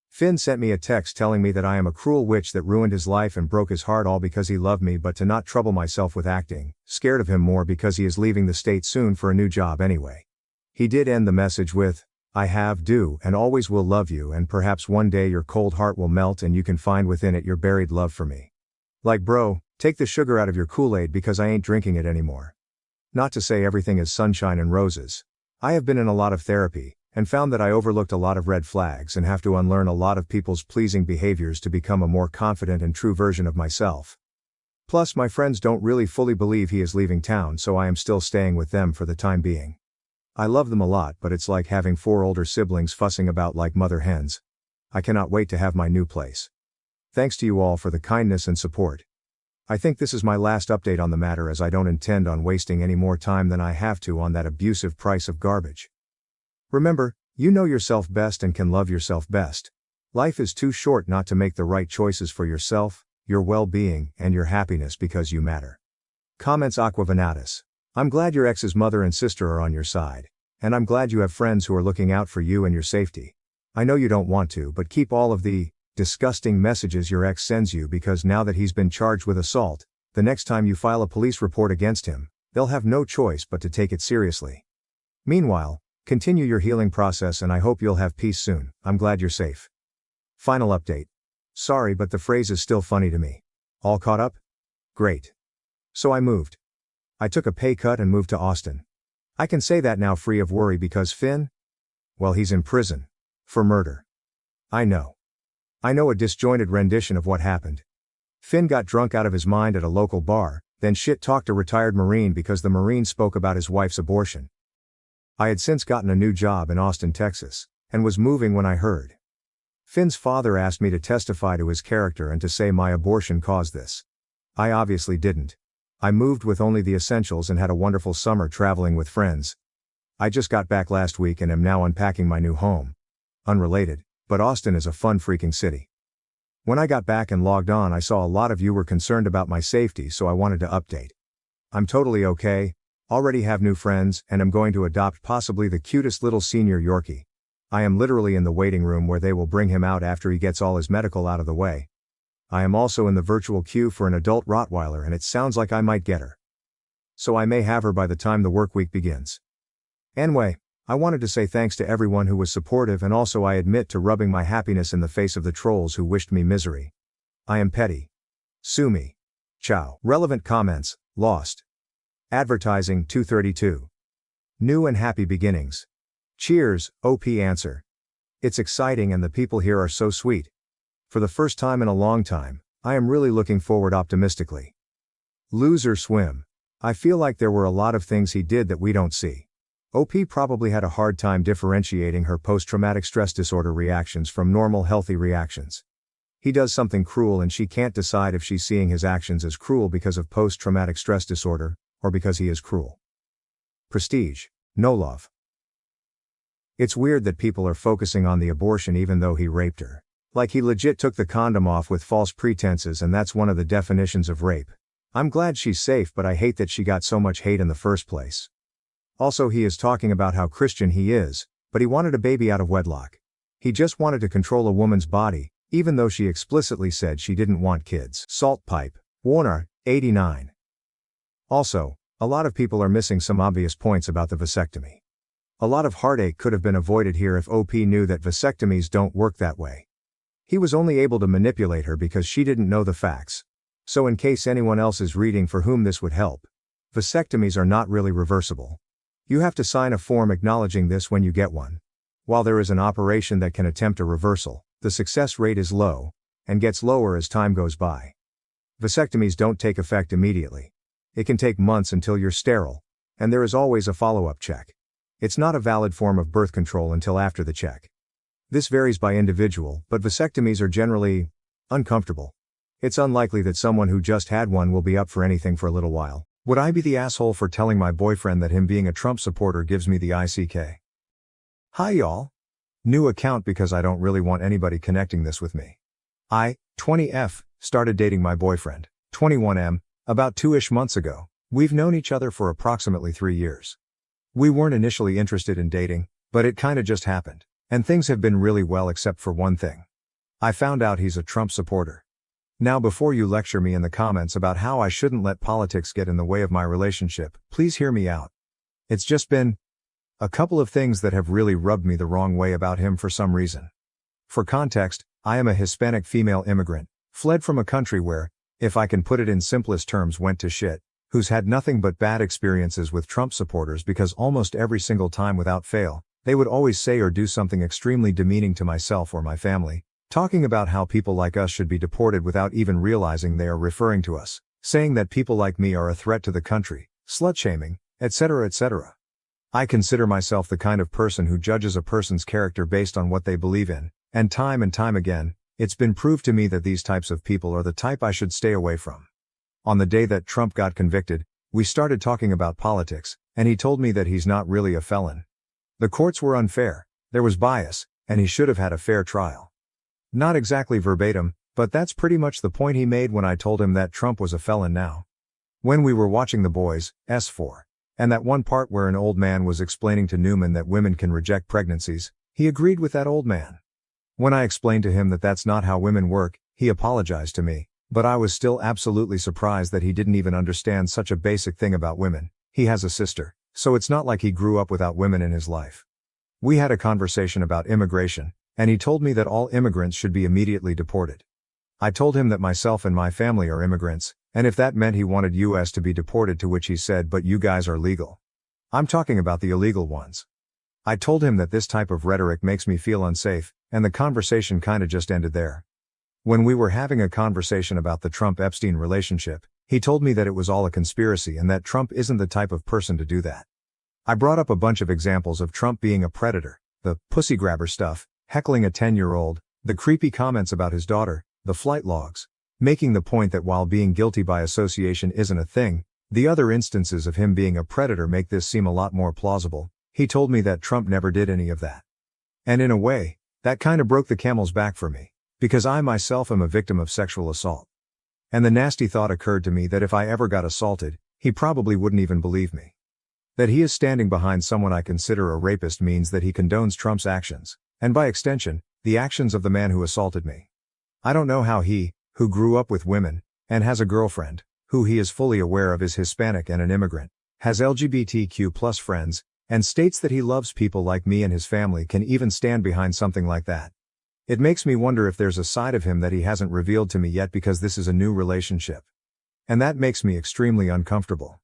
Finn sent me a text telling me that I am a cruel witch that ruined his life and broke his heart, all because he loved me, but to not trouble myself with acting, scared of him more because he is leaving the state soon for a new job anyway. He did end the message with, "I have, do, and always will love you, and perhaps one day your cold heart will melt and you can find within it your buried love for me." Like, bro, take the sugar out of your Kool-Aid because I ain't drinking it anymore. Not to say everything is sunshine and roses. I have been in a lot of therapy, and found that I overlooked a lot of red flags and have to unlearn a lot of people's pleasing behaviors to become a more confident and true version of myself. Plus, my friends don't really fully believe he is leaving town, so I am still staying with them for the time being. I love them a lot, but it's like having 4 older siblings fussing about like mother hens. I cannot wait to have my new place. Thanks to you all for the kindness and support. I think this is my last update on the matter, as I don't intend on wasting any more time than I have to on that abusive price of garbage. Remember, you know yourself best and can love yourself best. Life is too short not to make the right choices for yourself, your well-being, and your happiness, because you matter. Comments Aqua Venatus. I'm glad your ex's mother and sister are on your side. And I'm glad you have friends who are looking out for you and your safety. I know you don't want to, but keep all of the disgusting messages your ex sends you, because now that he's been charged with assault, the next time you file a police report against him, they'll have no choice but to take it seriously. Meanwhile, continue your healing process, and I hope you'll have peace soon. I'm glad you're safe. Final update. Sorry, but the phrase is still funny to me. All caught up? Great. So I moved. I took a pay cut and moved to Austin. I can say that now free of worry, because Finn? Well, he's in prison. For murder. I know a disjointed rendition of what happened. Finn got drunk out of his mind at a local bar, then shit-talked a retired Marine because the Marine spoke about his wife's abortion. I had since gotten a new job in Austin, Texas, and was moving when I heard. Finn's father asked me to testify to his character and to say my abortion caused this. I obviously didn't. I moved with only the essentials and had a wonderful summer traveling with friends. I just got back last week and am now unpacking my new home. Unrelated, but Austin is a fun freaking city. When I got back and logged on, I saw a lot of you were concerned about my safety, so I wanted to update. I'm totally okay, already have new friends, and am going to adopt possibly the cutest little senior Yorkie. I am literally in the waiting room where they will bring him out after he gets all his medical out of the way. I am also in the virtual queue for an adult Rottweiler, and it sounds like I might get her. So I may have her by the time the work week begins. Anyway, I wanted to say thanks to everyone who was supportive, and also I admit to rubbing my happiness in the face of the trolls who wished me misery. I am petty. Sue me. Ciao. Relevant comments, lost. Advertising 232. New and happy beginnings. Cheers, OP answer. It's exciting and the people here are so sweet. For the first time in a long time, I am really looking forward optimistically. Loser swim. I feel like there were a lot of things he did that we don't see. OP probably had a hard time differentiating her post-traumatic stress disorder reactions from normal healthy reactions. He does something cruel and she can't decide if she's seeing his actions as cruel because of post-traumatic stress disorder, or because he is cruel. Prestige. No love. It's weird that people are focusing on the abortion even though he raped her. Like he legit took the condom off with false pretenses, and that's one of the definitions of rape. I'm glad she's safe, but I hate that she got so much hate in the first place. Also, he is talking about how Christian he is, but he wanted a baby out of wedlock. He just wanted to control a woman's body, even though she explicitly said she didn't want kids. Salt pipe. Warner, 89. Also, a lot of people are missing some obvious points about the vasectomy. A lot of heartache could have been avoided here if OP knew that vasectomies don't work that way. He was only able to manipulate her because she didn't know the facts. So in case anyone else is reading for whom this would help, vasectomies are not really reversible. You have to sign a form acknowledging this when you get one. While there is an operation that can attempt a reversal, the success rate is low, and gets lower as time goes by. Vasectomies don't take effect immediately. It can take months until you're sterile, and there is always a follow-up check. It's not a valid form of birth control until after the check. This varies by individual, but vasectomies are generally uncomfortable. It's unlikely that someone who just had one will be up for anything for a little while. Would I be the asshole for telling my boyfriend that him being a Trump supporter gives me the ICK? Hi y'all. New account because I don't really want anybody connecting this with me. I, 20F, started dating my boyfriend, 21M, about 2-ish months ago. We've known each other for approximately 3 years. We weren't initially interested in dating, but it kinda just happened. And things have been really well except for one thing. I found out he's a Trump supporter. Now before you lecture me in the comments about how I shouldn't let politics get in the way of my relationship, please hear me out. It's just been a couple of things that have really rubbed me the wrong way about him for some reason. For context, I am a Hispanic female immigrant, fled from a country where, if I can put it in simplest terms, went to shit, who's had nothing but bad experiences with Trump supporters because almost every single time without fail, they would always say or do something extremely demeaning to myself or my family, talking about how people like us should be deported without even realizing they are referring to us, saying that people like me are a threat to the country, slut-shaming, etc. etc. I consider myself the kind of person who judges a person's character based on what they believe in, And time again, it's been proved to me that these types of people are the type I should stay away from. On the day that Trump got convicted, we started talking about politics, and he told me that he's not really a felon. The courts were unfair, there was bias, and he should have had a fair trial. Not exactly verbatim, but that's pretty much the point he made when I told him that Trump was a felon now. When we were watching The Boys, S4, and that one part where an old man was explaining to Newman that women can reject pregnancies, he agreed with that old man. When I explained to him that that's not how women work, he apologized to me, but I was still absolutely surprised that he didn't even understand such a basic thing about women. He has a sister, so it's not like he grew up without women in his life. We had a conversation about immigration, and he told me that all immigrants should be immediately deported. I told him that myself and my family are immigrants, and if that meant he wanted US to be deported, to which he said, but you guys are legal. I'm talking about the illegal ones. I told him that this type of rhetoric makes me feel unsafe, and the conversation kinda just ended there. When we were having a conversation about the Trump-Epstein relationship, he told me that it was all a conspiracy and that Trump isn't the type of person to do that. I brought up a bunch of examples of Trump being a predator, the pussy grabber stuff, heckling a 10-year-old, the creepy comments about his daughter, the flight logs, making the point that while being guilty by association isn't a thing, the other instances of him being a predator make this seem a lot more plausible. He told me that Trump never did any of that. And in a way, that kinda broke the camel's back for me, because I myself am a victim of sexual assault. And the nasty thought occurred to me that if I ever got assaulted, he probably wouldn't even believe me. That he is standing behind someone I consider a rapist means that he condones Trump's actions, and by extension, the actions of the man who assaulted me. I don't know how he, who grew up with women, and has a girlfriend, who he is fully aware of is Hispanic and an immigrant, has LGBTQ+ friends, and states that he loves people like me and his family, can even stand behind something like that. It makes me wonder if there's a side of him that he hasn't revealed to me yet, because this is a new relationship. And that makes me extremely uncomfortable.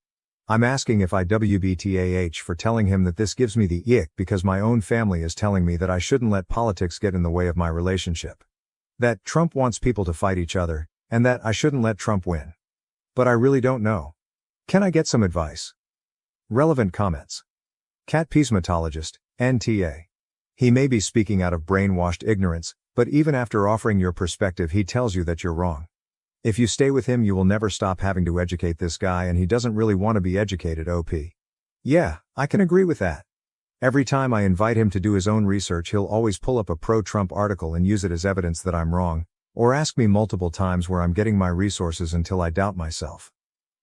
I'm asking if I WBTAH for telling him that this gives me the ick, because my own family is telling me that I shouldn't let politics get in the way of my relationship. That Trump wants people to fight each other, and that I shouldn't let Trump win. But I really don't know. Can I get some advice? Relevant comments. Cat Peacematologist, NTA. He may be speaking out of brainwashed ignorance, but even after offering your perspective, he tells you that you're wrong. If you stay with him, you will never stop having to educate this guy, and he doesn't really want to be educated, OP. Yeah, I can agree with that. Every time I invite him to do his own research, he'll always pull up a pro-Trump article and use it as evidence that I'm wrong, or ask me multiple times where I'm getting my resources until I doubt myself.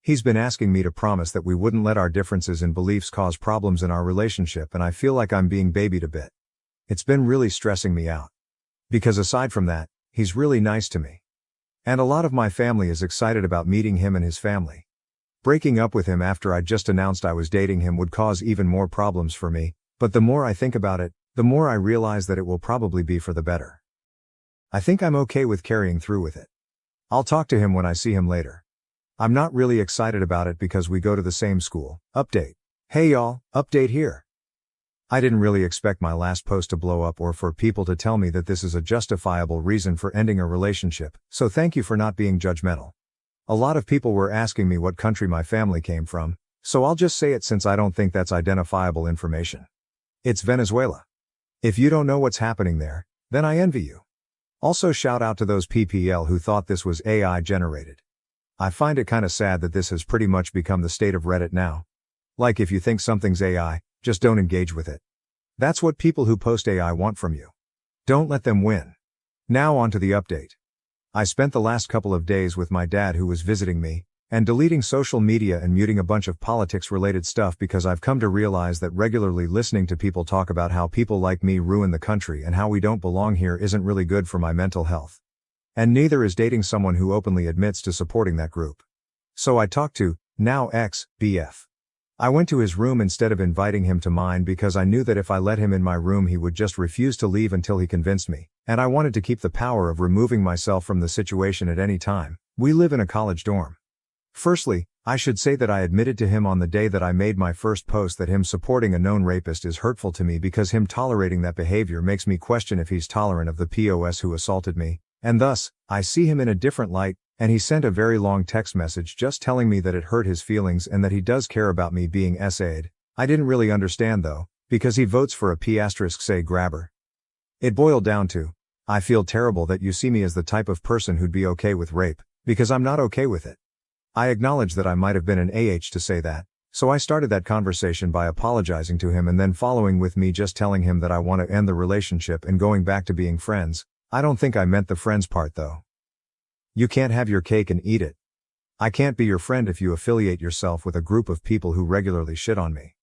He's been asking me to promise that we wouldn't let our differences in beliefs cause problems in our relationship, and I feel like I'm being babied a bit. It's been really stressing me out. Because aside from that, he's really nice to me. And a lot of my family is excited about meeting him and his family. Breaking up with him after I just announced I was dating him would cause even more problems for me, but the more I think about it, the more I realize that it will probably be for the better. I think I'm okay with carrying through with it. I'll talk to him when I see him later. I'm not really excited about it because we go to the same school. Update. Hey y'all, update here. I didn't really expect my last post to blow up or for people to tell me that this is a justifiable reason for ending a relationship, so thank you for not being judgmental. A lot of people were asking me what country my family came from, so I'll just say it since I don't think that's identifiable information. It's Venezuela. If you don't know what's happening there, then I envy you. Also, shout out to those PPL who thought this was AI generated. I find it kinda sad that this has pretty much become the state of Reddit now. Like, if you think something's AI, just don't engage with it. That's what people who post AI want from you. Don't let them win. Now on to the update. I spent the last couple of days with my dad, who was visiting me, and deleting social media and muting a bunch of politics-related stuff, because I've come to realize that regularly listening to people talk about how people like me ruin the country and how we don't belong here isn't really good for my mental health. And neither is dating someone who openly admits to supporting that group. So I talked to, now ex-BF. I went to his room instead of inviting him to mine, because I knew that if I let him in my room he would just refuse to leave until he convinced me, and I wanted to keep the power of removing myself from the situation at any time. We live in a college dorm. Firstly, I should say that I admitted to him on the day that I made my first post that him supporting a known rapist is hurtful to me, because him tolerating that behavior makes me question if he's tolerant of the POS who assaulted me, and thus, I see him in a different light, and he sent a very long text message just telling me that it hurt his feelings and that he does care about me being SA'd. I didn't really understand though, because he votes for a P*say grabber. It boiled down to, I feel terrible that you see me as the type of person who'd be okay with rape, because I'm not okay with it. I acknowledge that I might have been an to say that, so I started that conversation by apologizing to him and then following with me just telling him that I want to end the relationship and going back to being friends. I don't think I meant the friends part though. You can't have your cake and eat it. I can't be your friend if you affiliate yourself with a group of people who regularly shit on me.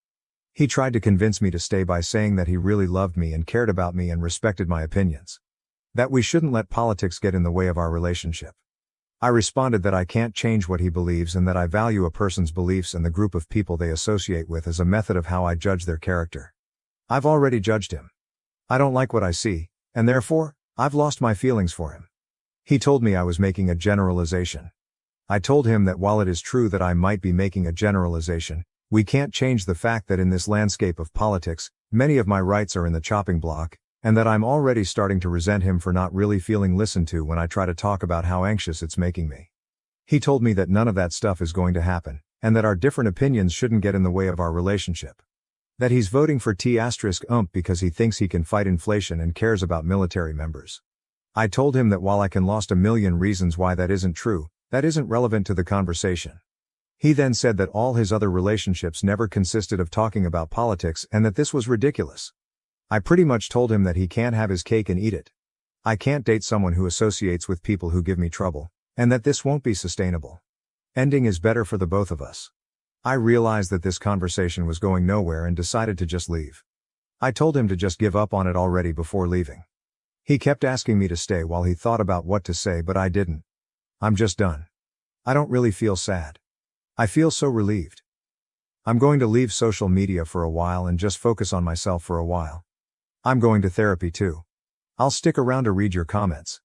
He tried to convince me to stay by saying that he really loved me and cared about me and respected my opinions. That we shouldn't let politics get in the way of our relationship. I responded that I can't change what he believes and that I value a person's beliefs and the group of people they associate with as a method of how I judge their character. I've already judged him. I don't like what I see, and therefore, I've lost my feelings for him. He told me I was making a generalization. I told him that while it is true that I might be making a generalization, we can't change the fact that in this landscape of politics, many of my rights are in the chopping block, and that I'm already starting to resent him for not really feeling listened to when I try to talk about how anxious it's making me. He told me that none of that stuff is going to happen, and that our different opinions shouldn't get in the way of our relationship. That he's voting for T*ump because he thinks he can fight inflation and cares about military members. I told him that while I can list a million reasons why that isn't true, that isn't relevant to the conversation. He then said that all his other relationships never consisted of talking about politics and that this was ridiculous. I pretty much told him that he can't have his cake and eat it. I can't date someone who associates with people who give me trouble, and that this won't be sustainable. Ending is better for the both of us. I realized that this conversation was going nowhere and decided to just leave. I told him to just give up on it already before leaving. He kept asking me to stay while he thought about what to say, but I didn't. I'm just done. I don't really feel sad. I feel so relieved. I'm going to leave social media for a while and just focus on myself for a while. I'm going to therapy too. I'll stick around to read your comments.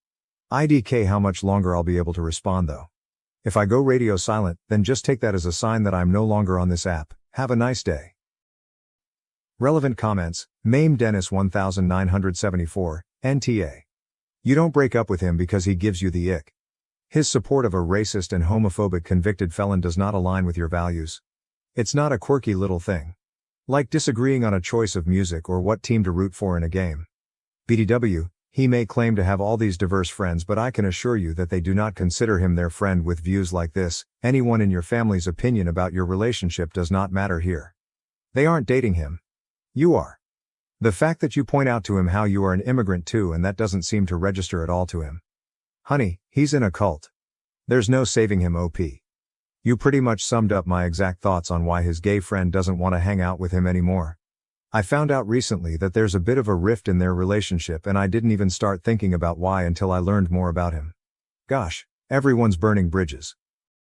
IDK how much longer I'll be able to respond though. If I go radio silent, then just take that as a sign that I'm no longer on this app. Have a nice day. Relevant comments, Mame Dennis 1974, NTA. You don't break up with him because he gives you the ick. His support of a racist and homophobic convicted felon does not align with your values. It's not a quirky little thing. Like disagreeing on a choice of music or what team to root for in a game. BDW, he may claim to have all these diverse friends, but I can assure you that they do not consider him their friend with views like this. Anyone in your family's opinion about your relationship does not matter here. They aren't dating him. You are. The fact that you point out to him how you are an immigrant too, and that doesn't seem to register at all to him. Honey, he's in a cult. There's no saving him, OP. You pretty much summed up my exact thoughts on why his gay friend doesn't want to hang out with him anymore. I found out recently that there's a bit of a rift in their relationship, and I didn't even start thinking about why until I learned more about him. Gosh, everyone's burning bridges.